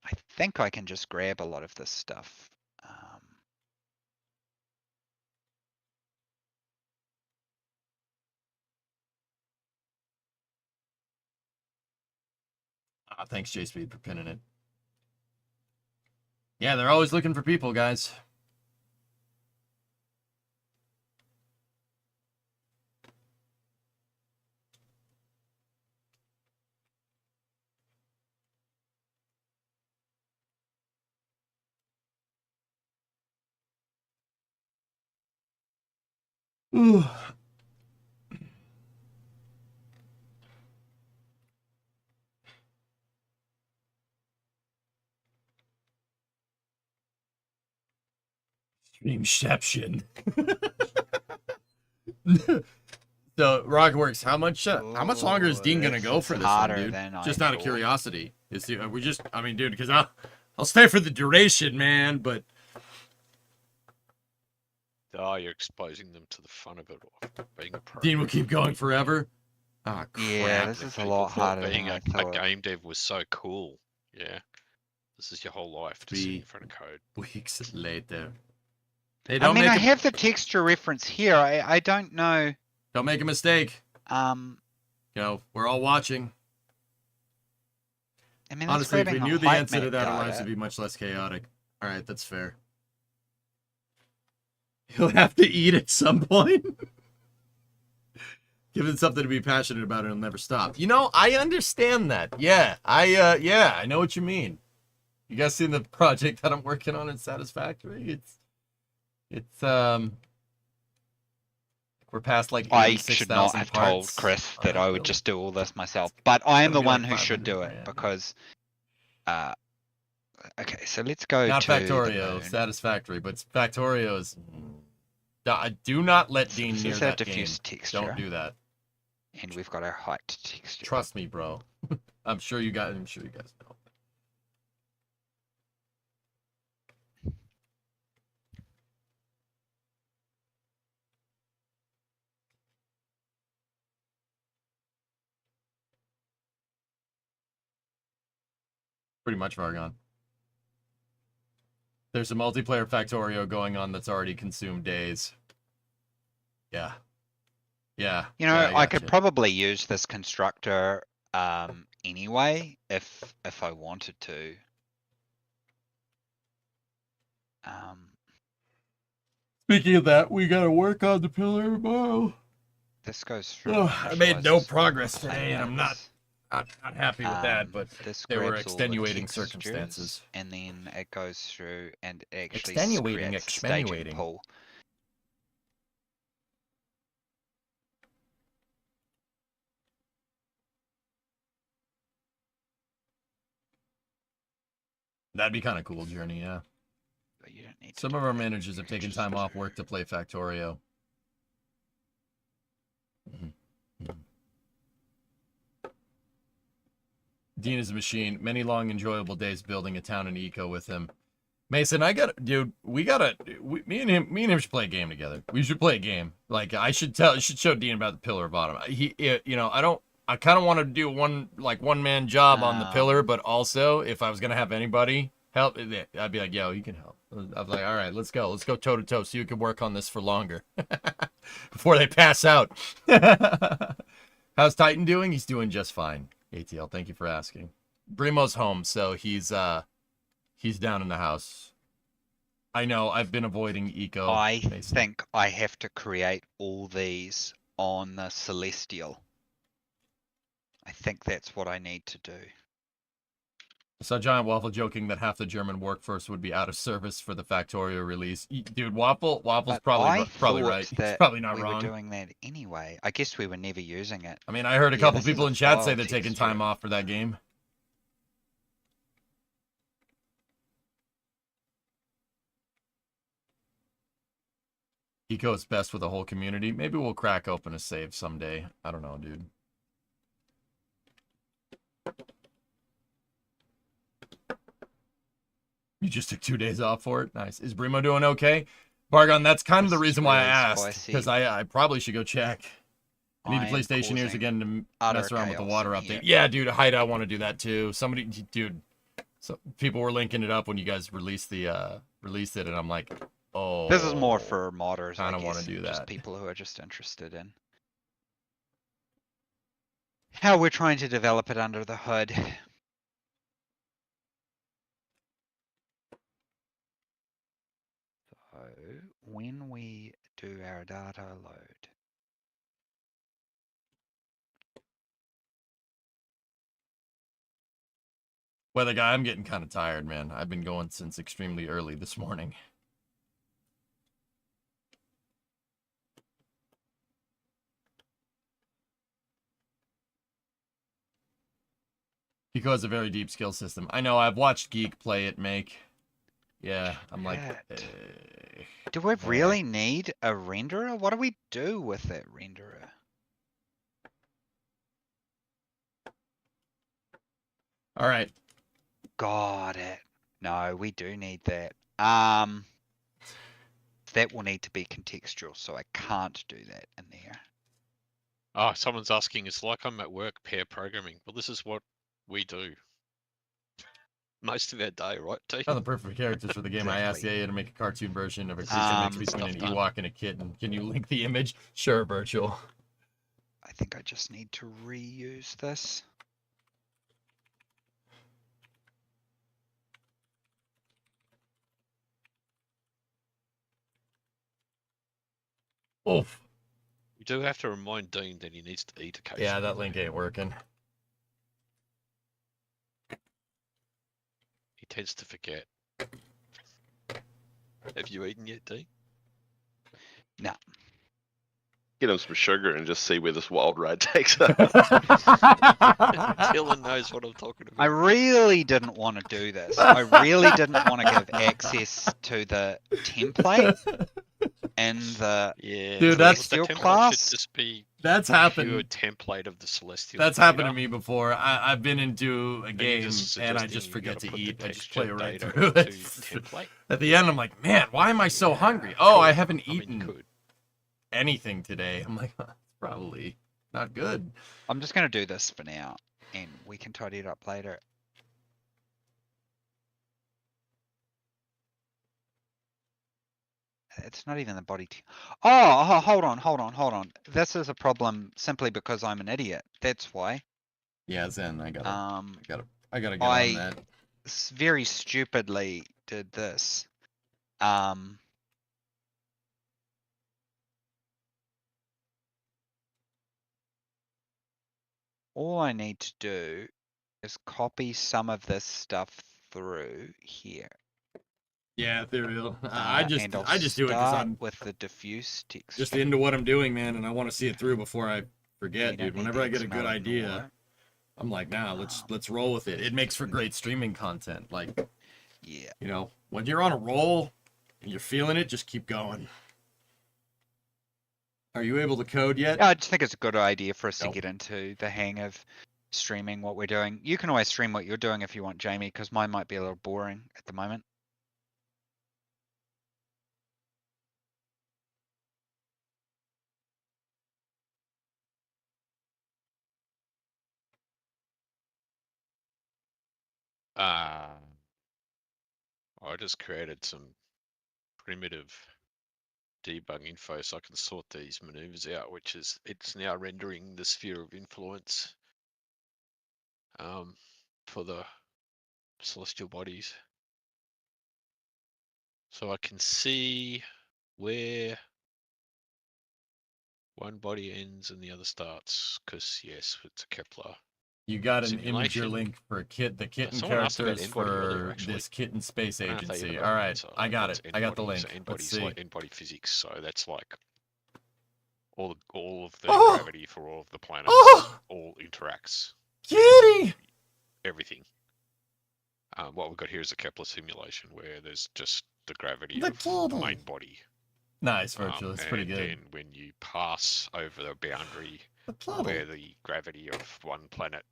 I think I can just grab a lot of this stuff." Thanks, JSpeed, for pinning it. Yeah, they're always looking for people, guys. Ooh. Streamception. So Rockworks, how much longer is Dean gonna go for this one, harder dude? than I Just out of thought. curiosity, is he, we just? I mean, dude, because I'll stay for the duration, man. But Oh, you're exposing them to the fun of it all. Being a pro. Dean will keep going forever. Ah, crap. Yeah, this is a lot Thought harder being than I a thought. game dev was so cool. Yeah. This is your whole life to sit in front of code. Weeks later. Hey, I mean, I have the texture reference here. I don't know. Don't make a mistake. You know, we're all watching. I mean, honestly, if we knew the answer to that, our lives data. would be much less chaotic. All right, that's fair. He'll have to eat at some point. Give it something to be passionate about, and it'll never stop. You know, I understand that. Yeah, I know what you mean. You guys seen the project that I'm working on in Satisfactory? It's we're past like I should not have told parts. Chris that I would just do all this myself, but I am the one who should do it because. Okay, so let's go Not to Factorio, Satisfactory, but Factorio is. Do not let Dean near that diffuse game. texture. Don't do that. And we've got our height texture. Trust me, bro. I'm sure you guys know. Pretty much Vargon. There's a multiplayer Factorio going on that's already consumed days. Yeah. Yeah. You know, yeah, I could gotcha. probably use this constructor anyway if I wanted to. Speaking of that, we gotta work on the pillar tomorrow. This goes through. I made no progress today, and I'm not happy with that, but this there were grabs all the extenuating textures, circumstances. and then it goes through and actually Extenuating, creates a staging extenuating. pool. That'd be kind of cool, Journey, yeah. But you don't need to Some do of our that. managers have taken time off work to play Factorio. Dean is a machine. Many long, enjoyable days building a town and eco with him. Mason, dude, me and him should play a game together. We should play a game. Like, I should show Dean about the pillar bottom. I kind of want to do one man job on the pillar, but also if I was going to have anybody help, I'd be like, yo, you can help. I'd be like, all right, let's go toe to toe so you can work on this for longer before they pass out. How's Titan doing? He's doing just fine. ATL, thank you for asking. Brimo's home, so he's down in the house. I know, I've been avoiding eco. I think I have to create all these on the Celestial. I think that's what I need to do. I saw Giant Waffle joking that half the German workforce would be out of service for the Factorio release. Dude, Waffle's probably right. He's probably not wrong. We were doing that anyway. I guess we were never using it. I mean, I heard a couple this is people a in chat say file they're taking texture. time off for that game. Eco is best with the whole community. Maybe we'll crack open a save someday. I don't know, dude. You just took 2 days off for it? Nice. Is Brimo doing okay? Bargon, that's kind of the reason why I asked. Because I probably should go check. I need to play Stationeers again to mess around with the water update. Yeah, dude, Hyde, I want to do that too. Dude, so people were linking it up when you guys released it, and I'm like, oh. This is more for modders. I don't want want to do that. Just people who are just interested in how we're trying to develop it under the hood. So when we do our data load, Weather guy, I'm getting kind of tired, man. I've been going since extremely early this morning. Geeko has a very deep skill system. I know, I've watched Geek play it make. Yeah, I'm like... do we really need a renderer? What do we do with that renderer? All right. Got it. No, we do need that. That will need to be contextual, so I can't do that in there. Oh, someone's asking, it's like I'm at work pair programming. Well, this is what we do most of our day, right, T? Found the perfect characters for the game. I asked the AI to make a cartoon version of a creature mix between an Ewok and a kitten. Can you link the image? Sure, virtual. I think I just need to reuse this. Oof. You do have to remind Dean that he needs to eat occasionally. Yeah, that link ain't working. He tends to forget. Have you eaten yet, Dean? No. Get him some sugar and just see where this wild ride takes us. Dylan knows what I'm talking about. I really didn't want to do this. I really didn't want to give access to the template in the Dude, that's the Celestial template class. should just be That's pure happened. template of the Celestial. That's data. happened to me before. I've been into a you game just and I suggesting just you forget gotta to put the eat. I just texture play right data through it. into template? At the end, I'm like, man, why am I so hungry? Oh, I haven't I mean, eaten you could. anything today. I'm like, it's probably not good. I'm just going to do this for now, and we can tidy it up later. It's not even the body. Hold on. This is a problem simply because I'm an idiot. That's why. Yeah, Zen, I gotta get on I that. very stupidly did this. All I need to do is copy some of this stuff through here. Yeah, ethereal. I And just I'll do it because start I'm with the diffuse text. just into what I'm doing, man, and I want to see it through before I forget, You don't dude. need Whenever the I get a good XML idea, ignore. I'm like, nah, let's roll with it. It makes for great streaming content. Like, yeah, you know, when you're on a roll and you're feeling it, just keep going. Are you able to code yet? I just think it's a good idea for us Nope. to get into the hang of streaming what we're doing. You can always stream what you're doing if you want, Jamie, because mine might be a little boring at the moment. I just created some primitive debug info so I can sort these maneuvers out, which is it's now rendering the sphere of influence for the celestial bodies. So I can see where one body ends and the other starts, because yes, it's a Kepler. You got an Simulation. imager link for the kitten Someone asked about characters N-body earlier, for actually. this kitten space I don't know if they agency. even All know right, what's, I got what's it. I got the N-body. link. So Let's N-body's see. like N-body physics, so that's like all of the Oh! gravity for all of the planets Oh! all interacts. Kitty! Everything. What we've got here is a Kepler simulation where there's just the gravity The of kitty. the main body. Nice, virtual. That's pretty good. And then when you pass over the boundary where the gravity of one planet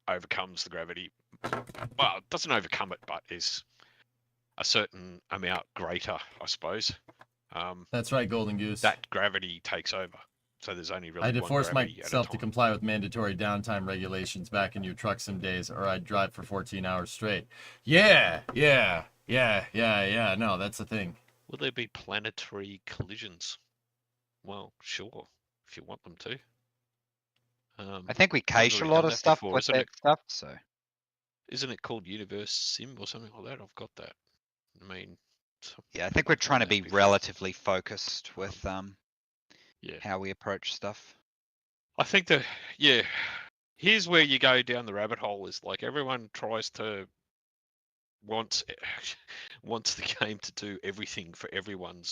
overcomes the gravity, well, it doesn't overcome it, but is a certain amount greater, I suppose. That's right, Golden Goose. That gravity takes over. So there's only really I had to one force gravity myself at a to time. comply with mandatory downtime regulations back in your truck some days, or I'd drive for 14 hours straight. Yeah. No, that's the thing. Will there be planetary collisions? Well, sure, if you want them to. I think we cache a already lot done of that stuff before, with isn't that it? stuff, so. Isn't it called Universe Sim or something like that? I've got that. I mean, Yeah, I think we're trying to be relatively focused with yeah, how we approach stuff. I think that, yeah, here's where you go down the rabbit hole is like everyone tries to wants the game to do everything for everyone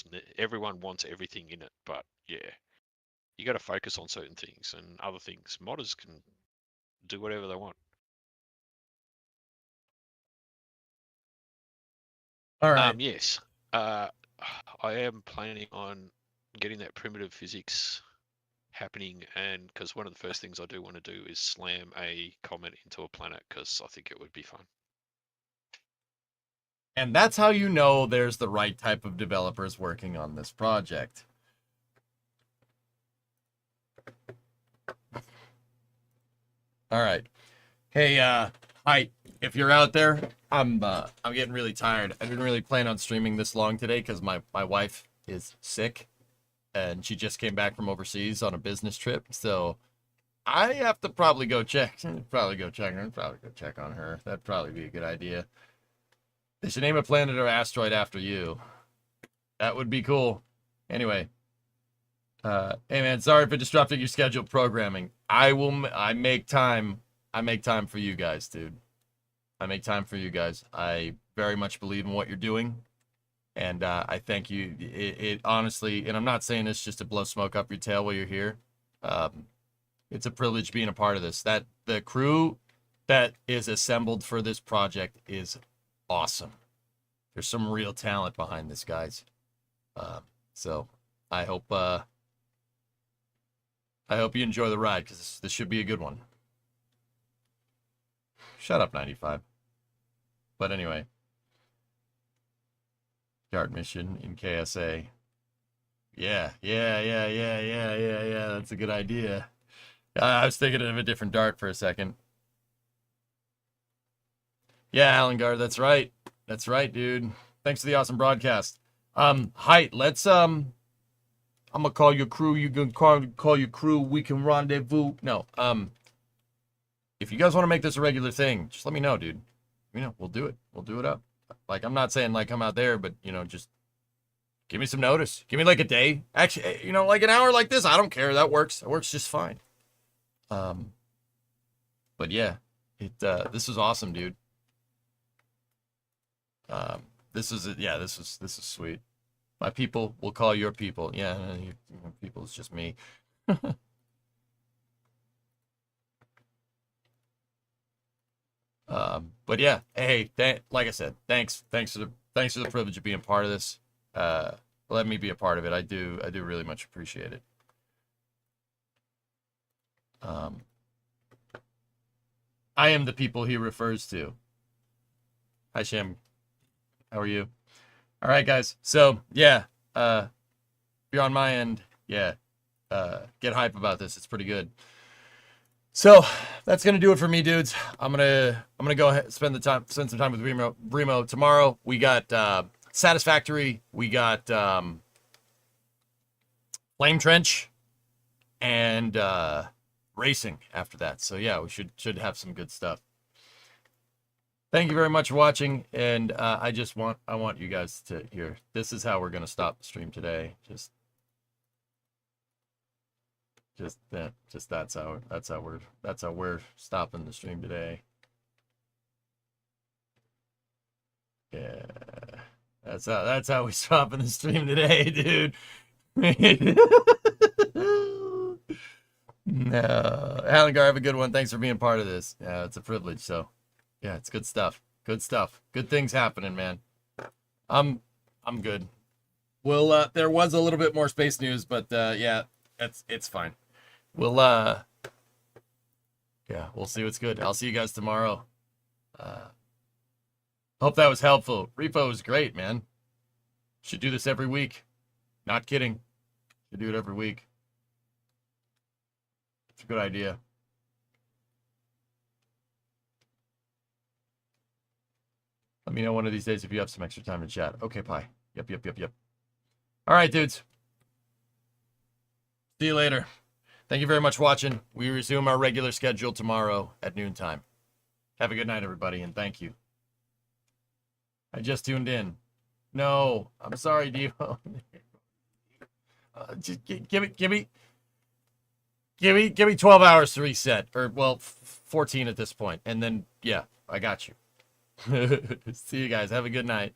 wants everything in it, but yeah, you got to focus on certain things and other things. Modders can do whatever they want. All right. happening, and because one of the first things I do want to do is slam a comet into a planet, because I think it would be fun. And that's how you know there's the right type of developers working on this project. All right. Hey, hi. If you're out there, I'm getting really tired. I didn't really plan on streaming this long today because my wife is sick, and she just came back from overseas on a business trip. So I have to probably go check. Probably go check on her. That'd probably be a good idea. They should name a planet or asteroid after you. That would be cool. Anyway, hey man, sorry for disrupting your scheduled programming. I make time for you guys, dude. I make time for you guys. I very much believe in what you're doing, and I thank you. It honestly, and I'm not saying this just to blow smoke up your tail while you're here. It's a privilege being a part of this. That the crew that is assembled for this project is awesome. There's some real talent behind this, guys. So I hope you enjoy the ride, because this should be a good one. Shut up, 95. But anyway, yard mission in KSA. Yeah. That's a good idea. I was thinking of a different dart for a second. Yeah, Alan Gard, that's right. That's right, dude. Thanks for the awesome broadcast. Height, let's I'm gonna call your crew. You can call your crew. We can rendezvous. No, if you guys want to make this a regular thing, just let me know, dude. You know, we'll do it. We'll do it up. Like, I'm not saying like come out there, but you know, just give me some notice. Give me like a day. Actually, you know, like an hour like this. I don't care. That works. That works just fine. But yeah, this was awesome, dude. This is sweet. My people will call your people. Yeah, your people is just me. But yeah, hey, like I said, thanks for the privilege of being part of this. Let me be a part of it. I do really much appreciate it. I am the people he refers to. Hi, Shem. How are you? All right, guys. So yeah, if you're on my end, yeah, get hype about this. It's pretty good. So that's gonna do it for me, dudes. I'm gonna go ahead spend some time with Remo tomorrow. We got Satisfactory. We got Flame Trench, and racing after that. So yeah, we should have some good stuff. Thank you very much for watching, and I want you guys to hear. This is how we're gonna stop the stream today. Just that's how we're stopping the stream today. Yeah, that's how we stopping the stream today, dude. No, Alan Gar, have a good one. Thanks for being part of this. Yeah, it's a privilege. So, yeah, it's good stuff. Good stuff. Good things happening, man. I'm good. Well, there was a little bit more space news, but yeah, it's fine. We'll see what's good. I'll see you guys tomorrow. Hope that was helpful. Repo was great, man. Should do this every week. Not kidding. Should do it every week. It's a good idea. Let me know one of these days if you have some extra time to chat. Okay, Pi. Yep. All right, dudes. See you later. Thank you very much for watching. We resume our regular schedule tomorrow at noontime. Have a good night, everybody, and thank you. I just tuned in. No, I'm sorry, Devo. Just give me 12 hours to reset, or well, 14 at this point, and then yeah, I got you. See you guys. Have a good night.